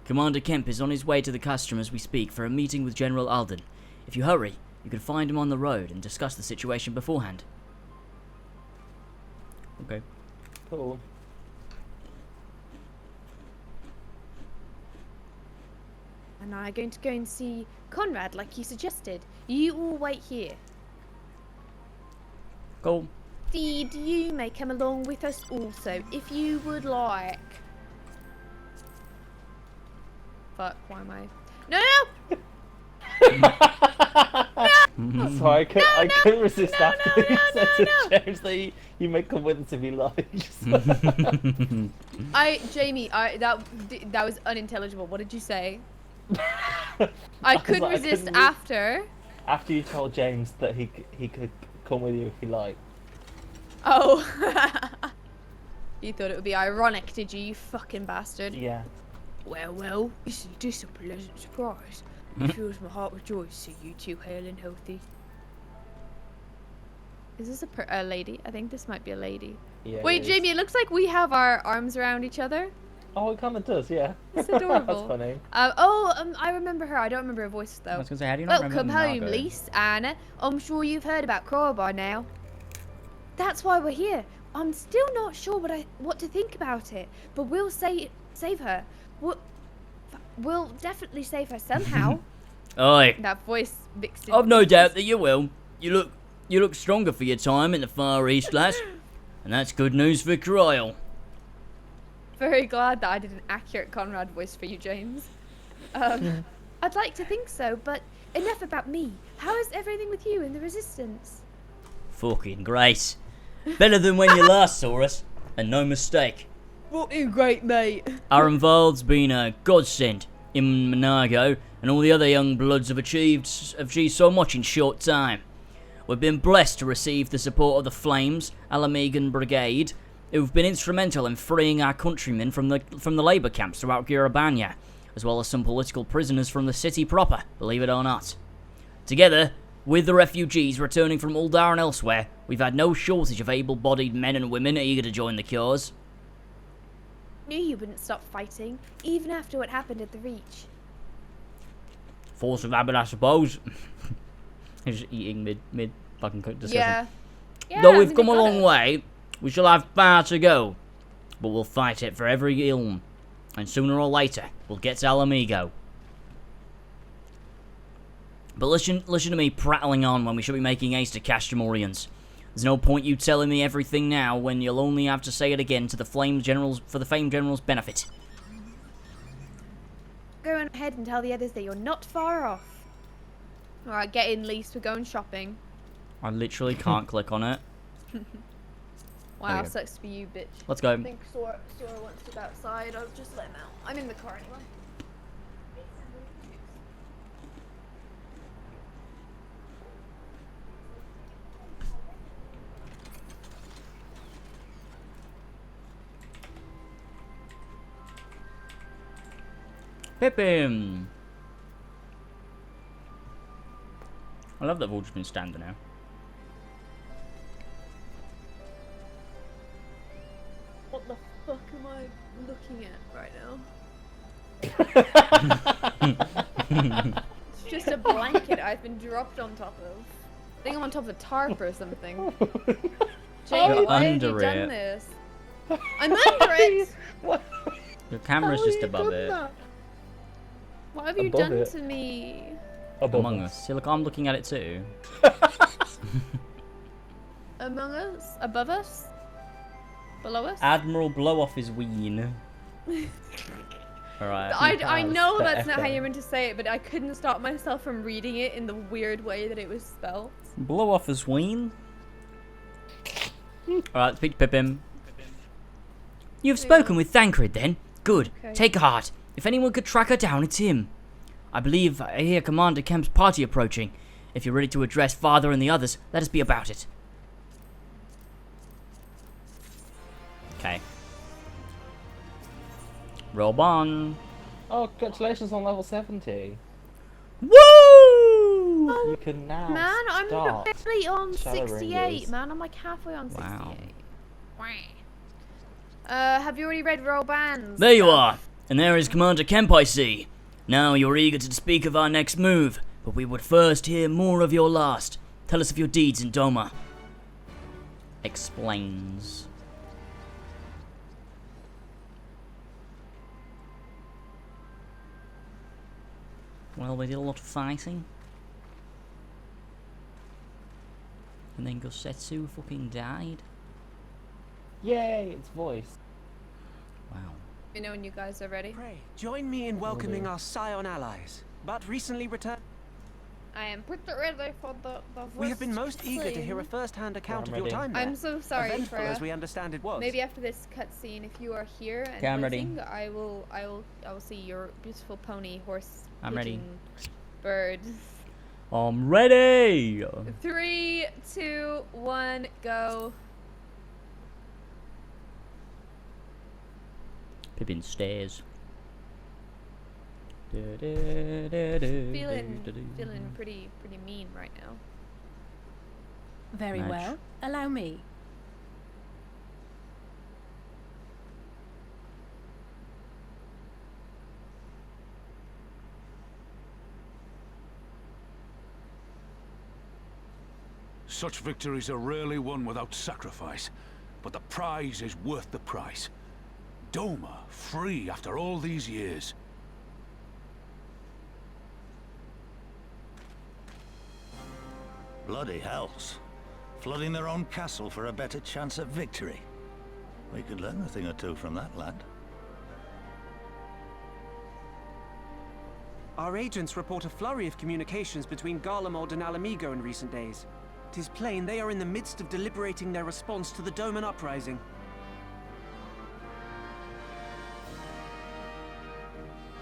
Commander Kemp is on his way to the custom as we speak for a meeting with General Alden. If you hurry, you can find him on the road and discuss the situation beforehand. Okay. Cool. And I'm going to go and see Conrad like you suggested. You all wait here. Cool. Steed, you may come along with us also, if you would like. Fuck, why am I... No, no! Sorry, I couldn't resist after you said to James that you may come with us if you like. Jamie, that was unintelligible. What did you say? I couldn't resist after. After you told James that he could come with you if he liked. Oh. You thought it would be ironic, did you fucking bastard? Yeah. Well, isn't this a pleasant surprise? It fills my heart with joy to see you two hale and healthy. Is this a lady? I think this might be a lady. Yeah, wait, Jamie, it looks like we have our arms around each other. Oh, it kind of does, yeah. It's adorable. That's funny. I remember her. I don't remember her voice, though. I was going to say, how do you not Welcome remember home, Margot? Lise, Anna. I'm sure you've heard about Cora by now. That's why we're here. I'm still not sure what to think about it, but we'll save her. We'll definitely save her somehow. Aye. That voice mixed in. I've no doubt that you will. You look stronger for your time in the Far East, lass. And that's good news for Kryl. Very glad that I did an accurate Conrad voice for you, James. I'd like to think so, but enough about me. How is everything with you in the Resistance? Fucking great. Better than when you last saw us. And no mistake. Fucking great, mate. Arenvald's been a godsend. Him and Margot and all the other young bloods have achieved so much in short time. We've been blessed to receive the support of the Flames, Alamegan Brigade, who've been instrumental in freeing our countrymen from the labour camps throughout Gurabanya, as well as some political prisoners from the city proper, believe it or not. Together, with the refugees returning from Uldar and elsewhere, we've had no shortage of able-bodied men and women eager to join the cause. Knew you wouldn't stop fighting, even after what happened at the Reach. Force of habit, I suppose. He's just eating mid fucking discussion. Yeah. Though we've come a long way, we shall have far to go. But we'll fight it for every ilm. And sooner or later, we'll get to Alamigo. But listen to me prattling on when we should be making haste to Castramorians. There's no point you telling me everything now when you'll only have to say it again to the famed general's benefit. Go on ahead and tell the others that you're not far off. Alright, get in, Lise. We're going shopping. I literally can't click on it. Wow, go. sucks to be you, bitch. Let's go. I think Sora wants to go outside. I'll just let him out. I'm in the car anyway. Pippin! I love that they've all just been standing now. What the fuck am I looking at right now? It's just a blanket I've been dropped on top of. I think I'm on top of a tarp or something. Jake, why have you done this? I'm under it! Your camera's just above it. What have you done to me? Among Us. See, look, I'm looking at it too. Among Us? Above us? Below us? Admiral Blow-Off is ween. Alright. I know that's not how you're meant to say it, but I couldn't stop myself from reading it in the weird way that it was spelled. Blow-Off is ween. Alright, speak to Pippin. You've spoken with Thancred then? Good. Okay. Take heart. If anyone could track her down, it's him. I believe I hear Commander Kemp's party approaching. If you're ready to address Father and the others, let us be about it. Okay. Roll on. Oh, congratulations on level 70. Woo! You can now Man, I'm start barely on Shadow 68. Ringers. Man, I'm like halfway on 68. Wow. Have you already read Roll Bands? There you are. And there is Commander Kemp, I see. Now you're eager to speak of our next move, but we would first hear more of your last. Tell us of your deeds in Doma. Explains. Well, we did a lot of fighting. And then Gosetsu fucking died. Yay, its voice. Wow. You know when you guys are ready? Pray, join me in welcoming our Scion allies, but recently returned. I am pretty ready for the We have been most first eager to hear a scene. first-hand account I'm of your ready. time there. I'm so sorry, Eventful Freya. as we understand it was. Maybe after this cutscene, if you are here and Okay, I'm ready. listening, I will see your beautiful pony, horse, I'm ready. pigeon, bird. I'm ready! 3, 2, 1, go. Pippin stares. Feeling pretty mean right now. Very Match. well. Allow me. Such victories are rarely won without sacrifice, but the prize is worth the price. Doma, free after all these years. Bloody hells. Flooding their own castle for a better chance at victory. We could learn a thing or two from that lad. Our agents report a flurry of communications between Garlemald and Alamigo in recent days. 'Tis plain they are in the midst of deliberating their response to the Doman uprising.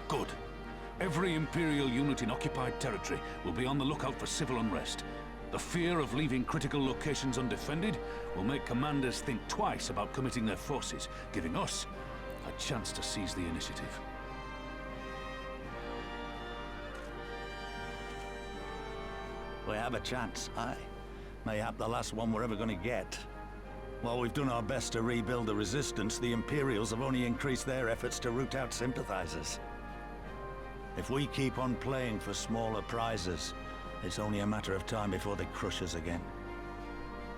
Good. Every Imperial unit in occupied territory will be on the lookout for civil unrest. The fear of leaving critical locations undefended will make commanders think twice about committing their forces, giving us a chance to seize the initiative. We have a chance, aye. Mayhap the last one we're ever going to get. While we've done our best to rebuild the resistance, the Imperials have only increased their efforts to root out sympathizers. If we keep on playing for smaller prizes, it's only a matter of time before they crush us again.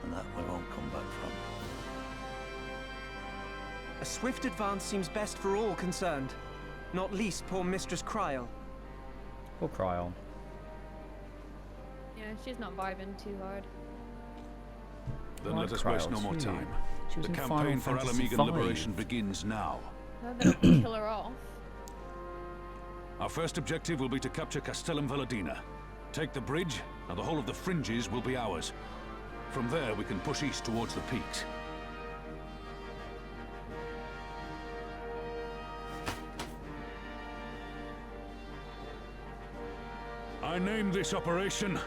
And that we won't come back from. A swift advance seems best for all concerned. Not least poor Mistress Kryl. Poor Kryl. Yeah, she's not vibing too hard. Then Why let us waste no Kryl? more time. She was The in campaign Final for Fantasy Alamigan V. liberation begins now. That'll kill her off. Our first objective will be to capture Castellum Valadina. Take the bridge, and the whole of the fringes will be ours. From there, we can push east towards the peaks. I name this operation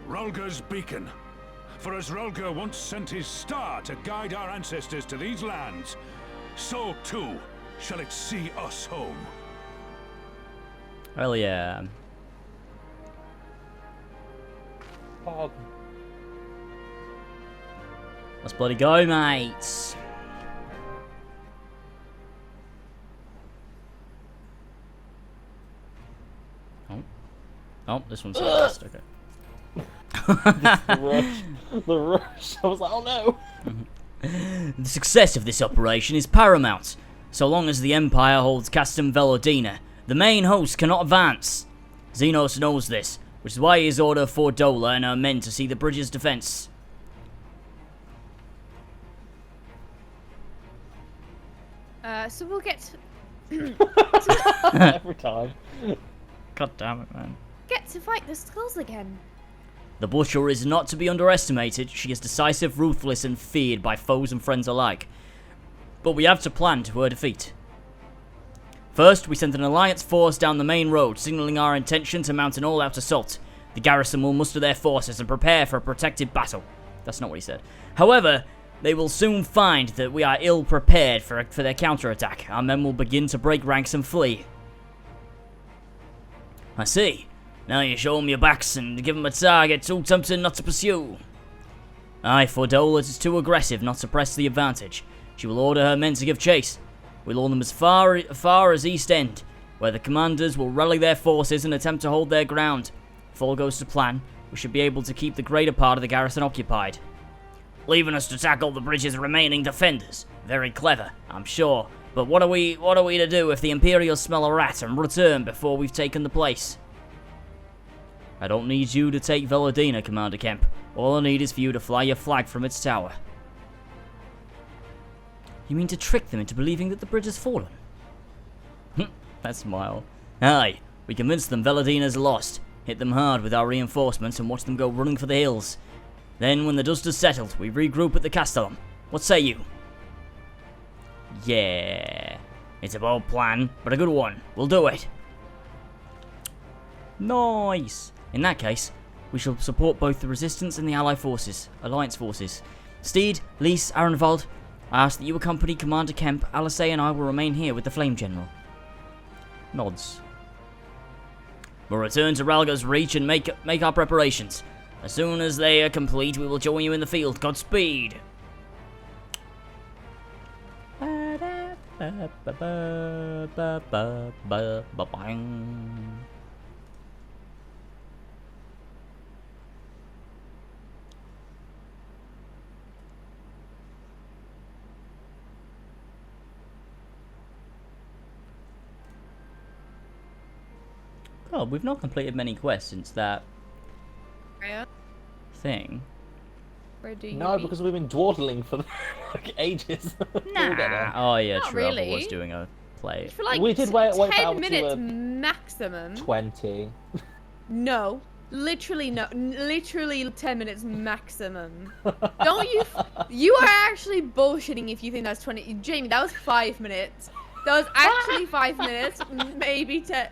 Rulga's Beacon. For as Rulga once sent his star to guide our ancestors to these lands, so too shall it see us home. Hell yeah. Pog. Let's bloody go, mates. Oh, this one's fast. Okay. the rush. The rush. I was like, oh no. The success of this operation is paramount. So long as the Empire holds Castum Velodina, the main host cannot advance. Xenos knows this, which is why he has ordered Fordola and her men to see the bridge's defense. So we'll get every time. God damn it, man. Get to fight the skulls again. The Butcher is not to be underestimated. She is decisive, ruthless, and feared by foes and friends alike. But we have to plan to her defeat. First, we send an alliance force down the main road, signaling our intention to mount an all-out assault. The garrison will muster their forces and prepare for a protected battle. That's not what he said. However, they will soon find that we are ill-prepared for their counterattack. Our men will begin to break ranks and flee. I see. Now you show them your backs and give them a target too tempting not to pursue. Aye, Fordola is too aggressive not to press the advantage. She will order her men to give chase. We'll lure them as far as East End, where the commanders will rally their forces and attempt to hold their ground. If all goes to plan, we should be able to keep the greater part of the garrison occupied. Leaving us to tackle the bridge's remaining defenders. Very clever, I'm sure. But what are we to do if the Imperials smell a rat and return before we've taken the place? I don't need you to take Velodina, Commander Kemp. All I need is for you to fly your flag from its tower. You mean to trick them into believing that the bridge has fallen? That smile. Aye, we convince them Velodina's lost. Hit them hard with our reinforcements and watch them go running for the hills. Then, when the dust has settled, we regroup at the Castellum. What say you? Yeah. It's a bold plan, but a good one. We'll do it. Nice. In that case, we shall support both the Resistance and the Alliance forces. Steed, Lys, Arenvald, I ask that you accompany Commander Kemp. Alisei and I will remain here with the Flame General. Nods. We'll return to Ralga's Reach and make our preparations. As soon as they are complete, we will join you in the field. Godspeed. Oh, we've not completed many quests since that thing. Where do you No, because we've been dawdling for like ages. Nah. Oh yeah, Not true. really. I was doing a play. For like we did wait 10 minutes maximum. 20. No. Literally no. Literally 10 minutes maximum. Don't you? You are actually bullshitting if you think that's 20. Jamie, that was 5 minutes. That was actually 5 minutes. Maybe 10.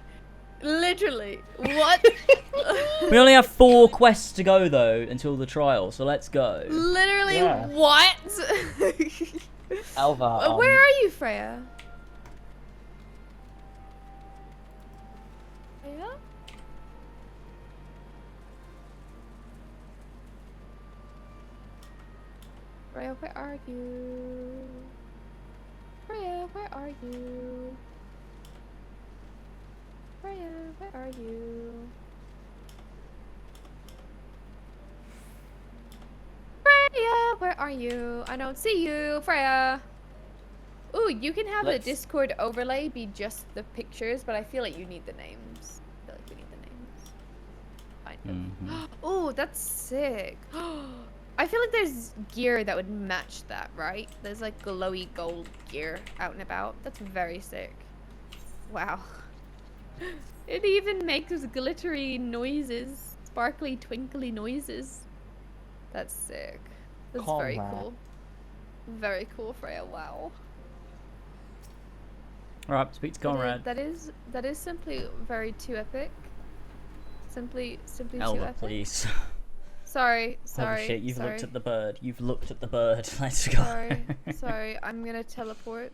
Literally. What? We only have 4 quests to go though until the trial, so let's go. Literally what? Alva. Where are you, Freya? Freya? Freya, where are you? Freya, where are you? Freya, where are you? Freya, where are you? I don't see you, Freya. Ooh, you can have the Discord overlay be just the pictures, but I feel like you need the names. I feel like we need the names. Kind of. Ooh, that's sick. I feel like there's gear that would match that, right? There's like glowy gold gear out and about. That's very sick. Wow. It even makes glittery noises. Sparkly, twinkly noises. That's sick. That's very cool. Very cool, Freya. Wow. Alright, speak to Conrad. That is simply very too epic. Simply too Elva, epic. please. Sorry. Holy shit, you've sorry. looked at the bird. You've looked at the bird. Let's go. Sorry, I'm gonna teleport.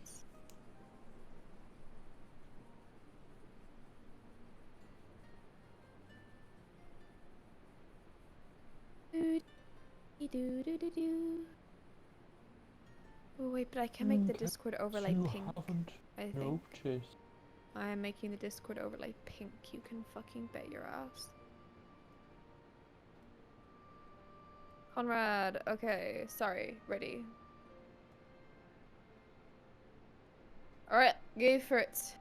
Oh wait, but I can make the Discord overlay pink. I think. I am making the Discord overlay pink. You can fucking bet your ass. Conrad, okay, sorry, ready. Alright, go for it.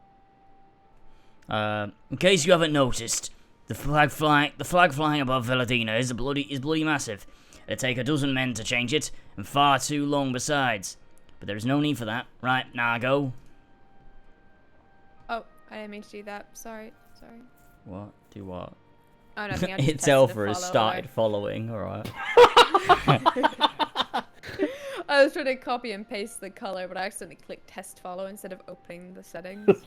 In case you haven't noticed, the flag flying above Veladina is bloody massive. It'd take a dozen men to change it, and far too long besides. But there is no need for that. Right, now go. Oh, I didn't mean to do that. Sorry. What? Do what? Oh, nothing. I just It's tested a Elva has follow started alert. following, alright. I was trying to copy and paste the color, but I accidentally clicked test follow instead of opening the settings.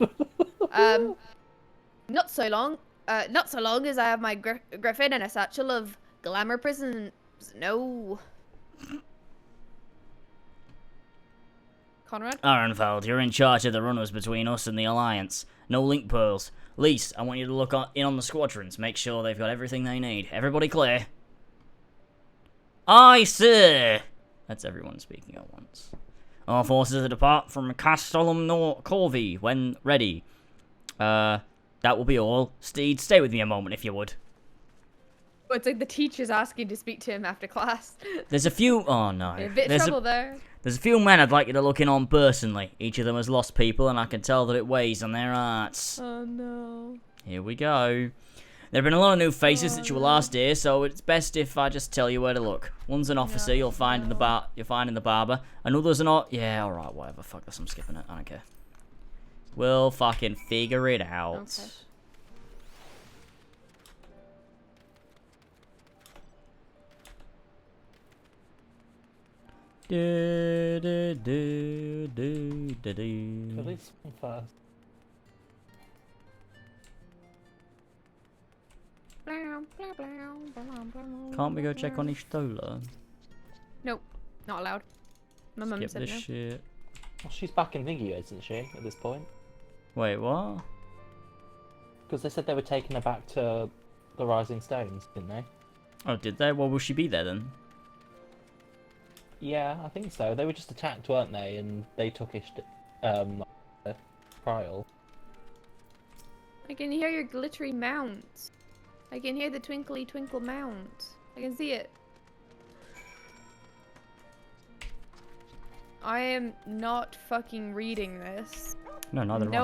Not so long as I have my griffin and a satchel of glamour prisons. No. Conrad? Arenfeld, you're in charge of the runners between us and the Alliance. No link pearls. Least, I want you to look in on the squadrons, make sure they've got everything they need. Everybody clear? Aye, sir! That's everyone speaking at once. All forces to depart from Castellum Corvi when ready. That will be all. Steed, stay with me a moment if you would. Oh, it's like the teacher's asking to speak to him after class. There's a few... Oh, no. A bit of trouble there. There's a few men I'd like you to look in on personally. Each of them has lost people, and I can tell that it weighs on their hearts. Oh, no. Here we go. There have been a lot of new faces since you were last here, so it's best if I just tell you where to look. One's an officer you'll find in the barber. Another's an yeah, alright, whatever. Fuck this, I'm skipping it. I don't care. We'll fucking figure it out. Okay. At least one first. Can't we go check on Ishtola? Nope, not allowed. My mum Skip said this no. shit. Well, she's back in Thingy, isn't she, at this point? Wait, what? Because they said they were taking her back to the Rising Stones, didn't they? Oh, did they? Well, will she be there then? Yeah, I think so. They were just attacked, weren't they? And they took trial. I can hear your glittery mount. I can hear the twinkly twinkle mount. I can see it. I am not fucking reading this. No, neither am I.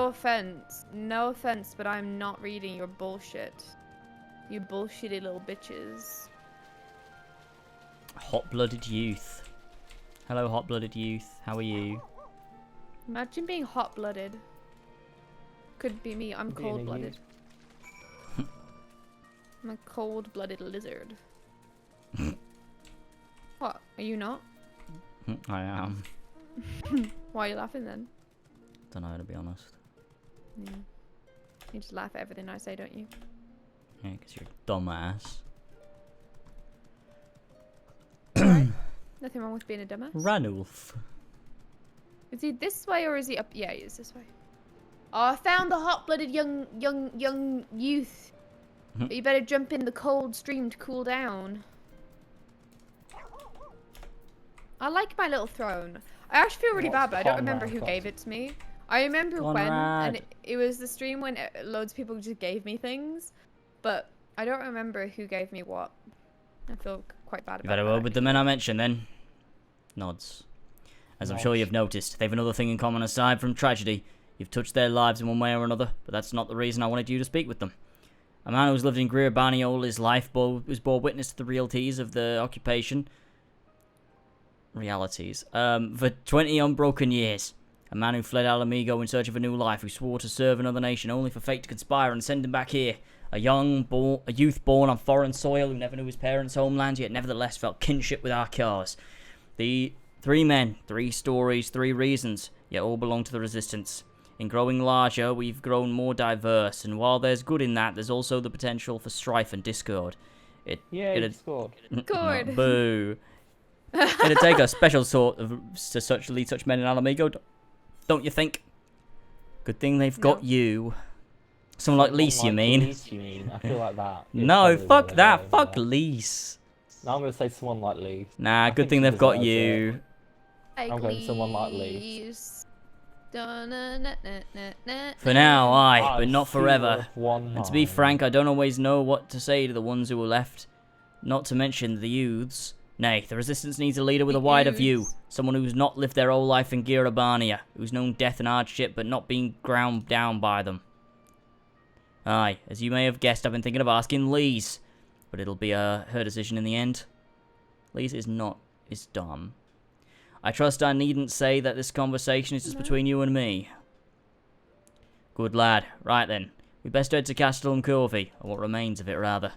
No offense, but I'm not reading your bullshit. You bullshitty little bitches. Hot-blooded youth. Hello, hot-blooded youth. How are you? Imagine being hot-blooded. Could be me. I'm cold-blooded. I'm a cold-blooded lizard. What? Are you not? I am. Why are you laughing then? Don't know, to be honest. Yeah. You just laugh at everything I say, don't you? Yeah, because you're a dumbass. Right. Nothing wrong with being a dumbass. Ranulf. Is he this way or is he up? Yeah, he is this way. Oh, I found the hot-blooded young youth. But you better jump in the cold stream to cool down. I like my little throne. I actually feel really bad, but I don't remember who gave it to me. I remember when, and it was the stream when loads of people just gave me things, but I don't remember who gave me what. I feel quite bad about You've had a word with the men I mentioned then? Nods. As I'm sure you've noticed, they've another thing in common aside from tragedy. You've touched their lives in one way or another, but that's not the reason I wanted you to speak with them. A man who's lived in Greer Barney all his life was bore witness to the realities of the occupation. For 20 unbroken years. A man who fled Alamigo in search of a new life, who swore to serve another nation, only for fate to conspire and send him back here. A youth born on foreign soil who never knew his parents' homeland, yet nevertheless felt kinship with our cause. The 3 men, 3 stories, 3 reasons, yet all belong to the resistance. In growing larger, we've grown more diverse, and while there's good in that, there's also the potential for strife and discord. Discord. Discord. Boo. It'd take a special sort of to lead such men in Alamigo, don't you think? Good thing they've got you. Someone like Lise, you mean? Lise, you mean? I feel like that. No, fuck that. Fuck Lise. No, I'm gonna say someone like Lise. Nah, good thing they've got you. I'm going someone like Lise. For now, aye, but not forever. And to be frank, I don't always know what to say to the ones who are left. Not to mention the youths. Nay, the Resistance needs a leader with a wider view. Someone who's not lived their whole life in Girabania. Who's known death and hardship, but not been ground down by them. Aye, as you may have guessed, I've been thinking of asking Lise. But it'll be her decision in the end. Lise is dumb. I trust I needn't say that this conversation is just between you and me. Good lad. Right then. We best head to Castellum Corvi, or what remains of it, rather.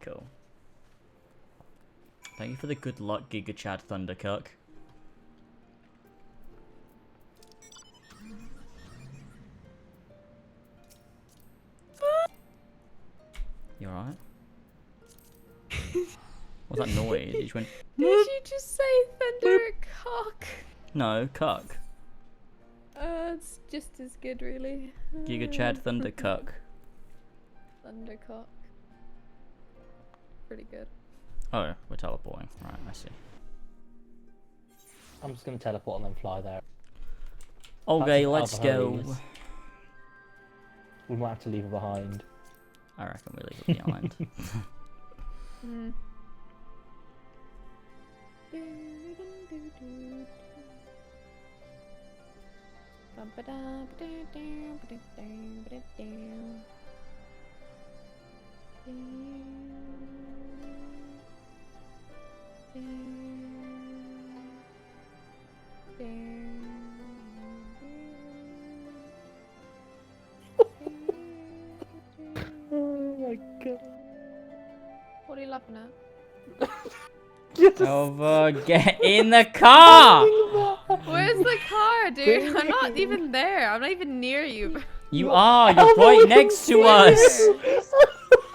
Cool. Thank you for the good luck, Giga Chad Thundercock. You alright? What's that noise? You just went... Did you just say Thundercock? No, cuck. It's just as good, really. Giga Chad Thundercuck. Thundercock. Pretty good. Oh, we're teleporting. Right, I see. I'm just gonna teleport and then fly there. Okay, let's go. We might have to leave her behind. I reckon we leave it behind. Oh my god. What are you laughing at? Over, get in the car! Where's the car, dude? I'm not even there. I'm not even near you. You are! You're right next to us!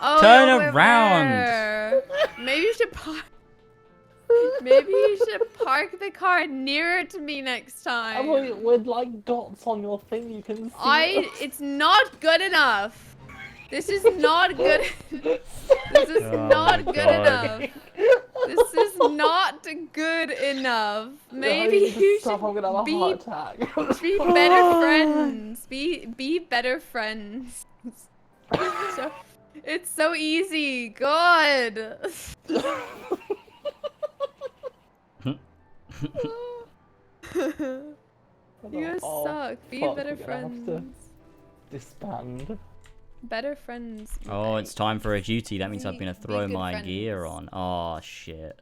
Oh, Turn no, we're around! there. Maybe you should park. Maybe you should park the car nearer to me next time. With like dots on your thing, you can see. It's not good enough. This is not good. This is not good enough. This is not good enough. Maybe you should be better friends. Be better friends. So, it's so easy. God. You guys suck. Be better friends. Disband. Better friends. Oh, it's time for a duty. That means I'm gonna throw my friends. gear on. Oh, shit.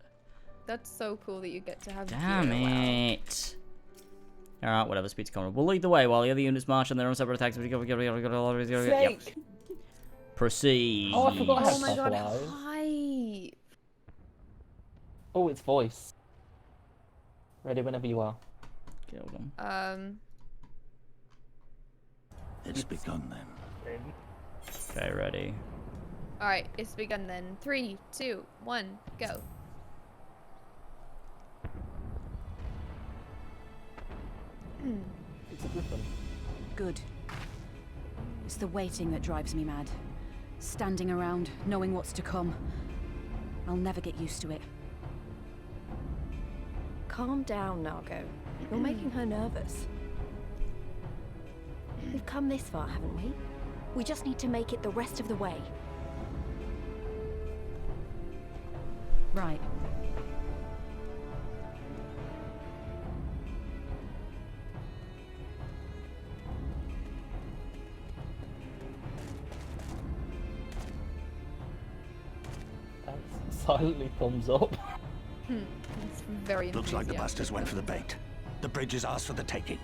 That's so cool that you get to have Damn gear. Wow. it. Alright, whatever. Speed to combat. We'll lead the way while the other units march on their own separate attacks. Yep. Proceed. Oh, I forgot I had Oh my god, flies. hi. Oh, it's voice. Ready whenever you are. Kill them. It's begun then. Okay, ready. Alright, it's begun then. 3, 2, 1, go. It's a griffin. Good. It's the waiting that drives me mad. Standing around, knowing what's to come. I'll never get used to it. Calm down, Nargo. You're making her nervous. We've come this far, haven't we? We just need to make it the rest of the way. Right. That's silently thumbs up. It's very Looks like the enthusiastic. bastards went for the bait. The bridge is ours for the taking.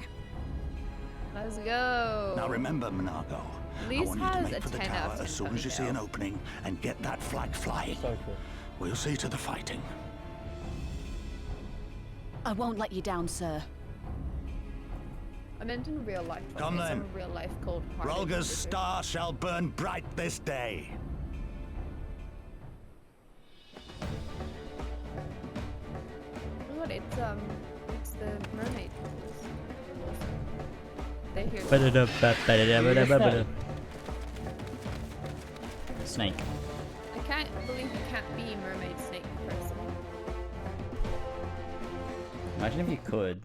Let's go. Now remember, Monargo, I Lise want you to has make a for the 10 tower out of as soon 10 as you see an opening and get that flag flying. So true. We'll see to the fighting. I won't let you down, sir. I meant in real life. Come There's then. some real life called Rolga's star shall burn bright this day. What? It's the mermaid. They hear. Snake. I can't believe you can't be mermaid snake person. Imagine if you could.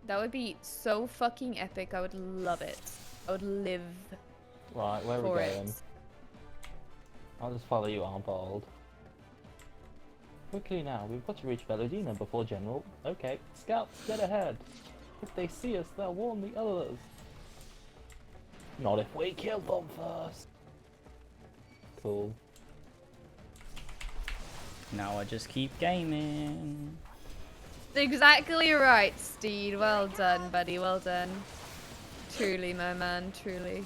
That would be so fucking epic. I would love it. I would live. Right, where are we for going? it. I'll just follow you, Armbold. Quickly now, we've got to reach Velodina before General. Okay, scouts, get ahead. If they see us, they'll warn the others. Not if we kill them first. Cool. Now I just keep gaming. Exactly right, Steed. Well done, buddy. Well done. Truly, my man. Truly.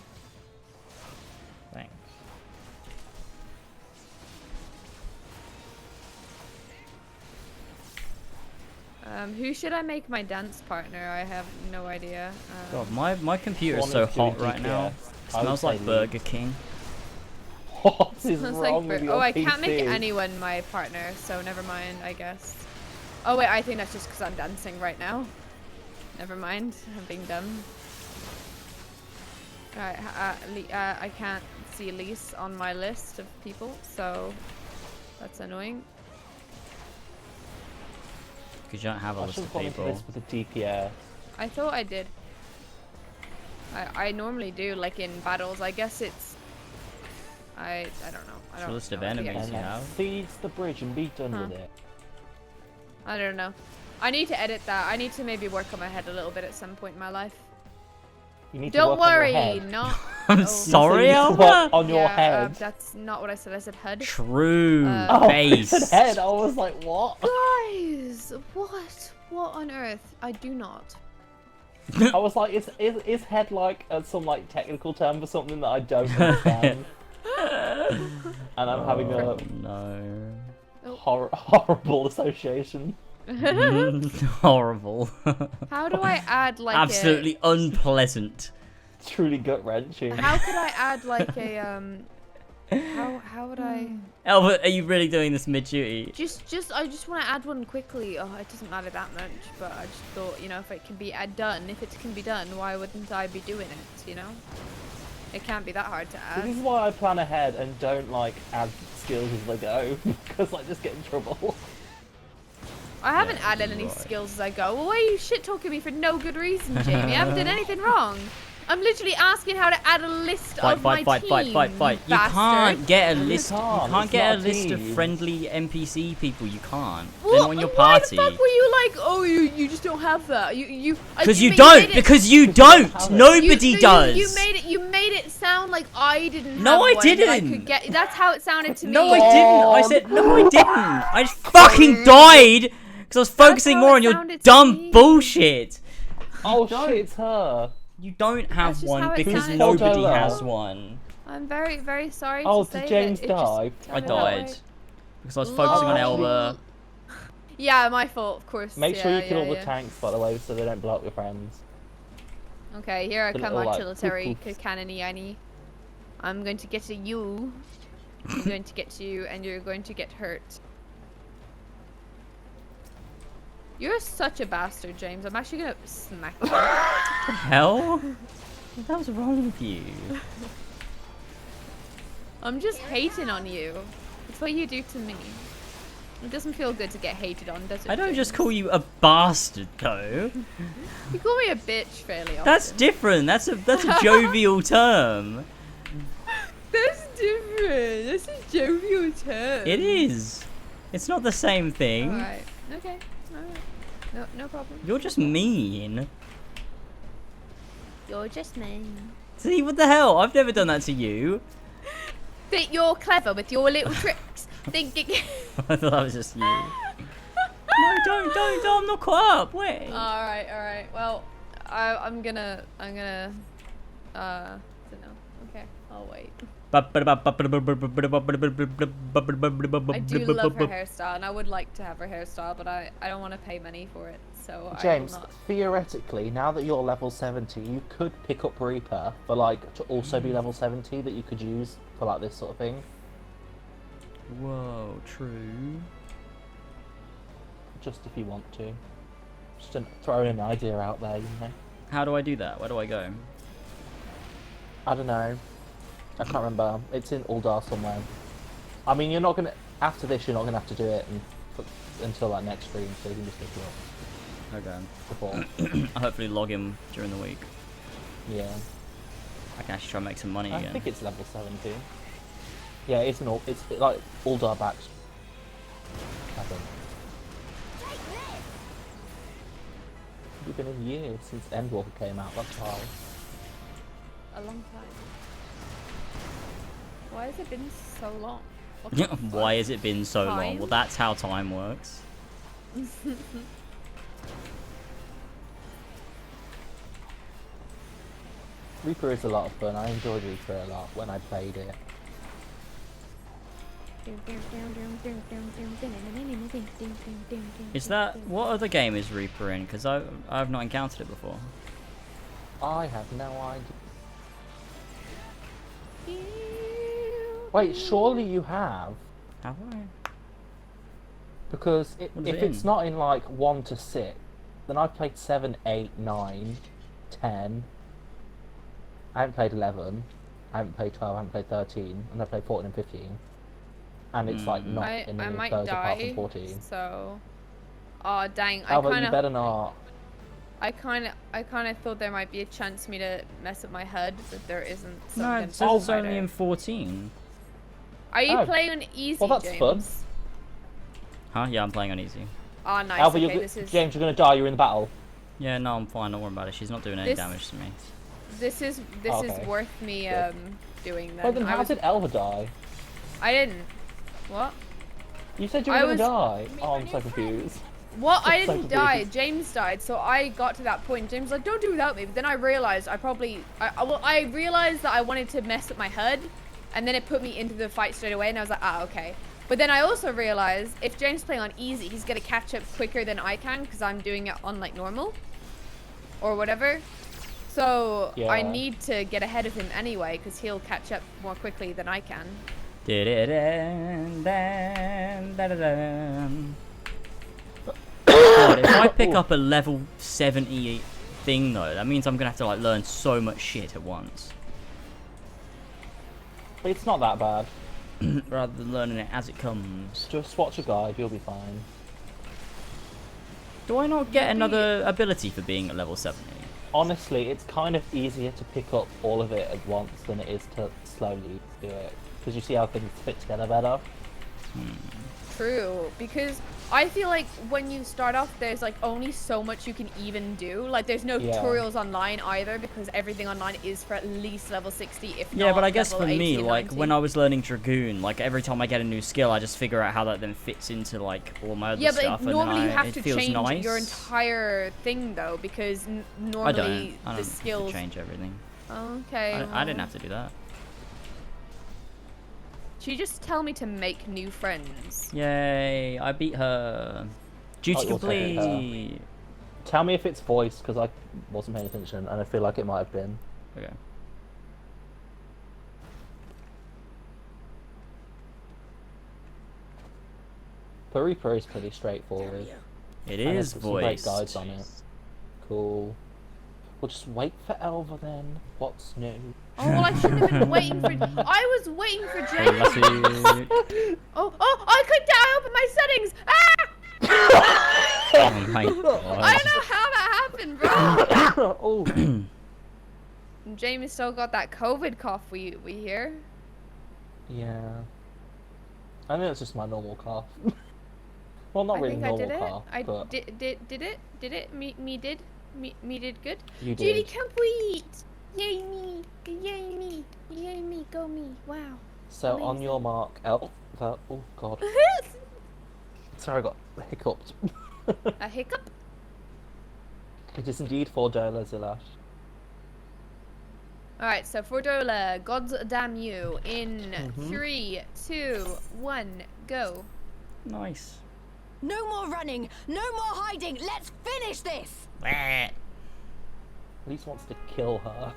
Thanks. Who should I make my dance partner? I have no idea. God, my computer's so hot right now. It smells like Burger King. What is Smells wrong with your I can't make PC? anyone my partner, so never mind, I guess. Oh wait, I think that's just because I'm dancing right now. Never mind, I'm being dumb. Alright, I can't see Lise on my list of people, so that's annoying. Because you don't have a I list should of have gone into people. this with a DPS. I thought I did. I normally do, like in battles. I guess it's. I don't know. I It's don't a list of know. enemies you And have. seize the bridge and be done Huh. with it. I don't know. I need to edit that. I need to maybe work on my head a little bit at some point in my life. You need to Don't work on your worry, head. not. I'm sorry, Alba. On your Yeah, head. that's not what I said. I said HUD. True. Oh, Base. you said head. I was like, what? Guys, what? What on earth? I do not. I was like, is head like some like technical term for something that I don't understand? And I'm having a horrible association. Horrible. How do I add like Absolutely unpleasant. Truly gut wrenching. How could I add like a How would I? Albert, are you really doing this mid-duty? I just want to add one quickly. Oh, it doesn't matter that much, but I just thought, you know, if it can be done, if it can be done, why wouldn't I be doing it? You know, it can't be that hard to add. This is why I plan ahead and don't like add skills as I go, because I just get in trouble. I haven't added any skills as I go. Well, why are you shit talking me for no good reason, Jamie? I haven't done anything wrong. I'm literally asking how to add a list of my team. Fight. You bastard. can't get a list. You can't It's get a not a list of team. friendly NPC people. You can't. Well, They're not in your why party. the fuck were you like, oh, you just don't have that? Because you don't. Because you don't. Nobody does. You made it sound like I didn't have No, I one that didn't. could get. That's how it sounded to me. No, I didn't. I said no, I didn't. I just fucking died because I was focusing more on your dumb bullshit. Oh shit, it's her. You don't have just how one it because sounded. nobody Cordova. has one. I'm very, very sorry Oh, to say did James that it just die? I sounded that died way. because I was focusing on Lol. Elba. Yeah, my fault, of course. Make sure Yeah, you kill all the yeah. tanks, by the way, so they don't blow up your friends. Okay, here I The come, little, like, artillery poof, cannony. I'm going to get to you. I'm going to get to you, and you're going to get hurt. You're such a bastard, James. I'm actually gonna smack you. Hell? What the hell's wrong with you? I'm just hating on you. It's what you do to me. It doesn't feel good to get hated on, does it? I don't James? just call you a bastard though. You call me a bitch fairly often. That's different. That's a jovial term. That's different. That's a jovial term. It is. It's not the same thing. Alright. Okay. Alright. No problem. You're just mean. You're just mean. See, what the hell? I've never done that to you. Think you're clever with your little tricks. Thinking. I thought that was just you. No, don't. I'm not caught up. Wait. Alright. Well, I'm gonna. I don't know. Okay, I'll wait. I do love her hairstyle, and I would like to have her hairstyle, but I don't want to pay money for it, so James, I will not. theoretically, now that you're level 70, you could pick up Reaper for like to also be level 70 that you could use for like this sort of thing. Whoa, true. Just if you want to. Just throwing an idea out there, you know. How do I do that? Where do I go? I don't know. I can't remember. It's in Uldar somewhere. I mean, you're not gonna. After this, you're not gonna have to do it until like next stream, so you can just pick it up. Okay. Before. I'll hopefully log in during the week. Yeah. I can actually try and make some money again. I think it's level 70. Yeah, it's like Uldar backs. I think. It's been a year since Endwalker came out. That's why. A long time. Why has it been so long? Why has it been so long? Time? Well, that's how time works. Reaper is a lot of fun. I enjoyed Reaper a lot when I played it. Is that what other game is Reaper in? Because I've not encountered it before. I have no idea. Wait, surely you have. Have I? Because if it's not in like 1 to 6, then I've played 7, 8, 9, 10. I haven't played 11. I haven't played 12. I haven't played 13. And I played 14 and 15. And it's like not in any of those apart from 14. So, oh dang! Albert, you better not. I kind of thought there might be a chance for me to mess up my HUD, but there isn't. So No, I'm it's gonna only in 14. Are you playing on easy, Well, that's James? fun. Huh? Yeah, I'm playing on easy. Oh, nice. Albert, Okay, this is James, you're gonna die. You're in the battle. Yeah, no, I'm fine. Don't worry about it. She's not doing any damage to me. this is Okay. worth me doing that. Wait, then how did Elva die? I didn't. What? You said you were gonna die. Oh, I'm so confused. What? I I'm so didn't die. confused. James died. So I got to that point. James was like, don't do it without me. But then I realized I realized that I wanted to mess up my HUD, and then it put me into the fight straight away. And I was like, ah, okay. But then I also realized if James is playing on easy, he's gonna catch up quicker than I can because I'm doing it on like normal or whatever. So Yeah. I need to get ahead of him anyway because he'll catch up more quickly than I can. God, if I pick up a level 70 thing though, that means I'm gonna have to like learn so much shit at once. But it's not that bad. Rather than learning it as it comes. Just watch a guide. You'll be fine. Do I not get another ability for being at level 70? Honestly, it's kind of easier to pick up all of it at once than it is to slowly do it. Because you see how things fit together better. True, because I feel like when you start off, there's like only so much you can even do. Like there's no tutorials online either because everything online is for at least level 60, if not Yeah, but I guess level for 80 me, and like 90. when I was learning Dragoon, like every time I get a new skill, I just figure out how that then fits into like all my other Yeah, stuff, but and normally then you have it to feels change nice. your entire thing though, because normally I don't the have skills. to change everything. Okay. I didn't have to do that. She just tell me to make new friends. Yay! I beat her. Duty complete. Tell me if it's voice, because I wasn't paying attention, and I feel like it might have been. Okay. The Reaper is pretty straightforward. It And is there's some great voiced. guides on it. Cool. We'll just wait for Elva then. What's new? Oh well, I shouldn't have been waiting for. I was waiting for James. Oh, I clicked it. I opened my settings. Ah! Oh my god. I don't know how that happened, bro. Oh. Jamie still got that COVID cough. We hear. Yeah. I think it's just my normal cough. Well, not I really think normal I did cough, it. I but did it. Me did good. You Duty did. complete. Yay me. Yay me. Yay me. Go me. Wow. So on your mark, Elva. Oh god. Sorry, I got hiccuped. A hiccup. It is indeed for Dola Zilash. Alright, so Fordola, gods damn you. In 3, 2, 1, go. Nice. No more running, no more hiding. Let's finish this. Lise wants to kill her.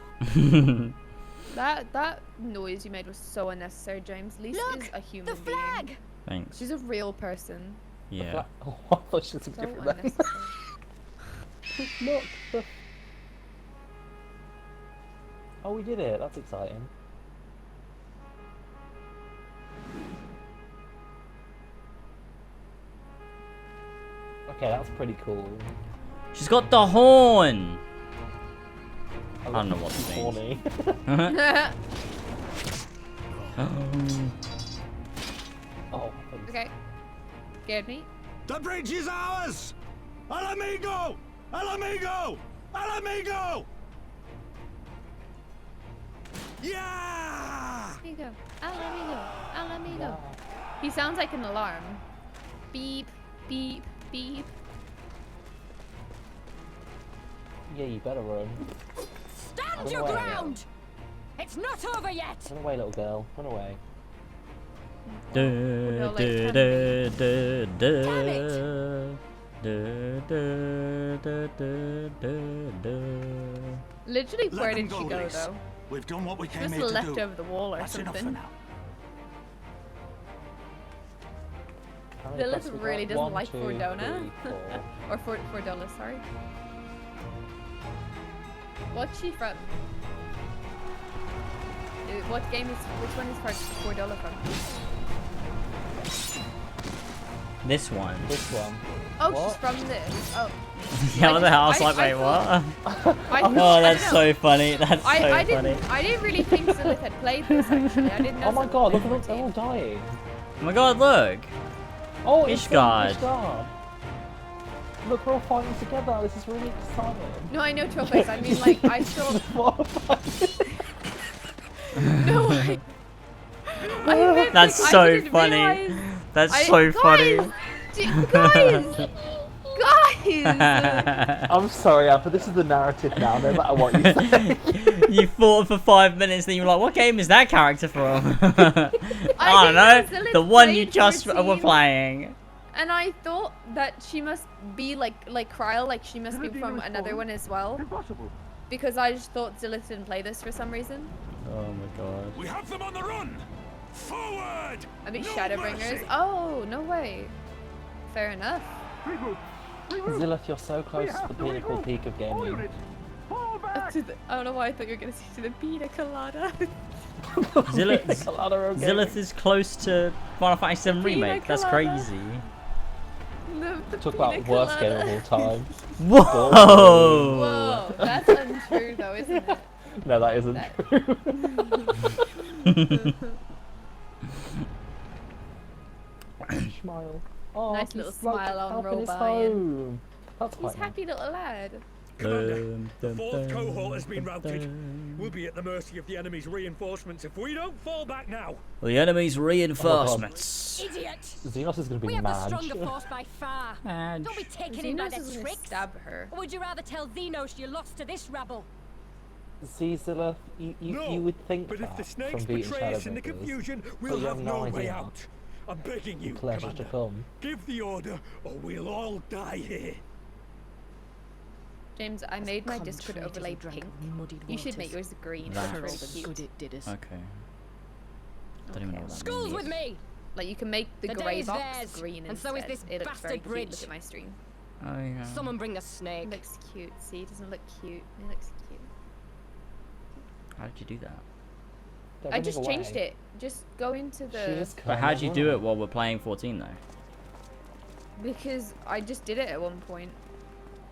That noise you made was so unnecessary, James. Lise is a human the flag. being. Thanks. She's a real person. Yeah. Oh, I thought she was So different. unnecessary. Look. Oh, we did it. That's exciting. Okay, that's pretty cool. She's got the horn. I don't know what this horny. Oh. Okay. Scared me. The bridge is ours! Al amigo! Al amigo! Al amigo! Yeah! Amigo. Al amigo. Al amigo. He sounds like an alarm. Beep, beep, beep. Yeah, you better run. Stand Run your away. ground. It's not over yet. Run away, little girl. Run away. Literally, where Let them did she go, go Lise. though? We've done what we came Just here to left do. over the wall or That's enough for something. now. Lilith really doesn't 1, like 2, Fordona. 3, 4. Or Fordola, sorry. What's she from? What game is, which one is Fordola from? This one. This one. Oh, What? she's from this. Oh. Yeah, what the hell? I was like, wait, what? Oh, that's so funny. That's so funny. I didn't really think Lilith had played this actually. I didn't know. Oh my Lilith god, look played at them, they're all dying. Oh my god, look. Oh, it's Ishgard. Ishgard. Look, we're all fighting together. This is really exciting. No, I know Trollface. I mean, like, I saw. No, I meant, That's like, so I didn't funny. realize- That's so funny. Guys! I'm sorry, Alpha, this is the narrative now, no matter what you say. You thought for 5 minutes, then you were like, what game is that character from? I don't know. The one you just were playing. And I thought that she must be like Kryle, like she must be from another one as well. Impossible. Because I just thought Zilith didn't play this for some reason. Oh my god. We have them on the run! Forward! I mean, No Shadowbringers. mercy. Oh, no way. Fair enough. Zilith, you're so close to the pinnacle peak of gaming. I don't know why I thought you were going to say to the pina colada. Zilith is close to Final Fantasy VII Remake. That's colada. crazy. The Talk about pina worst game colada. of all time. Whoa! Whoa, that's untrue though, isn't it? No, that isn't true. Smile. Oh, Nice little smile on helping his Robian. home. That's He's quite nice. happy little lad. Commander, the fourth cohort has been routed. We'll be at the mercy of the enemy's reinforcements if we don't fall back now. The enemy's reinforcements. Idiot! Xenos is going to We be have the mad. stronger force by far. Madge. Don't be taken in by Xenos is their gonna tricks. stab her. Or would you rather tell Xenos you lost to this rabble? See, Zilith, you would think But that if the snakes from beating betray us in the Shadowbringers, confusion, but we'll you have no way idea out. I'm begging the you, pleasures Commander. to come. Give the order, or we'll all die here. James, I made my Come Discord trade overlay as we pink. drank muddied You should waters. make yours green. That's It's really For cute. good it did us. Okay. Don't even know what that School's means. with me! Like you can make the The grey day is box theirs, green and so is instead. this It looks very bastard cute. bridge. Look at my stream. Oh yeah. Someone bring the snake. It looks cute. See, it doesn't look cute. It looks cute. How did you do that? They're I just running changed away. it. Just go into the. just But how'd you do it while we're playing 14 though? Because I just did it at one point.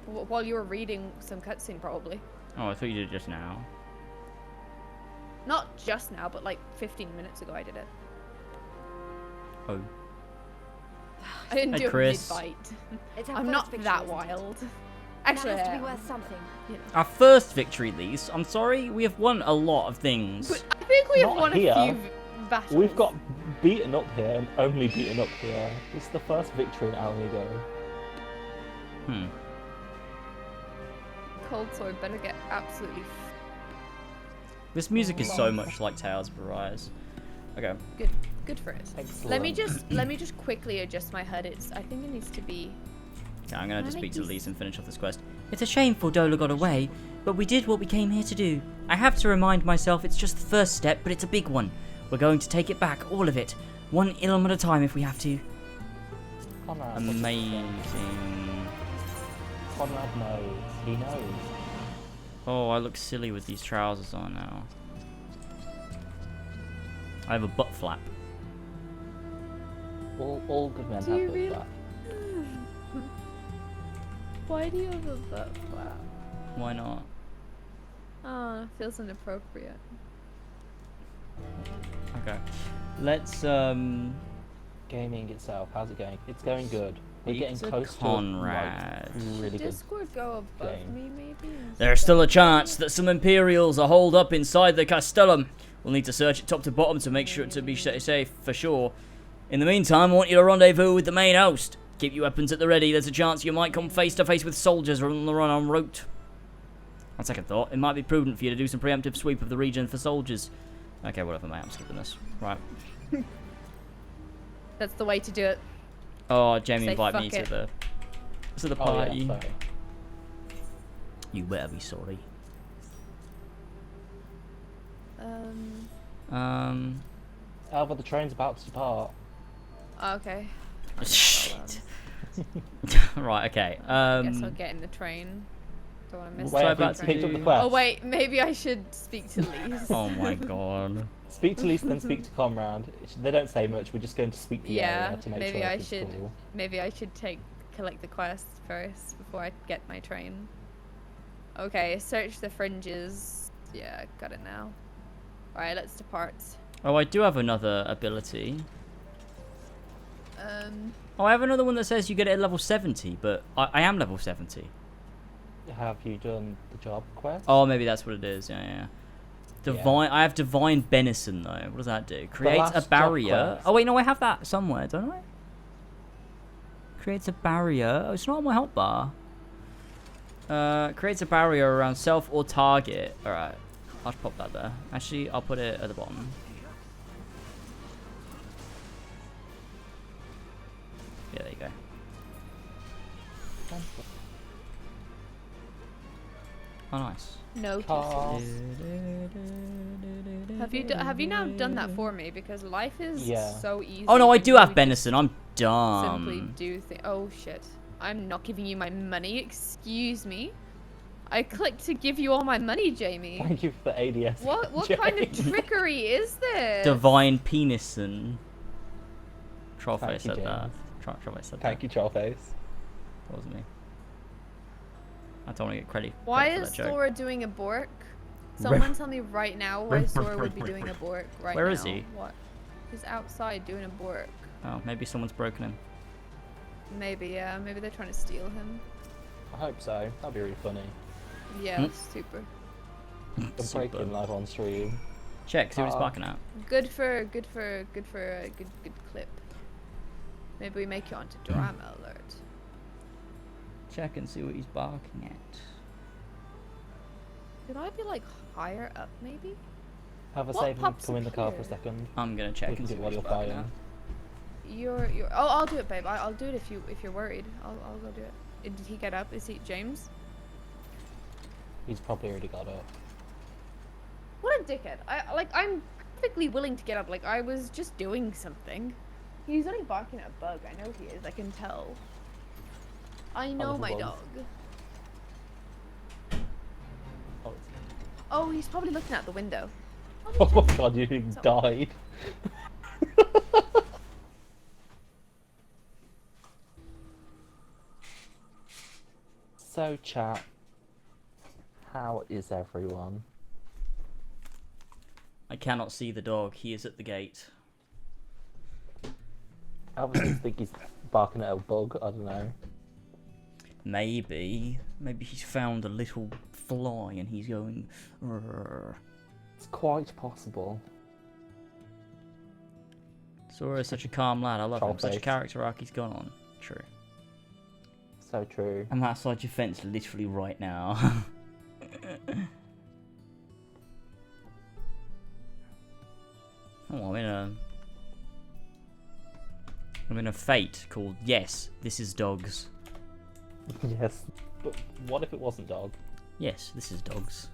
While you were reading some cutscene, probably. Oh, I thought you did it just now. Not just now, but like 15 minutes ago I did it. Oh. I didn't Hi, do Chris. it mid-fight. It's our I'm first not victory, that isn't it? wild. That Actually, has to I be am. worth something. You know. Our first victory, Lise. I'm sorry, we have won a lot of things. But I think we have Not won here. a few battles. We've got beaten up here and only beaten up here. This is the first victory in Alnigo. Hmm. Cold sword better get absolutely. This music is so much like Tales of Arise. Okay. Good for it. Excellent. Let me just quickly adjust my HUD. I think it needs to be. Okay, I'm gonna just speak to Lise and finish off this quest. It's a shame Fordola got away, but we did what we came here to do. I have to remind myself it's just the first step, but it's a big one. We're going to take it back, all of it. One Ilm at a time if we have to. Amazing. Conrad knows. He knows. Oh, I look silly with these trousers on now. I have a butt flap. All good men Do have you butt really? flap. Why do you have a butt flap? Why not? Oh, it feels inappropriate. Okay. Let's Gaming itself, how's it going? It's going good. We're getting Pizza close Conrad. to really good. Discord go above game. me, maybe? There's still a chance that some Imperials are holed up inside the Castellum. We'll need to search it top to bottom to make sure to be safe for sure. In the meantime, I want you to rendezvous with the main host. Keep your weapons at the ready. There's a chance you might come face to face with soldiers on the run en route. On second thought, it might be prudent for you to do some preemptive sweep of the region for soldiers. Okay, whatever, mate. I'm skipping this. Right. That's the way to do it. Oh, Jamie Say invited me fuck it. to the Oh, party. yeah, sorry. You better be sorry. Alva, the train's about to depart. Okay. Shit. Right, okay. I guess I'll get in the train. Don't want to miss Wait, the have you train. picked up the quest? Oh wait, maybe I should speak to Lise. Oh my god. Speak to Lisa, then speak to Conrad. They don't say much. We're just going to speak the Yeah, area to make maybe sure I everything's should. cool. Maybe I should collect the quests first before I get my train. Okay, search the fringes. Yeah, got it now. All right, let's depart. Oh, I do have another ability. Oh, I have another one that says you get it at level 70, but I am level 70. Have you done the job quest? Oh, maybe that's what it is. Yeah. Divine. I have divine benison though. What does that do? Creates a last job barrier. quest. Oh wait, no, I have that somewhere, don't I? Creates a barrier. Oh, it's not on my help bar. Creates a barrier around self or target. All right, I'll just pop that there. Actually, I'll put it at the bottom. Yeah, there you go. Oh, nice. Notices. Have you now done that for me? Because life is so easy. Oh no, I when do you have just benison. I'm Simply dumb. do Oh shit! I'm not giving you my money. Excuse me. I clicked to give you all my money, Jamie. Thank you for the ADS. What kind of trickery is this? Divine penison. Trollface Thank you, said that. James. Trollface said Thank that. you, Trollface. That wasn't me. I don't want to get credit. Why credit for is that joke. Sora doing a bork? Someone tell me right now why Sora would be doing a bork right now. Where is he? What? He's outside doing a bork. Oh, maybe someone's broken him. Maybe, yeah. Maybe they're trying to steal him. I hope so. That'd be really funny. Yeah, super. I'm breaking live on stream. Check, see what he's barking at. Good for a good clip. Maybe we make it onto drama alert. Check and see what he's barking at. Could I be like higher up maybe? Have a What save and pops come in up the car for here? a second. I'm gonna check We can and do see it what while he's you're barking fighting. at. I'll do it, babe. I'll do it if you're worried. I'll go do it. Did he get up? Is he James? He's probably already got up. What a dickhead. I'm perfectly willing to get up. Like I was just doing something. He's only barking at a bug. I know he is. I can tell. I know my bug. dog. Oh, Oh, he's probably looking out the window. oh my god, you died. So, chat, how is everyone? I cannot see the dog. He is at the gate. I obviously think he's barking at a bug. I don't know. Maybe he's found a little fly and he's going. "Rrr." It's quite possible. Sora is such a calm lad. I love him. Such a Trollface. character arc he's gone on. True. So true. I'm outside your fence literally right now. Oh, I'm in a fate called Yes, This Is Dogs. Yes, but what if it wasn't dog? Yes, this is dogs.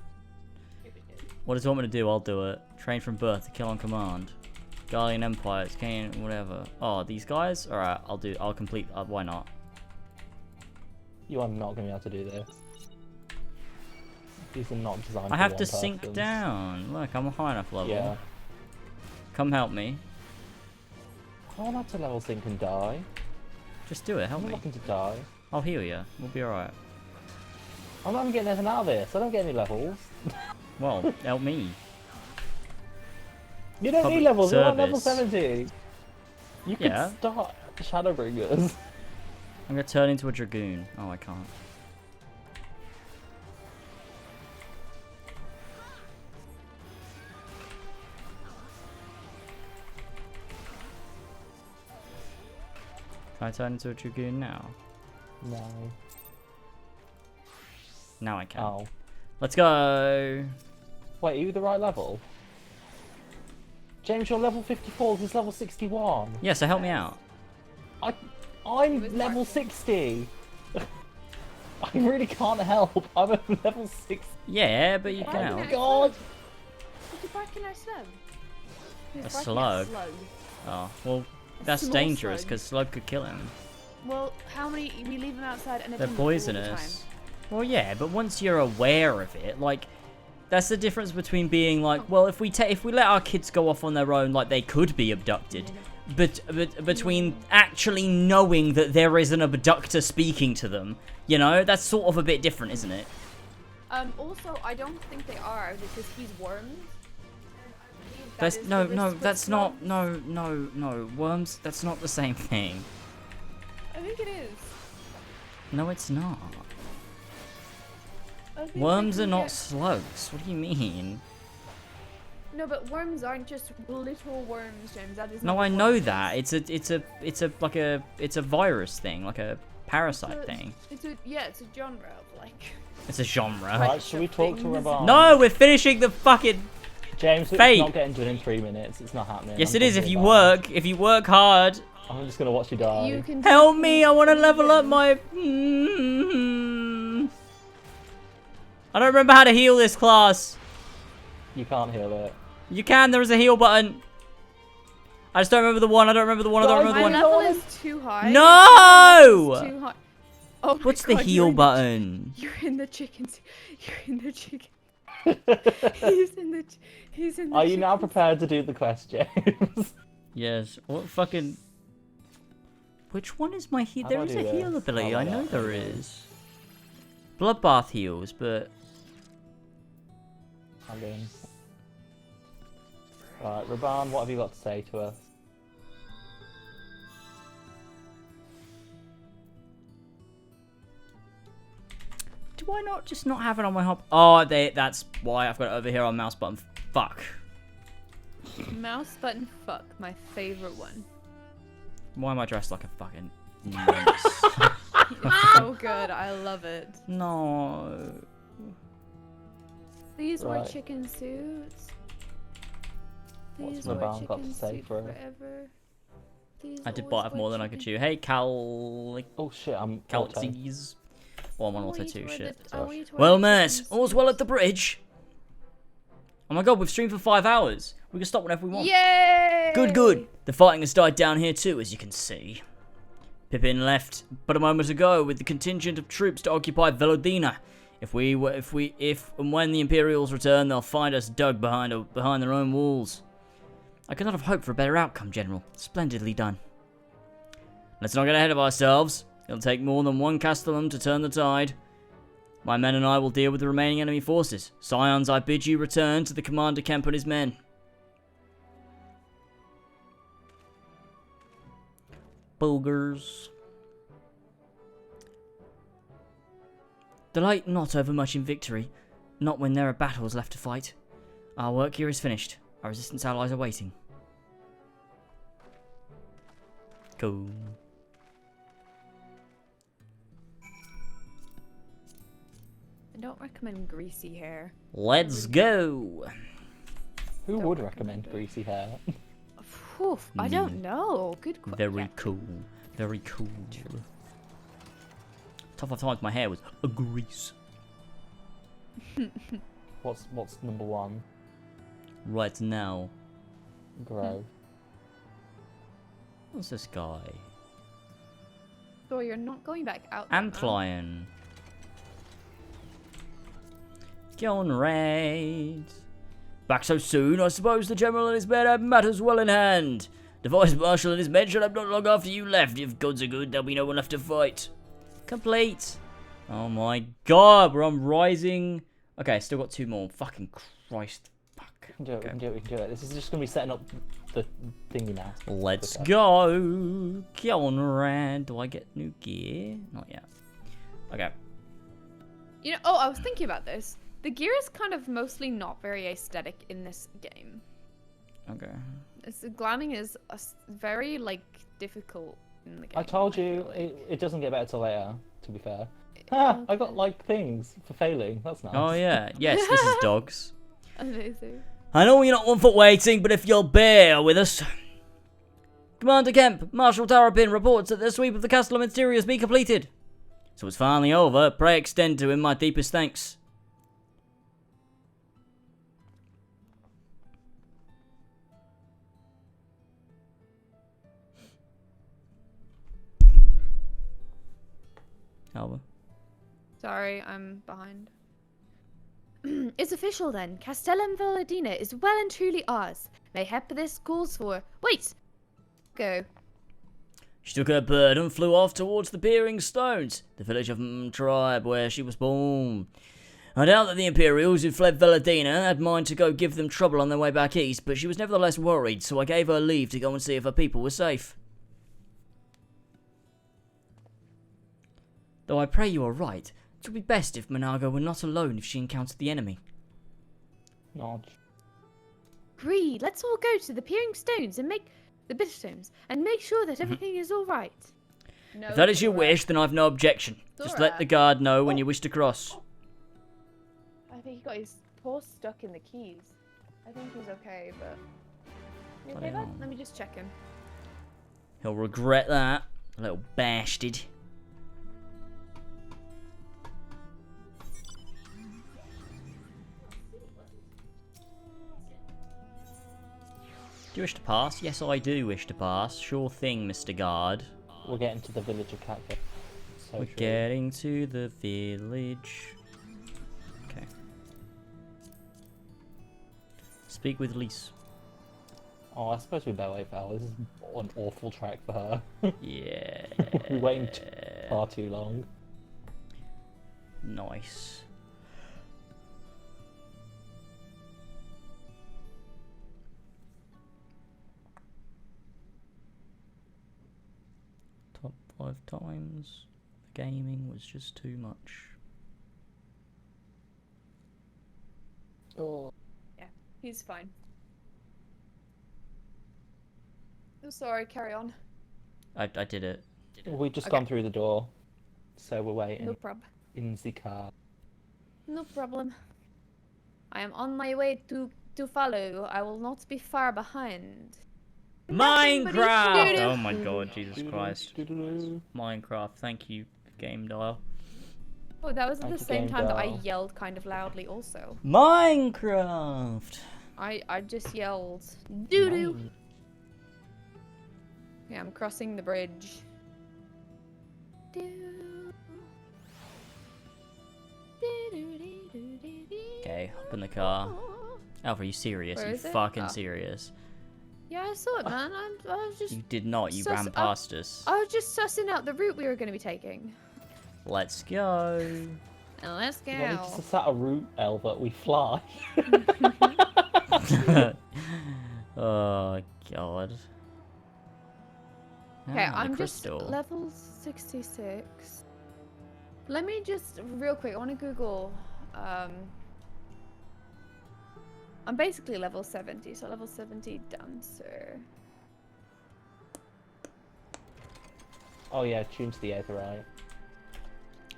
What does it want me to do? I'll do it. Train from birth to kill on command. Guardian Empires, Kane, whatever. Oh, these guys? Alright, I'll complete. Why not? You are not going to be able to do this. These are not designed I for have one to person. sink down. Look, I'm a high enough level. Yeah. Come help me. I'm not to level sink and die. Just do it, help I'm me. not looking to die. I'll heal you. We'll be alright. I'm not even getting anything out of this. I don't get any levels. Well, help me. You don't Public need levels. You're on level service. 70. You can Yeah. start Shadowbringers. I'm gonna turn into a dragoon. Oh, I can't. Can I turn into a dragoon now? No. Now I can. Oh. Let's go. Wait, are you the right level? James, you're level 54. This is level 61. Yeah, so help me out. I'm level 60. I really can't help. I'm at level 60. Yeah, but you can Oh help. God. Did you bark in our slug? A slug. Oh, well, that's small dangerous slug. because slug could kill him. Well, how many? We leave them outside and They're poisonous. Well, yeah, but once you're aware of it, like, that's the difference between being like, well, if we let our kids go off on their own, like they could be abducted, but between actually knowing that there is an abductor speaking to them, you know, that's sort of a bit different, isn't it? Also, I don't think they are because he's wormed. That's that's not worms. That's not the same thing. I think it is. No, it's not. I think Worms they are can not get- slugs. What do you mean? No, but worms aren't just little worms, James. That is. No, not I what know worms that. It's a virus thing, like a parasite thing. It's a genre of like. It's a genre. Right, should we talk to Raban? No, we're finishing the fucking James, fate. it's not getting done in 3 minutes. It's not happening. Yes, I'm it is. talking If you about work, if you work hard. I'm just gonna watch you die. You can Help me! I want to level up my. I don't remember how to heal this class. You can't heal it. You can. There is a heal button. I just don't remember the one. I don't remember the one. I don't remember the My one. level is too high. No! It's too high. Oh my What's the God, heal button? You're in the chicken. You're in the chicken. He's in the. He's in the. Are you now prepared to do the quest, James? Yes. What fucking? Which one is my heal? How There do I is do a heal this? ability. Oh, I yeah, know there there is. Bloodbath heals, but I'm in. Right, Raban, what have you got to say to us? do I not just not have it on my hop? Oh, that's why I've got it over here on mouse button. Fuck. Mouse button fuck, my favorite one. Why am I dressed like a fucking It's so good, I love it. No. These were Right. chicken suits. What's These my were bound got to chicken say suit for it? forever. These I did always bite off were more than I could chicken- chew. Hey, Cal. Oh shit, I'm Calxies. Well, I'm on Oh, auto eat too. where Shit. the- oh, eat where Well, the Matt, chickens- all's well at the bridge. Oh my god, we've streamed for 5 hours. We can stop whenever we want. Yay! Good, good. The fighting has died down here too, as you can see. Pippin left but a moment ago with the contingent of troops to occupy Velodina. If and when the Imperials return, they'll find us dug behind their own walls. I could not have hoped for a better outcome, General. Splendidly done. Let's not get ahead of ourselves. It'll take more than one castellum to turn the tide. My men and I will deal with the remaining enemy forces. Scions, I bid you return to the Commander Kemp and his men. Boogers. Delight not overmuch in victory, not when there are battles left to fight. Our work here is finished. Our resistance allies are waiting. Cool. I don't recommend greasy hair. Let's go. Who would recommend greasy hair? Poof, I don't know. Good question. Very cool. Very cool. Top 5 times my hair was a grease. What's number 1? Right now. Grow. What's this guy? So you're not going back out there, man. Antlion. Conrad. Back so soon? I suppose the General and his men have matters well in hand. The Vice Marshal and his men shall have not long after you left. If gods are good, there'll be no one left to fight. Complete. Oh my god, bro, I'm rising. Okay, still got 2 more. Fucking Christ. Fuck. We can do it. This is just going to be setting up the thingy now. Let's go. Conrad. Do I get new gear? Not yet. Okay. You know, oh, I was thinking about this. The gear is kind of mostly not very aesthetic in this game. Okay. Glamming is very, like, difficult in the game. I told you, it doesn't get better till later, to be fair. Ah, I got, like, things for failing. That's nice. Oh, yeah. Yes, this is dogs. Amazing. I know you're not 1 foot waiting, but if you'll bear with us. Commander Kemp, Marshal Tarapin reports that the sweep of the Castle of Mysteria has been completed. So it's finally over. Pray extend to him my deepest thanks. Alba. Sorry, I'm behind. It's official then. Castellum Valladina is well and truly ours. Mayhap this calls for... Wait! Go. She took her bird and flew off towards the Peering Stones, the village of tribe where she was born. I doubt that the Imperials who fled Valladina had mind to go give them trouble on their way back east, but she was nevertheless worried, so I gave her leave to go and see if her people were safe. Though I pray you are right, it would be best if Monago were not alone if she encountered the enemy. Nod. Agreed. Let's all go to the Peering Stones and make... the Bitterstones, and make sure that everything is alright. No, If that is your wish, then I've no objection. Just let the guard know when you wish to cross. I think he got his paw stuck in the keys. I think he's okay, but... You okay, bud? Let me just check him. He'll regret that, little bastard. Do you wish to pass? Yes, I do wish to pass. Sure thing, Mr. Guard. We're getting to the village of Catford. We're getting to the village. Okay. Speak with Lise. Oh, I suppose we better wait for her. This is an awful track for her. Yeah. We're waiting far too long. Nice. Top 5 times. The gaming was just too much. Oh. Yeah, he's fine. I'm sorry, carry on. I did it. We've just gone through the door, so we're waiting. No problem. In the car. No problem. I am on my way to follow. I will not be far behind. Minecraft! Oh my god, Jesus Christ. Minecraft, thank you, Game Dial. Oh, that was at the same time that I yelled kind of loudly also. Minecraft! I just yelled, doo-doo! Yeah, I'm crossing the bridge. Okay, hop in the car. Alpha, are you serious? Where Are you is it? fucking Oh. serious? Yeah, I saw it, man. I was just... You did not, you ran past us. I was just sussing out the route we were going to be taking. Let's go. And let's go. Well, we just set a route, Elva. We fly. Oh, God. Okay, Ah, the I'm just crystal. level 66. Let me just, real quick, I want to Google, I'm basically level 70, so level 70 dancer. Oh yeah, tune to the Aetherite.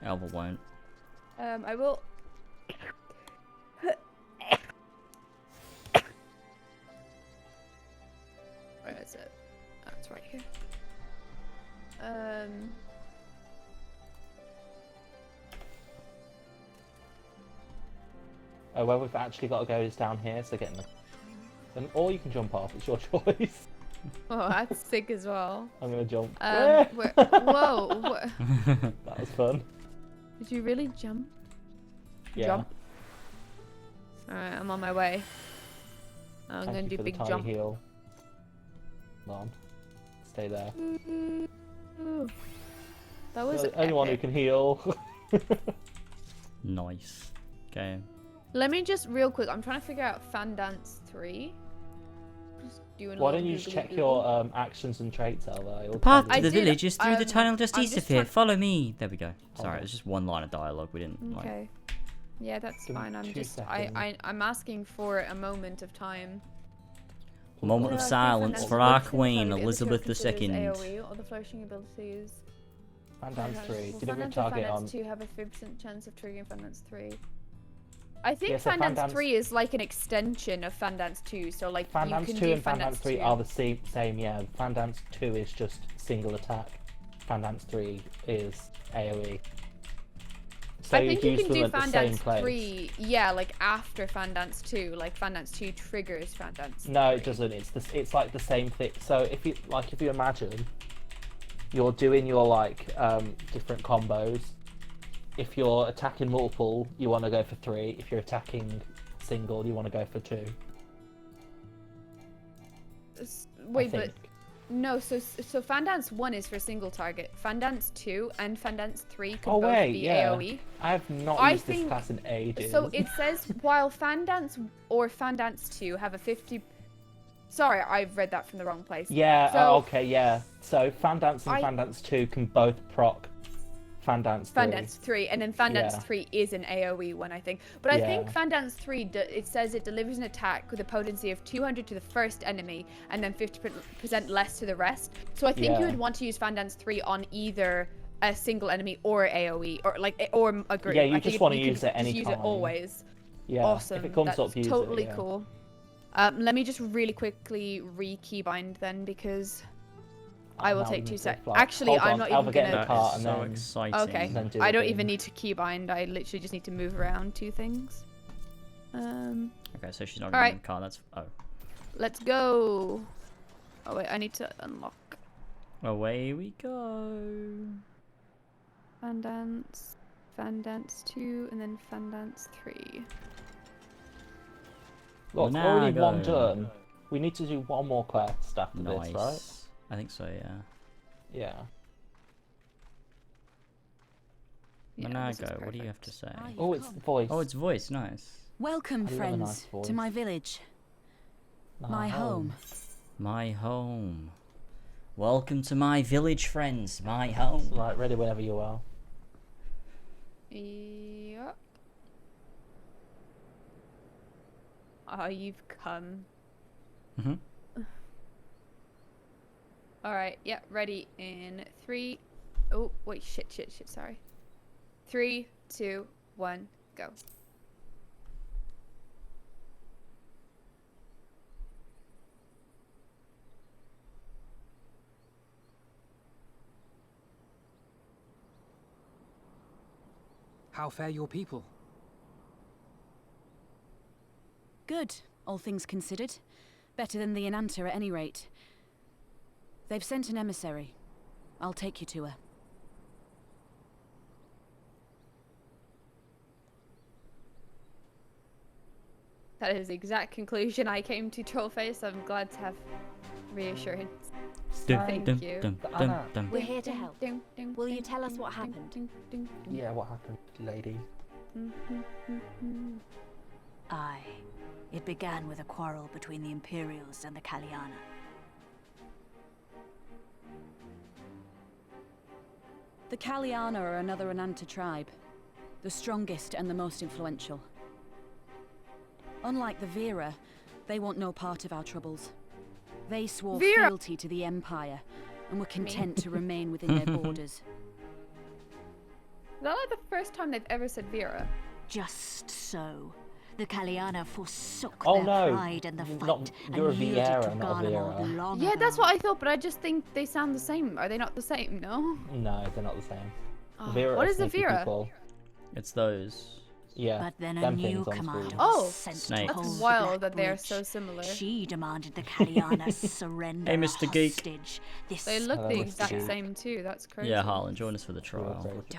Alva won't. I will... Where is it? Oh, where we've actually got to go is down here, so get in the... Or you can jump off, it's your choice. Oh, that's sick as well. I'm gonna jump. Whoa. That was fun. Did you really jump? Yeah. Jump. Alright, I'm on my way. I'm Thank gonna you do for big the tiny jump. heal. Come on. Stay there. That was the only one who can heal. Nice. Okay. Let me just real quick. I'm trying to figure out Fan Dance 3. Just doing. Why don't you just check your actions and traits, Elva? The path to the village is through the tunnel just I'm east just of here. trying- Follow me. There we go. Sorry, it was just one line of dialogue. We didn't like. Okay. Yeah, that's Give me fine. I'm 2 just. seconds. I'm asking for a moment of time. A moment of silence for our queen, Elizabeth II. AOE or the flourishing abilities. Fan Dance 3. Well, Deliver Fan a Dance target and Fan on... Dance 2 have a 50% chance of triggering Fan Dance 3. I think Yeah, so Fan Fan Dance Dance- 3 is like an extension of Fan Dance 2, so like Fan you Dance can 2 do and Fan Dance 3 2. are the same, yeah. Fan Dance 2 is just single attack. Fan Dance 3 is AoE. So I think you can do Fan Dance place. 3, yeah, like after Fan Dance 2. Like Fan Dance 2 triggers Fan Dance 3. No, it doesn't. It's like the same thing. So if you imagine you're doing your like different combos. If you're attacking multiple, you want to go for 3. If you're attacking single, you want to go for 2. Wait, but no. So Fan Dance 1 is for single target. Fan Dance 2 and Fan Dance 3 can both be AOE. I have not used this class in ages. So it says while Fan Dance or Fan Dance 2 have a 50. Sorry, I've read that from the wrong place. Yeah. So, okay. Yeah. So Fan Dance and Fan Dance 2 can both proc Fan Dance 3. Fan Dance 3, and then Fan Dance Yeah. 3 is an AoE one, I think. But I Yeah. think Fan Dance 3, it says it delivers an attack with a potency of 200 to the first enemy, and then 50% less to the rest. So I think Yeah. you would want to use Fan Dance 3 on either a single enemy or AoE, or a group. Yeah, you I think just wanna could use it just any use time. it always. Yeah. Awesome. If it comes That's up, use totally it, yeah. cool. Let me just really quickly re-keybind then, because I will now take we 2 need to seconds. fly. Actually, Hold I'm on, not Alva, even get in gonna. the car and so then... exciting. Okay, then do I the don't thing. even need to keybind. I literally just need to move around 2 things. Okay, so she's not All going right. in the car. That's Let's go. Oh wait, I need to unlock away we go. Fan Dance 2, and then Fan Dance 3. Look, Now already go. one done. We need to do one more quest after Nice. this, right? I think so. Yeah. Yeah. Manago, what do you have to say? Oh, it's voice. Oh, it's voice. Nice. Welcome, I love a friends, nice voice. to my village. My home. My home. Welcome to my village, friends. My home. Right, ready whenever you are. Yep. Oh, you've come. Mhm. Alright, yeah, ready in 3. Oh, wait, shit, sorry. 3, 2, 1, go. How fare your people? Good, all things considered. Better than the Inanta at any rate. They've sent an emissary. I'll take you to her. That is the exact conclusion I came to, Trollface. I'm glad to have reassurance. Thank you. We're here to help. Will you tell us what happened? Yeah, what happened, lady? Aye. It began with a quarrel between the Imperials and the Kaliana. The Kaliana are another Ananta tribe. The strongest and the most influential. Unlike the Vera, they want no part of our troubles. They swore fealty to the Empire, and were content to remain within their borders. Is that like the first time they've ever said Vera? Just so. The Kaliana forsook Oh their no! pride in the fight Not, and you're a yielded to Viera, not a Garlemald Vera. long Yeah, ago. that's what I thought, but I just think they sound the same. Are they not the same? No. No, they're not the same. Oh, Vera what are is a sneaky Vera? people. It's those. Yeah. But then a them new things on commander screen. Oh, was sent to Snakes. hold That's the wild Black that they are Bridge. so similar. She demanded the Kaliana surrender Hey, a Mr. Geek. hostage. This They look Hello, the Mr. exact Geek. same too. That's crazy. Yeah, Harlan, join us for the trial. Dola.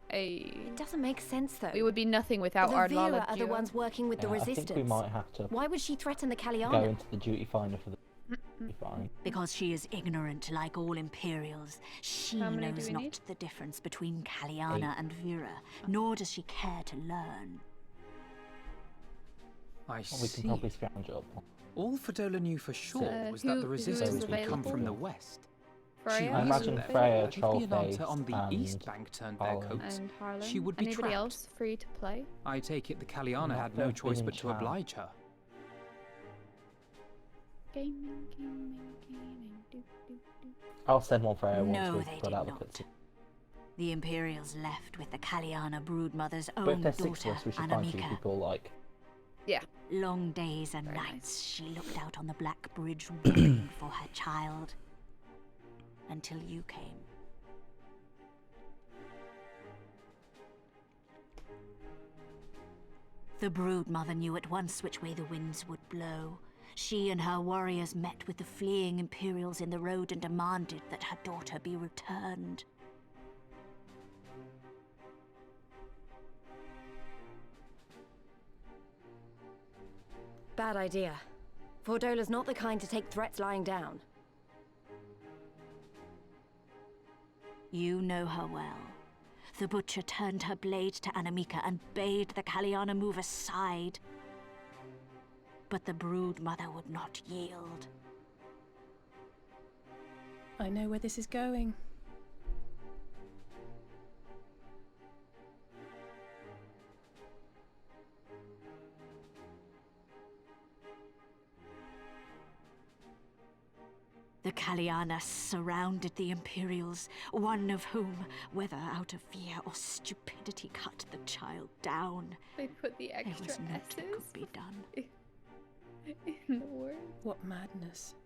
Hey. It doesn't make sense, though. We would be nothing without the our Vera Lala are the duo. ones working with the Yeah, I resistance. think we might have to Why would she threaten the go Kaliana? into the duty finder for the duty finder. Because she is ignorant like all Imperials. She How many do knows we not need? the difference between Kaliana and Vera, nor does she care to learn. I Well, we can see. probably scrounge up. All Fadola knew for sure was who that the is resistance would come from the available? west. Freya? She I reasoned imagine therefore Freya, that if the Trollface, Ananta on the and east bank turned their Harlan. coats, And Harlan. she would be Anybody trapped. else free to play? I take it the Kaliana Not had no that choice been but to chat. oblige her. Gaming. Do, do, do. I'll send one Freya once No, we've they put did out the not. cutscene. The Imperials left with the Kaliana broodmother's But if own there's 6 daughter, of us, we should find 2 Anamika. people like. Yeah. Long days and Very nights she looked out on the Black Bridge weeping for her child. Until you came. The broodmother knew at once which way the winds would blow. She and her warriors met with the fleeing Imperials in the road and demanded that her daughter be returned. Bad idea. Fordola's not the kind to take threats lying down. You know her well. The butcher turned her blade to Anamika and bade the Kaliana move aside. But the broodmother would not yield. I know where this is going. The Kaliana surrounded the Imperials, one of whom, whether out of fear or stupidity, cut the child down. They put the There extra was naught that S's could be done. in the word. What madness.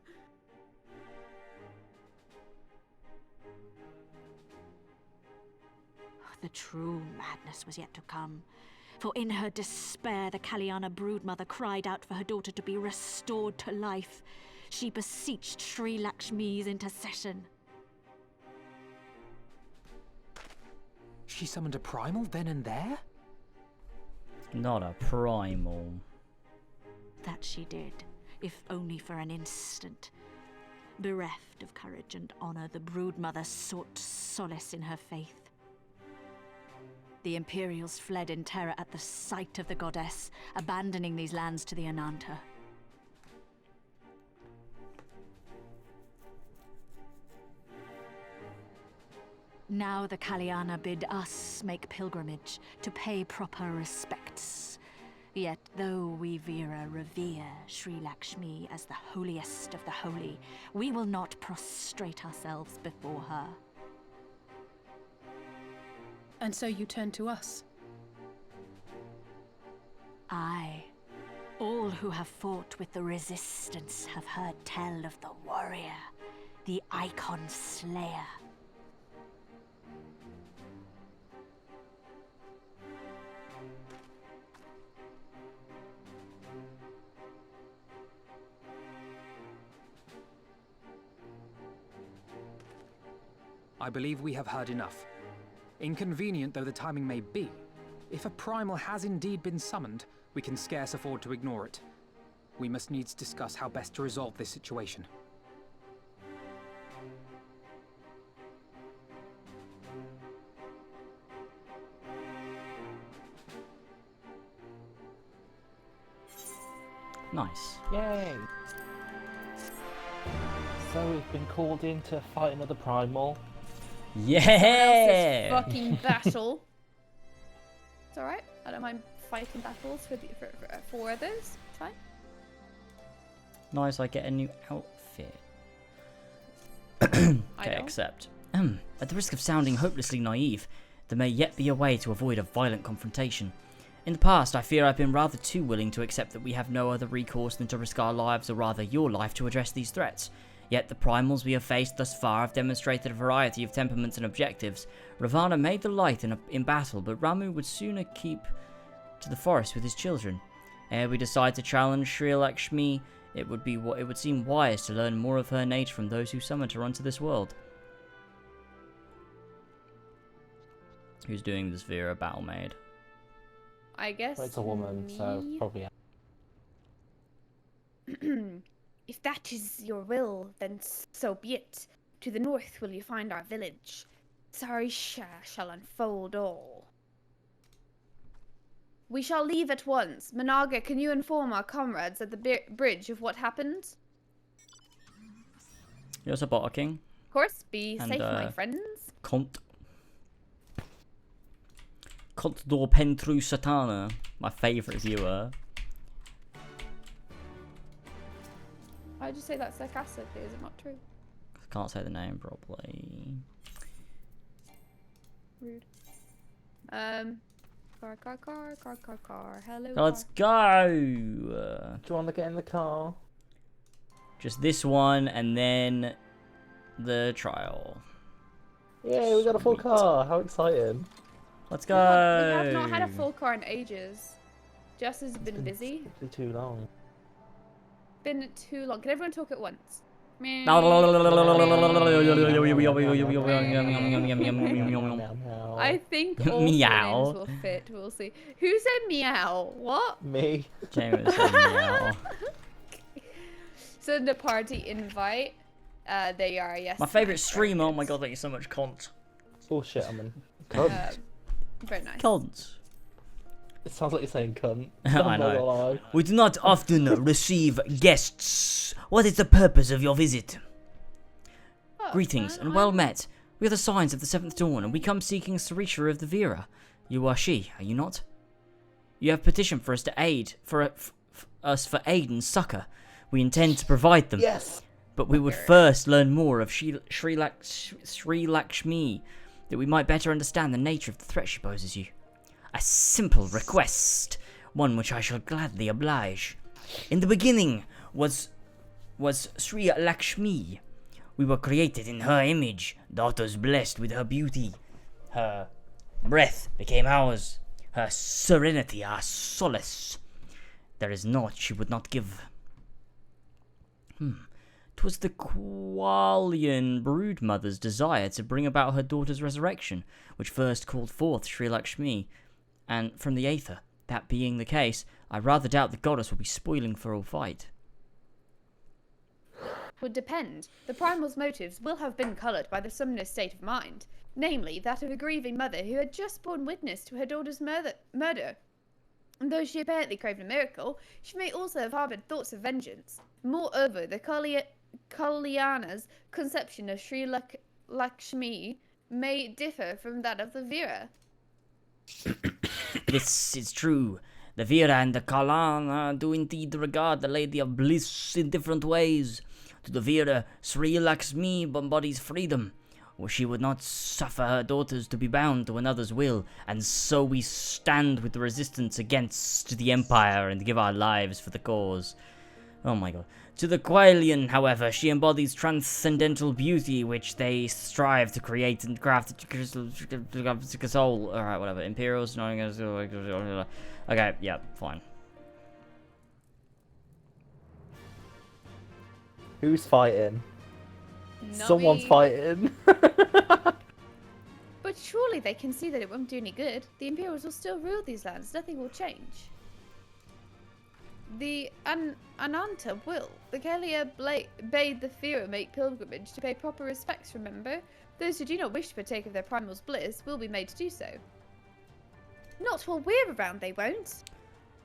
The true madness was yet to come. For in her despair, the Kaliana broodmother cried out for her daughter to be restored to life. She beseeched Sri Lakshmi's intercession. She summoned a primal then and there? Not a primal. That she did, if only for an instant. Bereft of courage and honor, the broodmother sought solace in her faith. The Imperials fled in terror at the sight of the goddess, abandoning these lands to the Ananta. Now the Kaliana bid us make pilgrimage to pay proper respects. Yet though we Vera revere Sri Lakshmi as the holiest of the holy, we will not prostrate ourselves before her. And so you turn to us. Aye. All who have fought with the resistance have heard tell of the warrior, the Icon Slayer. I believe we have heard enough. Inconvenient though the timing may be, if a primal has indeed been summoned, we can scarce afford to ignore it. We must needs discuss how best to resolve this situation. Nice. Yay! So we've been called in to fight another primal. Yeah! Fucking battle. It's alright. I don't mind fighting battles for others. It's fine. Nice, I get a new outfit. I Okay, don't. accept. At the risk of sounding hopelessly naive, there may yet be a way to avoid a violent confrontation. In the past, I fear I've been rather too willing to accept that we have no other recourse than to risk our lives, or rather your life, to address these threats. Yet the primals we have faced thus far have demonstrated a variety of temperaments and objectives. Ravana made the light in battle, but Ramu would sooner keep to the forest with his children. Ere we decide to challenge Sri Lakshmi, it would seem wise to learn more of her nature from those who summoned her onto this world. Who's doing this Vera battle maid? I guess. It's a woman, so probably. If that is your will, then so be it. To the north will you find our village. Sarisha shall unfold all. We shall leave at once. Managa, can you inform our comrades at the bridge of what happened? You're also barking. Of course, be safe, my friends. Cont Dor Pentru Satana, my favourite viewer. Why'd you say that sarcastically? Is it not true? I can't say the name properly. Rude. Car. Hello. Let's go. Do you want to get in the car? Just this one, and then the trial. Yay, we got a full car! How exciting! Let's go. We have not had a full car in ages. Jess has been busy. It's too long. Been too long. Can everyone talk at once? I think all names will fit. We'll see. Who said meow? What? Me. Jamie said meow. Send a party invite. There you are. Yes. My favourite streamer. Oh my god, thank you so much, Cont. Bullshit, I'm in. Cunt. Very nice. Cunt. It sounds like you're saying cunt. I know. We do not often receive guests. What is the purpose of your visit? Greetings and well met. We are the Signs of the Seventh Dawn, and we come seeking Sarisha of the Vera. You are she, are you not? You have petitioned for us to aid, for aid and succor. We intend to provide them. Yes. But we would first learn more of Sri Lakshmi, that we might better understand the nature of the threat she poses you. A simple request, one which I shall gladly oblige. In the beginning was Sri Lakshmi. We were created in her image, daughters blessed with her beauty. Her breath became ours, her serenity our solace. There is naught she would not give. 'Twas the Qualian broodmother's desire to bring about her daughter's resurrection, which first called forth Sri Lakshmi, and from the Aether. That being the case, I rather doubt the goddess will be spoiling for all fight. Would depend. The primal's motives will have been coloured by the summoner's state of mind, namely that of a grieving mother who had just borne witness to her daughter's murder. And though she apparently craved a miracle, she may also have harboured thoughts of vengeance. Moreover, the Kalyana's conception of Sri Lakshmi may differ from that of the Vera. This is true. The Vera and the Kalyana do indeed regard the Lady of Bliss in different ways. To the Vera, Sri Lakshmi embodies freedom, or she would not suffer her daughters to be bound to another's will, and so we stand with the resistance against the Empire and give our lives for the cause. Oh my god. To the Qualian, however, she embodies transcendental beauty, which they strive to create and craft to soul. Alright, whatever. Imperials, okay, yeah, fine. Who's fighting? Not Someone's me. fighting. But surely they can see that it won't do any good. The Imperials will still rule these lands. Nothing will change. The Ananta will. The Kalia bade the Fira make pilgrimage to pay proper respects, remember? Those who do not wish to partake of their primal's bliss will be made to do so. Not while we're around, they won't.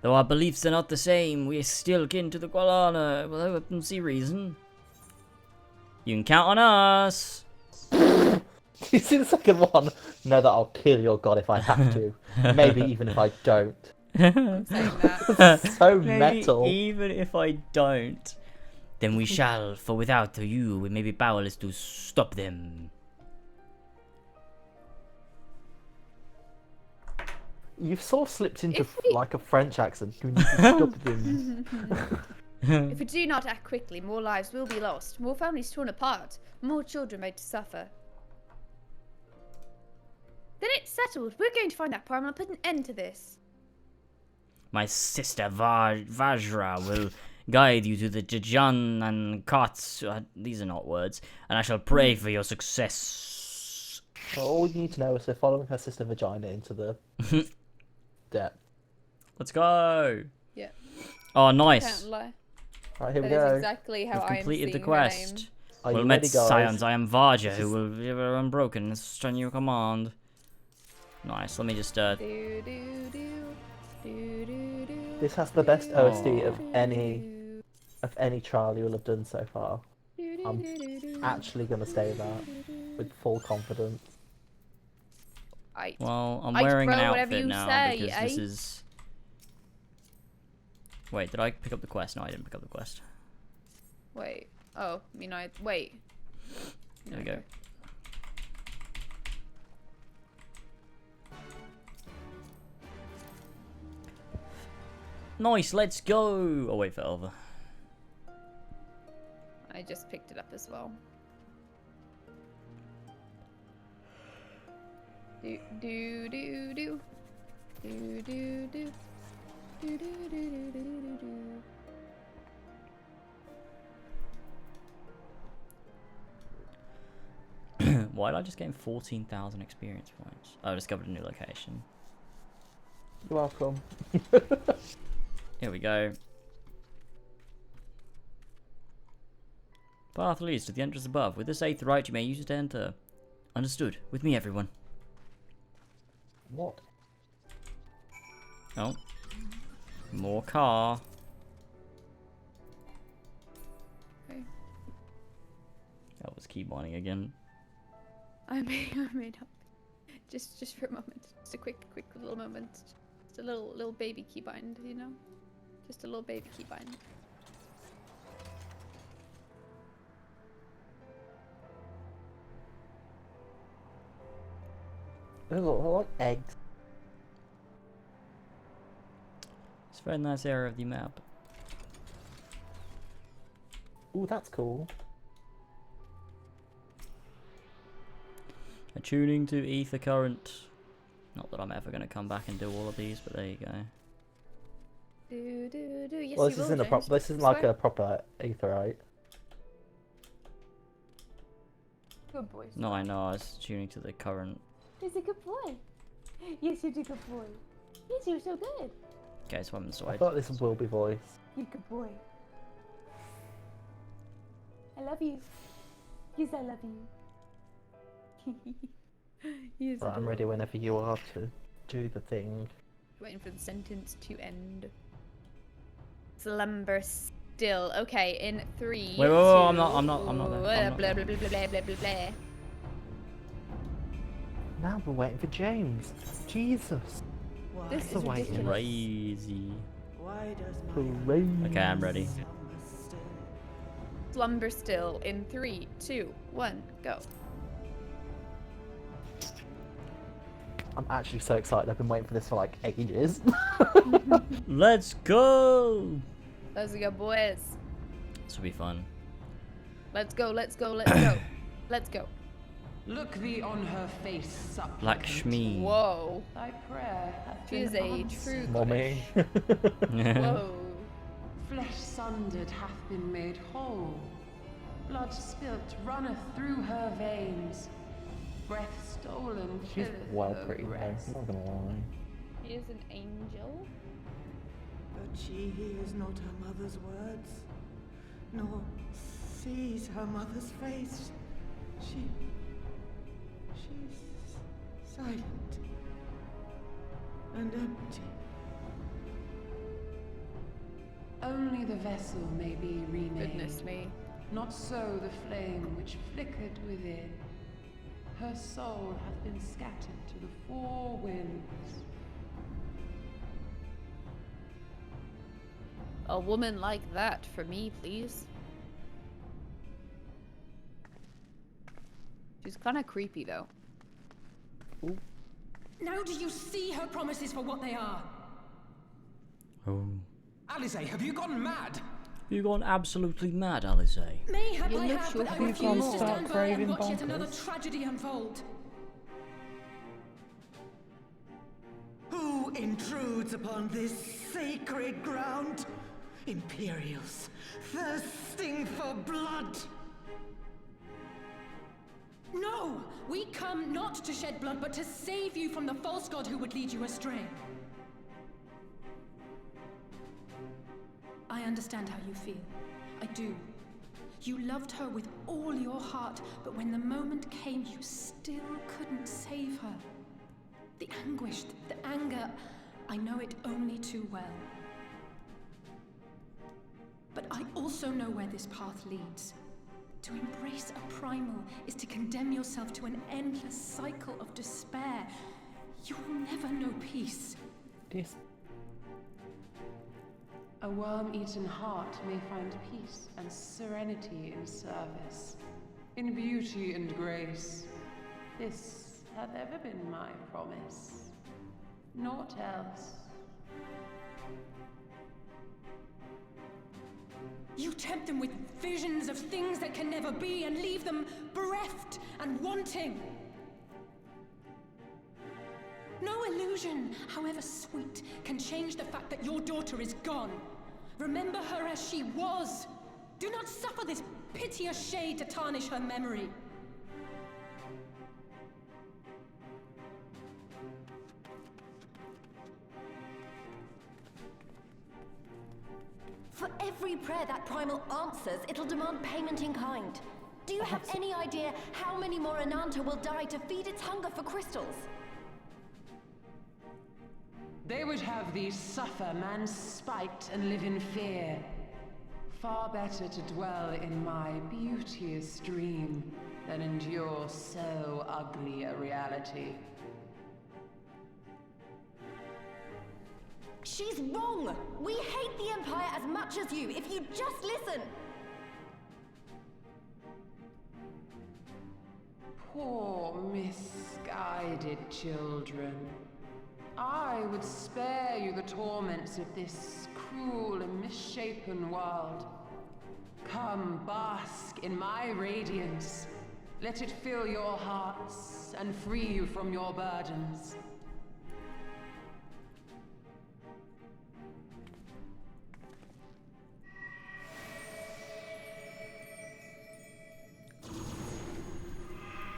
Though our beliefs are not the same, we are still kin to the Qualiana. Well, I wouldn't see reason. You can count on us. You see the second one? Know that I'll kill your god if I have to. Maybe even if I don't. I'm saying that. So Maybe metal. Even if I don't, then we shall, for without you, we may be powerless to stop them. You've sort of slipped into If we- like a French accent. Can you stop it? If we do not act quickly, more lives will be lost, more families torn apart, more children made to suffer. Then it's settled. We're going to find that Parma and put an end to this. My sister Vajra will guide you to the Jajan and Kots. These are not words. And I shall pray for your success. Well, all you need to know is they're following her sister Vagina into the depth. Let's go. Yeah. Oh, Can't nice. lie. Right, here we That is go. exactly how We've I am completed the seeing her quest. name. Are Well you met, ready, guys? scions. I am Varja, who will be unbroken. This is on your command. Nice. Let me just This has the best OSD of any trial you will have done so far. I'm actually gonna say that with full confidence. Well, I'm Aight, wearing an bro, whatever outfit you now say, because eh? this is. Wait, did I pick up the quest? No, I didn't pick up the quest. Wait. Oh, I mean, wait. There we go. Nice, let's go! Oh, wait for Elva. I just picked it up as well. Do do do do do do do do do do do do do. Why did I just gain 14,000 experience points? Oh, I discovered a new location. You're welcome. Here we go. Path leads to the entrance above. With this 8th right, you may use it to enter. Understood. With me, everyone. What? Oh. More car. Okay. That was keybinding again. I made up. Just for a moment. Just a quick little moment. Just a little baby keybind, you know? Just a little baby keybind. I like eggs. It's a very nice area of the map. Ooh, that's cool. Attuning to ether current. Not that I'm ever going to come back and do all of these, but there you go. Do do do. Yes, Well, you this will, isn't James. this isn't like Swear. a proper aetherite. Good boy. No, I know. I was tuning to the current. He's a good boy. Yes, you're a good boy. Yes, you're so good. Okay, so I'm I inside. thought this will be voice. You're a good boy. I love you. Yes, I love you. Yes, Right, I'm ready whenever you are to do the thing. Waiting for the sentence to end. Slumber still. Okay, in 3. Wait, I'm not there. I'm not Blah there. blah blah blah blah blah blah blah. Now we're waiting for James. Jesus. This That's is a waiting. ridiculous. Crazy. Crazy. Okay, I'm ready. Slumber still in 3, 2, 1, go. I'm actually so excited. I've been waiting for this for like ages. Let's go! Let's go, boys. This will be fun. Let's go, let's go, let's go. Let's go. Look thee on her face, supplicant. Lakshmi. Whoa. Thy prayer hath She been is a answered. true Mommy. Whoa. Flesh sundered hath been made whole. Blood spilt runneth through her veins. Breath stolen She's filleth well her pretty though, breast. I'm not gonna lie. She is an angel. But she hears not her mother's words, nor sees her mother's face. She's silent and empty. Only the vessel may be remade. Goodness me. Not so the flame which flickered within. Her soul hath been scattered to the four winds. A woman like that for me, please. She's kind of creepy though. Ooh. Now do you see her promises for what they are? Oh. Alice, have you gone mad? You gone absolutely mad, Alice? Mayhap You I look have, so but I confused. refuse to Start stand by and craving watch yet another bonkers. tragedy unfold. Who intrudes upon this sacred ground? Imperials, thirsting for blood. No! We come not to shed blood, but to save you from the false god who would lead you astray. I understand how you feel. I do. You loved her with all your heart, but when the moment came, you still couldn't save her. The anguish, the anger, I know it only too well. But I also know where this path leads. To embrace a primal is to condemn yourself to an endless cycle of despair. You will never know peace. A worm-eaten heart may find peace and serenity in service, in beauty and grace. This hath ever been my promise. Naught else. You tempt them with visions of things that can never be and leave them bereft and wanting. No illusion, however sweet, can change the fact that your daughter is gone. Remember her as she was. Do not suffer this piteous shade to tarnish her memory. For every prayer that primal answers, it'll demand payment in kind. Do you have any idea how many more Ananta will die to feed its hunger for crystals? They would have thee suffer man's spite and live in fear. Far better to dwell in my beauteous dream than endure so ugly a reality. She's wrong! We hate the Empire as much as you, if you just listen! Poor misguided children. I would spare you the torments of this cruel and misshapen world. Come, bask in my radiance. Let it fill your hearts and free you from your burdens.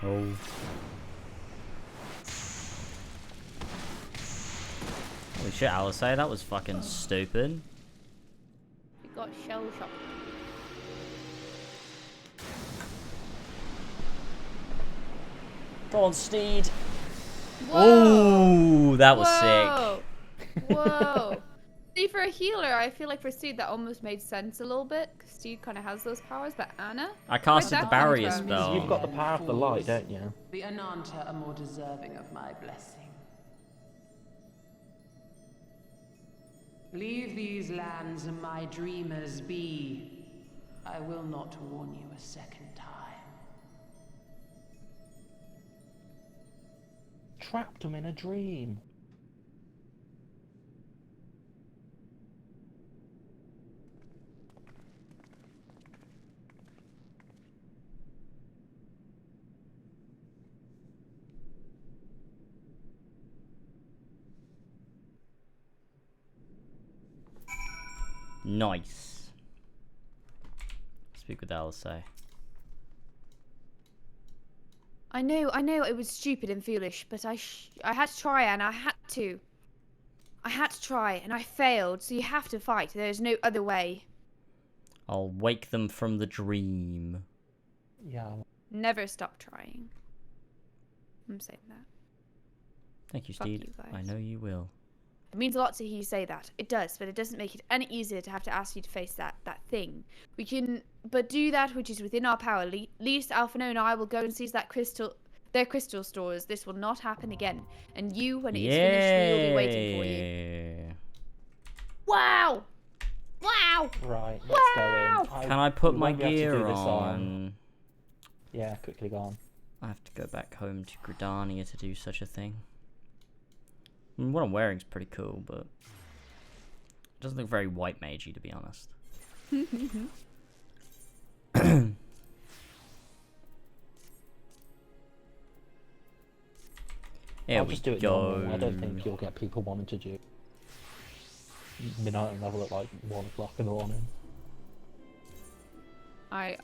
Oh. Holy shit, Alice, that was fucking stupid. You got shell shocked. Go on, Steed. Whoa. Oh, that was Whoa. sick. Whoa. See, for a healer, I feel like for Steed that almost made sense a little bit, because Steed kind of has those powers, but Anna? I casted where'd the that barrier come from? spell. You've got the power of the light, don't you? The Ananta are more deserving of my blessing. Leave these lands and my dreamers be. I will not warn you a second time. Trapped him in a dream. Nice. Speak with Alice. I know it was stupid and foolish, but I had to try, and I had to. I had to try, and I failed, so you have to fight. There's no other way. I'll wake them from the dream. Yeah. Never stop trying. I'm saying that. Thank you, Fuck Steed. you guys. I know you will. It means a lot to hear you say that. It does, but it doesn't make it any easier to have to ask you to face that thing. We can, but do that which is within our power. Least Alphino and I will go and seize their crystal stores. This will not happen again. And you, when it is finished, we will be waiting for you. Wow! Wow! Right, let's go in. Can I put we my won't be able to gear do this on? Yeah, quickly go on. I have to go back home to Gridania to do such a thing. I mean, what I'm wearing is pretty cool, but it doesn't look very white magey, to be honest. Here I'll we just do it go. normal. I don't think you'll get people wanting to do midnight level at like 1 o'clock in the morning. I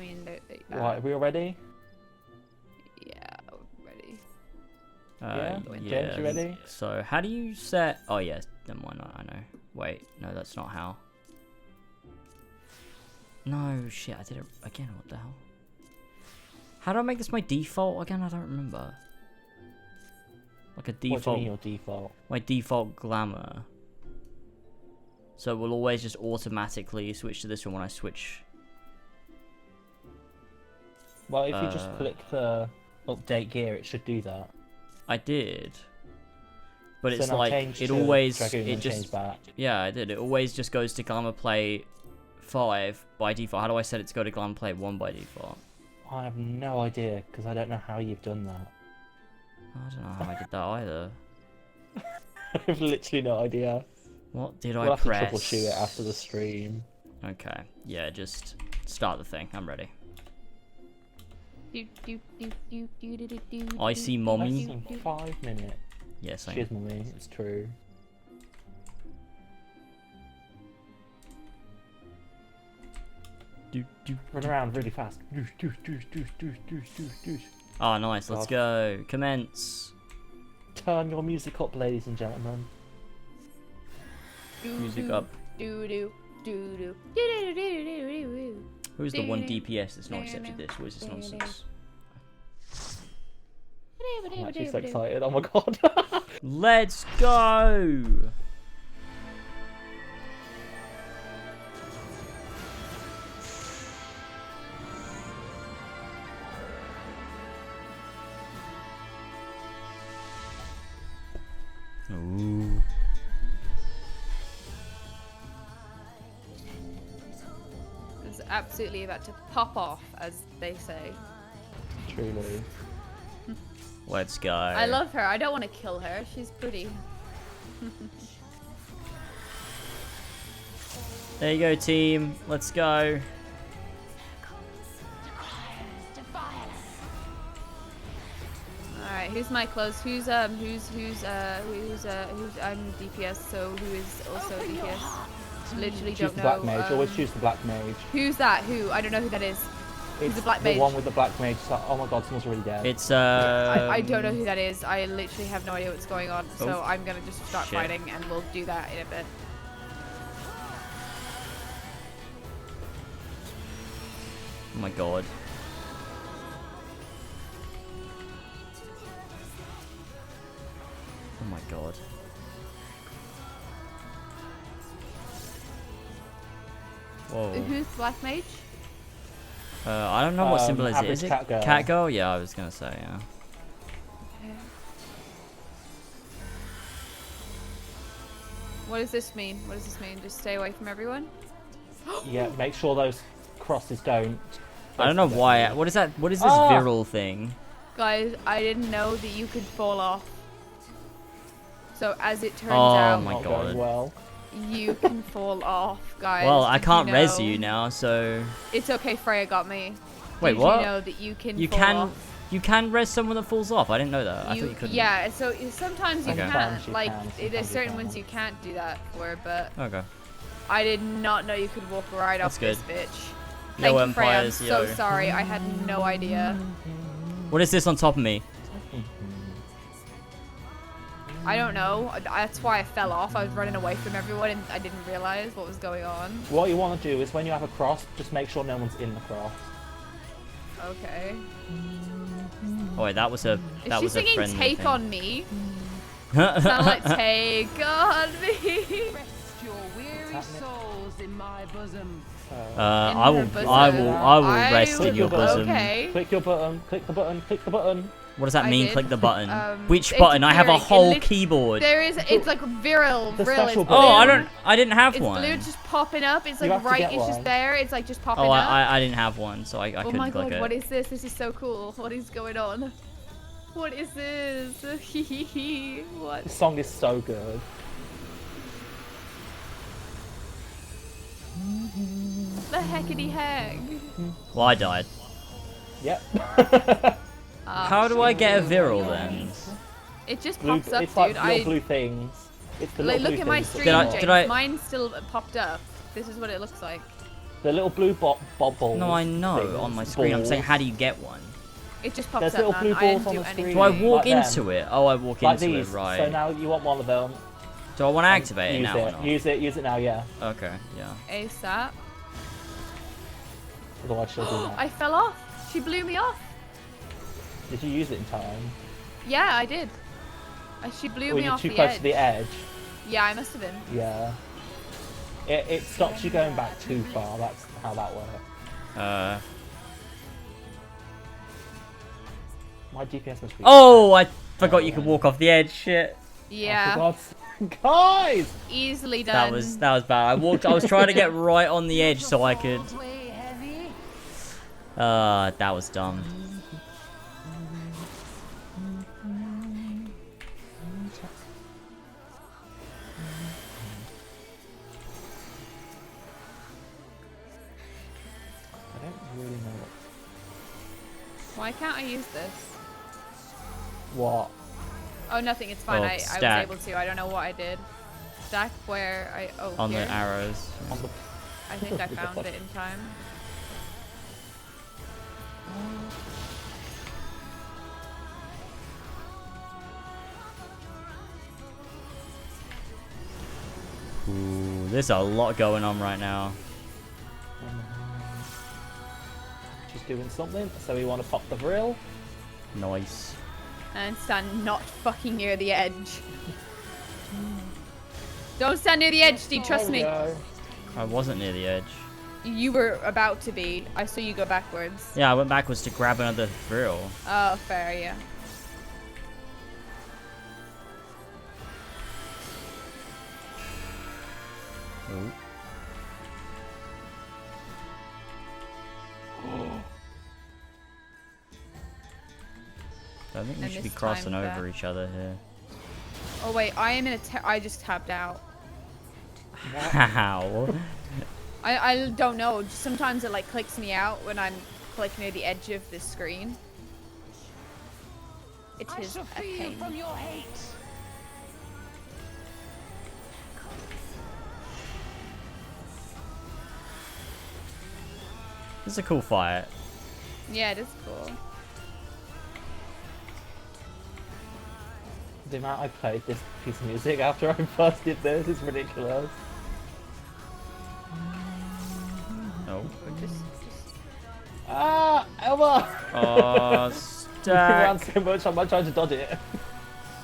mean, Right, are we all ready? Yeah, we're ready. Yeah? Yeah. James, you ready? So, how do you set... Oh, yes. Then why not? I know. Wait. No, that's not how. No, shit. I did it again. What the hell? How do I make this my default again? I don't remember. Like a default... What do you mean your default? My default glamour. So it will always just automatically switch to this one when I switch. Well, if you just click the update gear, it should do that. I did. But So it's now like, change it to always, Dragoon it and change just, back. yeah, I did. It always just goes to Glamour Play 5 by default. How do I set it to go to Glamour Play 1 by default? I have no idea, because I don't know how you've done that. I don't know how I did that either. I have literally no idea. What did we'll I press? Have to troubleshoot it after the stream. Okay, yeah, just start the thing. I'm ready. I see mommy. Less than 5 minutes. Yes, I Cheers, mummy. It's true. Run around really fast. Oh, nice. Let's go. Commence. Turn your music up, ladies and gentlemen. Music up. Who's the one DPS that's not accepted this? What is this nonsense? I'm actually so excited. Oh my god. Let's go! Ooh. It's absolutely about to pop off, as they say. Truly. Let's go. I love her. I don't want to kill her. She's pretty. There you go, team. Let's go. Alright, who's my close? Who's I'm DPS, so who is also DPS? Literally Choose don't the know. black mage. Always choose the black mage. Who's that? Who? I don't know who that is. Who's It's the black the mage? one with the black mage. Oh my god, someone's already dead. It's I don't know who that is. I literally have no idea what's going on. So Oh. I'm gonna just start Shit. fighting, and we'll do that in a bit. Oh my god. Oh my god. Whoa. Who's black mage? I don't know what symbol is it. Is it cat girl. cat girl? Yeah, I was gonna say, yeah. What does this mean? What does this mean? Just stay away from everyone? Yeah, make sure those crosses don't. I don't know why. What is that? What is this Ah! viral thing? Guys, I didn't know that you could fall off. So as it turns Oh out, my Not god. going well. you can fall off, guys. Well, I Did can't you res know? you now, so. It's okay, Freya got me. Wait, Did what? you know that you can You fall can. off? You can res someone that falls off. I didn't know that. I thought you couldn't. Yeah, so sometimes you Okay. can't. Sometimes you Like, can, there's sometimes you certain ones can't. you can't do that for, but Okay. I did not know you could walk right That's off this good. bitch. Yo, Thank you, Freya. I'm Empires, so yo. sorry. I had no idea. What is this on top of me? I don't know. That's why I fell off. I was running away from everyone and I didn't realize what was going on. What you want to do is when you have a cross, just make sure no one's in the cross. Okay. Oh wait, that was a. Is That she was a singing friendly Take thing. on Me? Sound like Take on Me. Rest your weary souls in my bosom. I will rest in your bosom. Okay. Click your button. Click the button. Click the button. What does that I mean? did. Click the button. Which It's button? I have a appearing. It whole lit- keyboard. There is. It's like viral. The Real. special It's button. Oh, blue. I didn't have It's one. blue, just popping up. It's You like have to right. get It's just one. there. It's like just popping Oh, up. I didn't have one, so I Oh couldn't my click god, it. what is this? This is so cool. What is going on? What is this? What? This song is so good. The heckity heck. Well, I died. Yep. How do I get a viral then? It just Blue, pops up, it's like dude. little blue things. It's the Like, little look blue at my things that stream, come up. James. Mine still popped up. This is what it looks like. The little blue bubbles. No, I know on my screen. I'm saying, how do you get one? It just pops There's up, little man. blue I balls didn't on do the anything. screen. Do I walk like into them. it? Oh, I walk Like into these. it, right. So now you want one of them. Do I want to activate it Use now or it. not? Use it now, yeah. Okay, yeah. ASAP. Otherwise she'll do that. I fell off. She blew me off. Did you use it in time? Yeah, I did. She blew Were me you off too the close edge. to the edge? Yeah, I must have been. Yeah. It stops you going back too far. That's how that works. My DPS must be. Oh, I forgot you could walk off the edge. Shit. Yeah. Oh, guys! Easily done. That was bad. I was trying to get right on the edge so I could. That was dumb. I don't really know Why can't I use this? what. Oh, nothing. It's fine. Oh, I was stack. able to. I don't know what I did. Stack where I. Oh, On here? the arrows. I think I found it in time. Ooh, there's a lot going on right now. She's doing something, so we want to pop the grill. Nice. And stand not fucking near the edge. Don't stand near the edge, Steve. Trust me. I wasn't near the edge. You were about to be. I saw you go backwards. Yeah, I went backwards to grab another drill. Oh, fair, yeah. Oh. I think we And should be this crossing time over back. each other here. Oh wait, I am in a. I just tapped out. How? I don't know. Just sometimes it like clicks me out when I'm like near the edge of this screen. It is a pain. From your hate. This is a cool fight. Yeah, it is cool. The amount I played this piece of music after I first did this is ridiculous. No. Ah, Elma! Oh, You ran stack. so much, I'm trying to dodge it.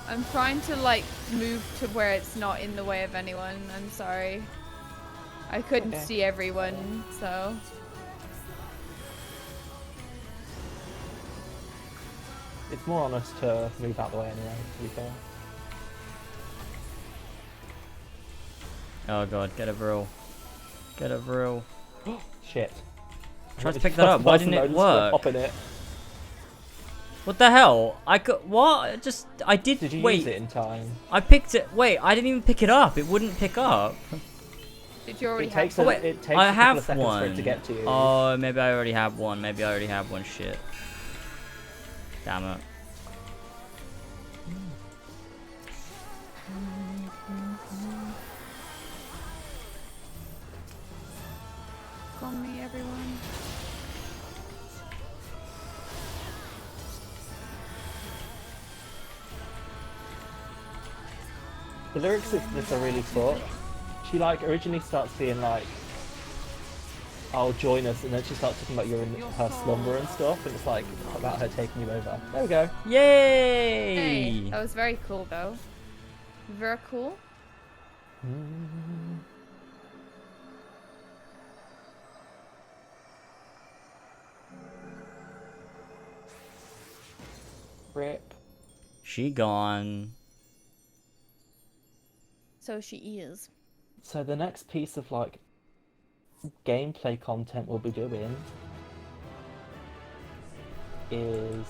I'm trying to like move to where it's not in the way of anyone. I'm sorry. I couldn't Okay. see everyone, so. It's more on us to move out the way anyway, to be fair. Oh god, get a drill. Get a drill. Shit. Tried to pick that up. Why didn't it work? Popping it. What the hell? I could. What? I did. Did you wait. use it in time? I picked it. Wait, I didn't even pick it up. It wouldn't pick up. Did you already It takes have a, one? it takes I a couple have of seconds one. for it to get to you. Oh, maybe I already have one. Maybe I already have one. Shit. Damn it. Call me, everyone. The lyrics of this are really fucked. She like originally starts being like, "I'll join us," and then she starts talking about you're in her slumber and stuff, and it's like about her taking you over. There we go. Yay! Hey, that was very cool though. Very cool. Rip. She gone. So she is. So the next piece of like gameplay content we'll be doing is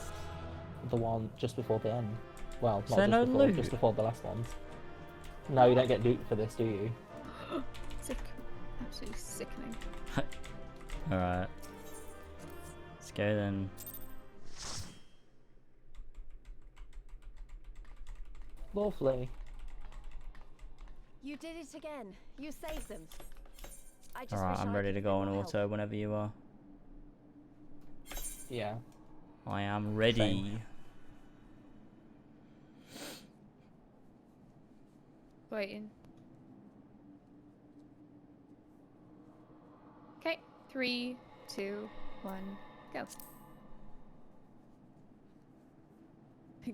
the one just before the end. Well, So not just no before, loot? just before the last ones. No, you don't get loot for this, do you? Sick. Absolutely sickening. Alright. Let's go then. Lovely. You did it again. You saved them. I just Alright, wish I'm I ready could to be go more on help. auto whenever you are. Yeah. I am ready. Same. Waiting. Okay, 3, 2, 1, go.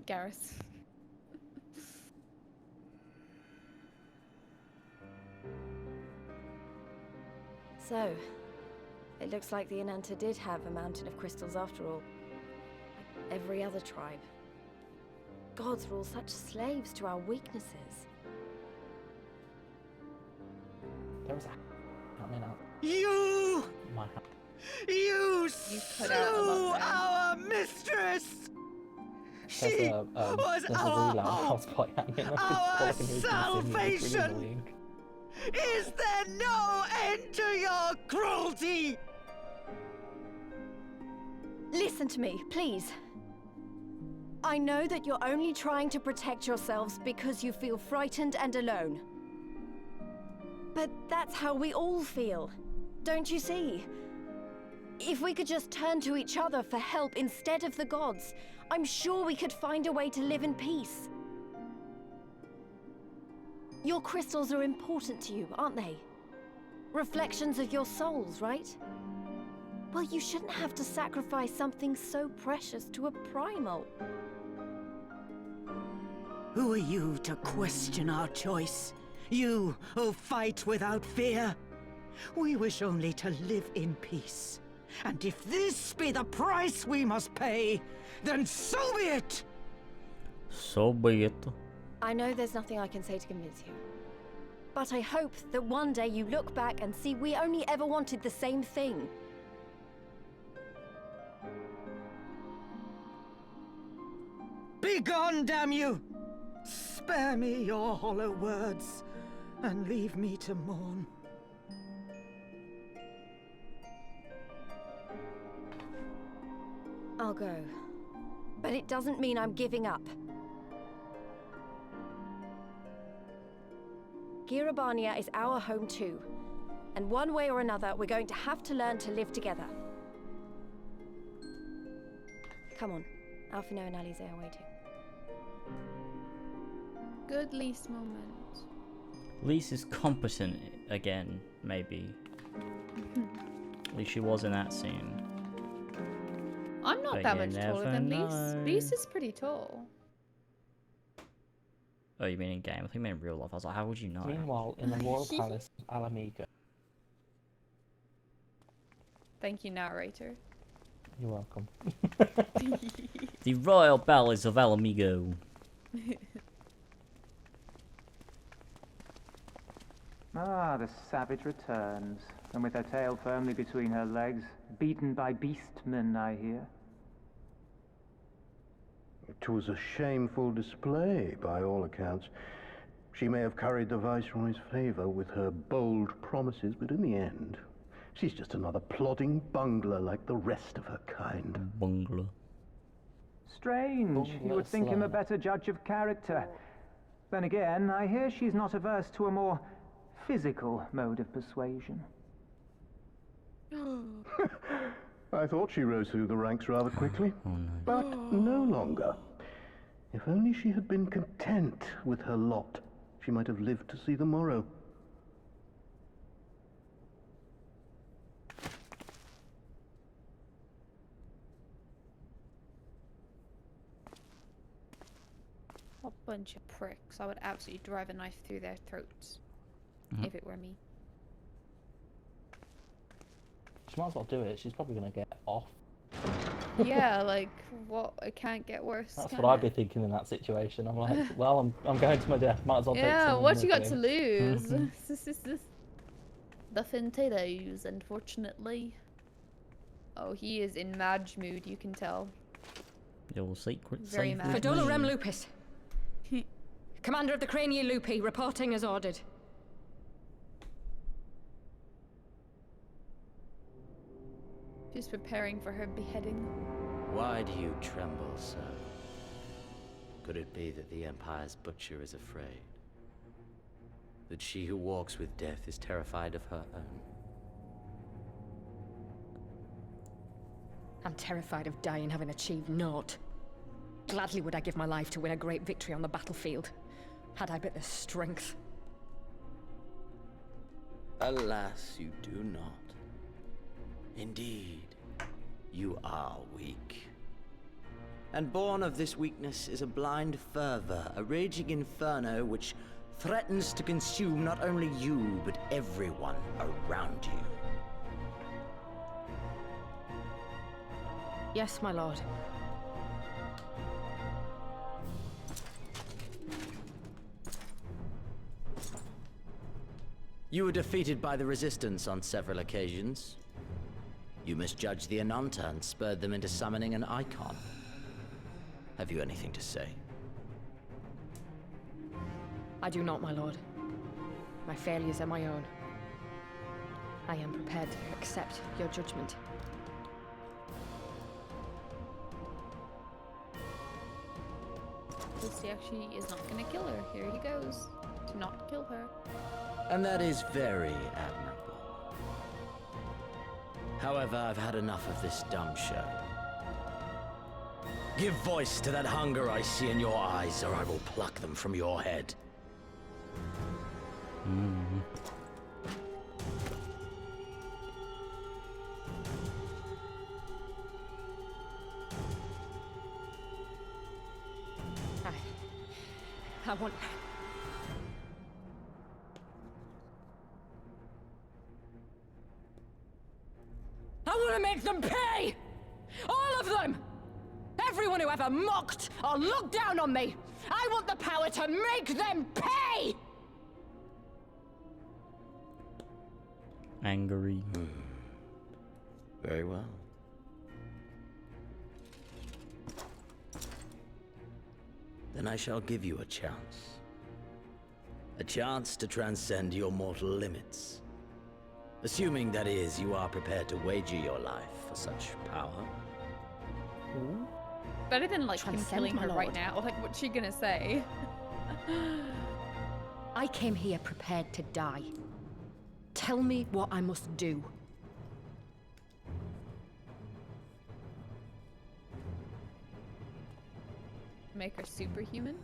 Garrus. So, it looks like the Ananta did have a mountain of crystals after all. Like every other tribe. Gods were all such slaves to our weaknesses. There was a coming out. You! My You cut out a lot slew there. our mistress! She There's a was there's a our reload hope, cosplay hanging up. our All I can hear is you singing. It's really salvation! annoying. Is there no end to your cruelty? Listen to me, please. I know that you're only trying to protect yourselves because you feel frightened and alone. But that's how we all feel. Don't you see? If we could just turn to each other for help instead of the gods, I'm sure we could find a way to live in peace. Your crystals are important to you, aren't they? Reflections of your souls, right? Well, you shouldn't have to sacrifice something so precious to a primal. Who are you to question our choice? You who fight without fear? We wish only to live in peace. And if this be the price we must pay, then so be it! So be it. I know there's nothing I can say to convince you. But I hope that one day you look back and see we only ever wanted the same thing. Begone, damn you! Spare me your hollow words, and leave me to mourn. I'll go. But it doesn't mean I'm giving up. Girabania is our home too. And one way or another, we're going to have to learn to live together. Come on. Alphino and Alize are waiting. Good lease moment. Lise is competent again, maybe. At least she was in that scene. I'm not But that you much taller never than know. Lise. Lise is pretty tall. Oh, you mean in game? I think you mean in real life. I was like, how would you know? Meanwhile, in the Royal Palace of Alamigo. Thank you, narrator. You're welcome. The Royal Palace of Alamigo. Ah, the savage returns, and with her tail firmly between her legs, beaten by beastmen, I hear. It was a shameful display, by all accounts. She may have curried the Viceroy's favor with her bold promises, but in the end, she's just another plodding bungler like the rest of her kind. Bungler. Strange, you would think him a better judge of character. Then again, I hear she's not averse to a more physical mode of persuasion. I thought she rose through the ranks rather quickly, but no longer. If only she had been content with her lot, she might have lived to see the morrow. What bunch of pricks. I would absolutely drive a knife through their throats. If it were me. She might as well do it. She's probably going to get off. Yeah, like, what? It can't get worse. That's can what I'd it? be thinking in that situation. I'm like, well, I'm going to my death. Might as well take Yeah, someone what with you got me. to lose? The potatoes, unfortunately. Oh, he is in Madge mood, you can tell. Your secret Very safe mad. with Fadola me. Rem Lupus. Commander of the Crania Lupi, reporting as ordered. She's preparing for her beheading. Why do you tremble, sir? Could it be that the Empire's butcher is afraid? That she who walks with death is terrified of her own? I'm terrified of dying having achieved naught. Gladly would I give my life to win a great victory on the battlefield, had I but the strength. Alas, you do not. Indeed, you are weak. And born of this weakness is a blind fervor, a raging inferno which threatens to consume not only you, but everyone around you. Yes, my lord. You were defeated by the Resistance on several occasions. You misjudged the Ananta and spurred them into summoning an icon. Have you anything to say? I do not, my lord. My failures are my own. I am prepared to accept your judgment. Lucy actually is not gonna kill her. Here he goes. To not kill her. And that is very admirable. However, I've had enough of this dumb show. Give voice to that hunger I see in your eyes, or I will pluck them from your head. I want... I want to make them pay! All of them! Everyone who ever mocked or looked down on me! I want the power to make them pay! Angry. Very well. Then I shall give you a chance. A chance to transcend your mortal limits. Assuming, that is, you are prepared to wager your life for such power. Better than like him Transcend, killing my her right lord. now. Like, what's she gonna say? I came here prepared to die. Tell me what I must do. Make her superhuman.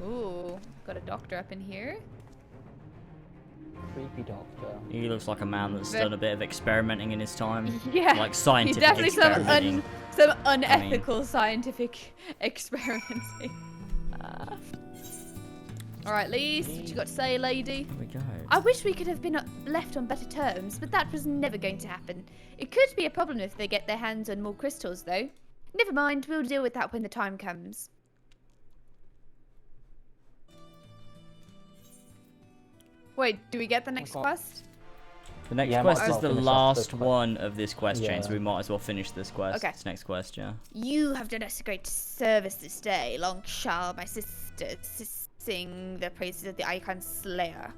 Ooh, got a doctor up in here. Creepy doctor. He looks like a man that's done a bit of experimenting in his time. Yeah, Like scientific he definitely experimenting. some unethical scientific experimenting. All right, Lise, what you got to say, lady? Here we go. I wish we could have been left on better terms, but that was never going to happen. It could be a problem if they get their hands on more crystals, though. Never mind, we'll deal with that when the time comes. Wait, do we get the next quest? The next Yeah, quest might as is well the finish off last the one of this quest chain, so Yeah. we might as well finish this quest. Okay. This next quest, yeah. You have done us a great service this day. Long shall my sisters sing the praises of the Icon Slayer.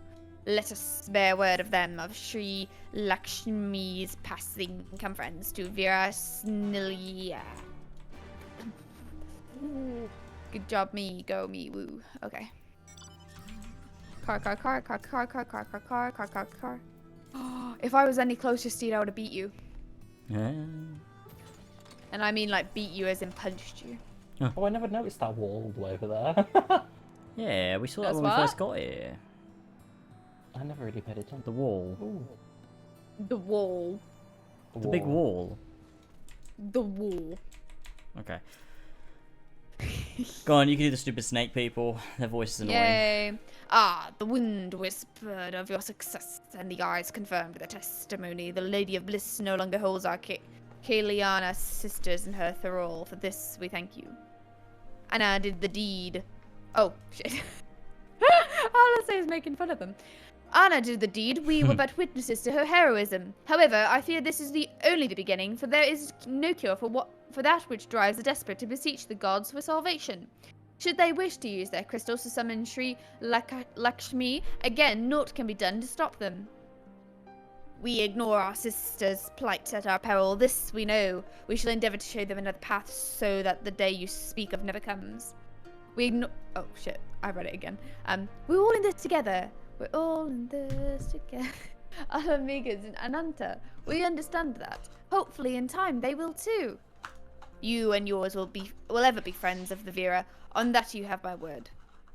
Let us bear word of them, of Sri Lakshmi's passing. Come, friends, to Vera Snilia. Good job, me. Go, me. Woo. Okay. Car. If I was any closer, Steed, I would have beat you. Yeah. And I mean, like, beat you as in punched you. Oh, I never noticed that wall all the way over there. Yeah, we saw that That's when we what? first got here. I never really paid attention. The wall. Ooh. The wall. The big wall. The wall. Okay. Go on, you can do the stupid snake people. Their voice is annoying. Yay. Ah, the wind whispered of your success, and the eyes confirmed the testimony. The Lady of Bliss no longer holds our Kaliana sisters in her thrall. For this, we thank you. And I did the deed. Oh, shit. All I say is making fun of them. Anna did the deed, we were but witnesses to her heroism. However, I fear this is only the beginning, for there is no cure for that which drives the desperate to beseech the gods for salvation. Should they wish to use their crystals to summon Sri Lakshmi, again, naught can be done to stop them. We ignore our sister's plight at our peril, this we know. We shall endeavour to show them another path so that the day you speak of never comes. We ignore... Oh, shit. I read it again. We're all in this together. We're all in this together. Our amigas in Ananta. We understand that. Hopefully in time they will too. You and yours will ever be friends of the Vera. On that you have my word.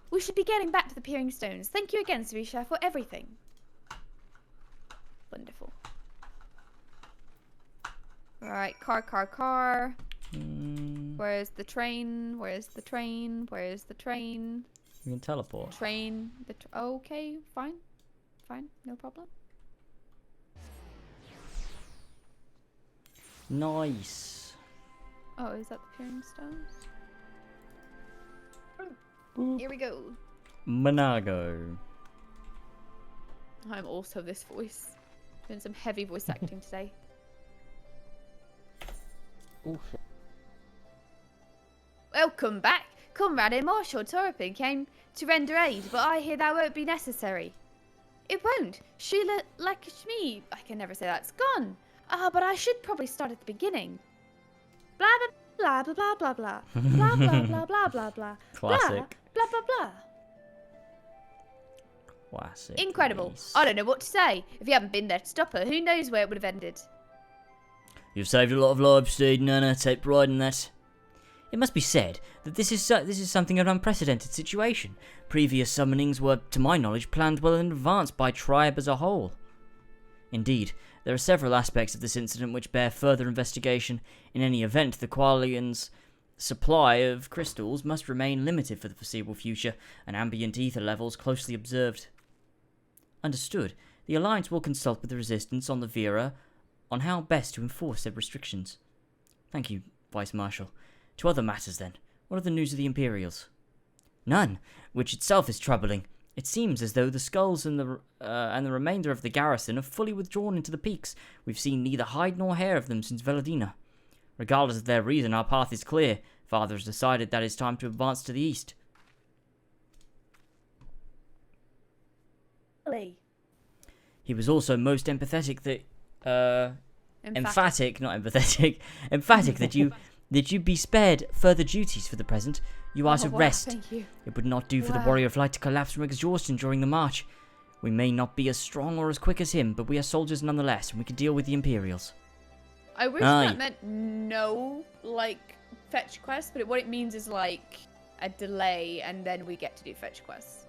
We should be getting back to the Peering Stones. Thank you again, Sarisha, for everything. Wonderful. Alright, car. Where's the train? Where's the train? Where's the train? You can teleport. Train. Okay, fine. Fine, no problem. Nice. Oh, is that the Peering Stones? Here we go. Monago. I'm also this voice. Doing some heavy voice acting today. Oh shit. Welcome back. Comrade Marshal Turpin came to render aid, but I hear that won't be necessary. It won't. Sheila Lakshmi, I can never say that, it's gone. But I should probably start at the beginning. Blah blah blah blah blah blah blah blah blah blah blah blah blah. Classic. Blah blah blah. Classic. Incredible. Nice. I don't know what to say. If you hadn't been there to stop her, who knows where it would have ended. You've saved a lot of lives, Steed, Nana. Take pride in that. It must be said that this is something of an unprecedented situation. Previous summonings were, to my knowledge, planned well in advance by tribe as a whole. Indeed, there are several aspects of this incident which bear further investigation. In any event, the Qualian's supply of crystals must remain limited for the foreseeable future, and ambient ether levels closely observed. Understood. The Alliance will consult with the Resistance on the Vera on how best to enforce their restrictions. Thank you, Vice Marshal. To other matters, then. What are the news of the Imperials? None, which itself is troubling. It seems as though the skulls and the remainder of the garrison have fully withdrawn into the peaks. We've seen neither hide nor hair of them since Veladina. Regardless of their reason, our path is clear. Father has decided that it's time to advance to the east. Really? He was also most emphatic that emphatic that you be spared further duties for the present. You are to rest. Thank you. It would not do for the warrior of light to collapse from exhaustion during the march. We may not be as strong or as quick as him, but we are soldiers nonetheless, and we can deal with the Imperials. I wish that meant no, like, fetch quests, but what it means is, like, a delay, and then we get to do fetch quests.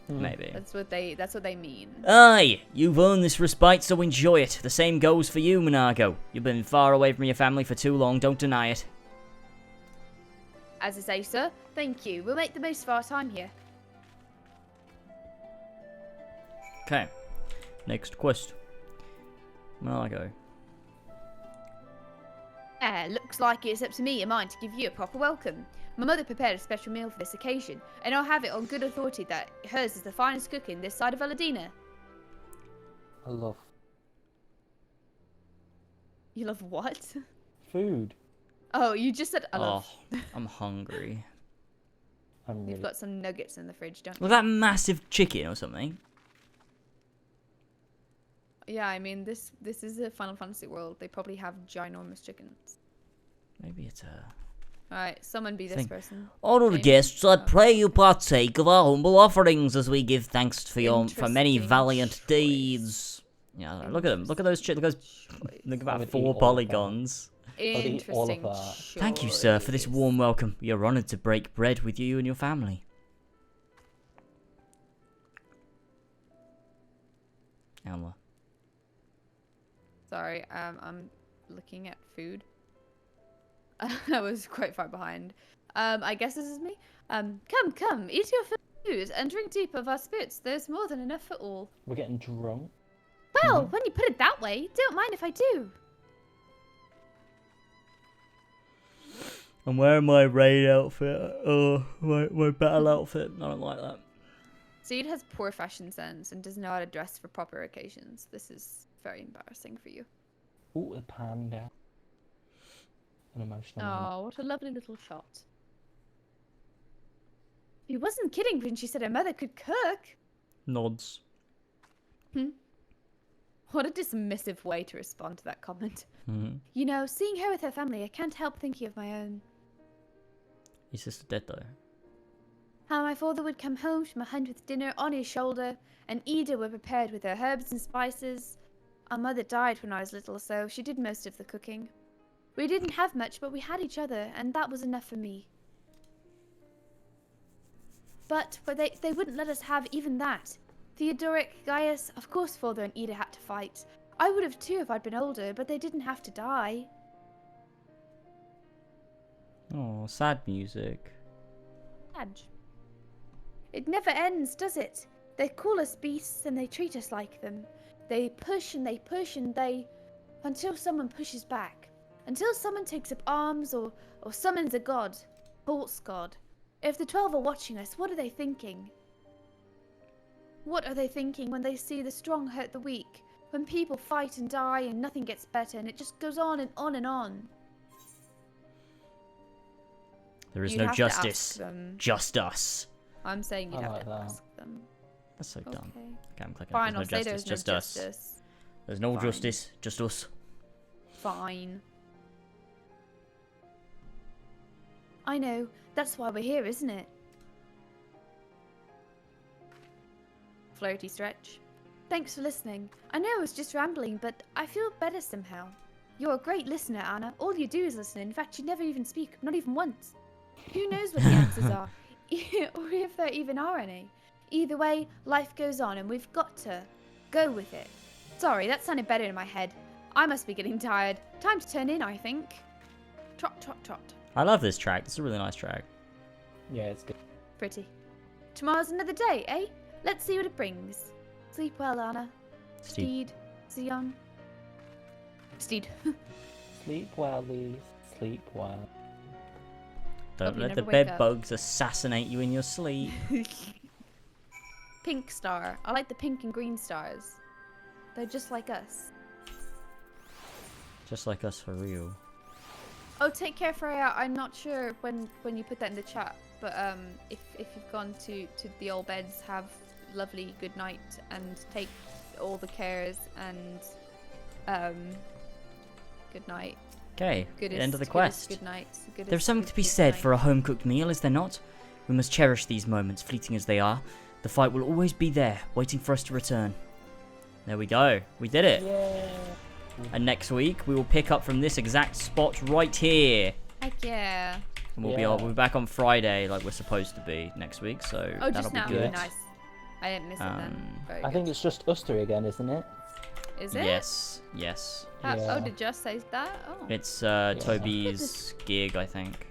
Maybe. That's what they mean. Aye, you've earned this respite, so enjoy it. The same goes for you, Monago. You've been far away from your family for too long, don't deny it. As I say, sir, thank you. We'll make the most of our time here. Okay. Next quest. Monago. Looks like it's up to me and mine to give you a proper welcome. My mother prepared a special meal for this occasion, and I'll have it on good authority that hers is the finest cooking this side of Veladina. I love You love what? food. Oh, you just said I love. Oh, I'm hungry. You've got some nuggets in the fridge, don't you? Was that massive chicken or something? Yeah, I mean this is a Final Fantasy world. They probably have ginormous chickens. Maybe it's a... Alright, someone be this person. Honoured guests, I pray you partake of our humble offerings as we give thanks for many valiant deeds. Yeah, look at them. Look at those chickens. Look at about 4 polygons. Interesting. Thank you, sir, for this warm welcome. We are honoured to break bread with you and your family. Alma. Sorry, I'm looking at food. I was quite far behind. I guess this is me. Come, eat your food and drink deep of our spirits. There's more than enough for all. We're getting drunk. Well, when you put it that way, don't mind if I do. I'm wearing my raid outfit. Oh, my battle outfit. I don't like that. Steed has poor fashion sense and doesn't know how to dress for proper occasions. This is very embarrassing for you. Ooh, a panda. An emotional moment. Oh, what a lovely little shot. She wasn't kidding when she said her mother could cook. Nods. What a dismissive way to respond to that comment. Mm-hmm. You know, seeing her with her family, I can't help thinking of my own. Your sister dead though. How my father would come home from a hunt with dinner on his shoulder, and Ida were prepared with her herbs and spices. Our mother died when I was little, so she did most of the cooking. We didn't have much, but we had each other, and that was enough for me. But they wouldn't let us have even that. Theodoric, Gaius, of course father and Ida had to fight. I would have too if I'd been older, but they didn't have to die. Oh, sad music. Badge. It never ends, does it? They call us beasts and they treat us like them. They push and they push and they... until someone pushes back. Until someone takes up arms or summons a god. Horse god. If the 12 are watching us, what are they thinking? What are they thinking when they see the strong hurt the weak? When people fight and die and nothing gets better and it just goes on and on and on? There is You'd no have to justice. ask them. Just us. I'm saying you'd I have like to that. ask them. That's so dumb. Okay. Okay, I'm clicking. Fine, There's I'll no say justice. there's Just no us. justice. There's no Fine. justice. Just us. Fine. I know. That's why we're here, isn't it? Flirty stretch. Thanks for listening. I know I was just rambling, but I feel better somehow. You're a great listener, Anna. All you do is listen. In fact, you never even speak. Not even once. Who knows what the answers are? Or if there even are any. Either way, life goes on and we've got to go with it. Sorry, that sounded better in my head. I must be getting tired. Time to turn in, I think. Trot, trot, trot. I love this track. It's a really nice track. Yeah, it's good. Pretty. Tomorrow's another day, eh? Let's see what it brings. Sleep well, Anna. Steed. Zeon. Steed. Sleep well, Lee. Sleep well. Don't Hope you let the never wake bed up. bugs assassinate you in your sleep. Pink star. I like the pink and green stars. They're just like us. Just like us for real. Oh, take care, Freya. I'm not sure when you put that in the chat, but if you've gone to the old beds, have lovely good night and take all the cares and good night. Okay, end of the quest. Good night. There's something to be said for a home-cooked meal, is there not? We must cherish these moments, fleeting as they are. The fight will always be there, waiting for us to return. There we go. We did it. Yeah. And next week, we will pick up from this exact spot right here. Heck yeah. And we'll be back on Friday, like we're supposed to be next week, so Oh, that'll just be now. good. Nice. I didn't miss it then. Very I think it's just us three again, isn't it? Is it? Yes, yes. Oh, did Just say that? Oh. It's Toby's gig, I think.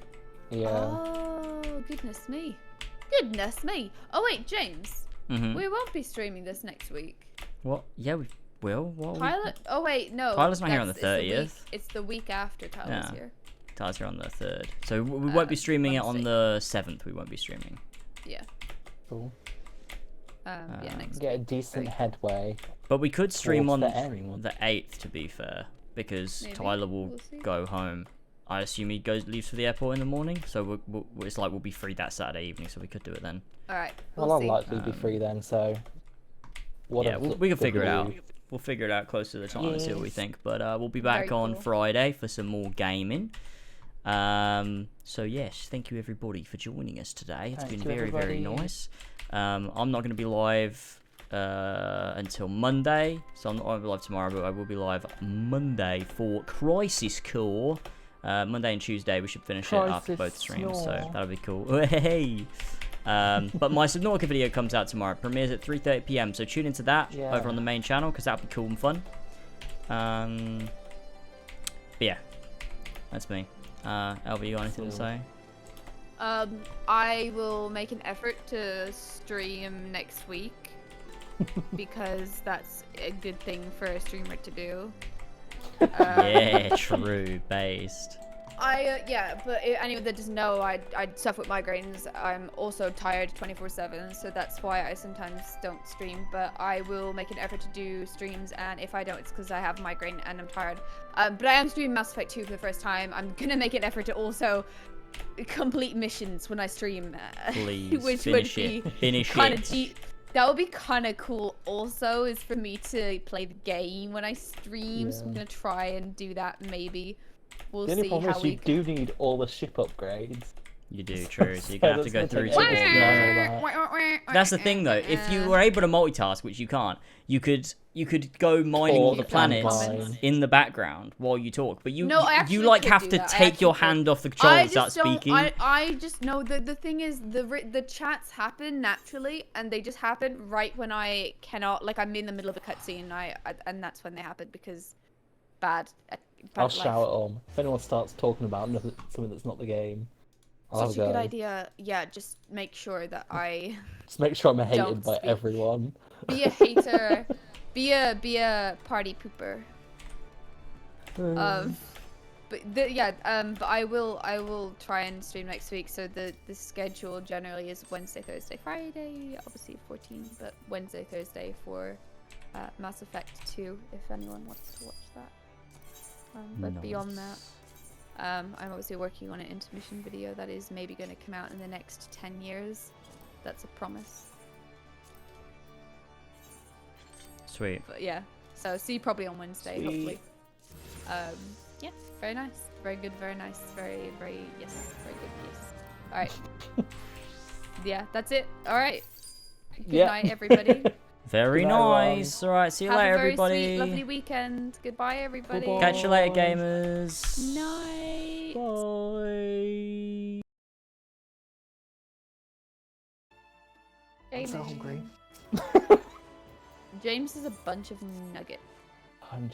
Yeah. Oh, goodness me. Goodness me. Oh, wait, James. Mhm. We won't be streaming this next week. What? Yeah, we will. What? Tyler? Oh, wait, no. Tyler's not here on the that's- 30th. It's the week after Tyler's Yeah. here. Tyler's here on the 3rd. So we won't be streaming it on Wednesday. the 7th. We won't be streaming. Yeah. Cool. Yeah, next Get a decent headway. But we could stream towards on the airing one. the 8th, to be fair, because Maybe. Tyler will We'll see. go home. I assume he leaves for the airport in the morning, so it's like we'll be free that Saturday evening, so we could do it then. Alright. Well, I'll likely be free then, so. Yeah, we can figure it out. We'll figure it out closer to the time and see what we Yes. think. But we'll be back Very on cool. Friday for some more gaming. So yes, thank you everybody for joining us today. It's Thank been you, very, very everybody. nice. I'm not going to be live until Monday, so I'm not going to be live tomorrow, but I will be live Monday for Crisis Core. Monday and Tuesday we should finish it after both streams, so that'll be cool. Hey. But my Subnautica video comes out tomorrow. It premieres at 3:30 PM, so tune into that over on the main channel because that'll be cool and fun. But yeah, that's me. Elva, you got anything to say? I will make an effort to stream next week because that's a good thing for a streamer to do. Yeah, true, based. Yeah, but anyone that doesn't know, I suffer with migraines. I'm also tired 24/7, so that's why I sometimes don't stream. But I will make an effort to do streams, and if I don't, it's because I have a migraine and I'm tired. But I am streaming Mass Effect 2 for the first time. I'm gonna make an effort to also complete missions when I stream, Please, which finish would it. be Finish kind it. of that would be kind of cool. Also, is for me to play the game when I stream. So I'm gonna try and do that maybe. We'll The only see problem how is we you do need all the ship upgrades. You do, true. So you're gonna have to go through some of ages them. to learn all that. That's the thing, though. If you were able to multitask, which you can't, you could go mining all the planets in the background while you talk. But you like have to take your hand off the controller and start speaking. I just know the thing is the chats happen naturally, and they just happen right when I cannot. Like I'm in the middle of a cutscene, and that's when they happen because bad. I'll shout at them. If anyone starts talking about something that's not the game, I'll Such a good idea. Yeah, just make sure that I. Just make sure I'm hated don't by speak. everyone. Be a hater. be a party pooper. But I will try and stream next week. So the schedule generally is Wednesday, Thursday, Friday. Obviously 14, but Wednesday, Thursday for Mass Effect 2. If anyone wants to watch that. But beyond that, I'm obviously working on an intermission video that is maybe going to come out in the next 10 years. That's a promise. Sweet. But yeah, so see you probably on Wednesday, hopefully. Yeah, very nice. Very good, very nice. Very, very, yes. Very good, yes. Alright. Yeah, that's it. Alright. Good night, everybody. Very nice. All right, see you later, everybody. Have a very sweet, lovely weekend. Goodbye, everybody. Catch you later, gamers. Night. Bye. I'm so hungry. James is a bunch of nugget. I'm